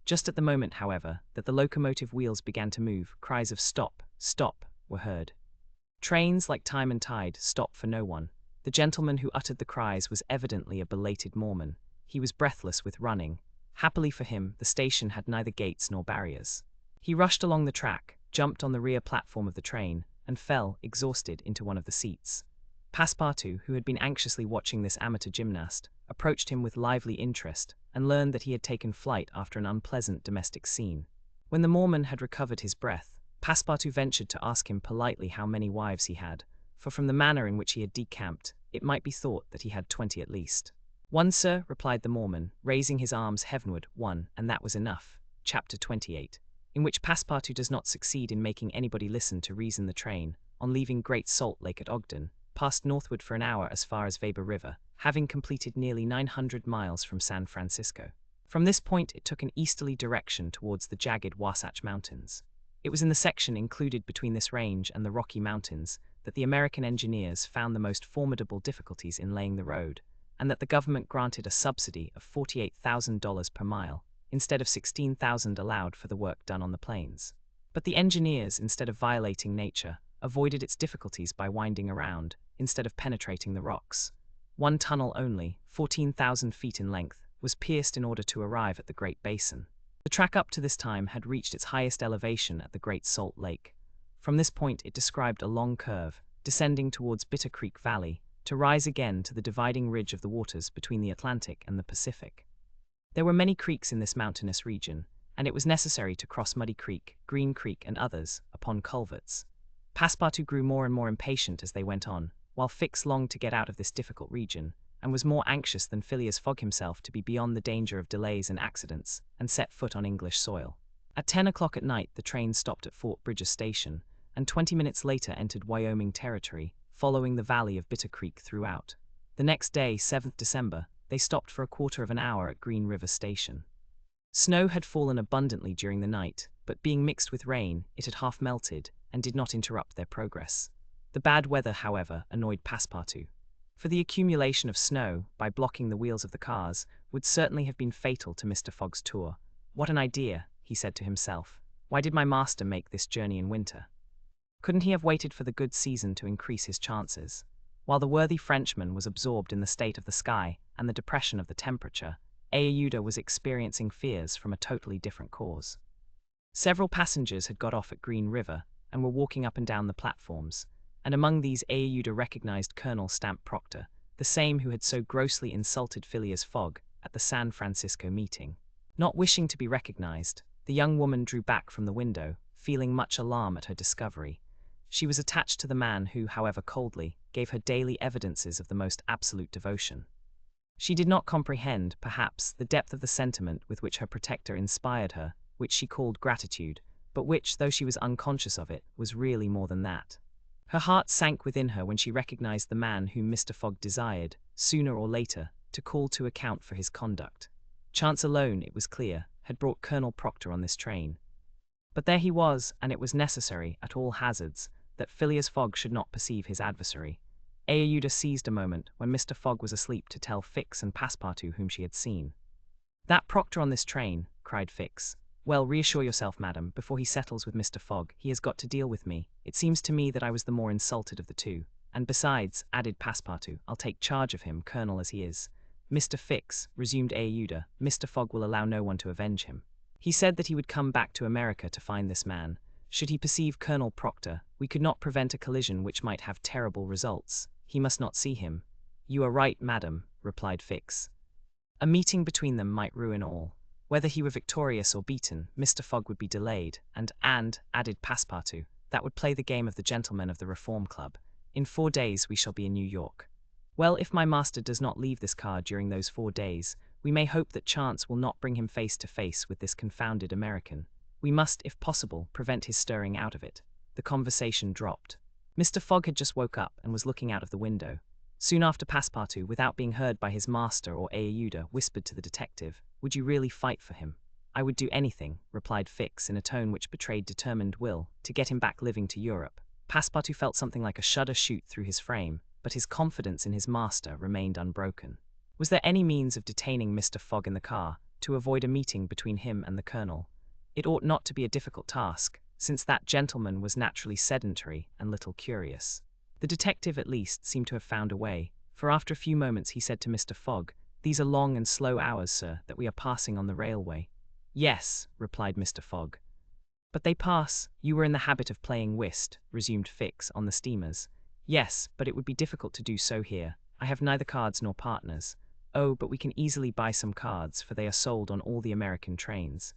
Just at the moment, however, that the locomotive wheels began to move, cries of "Stop! Stop!" were heard. Trains, like time and tide, stop for no one. The gentleman who uttered the cries was evidently a belated Mormon. He was breathless with running. Happily for him, the station had neither gates nor barriers. He rushed along the track, jumped on the rear platform of the train, and fell, exhausted, into one of the seats. Passepartout, who had been anxiously watching this amateur gymnast, approached him with lively interest, and learned that he had taken flight after an unpleasant domestic scene. When the Mormon had recovered his breath, Passepartout ventured to ask him politely how many wives he had, for from the manner in which he had decamped, it might be thought that he had 20 at least. "One, sir," replied the Mormon, raising his arms heavenward, "one, and that was enough." Chapter 28, in which Passepartout does not succeed in making anybody listen to reason the train, on leaving Great Salt Lake at Ogden, passed northward for an hour as far as Weber River, having completed nearly 900 miles from San Francisco. From this point, it took an easterly direction towards the jagged Wasatch Mountains. It was in the section included between this range and the Rocky Mountains that the American engineers found the most formidable difficulties in laying the road, and that the government granted a subsidy of $48,000 per mile, instead of $16,000 allowed for the work done on the plains. But the engineers, instead of violating nature, avoided its difficulties by winding around, instead of penetrating the rocks. One tunnel only, 14,000 feet in length, was pierced in order to arrive at the Great Basin. The track up to this time had reached its highest elevation at the Great Salt Lake. From this point it described a long curve, descending towards Bitter Creek Valley, to rise again to the dividing ridge of the waters between the Atlantic and the Pacific. There were many creeks in this mountainous region, and it was necessary to cross Muddy Creek, Green Creek, and others, upon culverts. Passepartout grew more and more impatient as they went on, while Fix longed to get out of this difficult region, and was more anxious than Phileas Fogg himself to be beyond the danger of delays and accidents, and set foot on English soil. At 10 o'clock at night the train stopped at Fort Bridger Station, and 20 minutes later entered Wyoming territory, following the valley of Bitter Creek throughout. The next day, 7th December, they stopped for a quarter of an hour at Green River Station. Snow had fallen abundantly during the night, but being mixed with rain, it had half melted, and did not interrupt their progress. The bad weather, however, annoyed Passepartout. For the accumulation of snow, by blocking the wheels of the cars, would certainly have been fatal to Mr. Fogg's tour. What an idea, he said to himself. Why did my master make this journey in winter? Couldn't he have waited for the good season to increase his chances? While the worthy Frenchman was absorbed in the state of the sky and the depression of the temperature, Aouda was experiencing fears from a totally different cause. Several passengers had got off at Green River and were walking up and down the platforms, and among these Aouda recognized Colonel Stamp Proctor, the same who had so grossly insulted Phileas Fogg at the San Francisco meeting. Not wishing to be recognized, the young woman drew back from the window, feeling much alarm at her discovery. She was attached to the man who, however coldly, gave her daily evidences of the most absolute devotion. She did not comprehend, perhaps, the depth of the sentiment with which her protector inspired her, which she called gratitude, but which, though she was unconscious of it, was really more than that. Her heart sank within her when she recognized the man whom Mr. Fogg desired, sooner or later, to call to account for his conduct. Chance alone, it was clear, had brought Colonel Proctor on this train. But there he was, and it was necessary, at all hazards, that Phileas Fogg should not perceive his adversary. Aouda seized a moment when Mr. Fogg was asleep to tell Fix and Passepartout whom she had seen. "That Proctor on this train," cried Fix. "Well, reassure yourself, madam, before he settles with Mr. Fogg, he has got to deal with me. It seems to me that I was the more insulted of the two. And besides," added Passepartout, "I'll take charge of him, colonel as he is." "Mr. Fix," resumed Aouda, "Mr. Fogg will allow no one to avenge him. He said that he would come back to America to find this man. Should he perceive Colonel Proctor, we could not prevent a collision which might have terrible results. He must not see him." "You are right, madam," replied Fix. "A meeting between them might ruin all. Whether he were victorious or beaten, Mr. Fogg would be delayed, and, added Passepartout, that would play the game of the gentlemen of the Reform Club. In 4 days we shall be in New York. Well, if my master does not leave this car during those 4 days, we may hope that chance will not bring him face to face with this confounded American. We must, if possible, prevent his stirring out of it." The conversation dropped. Mr. Fogg had just woke up and was looking out of the window. Soon after, Passepartout, without being heard by his master or Aouda, whispered to the detective, "Would you really fight for him?" "I would do anything," replied Fix in a tone which betrayed determined will, "to get him back living to Europe." Passepartout felt something like a shudder shoot through his frame, but his confidence in his master remained unbroken. Was there any means of detaining Mr. Fogg in the car, to avoid a meeting between him and the colonel? It ought not to be a difficult task, since that gentleman was naturally sedentary and little curious. The detective, at least, seemed to have found a way, for after a few moments he said to Mr. Fogg, "These are long and slow hours, sir, that we are passing on the railway." "Yes," replied Mr. Fogg. "But they pass. You were in the habit of playing whist," resumed Fix, "on the steamers." "Yes, but it would be difficult to do so here. I have neither cards nor partners." "Oh, but we can easily buy some cards, for they are sold on all the American trains."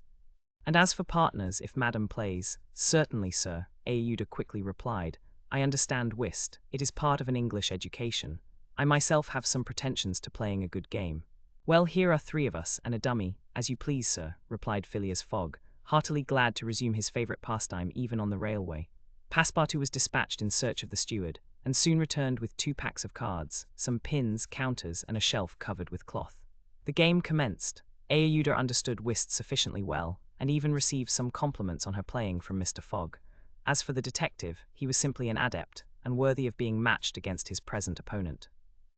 "And as for partners, if madam plays—" "Certainly, sir," Aouda quickly replied. "I understand whist. It is part of an English education. I myself have some pretensions to playing a good game." "Well, here are 3 of us, and a dummy, as you please, sir," replied Phileas Fogg, heartily glad to resume his favorite pastime even on the railway. Passepartout was dispatched in search of the steward, and soon returned with 2 packs of cards, some pins, counters, and a shelf covered with cloth. The game commenced. Ayuda understood whist sufficiently well, and even received some compliments on her playing from Mr. Fogg. As for the detective, he was simply an adept, and worthy of being matched against his present opponent.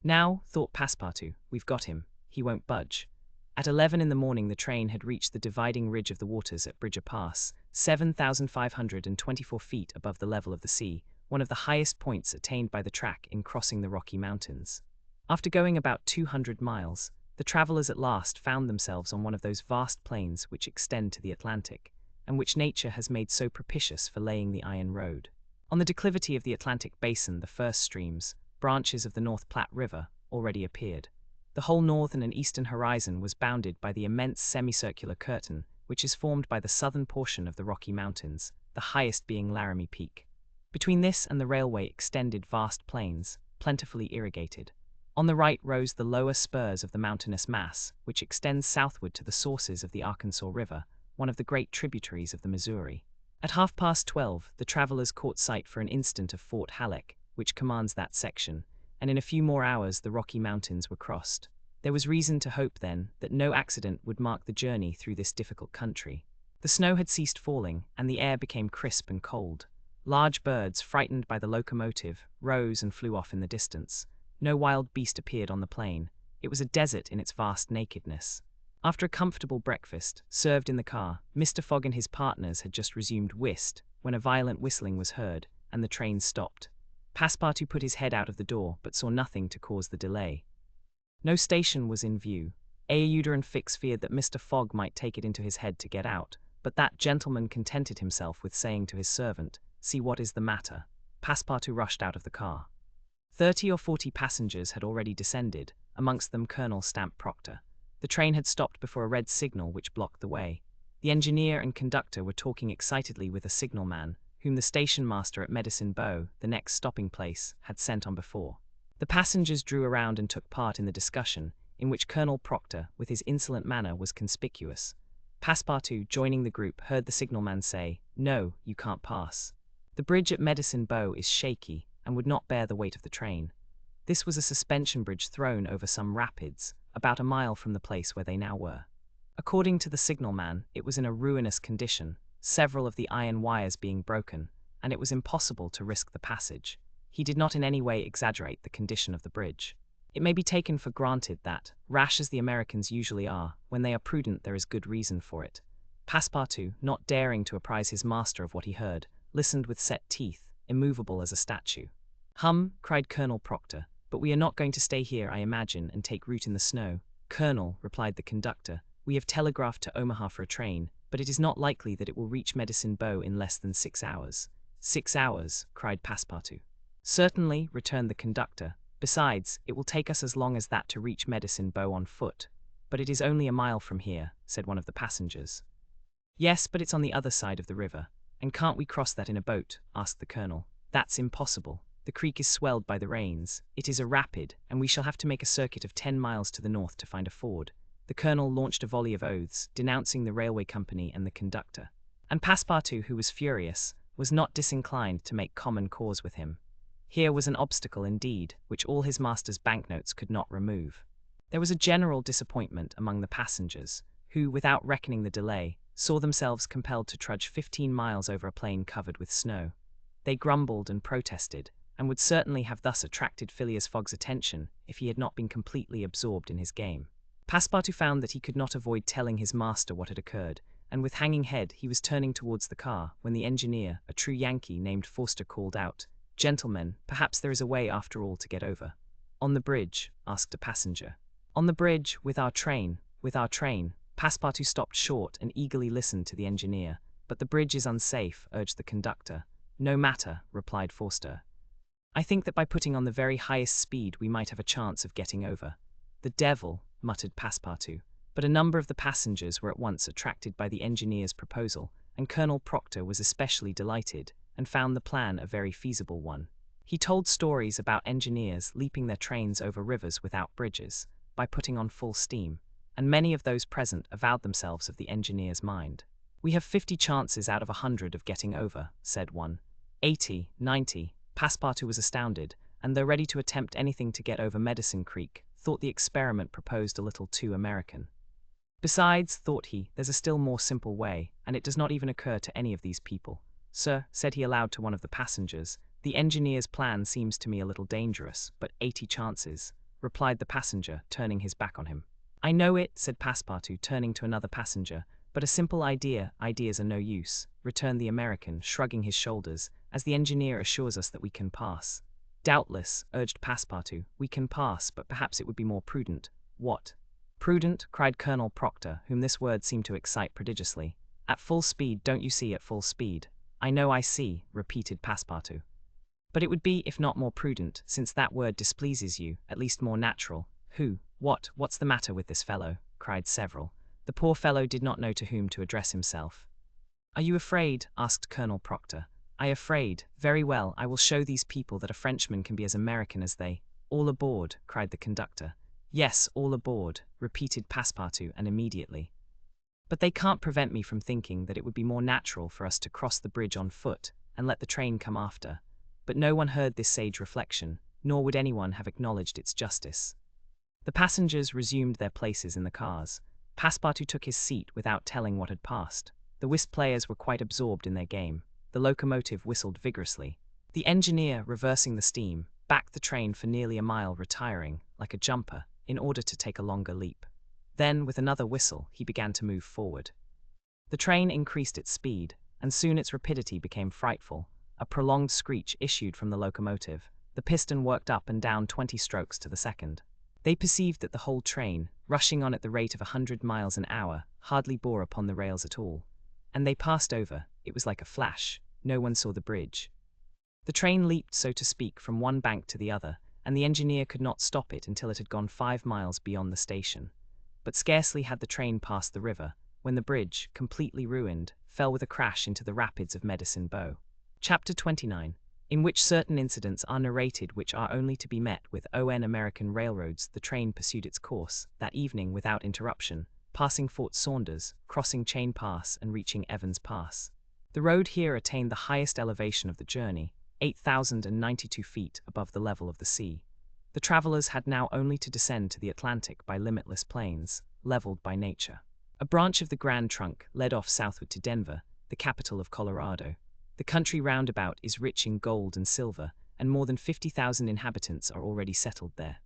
Now, thought Passepartout, we've got him. He won't budge. At 11 in the morning the train had reached the dividing ridge of the waters at Bridger Pass, 7,524 feet above the level of the sea, one of the highest points attained by the track in crossing the Rocky Mountains. After going about 200 miles, the travellers at last found themselves on one of those vast plains which extend to the Atlantic, and which nature has made so propitious for laying the iron road. On the declivity of the Atlantic basin the first streams, branches of the North Platte River, already appeared. The whole northern and eastern horizon was bounded by the immense semicircular curtain which is formed by the southern portion of the Rocky Mountains, the highest being Laramie Peak. Between this and the railway extended vast plains, plentifully irrigated. On the right rose the lower spurs of the mountainous mass, which extends southward to the sources of the Arkansas River, one of the great tributaries of the Missouri. At 12:30, the travelers caught sight for an instant of Fort Halleck, which commands that section, and in a few more hours the Rocky Mountains were crossed. There was reason to hope, then, that no accident would mark the journey through this difficult country. The snow had ceased falling, and the air became crisp and cold. Large birds, frightened by the locomotive, rose and flew off in the distance. No wild beast appeared on the plain. It was a desert in its vast nakedness. After a comfortable breakfast, served in the car, Mr. Fogg and his partners had just resumed whist, when a violent whistling was heard, and the train stopped. Passepartout put his head out of the door, but saw nothing to cause the delay. No station was in view. Ayuda and Fix feared that Mr. Fogg might take it into his head to get out, but that gentleman contented himself with saying to his servant, "See what is the matter." Passepartout rushed out of the car. 30 or 40 passengers had already descended, amongst them Colonel Stamp Proctor. The train had stopped before a red signal which blocked the way. The engineer and conductor were talking excitedly with a signalman, whom the station master at Medicine Bow, the next stopping place, had sent on before. The passengers drew around and took part in the discussion, in which Colonel Proctor, with his insolent manner, was conspicuous. Passepartout, joining the group, heard the signalman say, "No, you can't pass. The bridge at Medicine Bow is shaky, and would not bear the weight of the train." This was a suspension bridge thrown over some rapids, about a mile from the place where they now were. According to the signalman, it was in a ruinous condition, several of the iron wires being broken, and it was impossible to risk the passage. He did not in any way exaggerate the condition of the bridge. It may be taken for granted that, rash as the Americans usually are, when they are prudent there is good reason for it. Passepartout, not daring to apprise his master of what he heard, listened with set teeth, immovable as a statue. "Hum," cried Colonel Proctor, "but we are not going to stay here, I imagine, and take root in the snow." "Colonel," replied the conductor, "we have telegraphed to Omaha for a train, but it is not likely that it will reach Medicine Bow in less than 6 hours. 6 hours, cried Passepartout. "Certainly," returned the conductor. "Besides, it will take us as long as that to reach Medicine Bow on foot." "But it is only a mile from here," said one of the passengers. "Yes, but it's on the other side of the river." "And can't we cross that in a boat?" asked the colonel. "That's impossible. The creek is swelled by the rains. It is a rapid, and we shall have to make a circuit of 10 miles to the north to find a ford." The colonel launched a volley of oaths, denouncing the railway company and the conductor. And Passepartout, who was furious, was not disinclined to make common cause with him. Here was an obstacle indeed, which all his master's banknotes could not remove. There was a general disappointment among the passengers, who, without reckoning the delay, saw themselves compelled to trudge 15 miles over a plain covered with snow. They grumbled and protested, and would certainly have thus attracted Phileas Fogg's attention if he had not been completely absorbed in his game. Passepartout found that he could not avoid telling his master what had occurred, and with hanging head he was turning towards the car, when the engineer, a true Yankee named Forster, called out, "Gentlemen, perhaps there is a way after all to get over." "On the bridge?" asked a passenger. "On the bridge, with our train, with our train." Passepartout stopped short and eagerly listened to the engineer. "But the bridge is unsafe," urged the conductor. "No matter," replied Forster. "I think that by putting on the very highest speed we might have a chance of getting over." "The devil," muttered Passepartout. But a number of the passengers were at once attracted by the engineer's proposal, and Colonel Proctor was especially delighted, and found the plan a very feasible one. He told stories about engineers leaping their trains over rivers without bridges, by putting on full steam, and many of those present avowed themselves of the engineer's mind. "We have 50 chances out of 100 of getting over," said one. 80, 90, Passepartout was astounded, and though ready to attempt anything to get over Medicine Creek, thought the experiment proposed a little too American. Besides, thought he, there's a still more simple way, and it does not even occur to any of these people. Sir, said he aloud to one of the passengers, the engineer's plan seems to me a little dangerous, but 80 chances, replied the passenger, turning his back on him. I know it, said Passepartout, turning to another passenger, but a simple ideas are no use, returned the American, shrugging his shoulders, as the engineer assures us that we can pass. Doubtless, urged Passepartout, we can pass, but perhaps it would be more prudent. What? Prudent, cried Colonel Proctor, whom this word seemed to excite prodigiously. At full speed, don't you see, at full speed? I know I see, repeated Passepartout. But it would be, if not more prudent, since that word displeases you, at least more natural. Who? What's the matter with this fellow? Cried several. The poor fellow did not know to whom to address himself. Are you afraid? Asked Colonel Proctor. I afraid. Very well, I will show these people that a Frenchman can be as American as they. All aboard, cried the conductor. Yes, all aboard, repeated Passepartout, and immediately. But they can't prevent me from thinking that it would be more natural for us to cross the bridge on foot, and let the train come after. But no one heard this sage reflection, nor would anyone have acknowledged its justice. The passengers resumed their places in the cars. Passepartout took his seat without telling what had passed. The whist players were quite absorbed in their game. The locomotive whistled vigorously. The engineer, reversing the steam, backed the train for nearly a mile, retiring, like a jumper, in order to take a longer leap. Then, with another whistle, he began to move forward. The train increased its speed, and soon its rapidity became frightful. A prolonged screech issued from the locomotive. The piston worked up and down 20 strokes to the second. They perceived that the whole train, rushing on at the rate of 100 miles an hour, hardly bore upon the rails at all. And they passed over. It was like a flash. No one saw the bridge. The train leaped, so to speak, from one bank to the other, and the engineer could not stop it until it had gone 5 miles beyond the station. But scarcely had the train passed the river, when the bridge, completely ruined, fell with a crash into the rapids of Medicine Bow. Chapter 29, in which certain incidents are narrated which are only to be met with on American railroads. The train pursued its course, that evening without interruption, passing Fort Saunders, crossing Chain Pass and reaching Evans Pass. The road here attained the highest elevation of the journey, 8,092 feet above the level of the sea. The travelers had now only to descend to the Atlantic by limitless plains, leveled by nature. A branch of the Grand Trunk led off southward to Denver, the capital of Colorado. The country roundabout is rich in gold and silver, and more than 50,000 inhabitants are already settled there.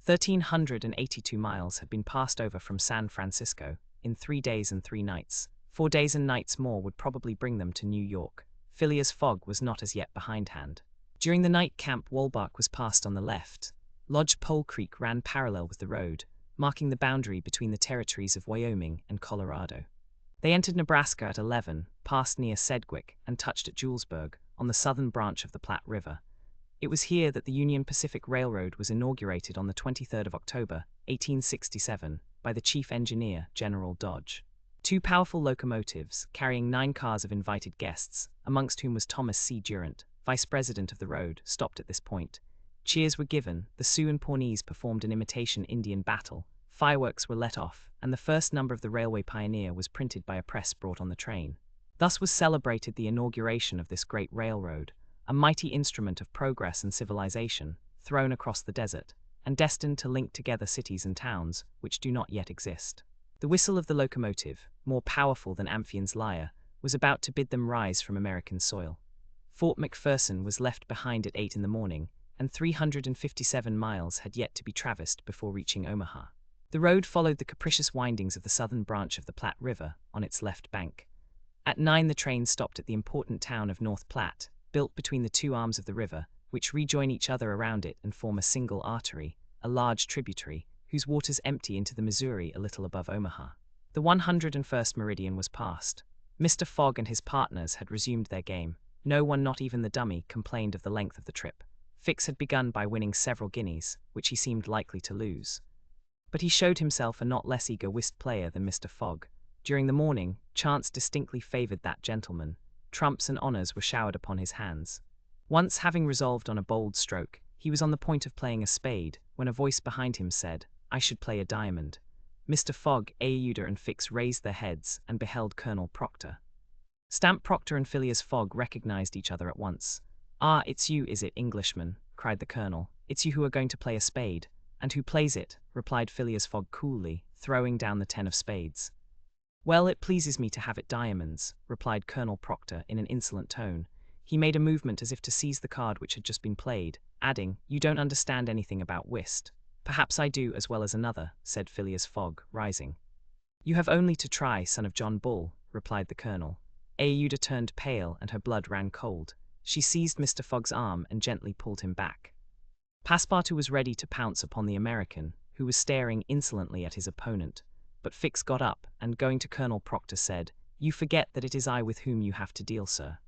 1,382 miles had been passed over from San Francisco in 3 days and 3 nights. 4 days and nights more would probably bring them to New York. Phileas Fogg was not as yet behindhand. During the night, Camp Woolbark was passed on the left. Lodge Pole Creek ran parallel with the road, marking the boundary between the territories of Wyoming and Colorado. They entered Nebraska at 11, passed near Sedgwick, and touched at Julesburg, on the southern branch of the Platte River. It was here that the Union Pacific Railroad was inaugurated on the 23rd of October, 1867, by the chief engineer, General Dodge. 2 powerful locomotives, carrying 9 cars of invited guests, amongst whom was Thomas C. Durant, vice president of the road, stopped at this point. Cheers were given, the Sioux and Pawnees performed an imitation Indian battle, fireworks were let off, and the first number of the Railway Pioneer was printed by a press brought on the train. Thus was celebrated the inauguration of this great railroad, a mighty instrument of progress and civilization, thrown across the desert, and destined to link together cities and towns which do not yet exist. The whistle of the locomotive, more powerful than Amphion's lyre, was about to bid them rise from American soil. Fort McPherson was left behind at 8 in the morning, and 357 miles had yet to be traversed before reaching Omaha. The road followed the capricious windings of the southern branch of the Platte River on its left bank. At 9 the train stopped at the important town of North Platte, built between the 2 arms of the river, which rejoin each other around it and form a single artery, a large tributary, whose waters empty into the Missouri a little above Omaha. The 101st meridian was passed. Mr. Fogg and his partners had resumed their game. No one, not even the dummy, complained of the length of the trip. Fix had begun by winning several guineas, which he seemed likely to lose. But he showed himself a not less eager whist player than Mr. Fogg. During the morning, chance distinctly favoured that gentleman. Trumps and honours were showered upon his hands. Once, having resolved on a bold stroke, he was on the point of playing a spade, when a voice behind him said, "I should play a diamond." Mr. Fogg, Ayuda and Fix raised their heads and beheld Colonel Proctor. Stamp Proctor and Phileas Fogg recognized each other at once. "Ah, it's you, is it, Englishman?" cried the colonel. "It's you who are going to play a spade." "And who plays it?" replied Phileas Fogg coolly, throwing down the 10 of spades. "Well, it pleases me to have it diamonds," replied Colonel Proctor in an insolent tone. He made a movement as if to seize the card which had just been played, adding, "You don't understand anything about whist." "Perhaps I do as well as another," said Phileas Fogg, rising. "You have only to try, son of John Bull," replied the colonel. Aouda turned pale and her blood ran cold. She seized Mr. Fogg's arm and gently pulled him back. Passepartout was ready to pounce upon the American, who was staring insolently at his opponent. But Fix got up, and going to Colonel Proctor said, "You forget that it is I with whom you have to deal, sir.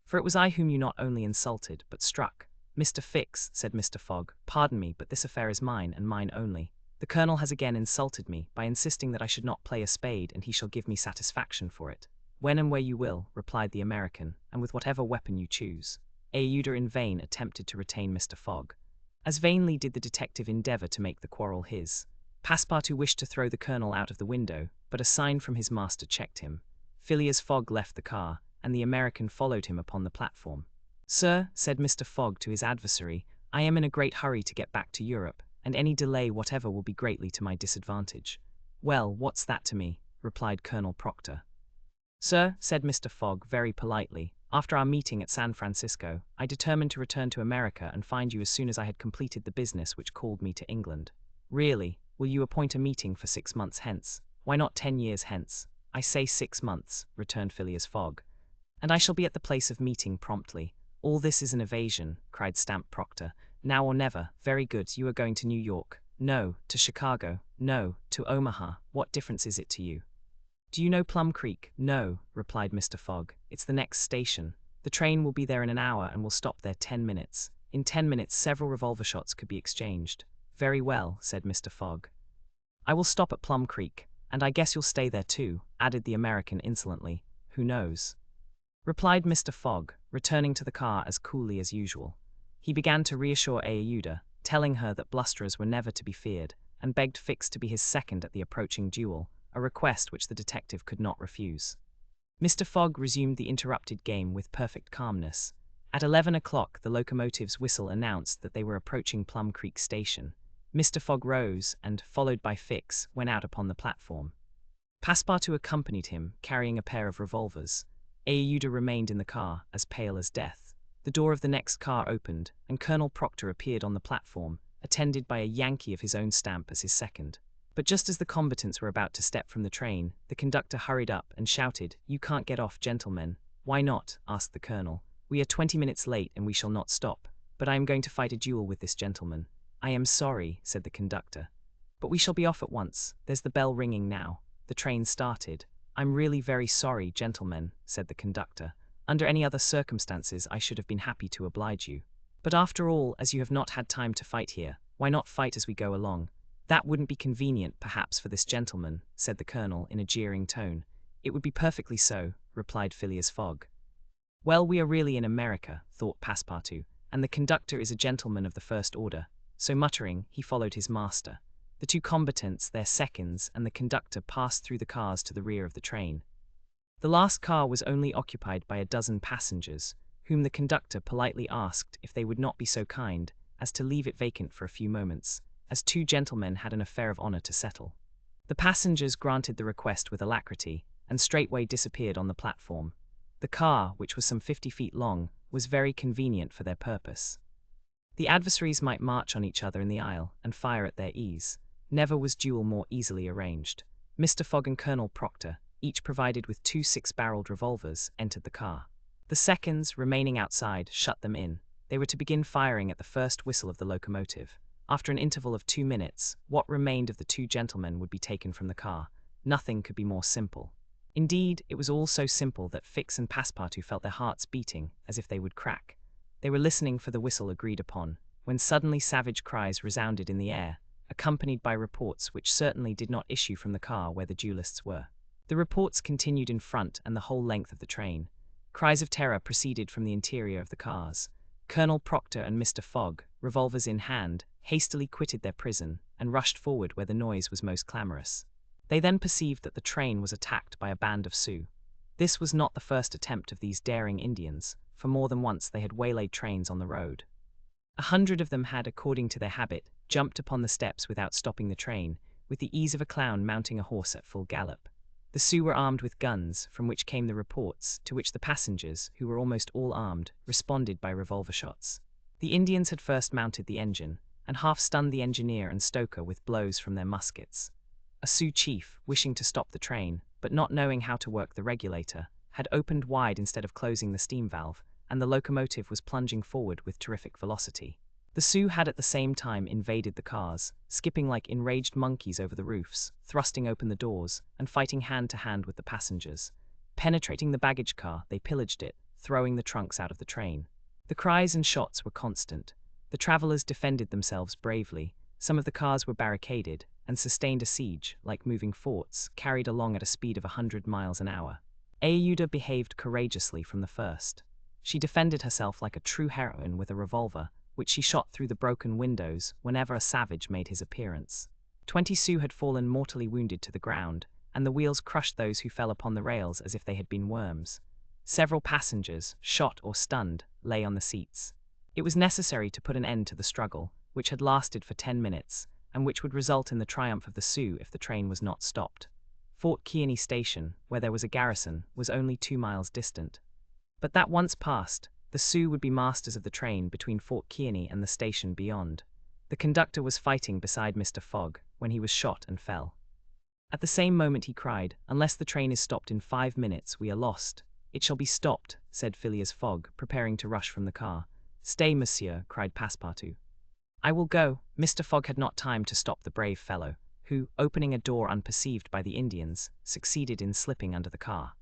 For it was I whom you not only insulted, but struck." "Mr. Fix," said Mr. Fogg, "pardon me, but this affair is mine, and mine only. The colonel has again insulted me, by insisting that I should not play a spade, and he shall give me satisfaction for it." "When and where you will," replied the American, "and with whatever weapon you choose." Aouda in vain attempted to retain Mr. Fogg. As vainly did the detective endeavour to make the quarrel his. Passepartout wished to throw the colonel out of the window, but a sign from his master checked him. Phileas Fogg left the car, and the American followed him upon the platform. "Sir," said Mr. Fogg to his adversary, "I am in a great hurry to get back to Europe, and any delay whatever will be greatly to my disadvantage." "Well, what's that to me?" replied Colonel Proctor. "Sir," said Mr. Fogg very politely, "after our meeting at San Francisco, I determined to return to America and find you as soon as I had completed the business which called me to England." "Really? Will you appoint a meeting for 6 months hence? Why not 10 years hence?" "I say 6 months," returned Phileas Fogg. "And I shall be at the place of meeting promptly." "All this is an evasion," cried Stamp Proctor. "Now or never. Very good. You are going to New York." "No." "To Chicago." "No." "To Omaha." "What difference is it to you?" "Do you know Plum Creek?" "No," replied Mr. Fogg. "It's the next station. The train will be there in an hour and will stop there 10 minutes. In 10 minutes several revolver shots could be exchanged." "Very well," said Mr. Fogg. "I will stop at Plum Creek, and I guess you'll stay there too," added the American insolently. "Who knows?" replied Mr. Fogg, returning to the car as coolly as usual. He began to reassure Aouda, telling her that blusterers were never to be feared, and begged Fix to be his second at the approaching duel, a request which the detective could not refuse. Mr. Fogg resumed the interrupted game with perfect calmness. At 11 o'clock the locomotive's whistle announced that they were approaching Plum Creek Station. Mr. Fogg rose and, followed by Fix, went out upon the platform. Passepartout accompanied him, carrying a pair of revolvers. Aouda remained in the car, as pale as death. The door of the next car opened, and Colonel Proctor appeared on the platform, attended by a Yankee of his own stamp as his second. But just as the combatants were about to step from the train, the conductor hurried up and shouted, "You can't get off, gentlemen." "Why not?" asked the colonel. "We are 20 minutes late and we shall not stop. But I am going to fight a duel with this gentleman." "I am sorry," said the conductor. "But we shall be off at once. There's the bell ringing now." The train started. "I'm really very sorry, gentlemen," said the conductor. "Under any other circumstances I should have been happy to oblige you. But after all, as you have not had time to fight here, why not fight as we go along?" "That wouldn't be convenient, perhaps, for this gentleman," said the colonel in a jeering tone. "It would be perfectly so," replied Phileas Fogg. "Well, we are really in America," thought Passepartout, "and the conductor is a gentleman of the first order." So muttering, he followed his master. The two combatants, their seconds, and the conductor passed through the cars to the rear of the train. The last car was only occupied by a dozen passengers, whom the conductor politely asked if they would not be so kind as to leave it vacant for a few moments, as two gentlemen had an affair of honor to settle. The passengers granted the request with alacrity, and straightway disappeared on the platform. The car, which was some 50 feet long, was very convenient for their purpose. The adversaries might march on each other in the aisle and fire at their ease. Never was duel more easily arranged. Mr. Fogg and Colonel Proctor, each provided with 2 six-barreled revolvers, entered the car. The seconds, remaining outside, shut them in. They were to begin firing at the first whistle of the locomotive. After an interval of 2 minutes, what remained of the two gentlemen would be taken from the car. Nothing could be more simple. Indeed, it was all so simple that Fix and Passepartout felt their hearts beating as if they would crack. They were listening for the whistle agreed upon, when suddenly savage cries resounded in the air, accompanied by reports which certainly did not issue from the car where the duelists were. The reports continued in front and the whole length of the train. Cries of terror proceeded from the interior of the cars. Colonel Proctor and Mr. Fogg, revolvers in hand, hastily quitted their prison and rushed forward where the noise was most clamorous. They then perceived that the train was attacked by a band of Sioux. This was not the first attempt of these daring Indians, for more than once they had waylaid trains on the road. 100 of them had, according to their habit, jumped upon the steps without stopping the train, with the ease of a clown mounting a horse at full gallop. The Sioux were armed with guns, from which came the reports, to which the passengers, who were almost all armed, responded by revolver shots. The Indians had first mounted the engine, and half-stunned the engineer and stoker with blows from their muskets. A Sioux chief, wishing to stop the train, but not knowing how to work the regulator, had opened wide instead of closing the steam valve, and the locomotive was plunging forward with terrific velocity. The Sioux had at the same time invaded the cars, skipping like enraged monkeys over the roofs, thrusting open the doors, and fighting hand-to-hand with the passengers. Penetrating the baggage car, they pillaged it, throwing the trunks out of the train. The cries and shots were constant. The travelers defended themselves bravely. Some of the cars were barricaded, and sustained a siege, like moving forts, carried along at a speed of 100 miles an hour. Ayuda behaved courageously from the first. She defended herself like a true heroine with a revolver, which she shot through the broken windows whenever a savage made his appearance. 20 Sioux had fallen mortally wounded to the ground, and the wheels crushed those who fell upon the rails as if they had been worms. Several passengers, shot or stunned, lay on the seats. It was necessary to put an end to the struggle, which had lasted for 10 minutes, and which would result in the triumph of the Sioux if the train was not stopped. Fort Kearny Station, where there was a garrison, was only 2 miles distant. But that once passed, the Sioux would be masters of the train between Fort Kearny and the station beyond. The conductor was fighting beside Mr. Fogg when he was shot and fell. At the same moment he cried, "Unless the train is stopped in 5 minutes, we are lost." "It shall be stopped," said Phileas Fogg, preparing to rush from the car. "Stay, monsieur," cried Passepartout. "I will go." Mr. Fogg had not time to stop the brave fellow, who, opening a door unperceived by the Indians, succeeded in slipping under the car.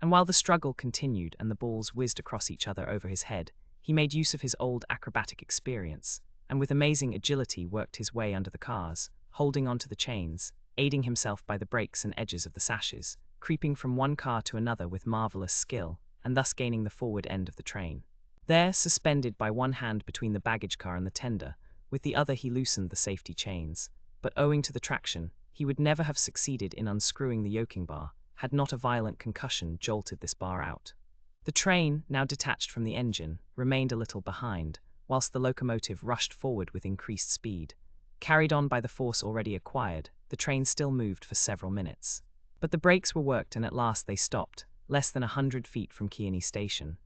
And while the struggle continued and the balls whizzed across each other over his head, he made use of his old acrobatic experience, and with amazing agility worked his way under the cars, holding onto the chains, aiding himself by the brakes and edges of the sashes, creeping from one car to another with marvelous skill, and thus gaining the forward end of the train. There, suspended by one hand between the baggage car and the tender, with the other he loosened the safety chains. But owing to the traction, he would never have succeeded in unscrewing the yoking bar, had not a violent concussion jolted this bar out. The train, now detached from the engine, remained a little behind, whilst the locomotive rushed forward with increased speed. Carried on by the force already acquired, the train still moved for several minutes. But the brakes were worked and at last they stopped, less than 100 feet from Kearny Station.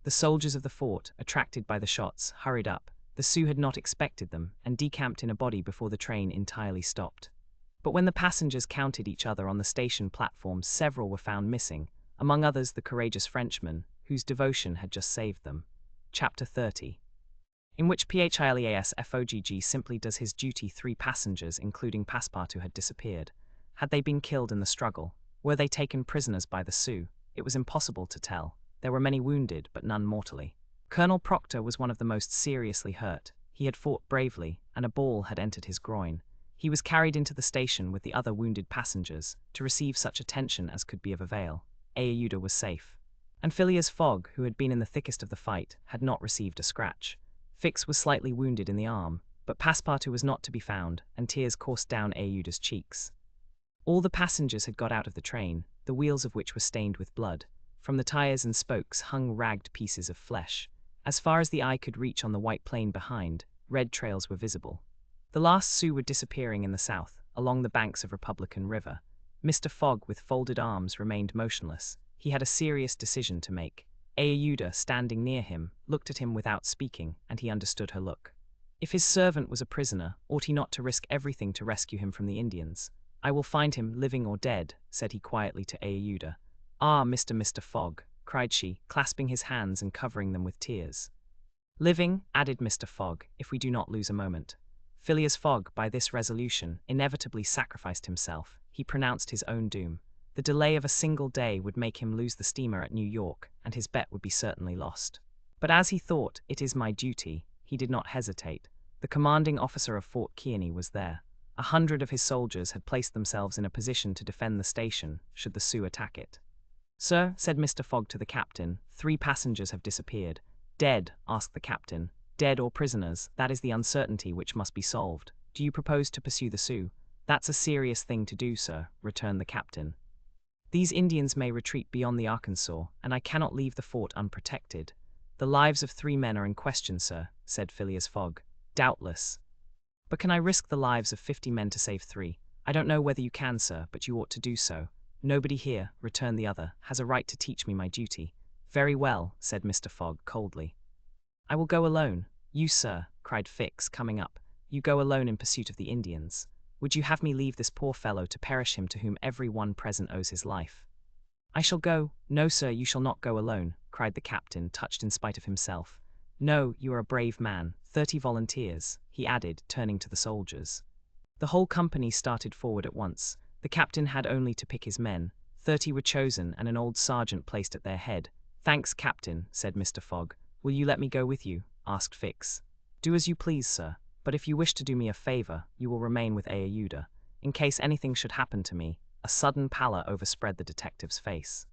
The soldiers of the fort, attracted by the shots, hurried up. The Sioux had not expected them, and decamped in a body before the train entirely stopped. But when the passengers counted each other on the station platform, several were found missing, among others the courageous Frenchman, whose devotion had just saved them. Chapter 30. In which Phileas Fogg simply does his duty. 3 passengers, including Passepartout, had disappeared. Had they been killed in the struggle? Were they taken prisoners by the Sioux? It was impossible to tell. There were many wounded, but none mortally. Colonel Proctor was one of the most seriously hurt. He had fought bravely, and a ball had entered his groin. He was carried into the station with the other wounded passengers, to receive such attention as could be of avail. Ayuda was safe. And Phileas Fogg, who had been in the thickest of the fight, had not received a scratch. Fix was slightly wounded in the arm, but Passepartout was not to be found, and tears coursed down Ayuda's cheeks. All the passengers had got out of the train, the wheels of which were stained with blood. From the tires and spokes hung ragged pieces of flesh. As far as the eye could reach on the white plain behind, red trails were visible. The last Sioux were disappearing in the south, along the banks of Republican River. Mr. Fogg, with folded arms, remained motionless. He had a serious decision to make. Ayuda, standing near him, looked at him without speaking, and he understood her look. If his servant was a prisoner, ought he not to risk everything to rescue him from the Indians? "I will find him, living or dead," said he quietly to Ayuda. "Ah, Mr. Fogg," cried she, clasping his hands and covering them with tears. "Living," added Mr. Fogg, "if we do not lose a moment." Phileas Fogg, by this resolution, inevitably sacrificed himself. He pronounced his own doom. The delay of a single day would make him lose the steamer at New York, and his bet would be certainly lost. But as he thought, "It is my duty," he did not hesitate. The commanding officer of Fort Kearny was there. 100 of his soldiers had placed themselves in a position to defend the station, should the Sioux attack it. "Sir," said Mr. Fogg to the captain, "3 passengers have disappeared." "Dead?" asked the captain. "Dead or prisoners, that is the uncertainty which must be solved. Do you propose to pursue the Sioux?" "That's a serious thing to do, sir," returned the captain. "These Indians may retreat beyond the Arkansas, and I cannot leave the fort unprotected." "The lives of 3 men are in question, sir," said Phileas Fogg. "Doubtless. But can I risk the lives of 50 men to save 3? I don't know whether you can, sir, but you ought to do so." "Nobody here," returned the other, "has a right to teach me my duty." "Very well," said Mr. Fogg coldly. "I will go alone." "You, sir," cried Fix, coming up, "you go alone in pursuit of the Indians. Would you have me leave this poor fellow to perish, him to whom every one present owes his life?" "I shall go." "No, sir, you shall not go alone," cried the captain, touched in spite of himself. "No, you are a brave man. 30 volunteers," he added, turning to the soldiers. The whole company started forward at once. The captain had only to pick his men. 30 were chosen, and an old sergeant placed at their head. "Thanks, captain," said Mr. Fogg. "Will you let me go with you?" asked Fix. "Do as you please, sir. But if you wish to do me a favor, you will remain with Aouda. In case anything should happen to me." A sudden pallor overspread the detective's face.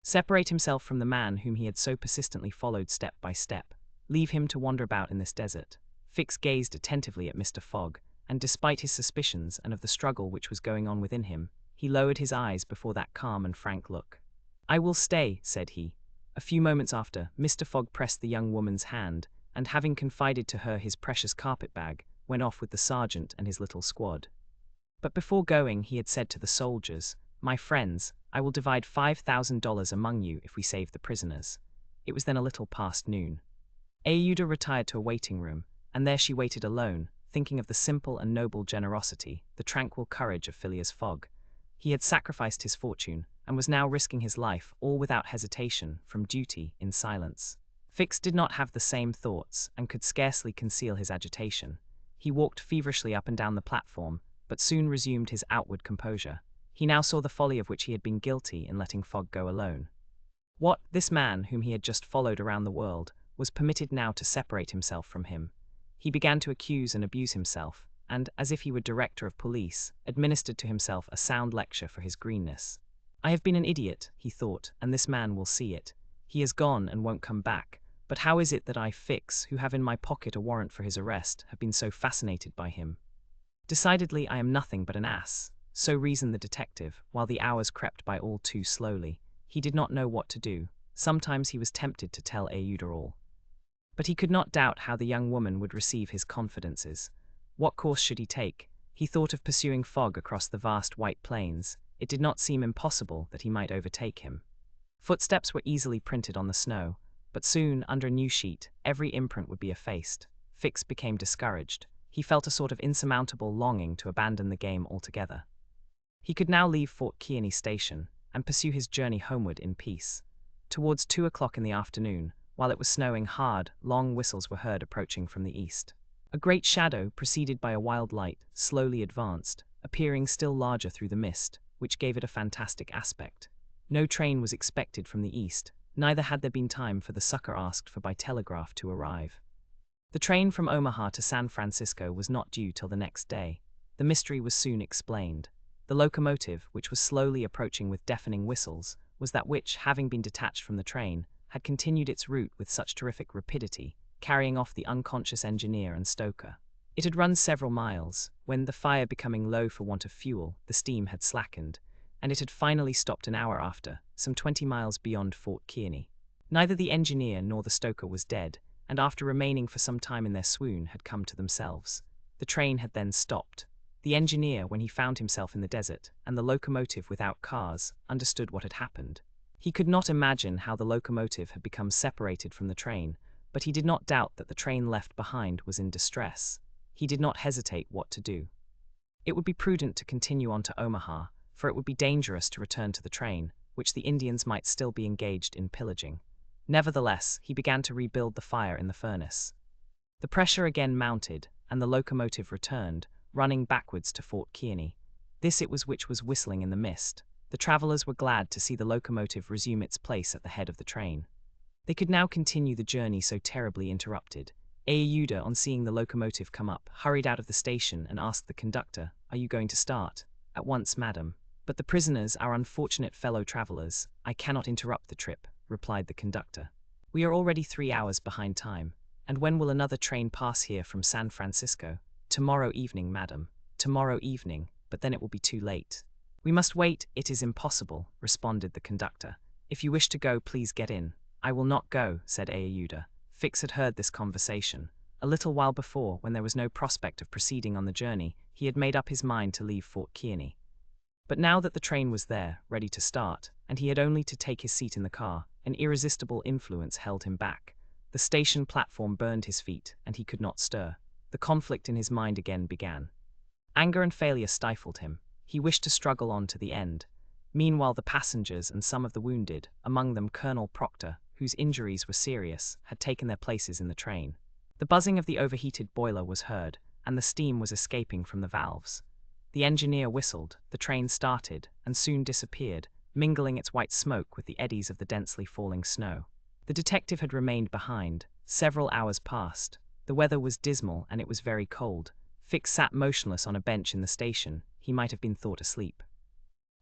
Separate himself from the man whom he had so persistently followed step by step. Leave him to wander about in this desert. Fix gazed attentively at Mr. Fogg, and despite his suspicions and of the struggle which was going on within him, he lowered his eyes before that calm and frank look. "I will stay," said he. A few moments after, Mr. Fogg pressed the young woman's hand, and having confided to her his precious carpet-bag, went off with the sergeant and his little squad. But before going, he had said to the soldiers, "My friends, I will divide $5,000 among you if we save the prisoners." It was then a little past noon. Aouda retired to a waiting room, and there she waited alone, thinking of the simple and noble generosity, the tranquil courage of Phileas Fogg. He had sacrificed his fortune, and was now risking his life, all without hesitation, from duty, in silence. Fix did not have the same thoughts, and could scarcely conceal his agitation. He walked feverishly up and down the platform, but soon resumed his outward composure. He now saw the folly of which he had been guilty in letting Fogg go alone. What, this man, whom he had just followed around the world, was permitted now to separate himself from him. He began to accuse and abuse himself, and, as if he were director of police, administered to himself a sound lecture for his greenness. "I have been an idiot," he thought, "and this man will see it. He is gone and won't come back. But how is it that I, Fix, who have in my pocket a warrant for his arrest, have been so fascinated by him? Decidedly, I am nothing but an ass." So reasoned the detective, while the hours crept by all too slowly. He did not know what to do. Sometimes he was tempted to tell Aouda all. But he could not doubt how the young woman would receive his confidences. What course should he take? He thought of pursuing Fogg across the vast white plains. It did not seem impossible that he might overtake him. Footsteps were easily printed on the snow, but soon, under a new sheet, every imprint would be effaced. Fix became discouraged. He felt a sort of insurmountable longing to abandon the game altogether. He could now leave Fort Kearny station, and pursue his journey homeward in peace. Towards 2 o'clock in the afternoon, while it was snowing hard, long whistles were heard approaching from the east. A great shadow, preceded by a wild light, slowly advanced, appearing still larger through the mist, which gave it a fantastic aspect. No train was expected from the east, neither had there been time for the succor asked for by telegraph to arrive. The train from Omaha to San Francisco was not due till the next day. The mystery was soon explained. The locomotive, which was slowly approaching with deafening whistles, was that which, having been detached from the train, had continued its route with such terrific rapidity, carrying off the unconscious engineer and stoker. It had run several miles, when, the fire becoming low for want of fuel, the steam had slackened, and it had finally stopped an hour after, some 20 miles beyond Fort Kearny. Neither the engineer nor the stoker was dead, and after remaining for some time in their swoon, had come to themselves. The train had then stopped. The engineer, when he found himself in the desert, and the locomotive without cars, understood what had happened. He could not imagine how the locomotive had become separated from the train, but he did not doubt that the train left behind was in distress. He did not hesitate what to do. It would be prudent to continue on to Omaha, for it would be dangerous to return to the train, which the Indians might still be engaged in pillaging. Nevertheless, he began to rebuild the fire in the furnace. The pressure again mounted, and the locomotive returned, running backwards to Fort Kearny. This it was which was whistling in the mist. The travelers were glad to see the locomotive resume its place at the head of the train. They could now continue the journey so terribly interrupted. Aouda, on seeing the locomotive come up, hurried out of the station and asked the conductor, "Are you going to start?" "At once, madam." "But the prisoners, our unfortunate fellow travelers." "I cannot interrupt the trip," replied the conductor. "We are already 3 hours behind time. And when will another train pass here from San Francisco?" "Tomorrow evening, madam." "Tomorrow evening, but then it will be too late." "We must wait." "It is impossible," responded the conductor. "If you wish to go, please get in." "I will not go," said Ayuda. Fix had heard this conversation. A little while before, when there was no prospect of proceeding on the journey, he had made up his mind to leave Fort Kearney. But now that the train was there, ready to start, and he had only to take his seat in the car, an irresistible influence held him back. The station platform burned his feet, and he could not stir. The conflict in his mind again began. Anger and failure stifled him. He wished to struggle on to the end. Meanwhile, the passengers and some of the wounded, among them Colonel Proctor, whose injuries were serious, had taken their places in the train. The buzzing of the overheated boiler was heard, and the steam was escaping from the valves. The engineer whistled, the train started, and soon disappeared, mingling its white smoke with the eddies of the densely falling snow. The detective had remained behind. Several hours passed. The weather was dismal, and it was very cold. Fix sat motionless on a bench in the station. He might have been thought asleep.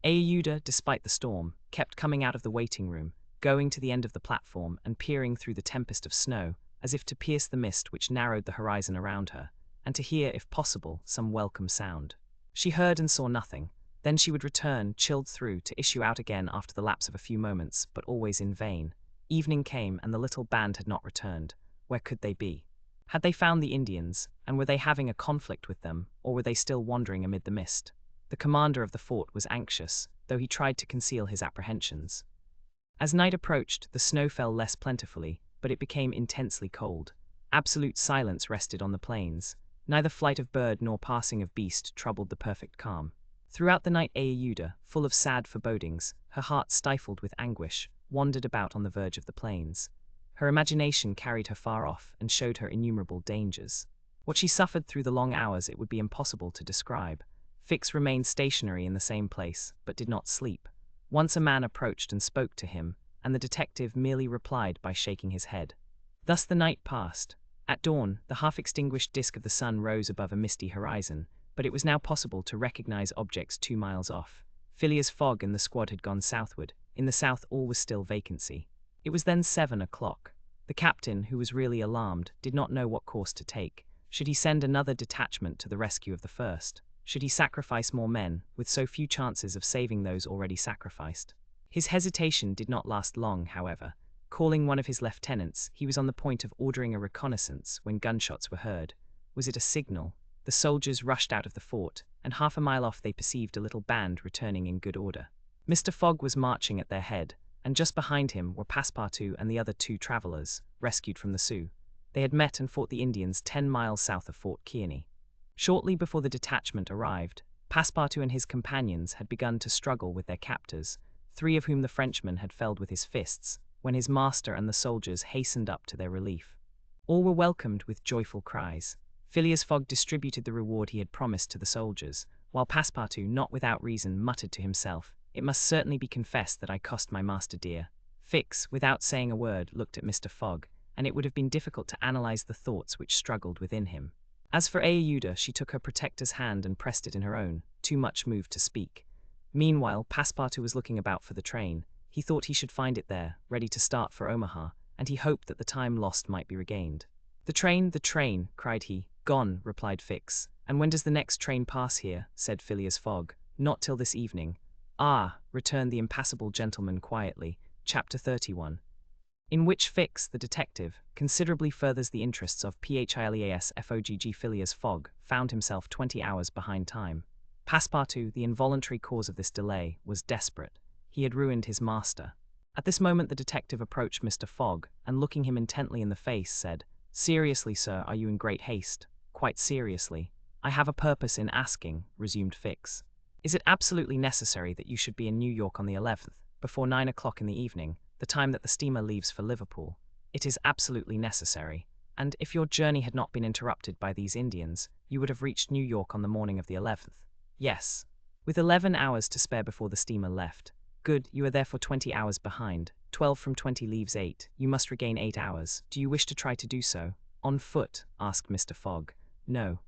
Ayuda, despite the storm, kept coming out of the waiting room, going to the end of the platform and peering through the tempest of snow, as if to pierce the mist which narrowed the horizon around her, and to hear, if possible, some welcome sound. She heard and saw nothing. Then she would return, chilled through, to issue out again after the lapse of a few moments, but always in vain. Evening came, and the little band had not returned. Where could they be? Had they found the Indians, and were they having a conflict with them, or were they still wandering amid the mist? The commander of the fort was anxious, though he tried to conceal his apprehensions. As night approached, the snow fell less plentifully, but it became intensely cold. Absolute silence rested on the plains. Neither flight of bird nor passing of beast troubled the perfect calm. Throughout the night Ayuda, full of sad forebodings, her heart stifled with anguish, wandered about on the verge of the plains. Her imagination carried her far off and showed her innumerable dangers. What she suffered through the long hours it would be impossible to describe. Fix remained stationary in the same place, but did not sleep. Once a man approached and spoke to him, and the detective merely replied by shaking his head. Thus the night passed. At dawn, the half-extinguished disk of the sun rose above a misty horizon, but it was now possible to recognize objects 2 miles off. Phileas Fogg and the squad had gone southward. In the south all was still vacancy. It was then 7 o'clock. The captain, who was really alarmed, did not know what course to take. Should he send another detachment to the rescue of the first? Should he sacrifice more men, with so few chances of saving those already sacrificed? His hesitation did not last long, however. Calling one of his lieutenants, he was on the point of ordering a reconnaissance when gunshots were heard. Was it a signal? The soldiers rushed out of the fort, and 1/2 mile off they perceived a little band returning in good order. Mr. Fogg was marching at their head, and just behind him were Passepartout and the other 2 travelers, rescued from the Sioux. They had met and fought the Indians 10 miles south of Fort Kearney. Shortly before the detachment arrived, Passepartout and his companions had begun to struggle with their captors, 3 of whom the Frenchman had felled with his fists, when his master and the soldiers hastened up to their relief. All were welcomed with joyful cries. Phileas Fogg distributed the reward he had promised to the soldiers, while Passepartout, not without reason, muttered to himself, "It must certainly be confessed that I cost my master dear." Fix, without saying a word, looked at Mr. Fogg, and it would have been difficult to analyze the thoughts which struggled within him. As for Ayuda, she took her protector's hand and pressed it in her own, too much moved to speak. Meanwhile, Passepartout was looking about for the train. He thought he should find it there, ready to start for Omaha, and he hoped that the time lost might be regained. The train," cried he. "Gone," replied Fix. "And when does the next train pass here?" said Phileas Fogg. "Not till this evening." "Ah," returned the impassible gentleman quietly. Chapter 31. In which Fix, the detective, considerably furthers the interests of Phileas Fogg. Phileas Fogg found himself 20 hours behind time. Passepartout, the involuntary cause of this delay, was desperate. He had ruined his master. At this moment the detective approached Mr. Fogg, and looking him intently in the face, said, "Seriously, sir, are you in great haste?" "Quite seriously." "I have a purpose in asking," resumed Fix. "Is it absolutely necessary that you should be in New York on the 11th, before 9 o'clock in the evening, the time that the steamer leaves for Liverpool?" "It is absolutely necessary. And if your journey had not been interrupted by these Indians, you would have reached New York on the morning of the 11th. "Yes." "With 11 hours to spare before the steamer left." "Good, you are therefore 20 hours behind. 12 from 20 leaves 8. You must regain 8 hours. Do you wish to try to do so?" "On foot?" asked Mr. Fogg. "No."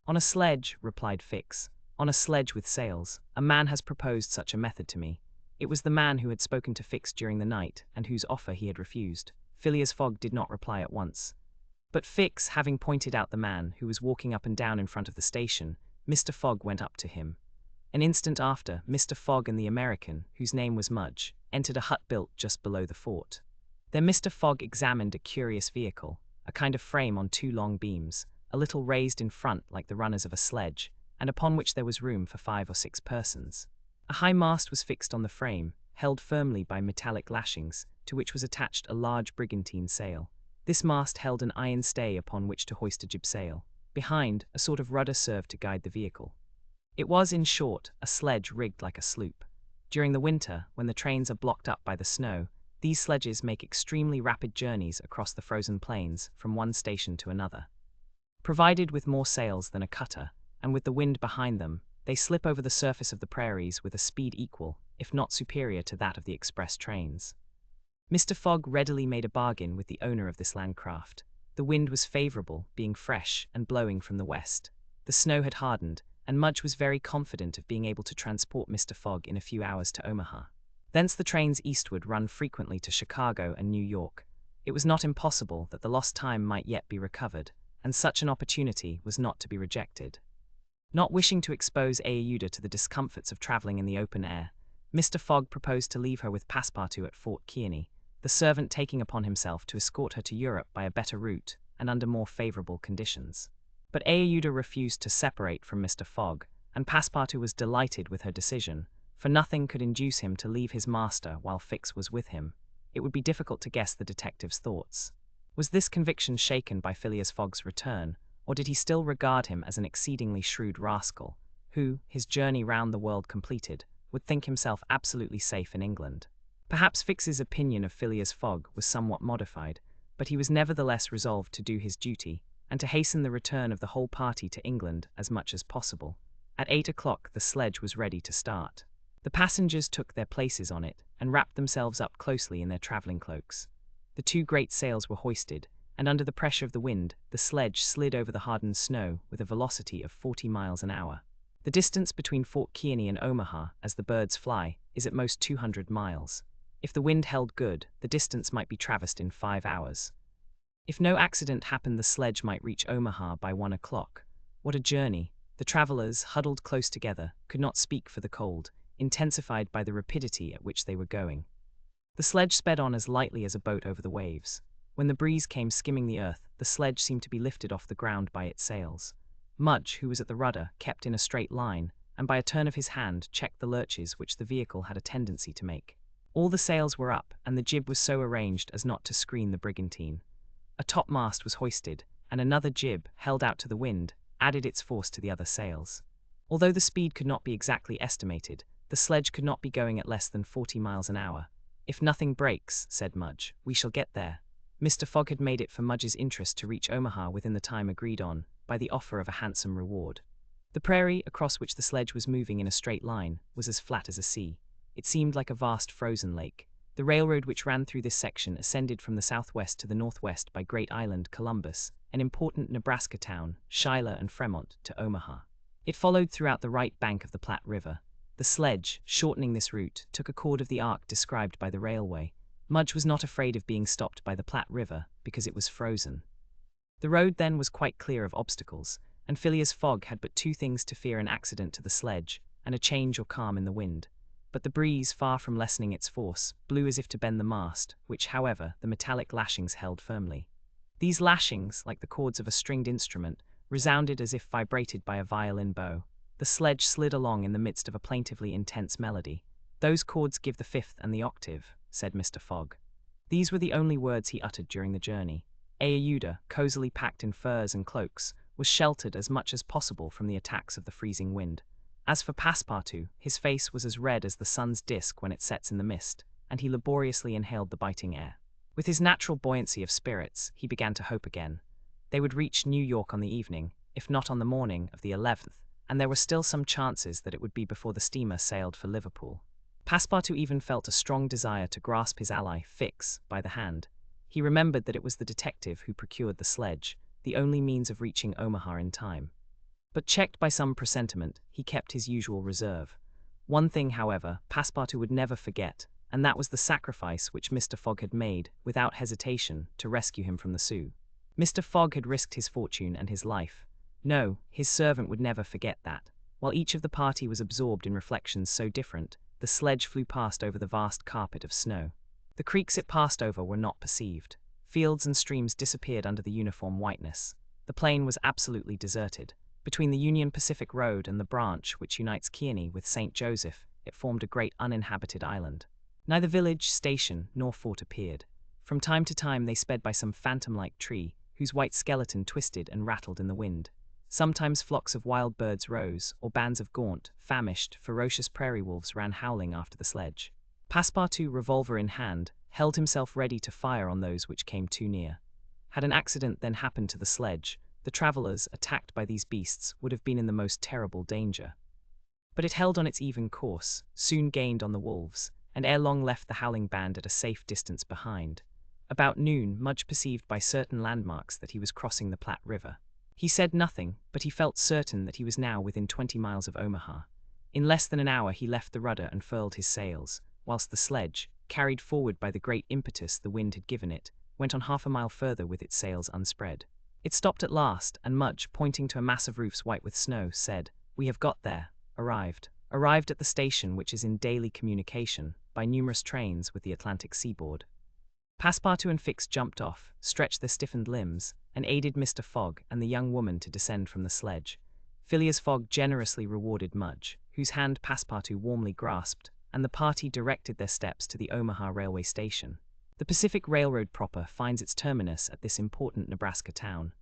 "On a sledge," replied Fix. "On a sledge with sails. A man has proposed such a method to me." It was the man who had spoken to Fix during the night, and whose offer he had refused. Phileas Fogg did not reply at once. But Fix, having pointed out the man, who was walking up and down in front of the station, Mr. Fogg went up to him. An instant after, Mr. Fogg and the American, whose name was Mudge, entered a hut built just below the fort. Then Mr. Fogg examined a curious vehicle, a kind of frame on two long beams, a little raised in front like the runners of a sledge, and upon which there was room for 5 or 6 persons. A high mast was fixed on the frame, held firmly by metallic lashings, to which was attached a large brigantine sail. This mast held an iron stay upon which to hoist a jibsail. Behind, a sort of rudder served to guide the vehicle. It was, in short, a sledge rigged like a sloop. During the winter, when the trains are blocked up by the snow, these sledges make extremely rapid journeys across the frozen plains from one station to another. Provided with more sails than a cutter, and with the wind behind them, they slip over the surface of the prairies with a speed equal, if not superior to that of the express trains. Mr. Fogg readily made a bargain with the owner of this landcraft. The wind was favorable, being fresh and blowing from the west. The snow had hardened, and Mudge was very confident of being able to transport Mr. Fogg in a few hours to Omaha. Thence the trains eastward run frequently to Chicago and New York. It was not impossible that the lost time might yet be recovered, and such an opportunity was not to be rejected. Not wishing to expose Aouda to the discomforts of traveling in the open air, Mr. Fogg proposed to leave her with Passepartout at Fort Kearny, the servant taking upon himself to escort her to Europe by a better route and under more favorable conditions. But Aouda refused to separate from Mr. Fogg, and Passepartout was delighted with her decision, for nothing could induce him to leave his master while Fix was with him. It would be difficult to guess the detective's thoughts. Was this conviction shaken by Phileas Fogg's return, or did he still regard him as an exceedingly shrewd rascal, who, his journey round the world completed, would think himself absolutely safe in England? Perhaps Fix's opinion of Phileas Fogg was somewhat modified, but he was nevertheless resolved to do his duty, and to hasten the return of the whole party to England as much as possible. At 8 o'clock the sledge was ready to start. The passengers took their places on it, and wrapped themselves up closely in their travelling cloaks. The 2 great sails were hoisted, and under the pressure of the wind, the sledge slid over the hardened snow with a velocity of 40 miles an hour. The distance between Fort Kearny and Omaha, as the birds fly, is at most 200 miles. If the wind held good, the distance might be traversed in 5 hours. If no accident happened, the sledge might reach Omaha by 1 o'clock. What a journey! The travelers, huddled close together, could not speak for the cold, intensified by the rapidity at which they were going. The sledge sped on as lightly as a boat over the waves. When the breeze came skimming the earth, the sledge seemed to be lifted off the ground by its sails. Mudge, who was at the rudder, kept in a straight line, and by a turn of his hand checked the lurches which the vehicle had a tendency to make. All the sails were up, and the jib was so arranged as not to screen the brigantine. A topmast was hoisted, and another jib, held out to the wind, added its force to the other sails. Although the speed could not be exactly estimated, the sledge could not be going at less than 40 miles an hour. "If nothing breaks," said Mudge, "we shall get there." Mr. Fogg had made it for Mudge's interest to reach Omaha within the time agreed on, by the offer of a handsome reward. The prairie, across which the sledge was moving in a straight line, was as flat as a sea. It seemed like a vast frozen lake. The railroad which ran through this section ascended from the southwest to the northwest by Great Island, Columbus, an important Nebraska town, Schuyler and Fremont, to Omaha. It followed throughout the right bank of the Platte River. The sledge, shortening this route, took a chord of the arc described by the railway. Mudge was not afraid of being stopped by the Platte River, because it was frozen. The road then was quite clear of obstacles, and Phileas Fogg had but 2 things to fear: an accident to the sledge, and a change or calm in the wind. But the breeze, far from lessening its force, blew as if to bend the mast, which, however, the metallic lashings held firmly. These lashings, like the chords of a stringed instrument, resounded as if vibrated by a violin bow. The sledge slid along in the midst of a plaintively intense melody. "Those chords give the 5th and the octave," said Mr. Fogg. These were the only words he uttered during the journey. Aouda, cosily packed in furs and cloaks, was sheltered as much as possible from the attacks of the freezing wind. As for Passepartout, his face was as red as the sun's disk when it sets in the mist, and he laboriously inhaled the biting air. With his natural buoyancy of spirits, he began to hope again. They would reach New York on the evening, if not on the morning, of the 11th, and there were still some chances that it would be before the steamer sailed for Liverpool. Passepartout even felt a strong desire to grasp his ally, Fix, by the hand. He remembered that it was the detective who procured the sledge, the only means of reaching Omaha in time. But checked by some presentiment, he kept his usual reserve. One thing, however, Passepartout would never forget, and that was the sacrifice which Mr. Fogg had made, without hesitation, to rescue him from the Sioux. Mr. Fogg had risked his fortune and his life. No, his servant would never forget that. While each of the party was absorbed in reflections so different, the sledge flew past over the vast carpet of snow. The creeks it passed over were not perceived. Fields and streams disappeared under the uniform whiteness. The plain was absolutely deserted. Between the Union Pacific Road and the branch which unites Kearney with St. Joseph, it formed a great uninhabited island. Neither village, station, nor fort appeared. From time to time they sped by some phantom-like tree, whose white skeleton twisted and rattled in the wind. Sometimes flocks of wild birds rose, or bands of gaunt, famished, ferocious prairie wolves ran howling after the sledge. Passepartout, revolver in hand, held himself ready to fire on those which came too near. Had an accident then happened to the sledge, the travelers, attacked by these beasts, would have been in the most terrible danger. But it held on its even course, soon gained on the wolves, and ere long left the howling band at a safe distance behind. About noon, Mudge perceived by certain landmarks that he was crossing the Platte River. He said nothing, but he felt certain that he was now within 20 miles of Omaha. In less than an hour he left the rudder and furled his sails, whilst the sledge, carried forward by the great impetus the wind had given it, went on half a mile further with its sails unspread. It stopped at last, and Mudge, pointing to a mass of roofs white with snow, said, "We have got there, arrived at the station which is in daily communication, by numerous trains, with the Atlantic seaboard." Passepartout and Fix jumped off, stretched their stiffened limbs, and aided Mr. Fogg and the young woman to descend from the sledge. Phileas Fogg generously rewarded Mudge, whose hand Passepartout warmly grasped, and the party directed their steps to the Omaha railway station. The Pacific Railroad proper finds its terminus at this important Nebraska town.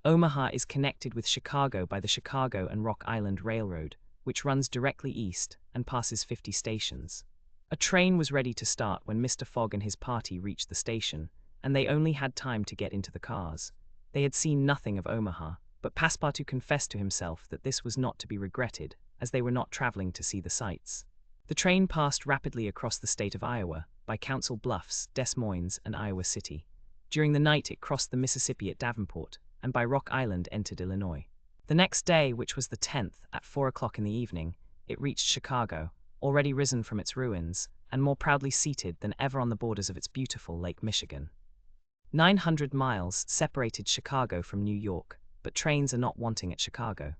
Omaha is connected with Chicago by the Chicago and Rock Island Railroad, which runs directly east and passes 50 stations. A train was ready to start when Mr. Fogg and his party reached the station, and they only had time to get into the cars. They had seen nothing of Omaha, but Passepartout confessed to himself that this was not to be regretted, as they were not traveling to see the sights. The train passed rapidly across the state of Iowa, by Council Bluffs, Des Moines, and Iowa City. During the night it crossed the Mississippi at Davenport, and by Rock Island entered Illinois. The next day, which was the 10th, at 4 o'clock in the evening, it reached Chicago, already risen from its ruins, and more proudly seated than ever on the borders of its beautiful Lake Michigan. 900 miles separated Chicago from New York, but trains are not wanting at Chicago.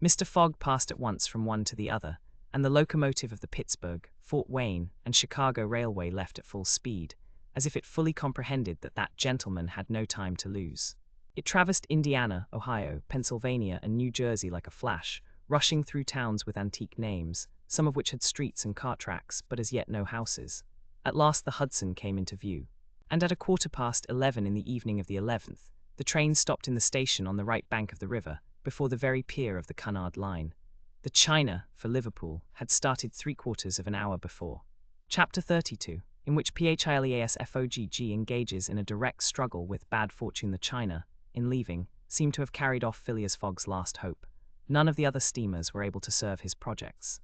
Mr. Fogg passed at once from one to the other, and the locomotive of the Pittsburgh, Fort Wayne, and Chicago Railway left at full speed, as if it fully comprehended that that gentleman had no time to lose. It traversed Indiana, Ohio, Pennsylvania, and New Jersey like a flash, rushing through towns with antique names, some of which had streets and car tracks, but as yet no houses. At last the Hudson came into view, and at 11:15 in the evening of the 11th, the train stopped in the station on the right bank of the river, before the very pier of the Cunard line. The China, for Liverpool, had started 3/4 of an hour before. Chapter 32, in which Phileas Fogg engages in a direct struggle with bad fortune. The China, in leaving, seemed to have carried off Phileas Fogg's last hope. None of the other steamers were able to serve his projects.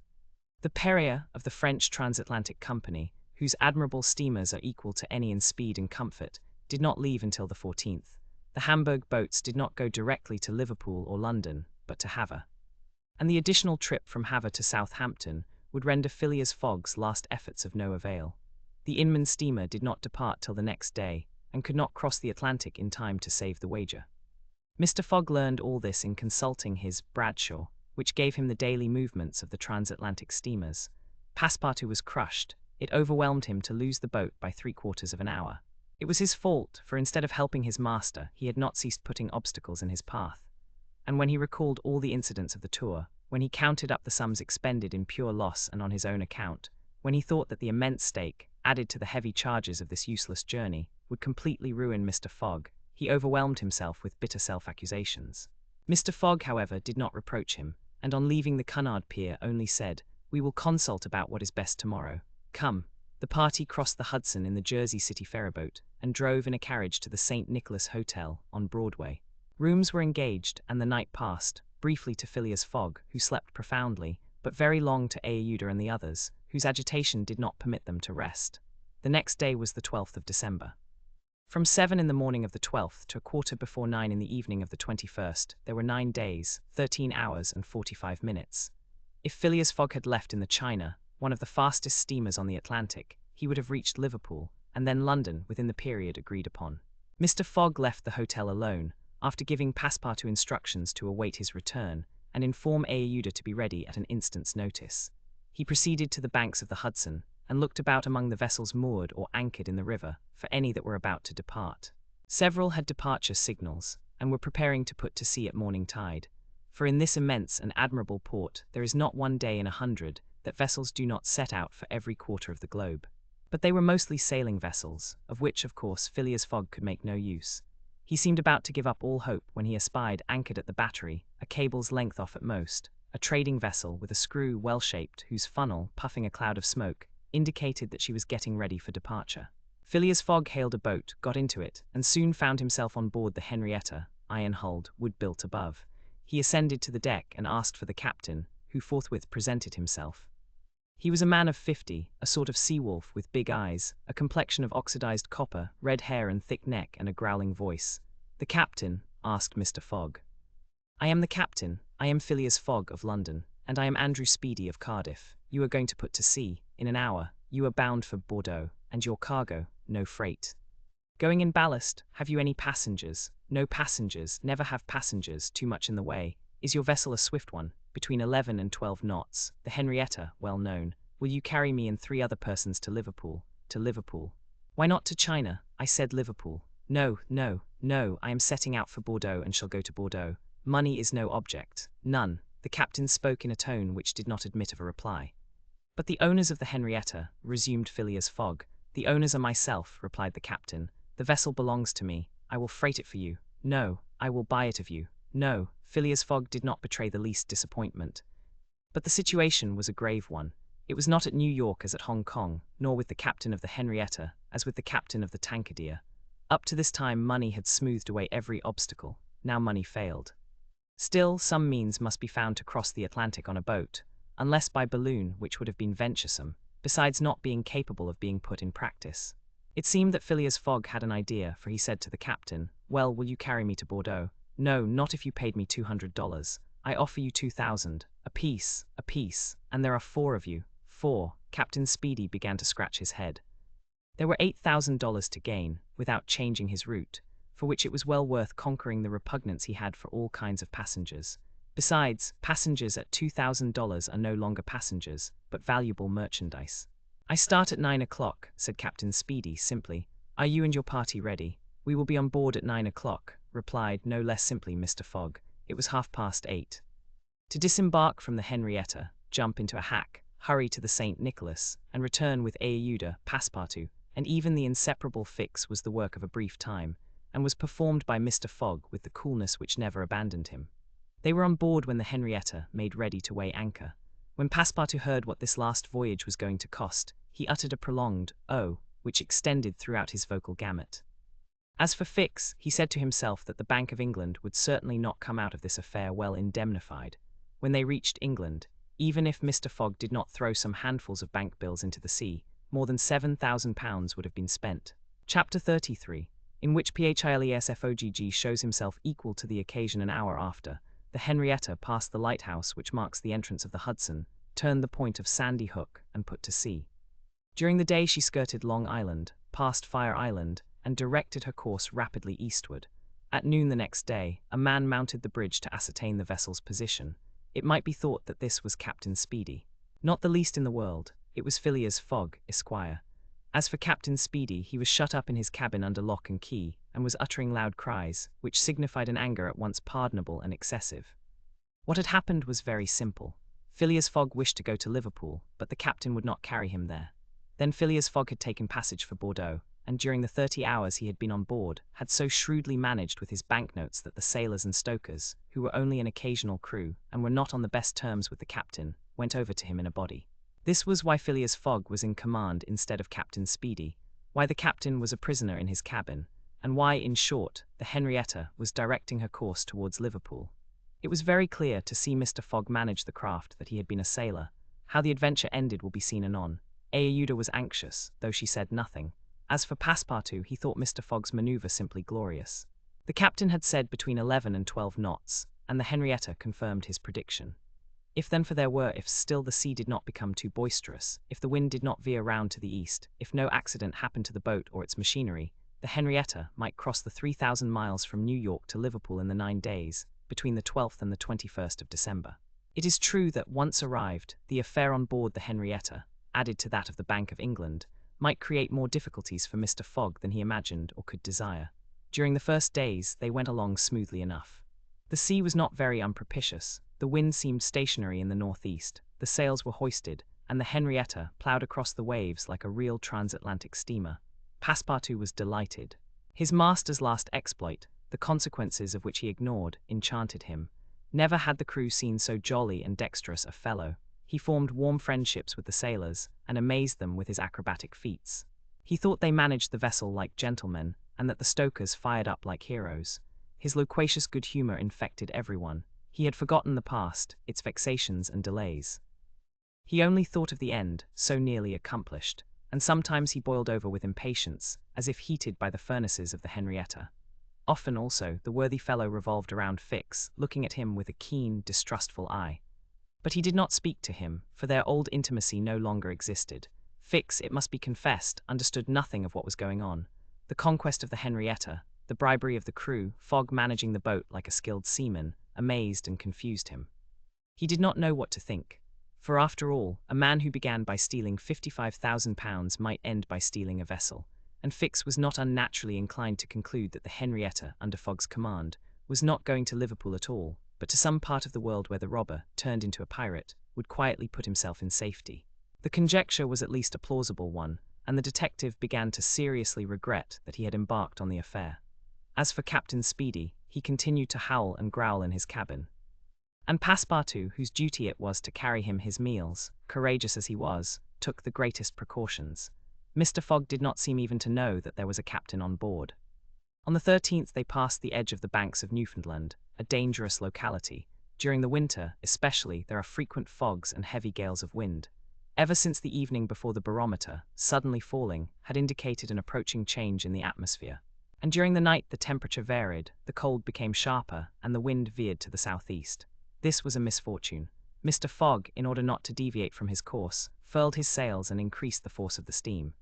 The Perrier of the French Transatlantic Company, whose admirable steamers are equal to any in speed and comfort, did not leave until the 14th. The Hamburg boats did not go directly to Liverpool or London, but to Havre. And the additional trip from Havre to Southampton would render Phileas Fogg's last efforts of no avail. The Inman steamer did not depart till the next day, and could not cross the Atlantic in time to save the wager. Mr. Fogg learned all this in consulting his Bradshaw, which gave him the daily movements of the transatlantic steamers. Passepartout was crushed. It overwhelmed him to lose the boat by 3/4 of an hour. It was his fault, for instead of helping his master, he had not ceased putting obstacles in his path. And when he recalled all the incidents of the tour, when he counted up the sums expended in pure loss and on his own account, when he thought that the immense stake, added to the heavy charges of this useless journey, would completely ruin Mr. Fogg, he overwhelmed himself with bitter self-accusations. Mr. Fogg, however, did not reproach him, and on leaving the Cunard pier only said, "We will consult about what is best tomorrow. Come." The party crossed the Hudson in the Jersey City ferryboat, and drove in a carriage to the St. Nicholas Hotel, on Broadway. Rooms were engaged, and the night passed, briefly to Phileas Fogg, who slept profoundly, but very long to Aouda and the others, whose agitation did not permit them to rest. The next day was the 12th of December. From 7 in the morning of the 12th to 9:15 in the evening of the 21st, there were 9 days, 13 hours, and 45 minutes. If Phileas Fogg had left in the China, one of the fastest steamers on the Atlantic, he would have reached Liverpool, and then London, within the period agreed upon. Mr. Fogg left the hotel alone, after giving Passepartout instructions to await his return, and inform Aouda to be ready at an instant's notice. He proceeded to the banks of the Hudson, and looked about among the vessels moored or anchored in the river for any that were about to depart. Several had departure signals, and were preparing to put to sea at morning tide, for in this immense and admirable port there is not one day in 100 that vessels do not set out for every quarter of the globe. But they were mostly sailing vessels, of which, of course, Phileas Fogg could make no use. He seemed about to give up all hope when he espied, anchored at the battery, a cable's length off at most, a trading vessel with a screw well-shaped, whose funnel, puffing a cloud of smoke, indicated that she was getting ready for departure. Phileas Fogg hailed a boat, got into it, and soon found himself on board the Henrietta, iron-hulled, wood-built above. He ascended to the deck and asked for the captain, who forthwith presented himself. He was a man of 50, a sort of sea-wolf with big eyes, a complexion of oxidized copper, red hair and thick neck, and a growling voice. "The captain?" asked Mr. Fogg. "I am the captain. I am Phileas Fogg of London, and I am Andrew Speedy of Cardiff. You are going to put to sea. In an hour. You are bound for Bordeaux, and your cargo, no freight. Going in ballast. Have you any passengers? No passengers, never have passengers, too much in the way. Is your vessel a swift one? Between 11 and 12 knots, the Henrietta, well known. Will you carry me and 3 other persons to Liverpool? To Liverpool. Why not to China? I said Liverpool. No, no, no, I am setting out for Bordeaux and shall go to Bordeaux. Money is no object. None. The captain spoke in a tone which did not admit of a reply. But the owners of the Henrietta, resumed Phileas Fogg. The owners are myself, replied the captain. The vessel belongs to me. I will freight it for you. No, I will buy it of you. No. Phileas Fogg did not betray the least disappointment. But the situation was a grave one. It was not at New York as at Hong Kong, nor with the captain of the Henrietta as with the captain of the Tankadere. Up to this time money had smoothed away every obstacle. Now money failed. Still, some means must be found to cross the Atlantic on a boat, unless by balloon, which would have been venturesome, besides not being capable of being put in practice. It seemed that Phileas Fogg had an idea, for he said to the captain, "Well, will you carry me to Bordeaux?" "No, not if you paid me $200. I offer you 2,000, a piece, and there are 4 of you. 4. Captain Speedy began to scratch his head. There were $8,000 to gain, without changing his route, for which it was well worth conquering the repugnance he had for all kinds of passengers. Besides, passengers at $2,000 are no longer passengers, but valuable merchandise. "I start at 9 o'clock, said Captain Speedy simply. "Are you and your party ready?" "We will be on board at 9 o'clock, replied no less simply Mr. Fogg. It was 8:30. To disembark from the Henrietta, jump into a hack, hurry to the St. Nicholas, and return with Ajuda, Passepartout, and even the inseparable Fix was the work of a brief time, and was performed by Mr. Fogg with the coolness which never abandoned him. They were on board when the Henrietta made ready to weigh anchor. When Passepartout heard what this last voyage was going to cost, he uttered a prolonged "oh," which extended throughout his vocal gamut. As for Fix, he said to himself that the Bank of England would certainly not come out of this affair well indemnified. When they reached England, even if Mr. Fogg did not throw some handfuls of bank bills into the sea, more than £7,000 would have been spent. Chapter 33, in which Phileas Fogg shows himself equal to the occasion. An hour after, the Henrietta passed the lighthouse which marks the entrance of the Hudson, turned the point of Sandy Hook, and put to sea. During the day she skirted Long Island, passed Fire Island, and directed her course rapidly eastward. At noon the next day, a man mounted the bridge to ascertain the vessel's position. It might be thought that this was Captain Speedy. Not the least in the world, it was Phileas Fogg, Esquire. As for Captain Speedy, he was shut up in his cabin under lock and key, and was uttering loud cries, which signified an anger at once pardonable and excessive. What had happened was very simple. Phileas Fogg wished to go to Liverpool, but the captain would not carry him there. Then Phileas Fogg had taken passage for Bordeaux, and during the 30 hours he had been on board, had so shrewdly managed with his banknotes that the sailors and stokers, who were only an occasional crew, and were not on the best terms with the captain, went over to him in a body. This was why Phileas Fogg was in command instead of Captain Speedy, why the captain was a prisoner in his cabin, and why, in short, the Henrietta was directing her course towards Liverpool. It was very clear to see Mr. Fogg manage the craft that he had been a sailor. How the adventure ended will be seen anon. Ajuda was anxious, though she said nothing. As for Passepartout, he thought Mr. Fogg's manoeuvre simply glorious. The captain had said between 11 and 12 knots, and the Henrietta confirmed his prediction. If then, for there were ifs, still the sea did not become too boisterous, if the wind did not veer round to the east, if no accident happened to the boat or its machinery, the Henrietta might cross the 3,000 miles from New York to Liverpool in the 9 days, between the 12th and the 21st of December. It is true that, once arrived, the affair on board the Henrietta, added to that of the Bank of England, might create more difficulties for Mr. Fogg than he imagined or could desire. During the first days, they went along smoothly enough. The sea was not very unpropitious, the wind seemed stationary in the northeast, the sails were hoisted, and the Henrietta ploughed across the waves like a real transatlantic steamer. Passepartout was delighted. His master's last exploit, the consequences of which he ignored, enchanted him. Never had the crew seen so jolly and dexterous a fellow. He formed warm friendships with the sailors, and amazed them with his acrobatic feats. He thought they managed the vessel like gentlemen, and that the stokers fired up like heroes. His loquacious good humor infected everyone. He had forgotten the past, its vexations and delays. He only thought of the end, so nearly accomplished, and sometimes he boiled over with impatience, as if heated by the furnaces of the Henrietta. Often also the worthy fellow revolved around Fix, looking at him with a keen, distrustful eye. But he did not speak to him, for their old intimacy no longer existed. Fix, it must be confessed, understood nothing of what was going on. The conquest of the Henrietta, the bribery of the crew, Fogg managing the boat like a skilled seaman, amazed and confused him. He did not know what to think. For after all, a man who began by stealing £55,000 might end by stealing a vessel, and Fix was not unnaturally inclined to conclude that the Henrietta, under Fogg's command, was not going to Liverpool at all, but to some part of the world where the robber, turned into a pirate, would quietly put himself in safety. The conjecture was at least a plausible one, and the detective began to seriously regret that he had embarked on the affair. As for Captain Speedy, he continued to howl and growl in his cabin. And Passepartout, whose duty it was to carry him his meals, courageous as he was, took the greatest precautions. Mr. Fogg did not seem even to know that there was a captain on board. On the 13th they passed the edge of the banks of Newfoundland, a dangerous locality. During the winter, especially, there are frequent fogs and heavy gales of wind. Ever since the evening before the barometer, suddenly falling, had indicated an approaching change in the atmosphere. And during the night the temperature varied, the cold became sharper, and the wind veered to the southeast. This was a misfortune. Mr. Fogg, in order not to deviate from his course, furled his sails and increased the force of the steam.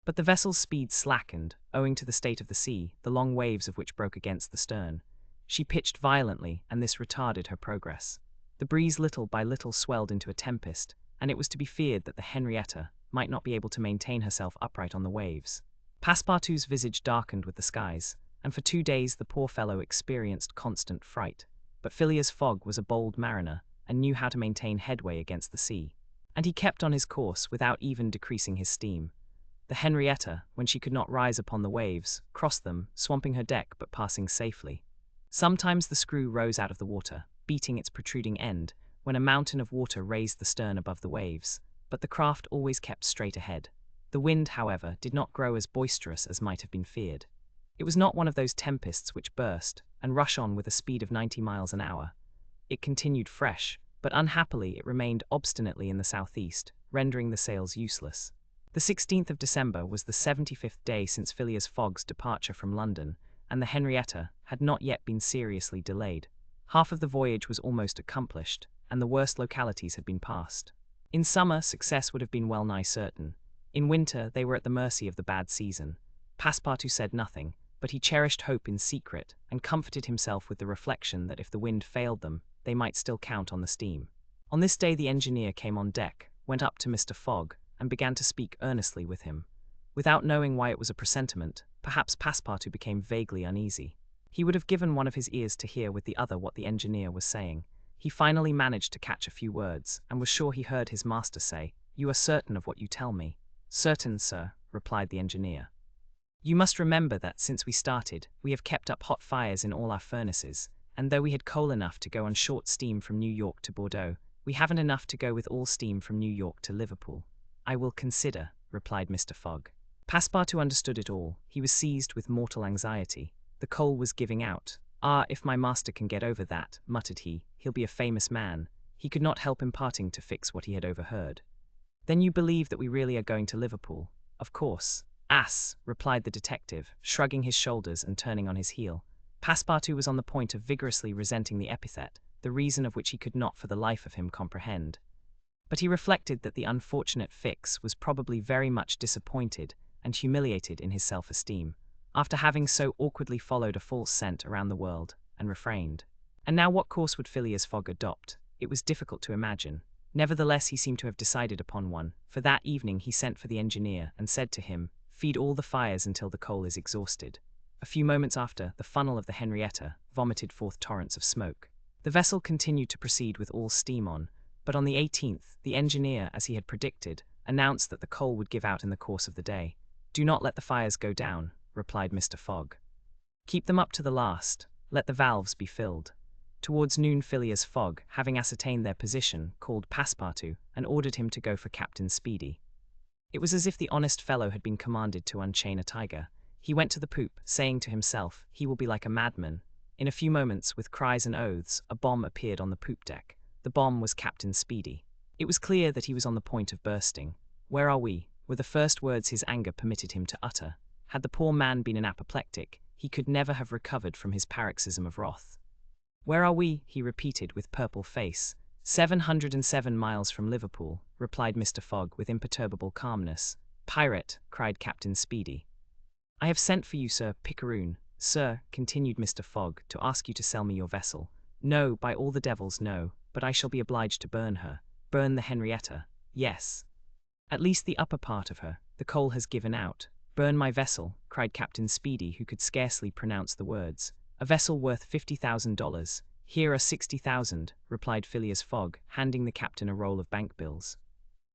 But the vessel's speed slackened, owing to the state of the sea, the long waves of which broke against the stern. She pitched violently, and this retarded her progress. The breeze little by little swelled into a tempest, and it was to be feared that the Henrietta might not be able to maintain herself upright on the waves. Passepartout's visage darkened with the skies, and for 2 days the poor fellow experienced constant fright. But Phileas Fogg was a bold mariner, and knew how to maintain headway against the sea. And he kept on his course without even decreasing his steam. The Henrietta, when she could not rise upon the waves, crossed them, swamping her deck but passing safely. Sometimes the screw rose out of the water, beating its protruding end, when a mountain of water raised the stern above the waves, but the craft always kept straight ahead. The wind, however, did not grow as boisterous as might have been feared. It was not one of those tempests which burst and rush on with a speed of 90 miles an hour. It continued fresh, but unhappily it remained obstinately in the southeast, rendering the sails useless. The 16th of December was the 75th day since Phileas Fogg's departure from London, and the Henrietta had not yet been seriously delayed. Half of the voyage was almost accomplished, and the worst localities had been passed. In summer, success would have been well nigh certain. In winter, they were at the mercy of the bad season. Passepartout said nothing, but he cherished hope in secret, and comforted himself with the reflection that if the wind failed them, they might still count on the steam. On this day the engineer came on deck, went up to Mr. Fogg, and began to speak earnestly with him. Without knowing why it was a presentiment, perhaps Passepartout became vaguely uneasy. He would have given one of his ears to hear with the other what the engineer was saying. He finally managed to catch a few words, and was sure he heard his master say, "You are certain of what you tell me?" "Certain, sir," replied the engineer. "You must remember that, since we started, we have kept up hot fires in all our furnaces, and though we had coal enough to go on short steam from New York to Bordeaux, we haven't enough to go with all steam from New York to Liverpool." "I will consider," replied Mr. Fogg. Passepartout understood it all. He was seized with mortal anxiety. The coal was giving out. "Ah, if my master can get over that," muttered he, "he'll be a famous man." He could not help imparting to Fix what he had overheard. "Then you believe that we really are going to Liverpool?" "Of course." "Ass," replied the detective, shrugging his shoulders and turning on his heel. Passepartout was on the point of vigorously resenting the epithet, the reason of which he could not for the life of him comprehend. But he reflected that the unfortunate Fix was probably very much disappointed and humiliated in his self-esteem, after having so awkwardly followed a false scent around the world, and refrained. And now what course would Phileas Fogg adopt? It was difficult to imagine. Nevertheless, he seemed to have decided upon one, for that evening he sent for the engineer and said to him, "Feed all the fires until the coal is exhausted." A few moments after, the funnel of the Henrietta vomited forth torrents of smoke. The vessel continued to proceed with all steam on, but on the 18th, the engineer, as he had predicted, announced that the coal would give out in the course of the day. "Do not let the fires go down," replied Mr. Fogg. "Keep them up to the last. Let the valves be filled." Towards noon, Phileas Fogg, having ascertained their position, called Passepartout and ordered him to go for Captain Speedy. It was as if the honest fellow had been commanded to unchain a tiger. He went to the poop, saying to himself, "He will be like a madman." In a few moments, with cries and oaths, a bomb appeared on the poop deck. The bomb was Captain Speedy. It was clear that he was on the point of bursting. "Where are we?" were the first words his anger permitted him to utter. Had the poor man been an apoplectic, he could never have recovered from his paroxysm of wrath. "Where are we?" he repeated with purple face. 707 miles from Liverpool," replied Mr. Fogg with imperturbable calmness. "Pirate," cried Captain Speedy. "I have sent for you, Sir Picaroon." "Sir," continued Mr. Fogg, "to ask you to sell me your vessel." "No, by all the devils, no, but I shall be obliged to burn her." "Burn the Henrietta?" "Yes. At least the upper part of her. The coal has given out." "Burn my vessel," cried Captain Speedy, who could scarcely pronounce the words. "A vessel worth $50,000. "Here are 60,000, replied Phileas Fogg, handing the captain a roll of bank bills.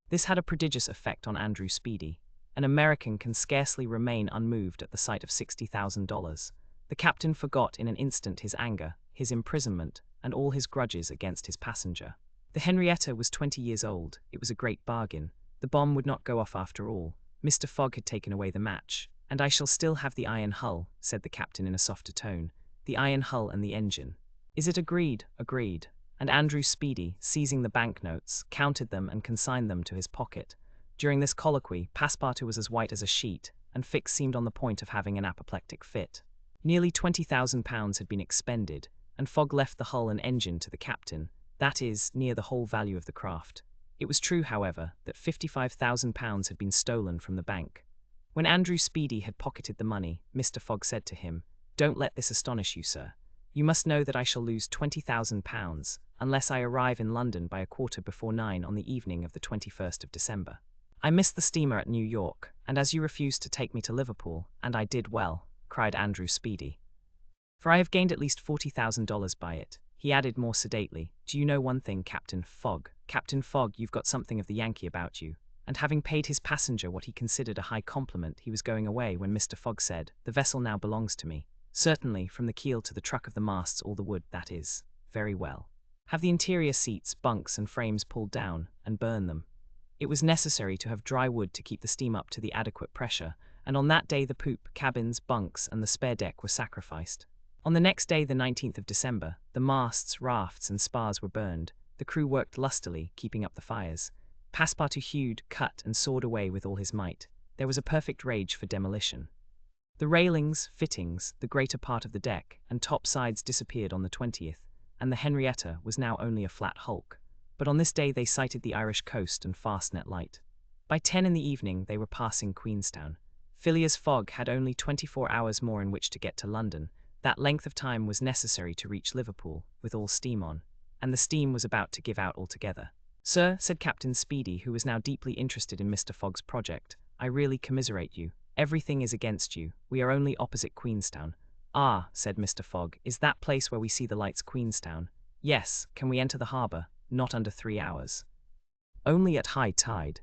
This had a prodigious effect on Andrew Speedy. An American can scarcely remain unmoved at the sight of $60,000. The captain forgot in an instant his anger, his imprisonment, and all his grudges against his passenger. The Henrietta was 20 years old. It was a great bargain. The bomb would not go off after all. Mr. Fogg had taken away the match. "And I shall still have the iron hull," said the captain in a softer tone. "The iron hull and the engine. Is it agreed?" "Agreed." And Andrew Speedy, seizing the banknotes, counted them and consigned them to his pocket. During this colloquy, Passepartout was as white as a sheet, and Fix seemed on the point of having an apoplectic fit. Nearly £20,000 had been expended, and Fogg left the hull and engine to the captain, that is, near the whole value of the craft. It was true, however, that £55,000 had been stolen from the bank. When Andrew Speedy had pocketed the money, Mr. Fogg said to him, "Don't let this astonish you, sir. You must know that I shall lose £20,000 unless I arrive in London by 9:15 on the evening of the 21st of December. I missed the steamer at New York, and as you refused to take me to Liverpool, and I did well," cried Andrew Speedy, "for I have gained at least $40,000 by it." He added more sedately, "Do you know one thing, Captain Fogg? Captain Fogg, you've got something of the Yankee about you." And having paid his passenger what he considered a high compliment, he was going away when Mr. Fogg said, "The vessel now belongs to me. Certainly, from the keel to the truck of the masts, all the wood, that is. Very well. Have the interior seats, bunks, and frames pulled down, and burn them." It was necessary to have dry wood to keep the steam up to the adequate pressure, and on that day the poop, cabins, bunks, and the spare deck were sacrificed. On the next day, the 19th of December, the masts, rafts, and spars were burned. The crew worked lustily, keeping up the fires. Passepartout hewed, cut, and sawed away with all his might. There was a perfect rage for demolition. The railings, fittings, the greater part of the deck, and top sides disappeared on the 20th, and the Henrietta was now only a flat hulk. But on this day they sighted the Irish coast and Fastnet Light. By 10 in the evening they were passing Queenstown. Phileas Fogg had only 24 hours more in which to get to London. That length of time was necessary to reach Liverpool, with all steam on, and the steam was about to give out altogether. "Sir," said Captain Speedy, who was now deeply interested in Mr. Fogg's project, "I really commiserate you. Everything is against you. We are only opposite Queenstown." "Ah," said Mr. Fogg, "is that place where we see the lights Queenstown?" "Yes." "Can we enter the harbour?" "Not under 3 hours. Only at high tide."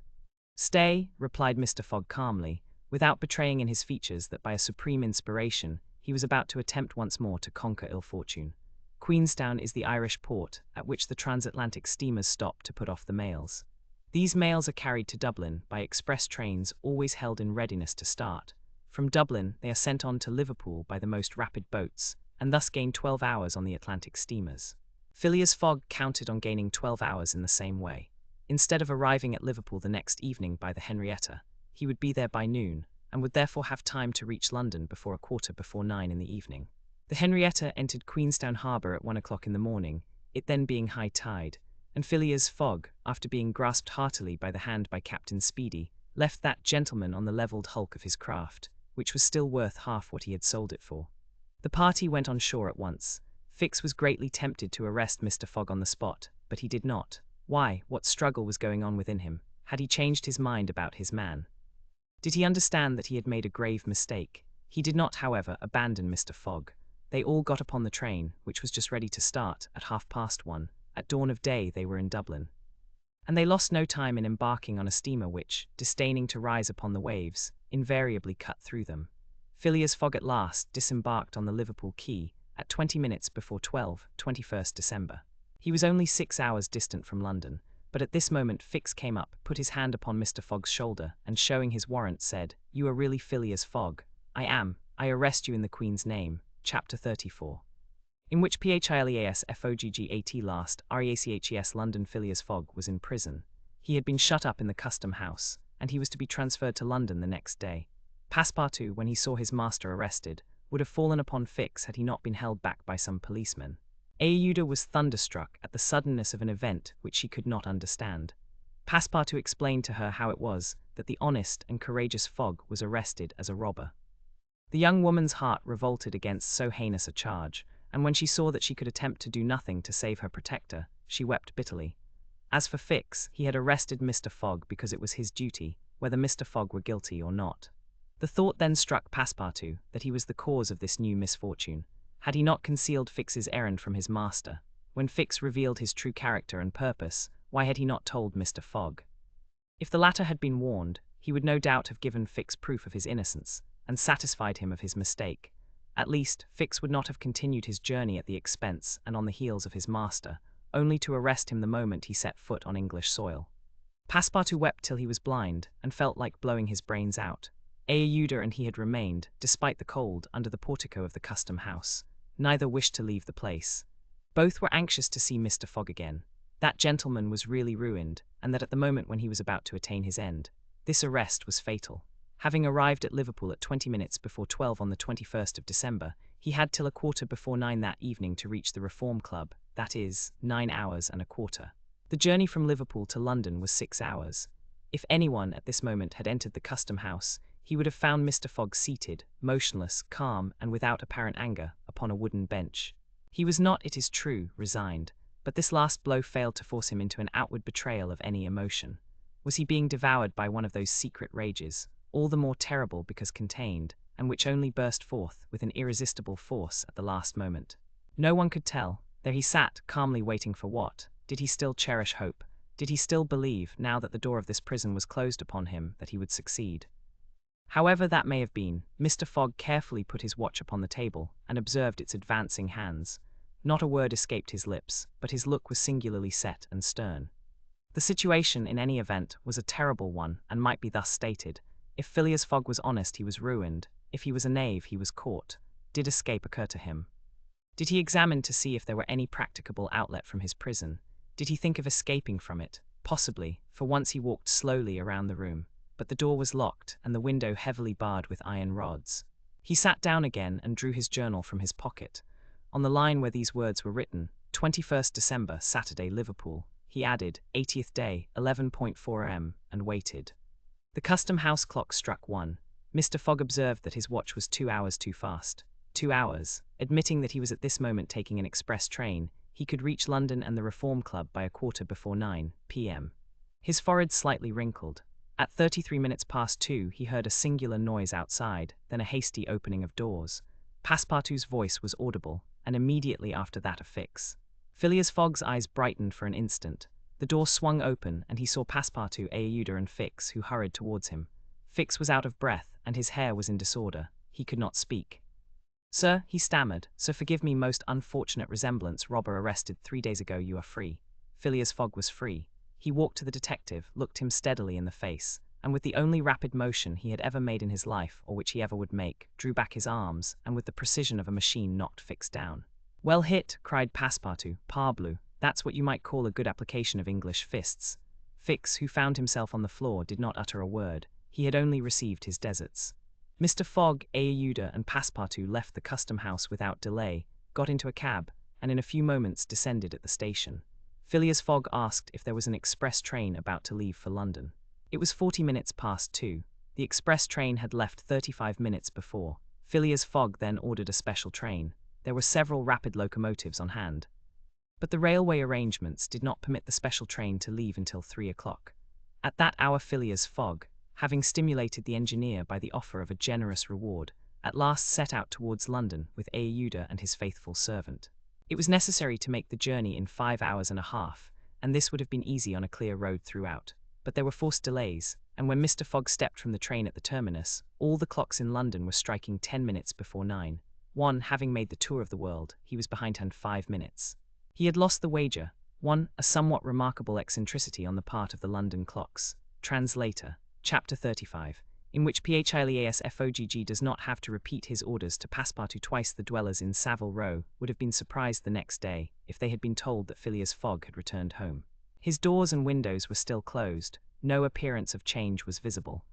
"Stay," replied Mr. Fogg calmly, without betraying in his features that by a supreme inspiration he was about to attempt once more to conquer ill fortune. "Queenstown is the Irish port, at which the transatlantic steamers stop to put off the mails. These mails are carried to Dublin by express trains always held in readiness to start. From Dublin they are sent on to Liverpool by the most rapid boats, and thus gain 12 hours on the Atlantic steamers." Phileas Fogg counted on gaining 12 hours in the same way. Instead of arriving at Liverpool the next evening by the Henrietta, he would be there by noon, and would therefore have time to reach London before 9:15 in the evening. The Henrietta entered Queenstown harbour at 1 o'clock in the morning, it then being high tide, and Phileas Fogg, after being grasped heartily by the hand by Captain Speedy, left that gentleman on the levelled hulk of his craft, which was still worth half what he had sold it for. The party went on shore at once. Fix was greatly tempted to arrest Mr. Fogg on the spot, but he did not. Why, what struggle was going on within him? Had he changed his mind about his man? Did he understand that he had made a grave mistake? He did not, however, abandon Mr. Fogg. They all got upon the train, which was just ready to start, at 1:30. At dawn of day they were in Dublin. And they lost no time in embarking on a steamer which, disdaining to rise upon the waves, invariably cut through them. Phileas Fogg at last disembarked on the Liverpool quay at 20 minutes before 12, 21st December. He was only 6 hours distant from London, but at this moment Fix came up, put his hand upon Mr. Fogg's shoulder, and showing his warrant said, "You are really Phileas Fogg?" "I am. I arrest you in the Queen's name." Chapter 34. In which Phileas Fogg last REACHES London Phileas Fogg was in prison. He had been shut up in the custom house, and he was to be transferred to London the next day. Passepartout, when he saw his master arrested, would have fallen upon Fix had he not been held back by some policemen. Aouda was thunderstruck at the suddenness of an event which she could not understand. Passepartout explained to her how it was that the honest and courageous Fogg was arrested as a robber. The young woman's heart revolted against so heinous a charge, and when she saw that she could attempt to do nothing to save her protector, she wept bitterly. As for Fix, he had arrested Mr. Fogg because it was his duty, whether Mr. Fogg were guilty or not. The thought then struck Passepartout that he was the cause of this new misfortune. Had he not concealed Fix's errand from his master? When Fix revealed his true character and purpose, why had he not told Mr. Fogg? If the latter had been warned, he would no doubt have given Fix proof of his innocence, and satisfied him of his mistake. At least, Fix would not have continued his journey at the expense and on the heels of his master, only to arrest him the moment he set foot on English soil. Passepartout wept till he was blind, and felt like blowing his brains out. Aouda and he had remained, despite the cold, under the portico of the custom house. Neither wished to leave the place. Both were anxious to see Mr. Fogg again. That gentleman was really ruined, and that at the moment when he was about to attain his end, this arrest was fatal. Having arrived at Liverpool at 20 minutes before 12 on the 21st of December, he had till 9:15 that evening to reach the Reform Club, that is, 9 hours and a quarter. The journey from Liverpool to London was 6 hours. If anyone at this moment had entered the custom house, he would have found Mr. Fogg seated, motionless, calm, and without apparent anger, upon a wooden bench. He was not, it is true, resigned, but this last blow failed to force him into an outward betrayal of any emotion. Was he being devoured by one of those secret rages, all the more terrible because contained, and which only burst forth with an irresistible force at the last moment? No one could tell. There he sat, calmly waiting for what? Did he still cherish hope? Did he still believe, now that the door of this prison was closed upon him, that he would succeed? However that may have been, Mr. Fogg carefully put his watch upon the table, and observed its advancing hands. Not a word escaped his lips, but his look was singularly set and stern. The situation, in any event, was a terrible one, and might be thus stated. If Phileas Fogg was honest, he was ruined. If he was a knave, he was caught. Did escape occur to him? Did he examine to see if there were any practicable outlet from his prison? Did he think of escaping from it? Possibly, for once he walked slowly around the room. But the door was locked, and the window heavily barred with iron rods. He sat down again and drew his journal from his pocket. On the line where these words were written, 21st December, Saturday, Liverpool, he added, 80th day, 11:04 am, and waited. The custom house clock struck 1. Mr. Fogg observed that his watch was 2 hours too fast. 2 hours. Admitting that he was at this moment taking an express train, he could reach London and the Reform Club by 9:15 p.m. His forehead slightly wrinkled. At 33 minutes past 2 he heard a singular noise outside, then a hasty opening of doors. Passepartout's voice was audible, and immediately after that a Fix. Phileas Fogg's eyes brightened for an instant. The door swung open, and he saw Passepartout, Aouda, and Fix, who hurried towards him. Fix was out of breath, and his hair was in disorder. He could not speak. "Sir," he stammered, "so forgive me most unfortunate resemblance. Robber arrested 3 days ago. You are free." Phileas Fogg was free. He walked to the detective, looked him steadily in the face, and with the only rapid motion he had ever made in his life, or which he ever would make, drew back his arms, and with the precision of a machine knocked Fix down. "Well hit," cried Passepartout. "Parbleu, that's what you might call a good application of English fists." Fix, who found himself on the floor, did not utter a word. He had only received his deserts. Mr. Fogg, Aouda, and Passepartout left the custom house without delay, got into a cab, and in a few moments descended at the station. Phileas Fogg asked if there was an express train about to leave for London. It was 40 minutes past 2. The express train had left 35 minutes before. Phileas Fogg then ordered a special train. There were several rapid locomotives on hand. But the railway arrangements did not permit the special train to leave until 3 o'clock. At that hour Phileas Fogg, having stimulated the engineer by the offer of a generous reward, at last set out towards London with Aouda and his faithful servant. It was necessary to make the journey in 5 hours and a half, and this would have been easy on a clear road throughout. But there were forced delays, and when Mr. Fogg stepped from the train at the terminus, all the clocks in London were striking 10 minutes before 9. One, having made the tour of the world, he was behindhand 5 minutes. He had lost the wager. One, a somewhat remarkable eccentricity on the part of the London clocks. Translator, Chapter 35, in which Phileas Fogg does not have to repeat his orders to Passepartout twice. The dwellers in Savile Row would have been surprised the next day if they had been told that Phileas Fogg had returned home. His doors and windows were still closed. No appearance of change was visible.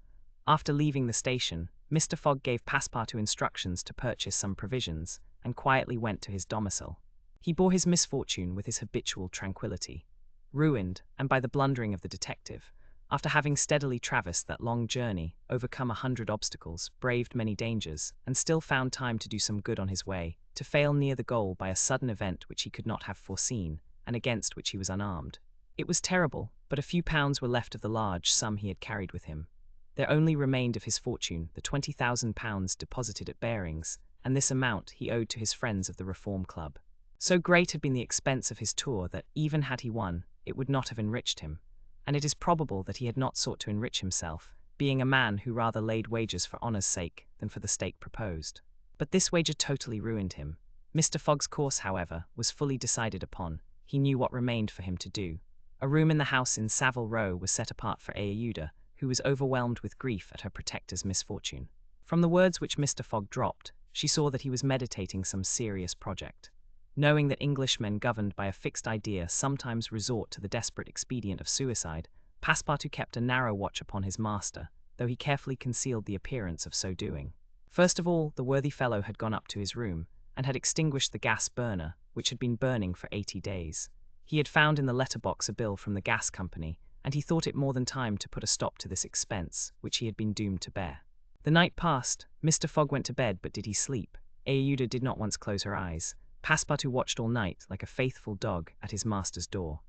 After leaving the station, Mr. Fogg gave Passepartout instructions to purchase some provisions, and quietly went to his domicile. He bore his misfortune with his habitual tranquillity. Ruined, and by the blundering of the detective, after having steadily traversed that long journey, overcome 100 obstacles, braved many dangers, and still found time to do some good on his way, to fail near the goal by a sudden event which he could not have foreseen, and against which he was unarmed. It was terrible, but a few pounds were left of the large sum he had carried with him. There only remained of his fortune the £20,000 deposited at Bearings, and this amount he owed to his friends of the Reform Club. So great had been the expense of his tour that, even had he won, it would not have enriched him. And it is probable that he had not sought to enrich himself, being a man who rather laid wagers for honour's sake than for the stake proposed. But this wager totally ruined him. Mr. Fogg's course, however, was fully decided upon. He knew what remained for him to do. A room in the house in Savile Row was set apart for Aouda, who was overwhelmed with grief at her protector's misfortune. From the words which Mr. Fogg dropped, she saw that he was meditating some serious project. Knowing that Englishmen governed by a fixed idea sometimes resort to the desperate expedient of suicide, Passepartout kept a narrow watch upon his master, though he carefully concealed the appearance of so doing. First of all, the worthy fellow had gone up to his room, and had extinguished the gas burner, which had been burning for 80 days. He had found in the letter-box a bill from the gas company, and he thought it more than time to put a stop to this expense, which he had been doomed to bear. The night passed. Mr. Fogg went to bed, but did he sleep? Aouda did not once close her eyes. Passepartout watched all night, like a faithful dog, at his master's door.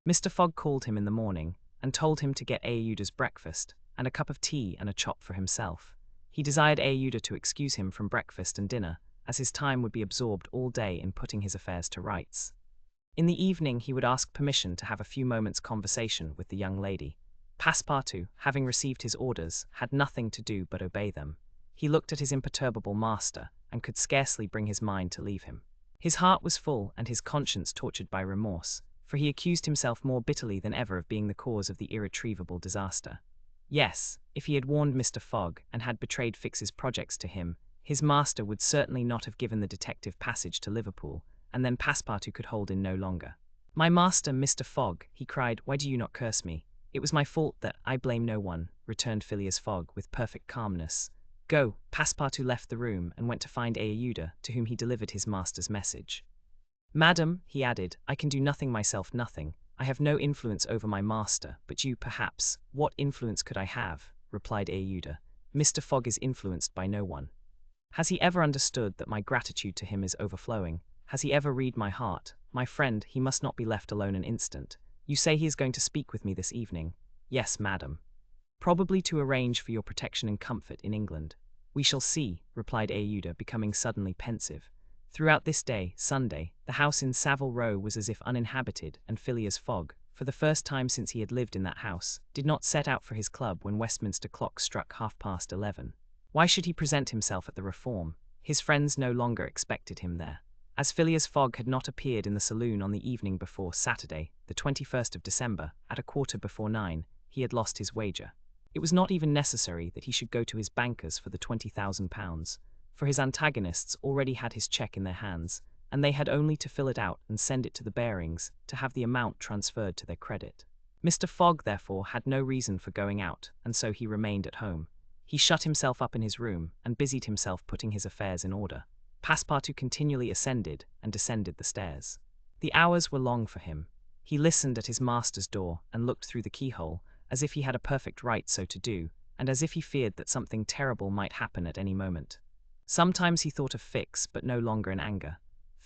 Mr. Fogg called him in the morning, and told him to get Aouda's breakfast, and a cup of tea and a chop for himself. He desired Aouda to excuse him from breakfast and dinner, as his time would be absorbed all day in putting his affairs to rights. In the evening he would ask permission to have a few moments' conversation with the young lady. Passepartout, having received his orders, had nothing to do but obey them. He looked at his imperturbable master, and could scarcely bring his mind to leave him. His heart was full, and his conscience tortured by remorse, for he accused himself more bitterly than ever of being the cause of the irretrievable disaster. Yes, if he had warned Mr. Fogg, and had betrayed Fix's projects to him, his master would certainly not have given the detective passage to Liverpool, and then Passepartout could hold in no longer. "My master, Mr. Fogg," he cried, "why do you not curse me? It was my fault that I blame no one," returned Phileas Fogg with perfect calmness. "Go." Passepartout left the room and went to find Aouda, to whom he delivered his master's message. "Madam," he added, "I can do nothing myself, nothing. I have no influence over my master, but you, perhaps." "What influence could I have?" replied Aouda. "Mr. Fogg is influenced by no one. Has he ever understood that my gratitude to him is overflowing? Has he ever read my heart? My friend, he must not be left alone an instant. You say he is going to speak with me this evening?" "Yes, madam." "Probably to arrange for your protection and comfort in England." "We shall see," replied Aouda, becoming suddenly pensive. Throughout this day, Sunday, the house in Savile Row was as if uninhabited, and Phileas Fogg, for the first time since he had lived in that house, did not set out for his club when Westminster clock struck 11:30. Why should he present himself at the Reform? His friends no longer expected him there. As Phileas Fogg had not appeared in the saloon on the evening before Saturday, the 21st of December, at 9:15, he had lost his wager. It was not even necessary that he should go to his bankers for the £20,000, for his antagonists already had his cheque in their hands, and they had only to fill it out and send it to the Bearings to have the amount transferred to their credit. Mr. Fogg, therefore, had no reason for going out, and so he remained at home. He shut himself up in his room, and busied himself putting his affairs in order. Passepartout continually ascended and descended the stairs. The hours were long for him. He listened at his master's door, and looked through the keyhole, as if he had a perfect right so to do, and as if he feared that something terrible might happen at any moment. Sometimes he thought of Fix, but no longer in anger.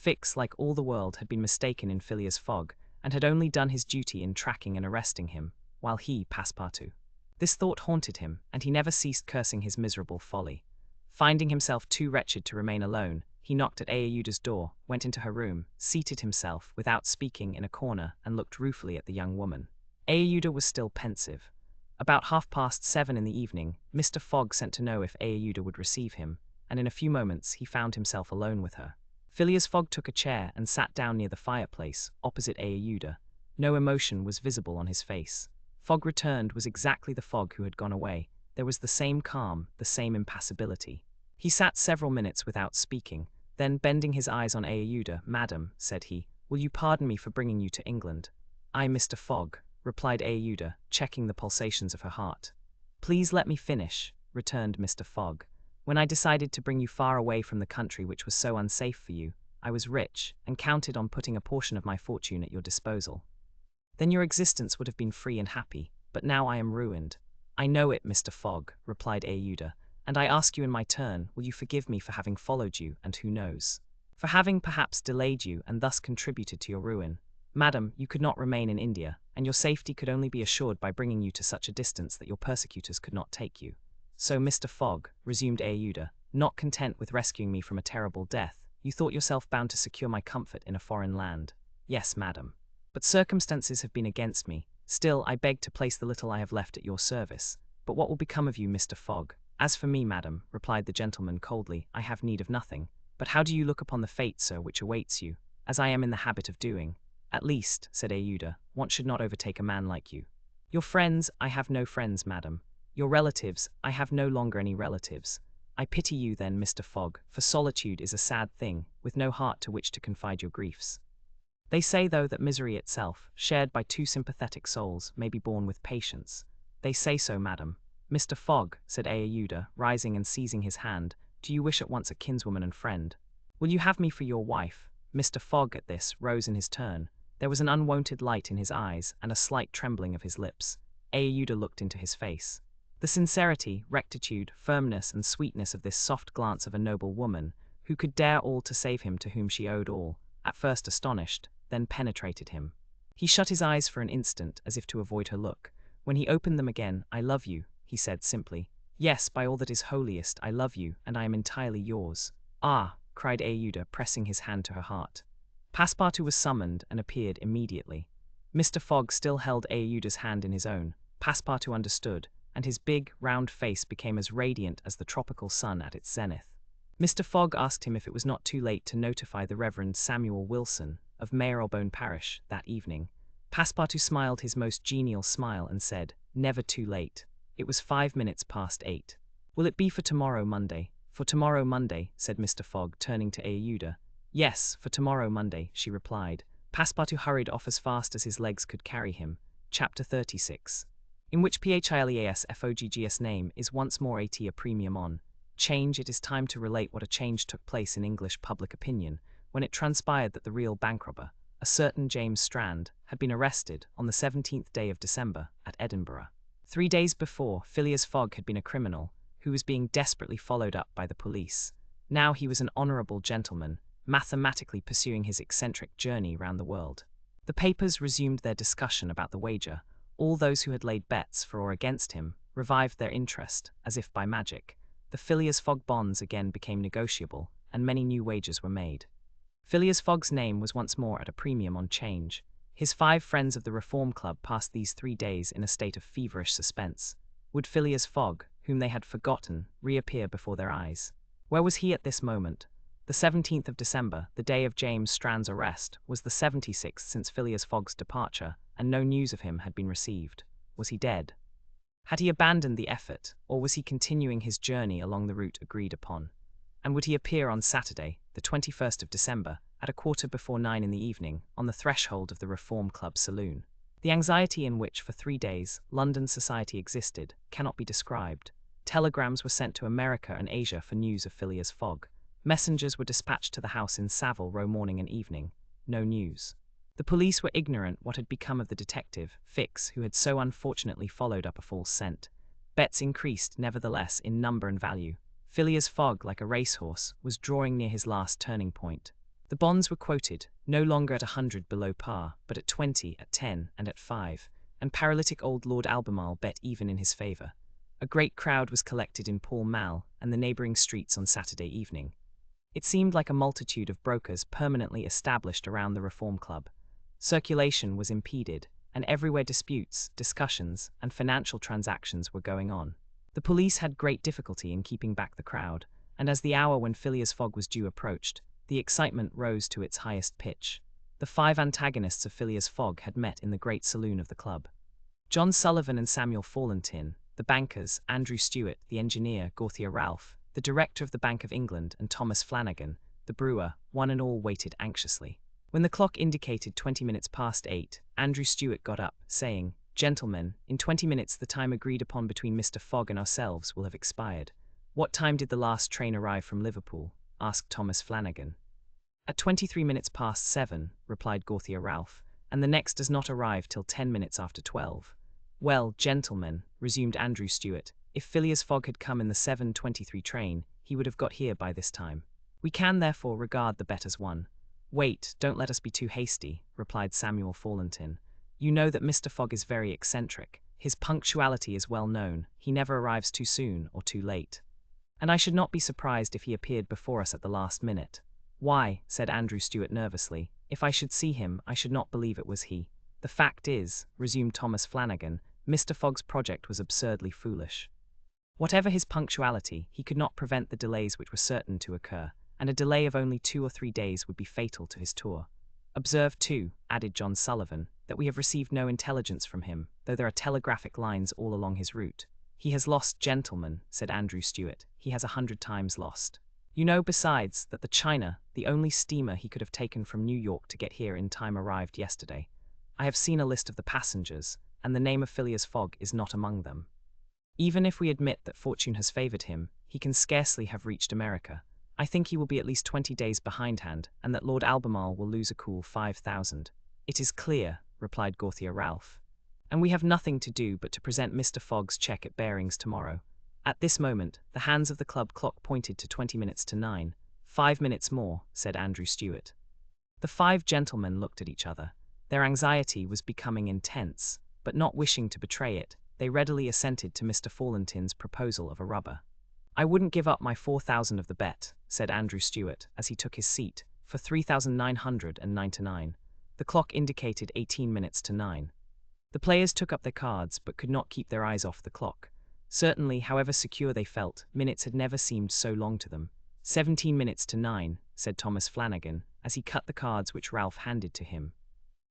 Fix, like all the world, had been mistaken in Phileas Fogg, and had only done his duty in tracking and arresting him, while he, Passepartout. This thought haunted him, and he never ceased cursing his miserable folly. Finding himself too wretched to remain alone, he knocked at Aeauda's door, went into her room, seated himself, without speaking, in a corner, and looked ruefully at the young woman. Aeauda was still pensive. About 7:30 in the evening, Mr. Fogg sent to know if Aeauda would receive him, and in a few moments he found himself alone with her. Phileas Fogg took a chair and sat down near the fireplace, opposite Aeauda. No emotion was visible on his face. Fogg returned was exactly the Fogg who had gone away. There was the same calm, the same impassibility. He sat several minutes without speaking, then bending his eyes on Aeauda, "Madam," said he, "will you pardon me for bringing you to England?" "I, Mr. Fogg," replied Aeauda, checking the pulsations of her heart. "Please let me finish," returned Mr. Fogg. "When I decided to bring you far away from the country which was so unsafe for you, I was rich, and counted on putting a portion of my fortune at your disposal. Then your existence would have been free and happy, but now I am ruined." "I know it, Mr. Fogg," replied Aeauda, "and I ask you in my turn, will you forgive me for having followed you, and who knows, for having perhaps delayed you and thus contributed to your ruin? Madam, you could not remain in India, and your safety could only be assured by bringing you to such a distance that your persecutors could not take you. So, Mr. Fogg," resumed Aeauda, "not content with rescuing me from a terrible death, you thought yourself bound to secure my comfort in a foreign land." "Yes, madam. But circumstances have been against me. Still, I beg to place the little I have left at your service. But what will become of you, Mr. Fogg?" "As for me, madam," replied the gentleman coldly, "I have need of nothing. But how do you look upon the fate, sir, which awaits you, as I am in the habit of doing?" "At least," said Aeauda, "want should not overtake a man like you. Your friends, I have no friends, madam. Your relatives, I have no longer any relatives. I pity you then, Mr. Fogg, for solitude is a sad thing, with no heart to which to confide your griefs. They say, though, that misery itself, shared by two sympathetic souls, may be borne with patience. They say so, madam." "Mr. Fogg," said Aeauda, rising and seizing his hand, "do you wish at once a kinswoman and friend? Will you have me for your wife?" Mr. Fogg, at this, rose in his turn. There was an unwonted light in his eyes, and a slight trembling of his lips. Aeauda looked into his face. The sincerity, rectitude, firmness, and sweetness of this soft glance of a noble woman, who could dare all to save him to whom she owed all, at first astonished, then penetrated him. He shut his eyes for an instant, as if to avoid her look. When he opened them again, "I love you," he said simply. "Yes, by all that is holiest, I love you, and I am entirely yours." "Ah!" cried Aeauda, pressing his hand to her heart. Passepartout was summoned, and appeared immediately. Mr. Fogg still held Aeauda's hand in his own. Passepartout understood, and his big, round face became as radiant as the tropical sun at its zenith. Mr. Fogg asked him if it was not too late to notify the Reverend Samuel Wilson, of Marylebone Parish, that evening. Passepartout smiled his most genial smile and said, "Never too late." It was 8:05. "Will it be for tomorrow Monday?" "For tomorrow Monday," said Mr. Fogg, turning to Aeauda. "Yes, for tomorrow Monday," she replied. Passepartout hurried off as fast as his legs could carry him. Chapter 36. In which Phileas Fogg's name is once more a premium on. Change. It is time to relate what a change took place in English public opinion, when it transpired that the real bankrobber, a certain James Strand, had been arrested on the 17th day of December at Edinburgh. 3 days before, Phileas Fogg had been a criminal, who was being desperately followed up by the police. Now he was an honourable gentleman, mathematically pursuing his eccentric journey round the world. The papers resumed their discussion about the wager. All those who had laid bets for or against him revived their interest, as if by magic. The Phileas Fogg bonds again became negotiable, and many new wagers were made. Phileas Fogg's name was once more at a premium on change. His 5 friends of the Reform Club passed these 3 days in a state of feverish suspense. Would Phileas Fogg, whom they had forgotten, reappear before their eyes? Where was he at this moment? The 17th of December, the day of James Strand's arrest, was the 76th since Phileas Fogg's departure, and no news of him had been received. Was he dead? Had he abandoned the effort, or was he continuing his journey along the route agreed upon? And would he appear on Saturday, the 21st of December, at 9:15 in the evening, on the threshold of the Reform Club saloon? The anxiety in which, for 3 days, London society existed cannot be described. Telegrams were sent to America and Asia for news of Phileas Fogg. Messengers were dispatched to the house in Savile Row morning and evening. No news. The police were ignorant what had become of the detective, Fix, who had so unfortunately followed up a false scent. Bets increased, nevertheless, in number and value. Phileas Fogg, like a racehorse, was drawing near his last turning point. The bonds were quoted, no longer at 100 below par, but at 20, at 10, and at 5, and paralytic old Lord Albemarle bet even in his favour. A great crowd was collected in Pall Mall and the neighbouring streets on Saturday evening. It seemed like a multitude of brokers permanently established around the Reform Club. Circulation was impeded, and everywhere disputes, discussions, and financial transactions were going on. The police had great difficulty in keeping back the crowd, and as the hour when Phileas Fogg was due approached, the excitement rose to its highest pitch. The 5 antagonists of Phileas Fogg had met in the great saloon of the club. John Sullivan and Samuel Fallentin, the bankers, Andrew Stewart, the engineer, Gauthier Ralph, the director of the Bank of England, and Thomas Flanagan, the brewer, one and all waited anxiously. When the clock indicated 20 minutes past 8, Andrew Stewart got up, saying, "Gentlemen, in 20 minutes the time agreed upon between Mr. Fogg and ourselves will have expired." "What time did the last train arrive from Liverpool?" asked Thomas Flanagan. "At 23 minutes past 7, replied Gauthier Ralph, "and the next does not arrive till 10 minutes after 12. "Well, gentlemen," resumed Andrew Stewart, "if Phileas Fogg had come in the 7:23 train, he would have got here by this time. We can, therefore, regard the bet as won." "Wait, don't let us be too hasty," replied Samuel Fallentin. "You know that Mr. Fogg is very eccentric. His punctuality is well known. He never arrives too soon or too late. And I should not be surprised if he appeared before us at the last minute." "Why," said Andrew Stewart nervously, "if I should see him, I should not believe it was he." "The fact is," resumed Thomas Flanagan, "Mr. Fogg's project was absurdly foolish. Whatever his punctuality, he could not prevent the delays which were certain to occur, and a delay of only 2 or 3 days would be fatal to his tour. Observe, too," added John Sullivan, "that we have received no intelligence from him, though there are telegraphic lines all along his route." "He has lost, gentlemen," said Andrew Stewart. "He has 100 times lost. You know, besides, that the China, the only steamer he could have taken from New York to get here in time, arrived yesterday. I have seen a list of the passengers, and the name of Phileas Fogg is not among them. Even if we admit that fortune has favoured him, he can scarcely have reached America. I think he will be at least 20 days behindhand, and that Lord Albemarle will lose a cool 5,000. "It is clear," replied Gauthier Ralph. "And we have nothing to do but to present Mr. Fogg's cheque at Bearings tomorrow." At this moment, the hands of the club clock pointed to 20 minutes to 9. "5 minutes more," said Andrew Stewart. The 5 gentlemen looked at each other. Their anxiety was becoming intense, but not wishing to betray it, they readily assented to Mr. Fallentin's proposal of a rubber. "I wouldn't give up my 4,000 of the bet," said Andrew Stewart, as he took his seat, "for 3,999. The clock indicated 18 minutes to 9. The players took up their cards, but could not keep their eyes off the clock. Certainly, however secure they felt, minutes had never seemed so long to them. 17 minutes to 9, said Thomas Flanagan, as he cut the cards which Ralph handed to him.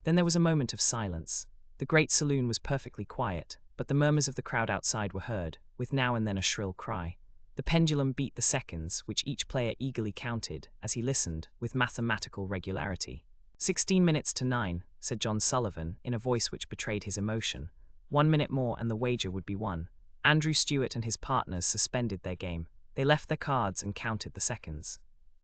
Then there was a moment of silence. The great saloon was perfectly quiet, but the murmurs of the crowd outside were heard, with now and then a shrill cry. The pendulum beat the seconds, which each player eagerly counted, as he listened, with mathematical regularity. 16 minutes to 9, said John Sullivan, in a voice which betrayed his emotion. 1 minute more and the wager would be won. Andrew Stewart and his partners suspended their game. They left their cards and counted the seconds.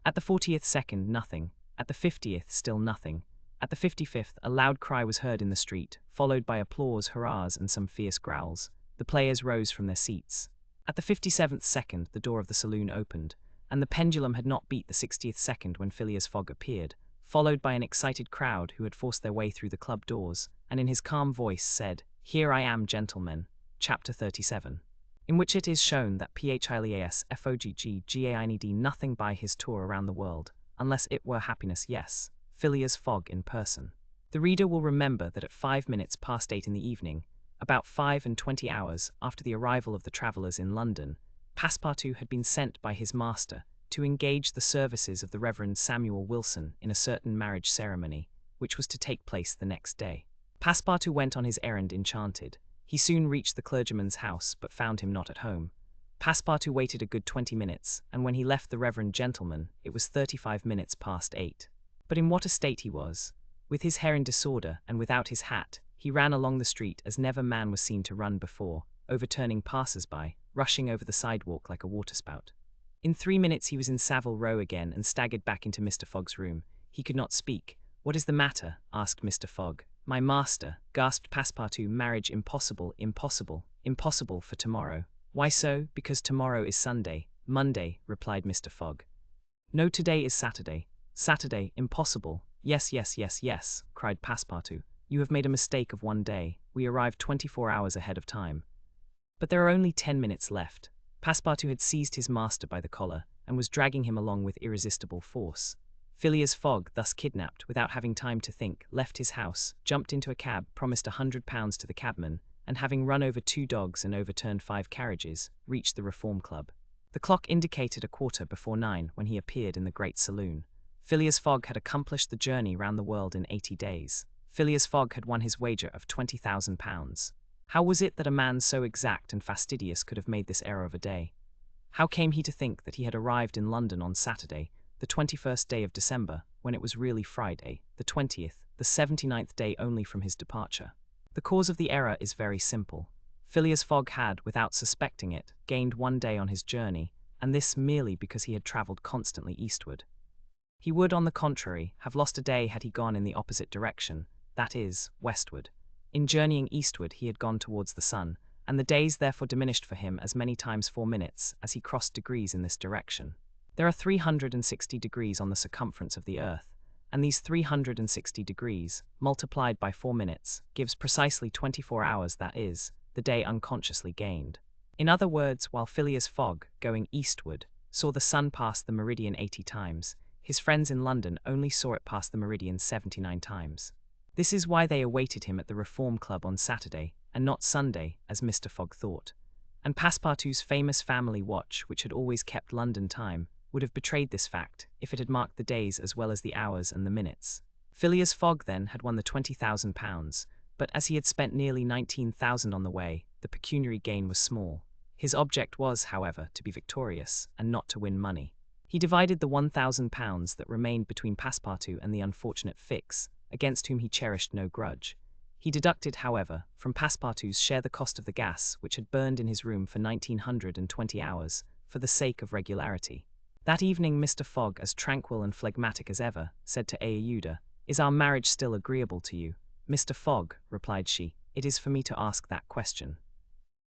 At the 40th second, nothing. At the 50th, still nothing. At the 55th, a loud cry was heard in the street, followed by applause, hurrahs, and some fierce growls. The players rose from their seats. At the 57th second, the door of the saloon opened, and the pendulum had not beat the 60th second when Phileas Fogg appeared, followed by an excited crowd who had forced their way through the club doors, and in his calm voice said, "Here I am, gentlemen." Chapter 37, in which it is shown that Phileas Fogg gained nothing by his tour around the world, unless it were happiness, yes, Phileas Fogg in person. The reader will remember that at 5 minutes past 8 in the evening, about 25 hours after the arrival of the travellers in London, Passepartout had been sent by his master to engage the services of the Reverend Samuel Wilson in a certain marriage ceremony, which was to take place the next day. Passepartout went on his errand enchanted. He soon reached the clergyman's house, but found him not at home. Passepartout waited a good 20 minutes, and when he left the reverend gentleman, it was 35 minutes past 8. But in what a state he was! With his hair in disorder, and without his hat, he ran along the street as never man was seen to run before, overturning passers-by, rushing over the sidewalk like a waterspout. In 3 minutes he was in Savile Row again, and staggered back into Mr. Fogg's room. He could not speak. "What is the matter?" asked Mr. Fogg. "My master," gasped Passepartout, "marriage impossible, impossible, impossible for tomorrow." "Why so?" "Because tomorrow is Sunday." "Monday," replied Mr. Fogg. "No, today is Saturday." Saturday, impossible. Yes, yes, yes, yes, cried Passepartout. You have made a mistake of 1 day. We arrived 24 hours ahead of time. But there are only 10 minutes left. Passepartout had seized his master by the collar and was dragging him along with irresistible force. Phileas Fogg, thus kidnapped, without having time to think, left his house, jumped into a cab, promised £100 to the cabman, and having run over 2 dogs and overturned 5 carriages, reached the Reform Club. The clock indicated 9:15 when he appeared in the great saloon. Phileas Fogg had accomplished the journey round the world in 80 days. Phileas Fogg had won his wager of £20,000. How was it that a man so exact and fastidious could have made this error of a day? How came he to think that he had arrived in London on Saturday, the 21st day of December, when it was really Friday, the 20th, the 79th day only from his departure? The cause of the error is very simple. Phileas Fogg had, without suspecting it, gained 1 day on his journey, and this merely because he had travelled constantly eastward. He would, on the contrary, have lost a day had he gone in the opposite direction, that is, westward. In journeying eastward he had gone towards the sun, and the days therefore diminished for him as many times 4 minutes as he crossed degrees in this direction. There are 360 degrees on the circumference of the earth, and these 360 degrees, multiplied by 4 minutes, gives precisely 24 hours, that is, the day unconsciously gained. In other words, while Phileas Fogg, going eastward, saw the sun pass the meridian 80 times, his friends in London only saw it pass the meridian 79 times. This is why they awaited him at the Reform Club on Saturday, and not Sunday, as Mr. Fogg thought. And Passepartout's famous family watch, which had always kept London time, would have betrayed this fact, if it had marked the days as well as the hours and the minutes. Phileas Fogg, then, had won the £20,000, but as he had spent nearly 19,000 on the way, the pecuniary gain was small. His object was, however, to be victorious, and not to win money. He divided the £1,000 that remained between Passepartout and the unfortunate Fix, against whom he cherished no grudge. He deducted, however, from Passepartout's share the cost of the gas which had burned in his room for 1920 hours, for the sake of regularity. That evening Mr. Fogg, as tranquil and phlegmatic as ever, said to Aouda, "Is our marriage still agreeable to you?" "Mr. Fogg," replied she, "it is for me to ask that question.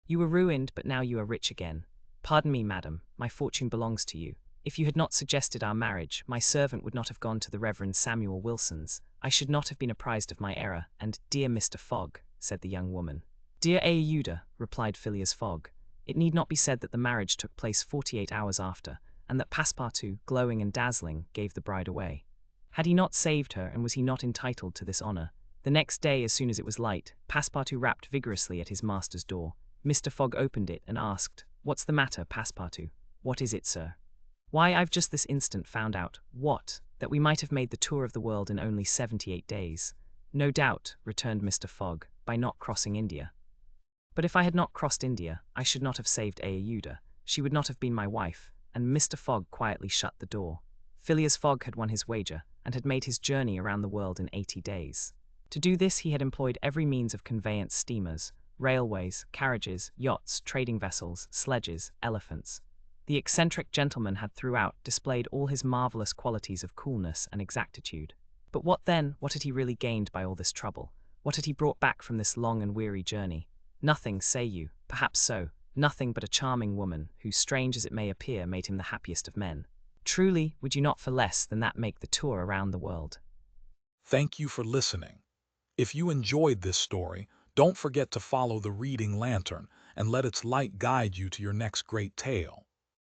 You were ruined, but now you are rich again. Pardon me, madam, my fortune belongs to you. If you had not suggested our marriage, my servant would not have gone to the Reverend Samuel Wilson's. I should not have been apprised of my error, and, dear Mr. Fogg," said the young woman. "Dear Aouda," replied Phileas Fogg, "it need not be said that the marriage took place 48 hours after, and that Passepartout, glowing and dazzling, gave the bride away. Had he not saved her, and was he not entitled to this honour? The next day, as soon as it was light, Passepartout rapped vigorously at his master's door. Mr. Fogg opened it and asked, "What's the matter, Passepartout?" "What is it, sir?" "Why, I've just this instant found out." "What?" "That we might have made the tour of the world in only 78 days. "No doubt," returned Mr. Fogg, "by not crossing India." "But if I had not crossed India, I should not have saved Aouda. She would not have been my wife," and Mr. Fogg quietly shut the door. Phileas Fogg had won his wager, and had made his journey around the world in 80 days. To do this he had employed every means of conveyance: steamers, railways, carriages, yachts, trading vessels, sledges, elephants. The eccentric gentleman had throughout displayed all his marvellous qualities of coolness and exactitude. But what then? What had he really gained by all this trouble? What had he brought back from this long and weary journey? Nothing, say you? Perhaps so. Nothing but a charming woman, who, strange as it may appear, made him the happiest of men. Truly, would you not for less than that make the tour around the world? Thank you for listening. If you enjoyed this story, don't forget to follow the Reading Lantern and let its light guide you to your next great tale.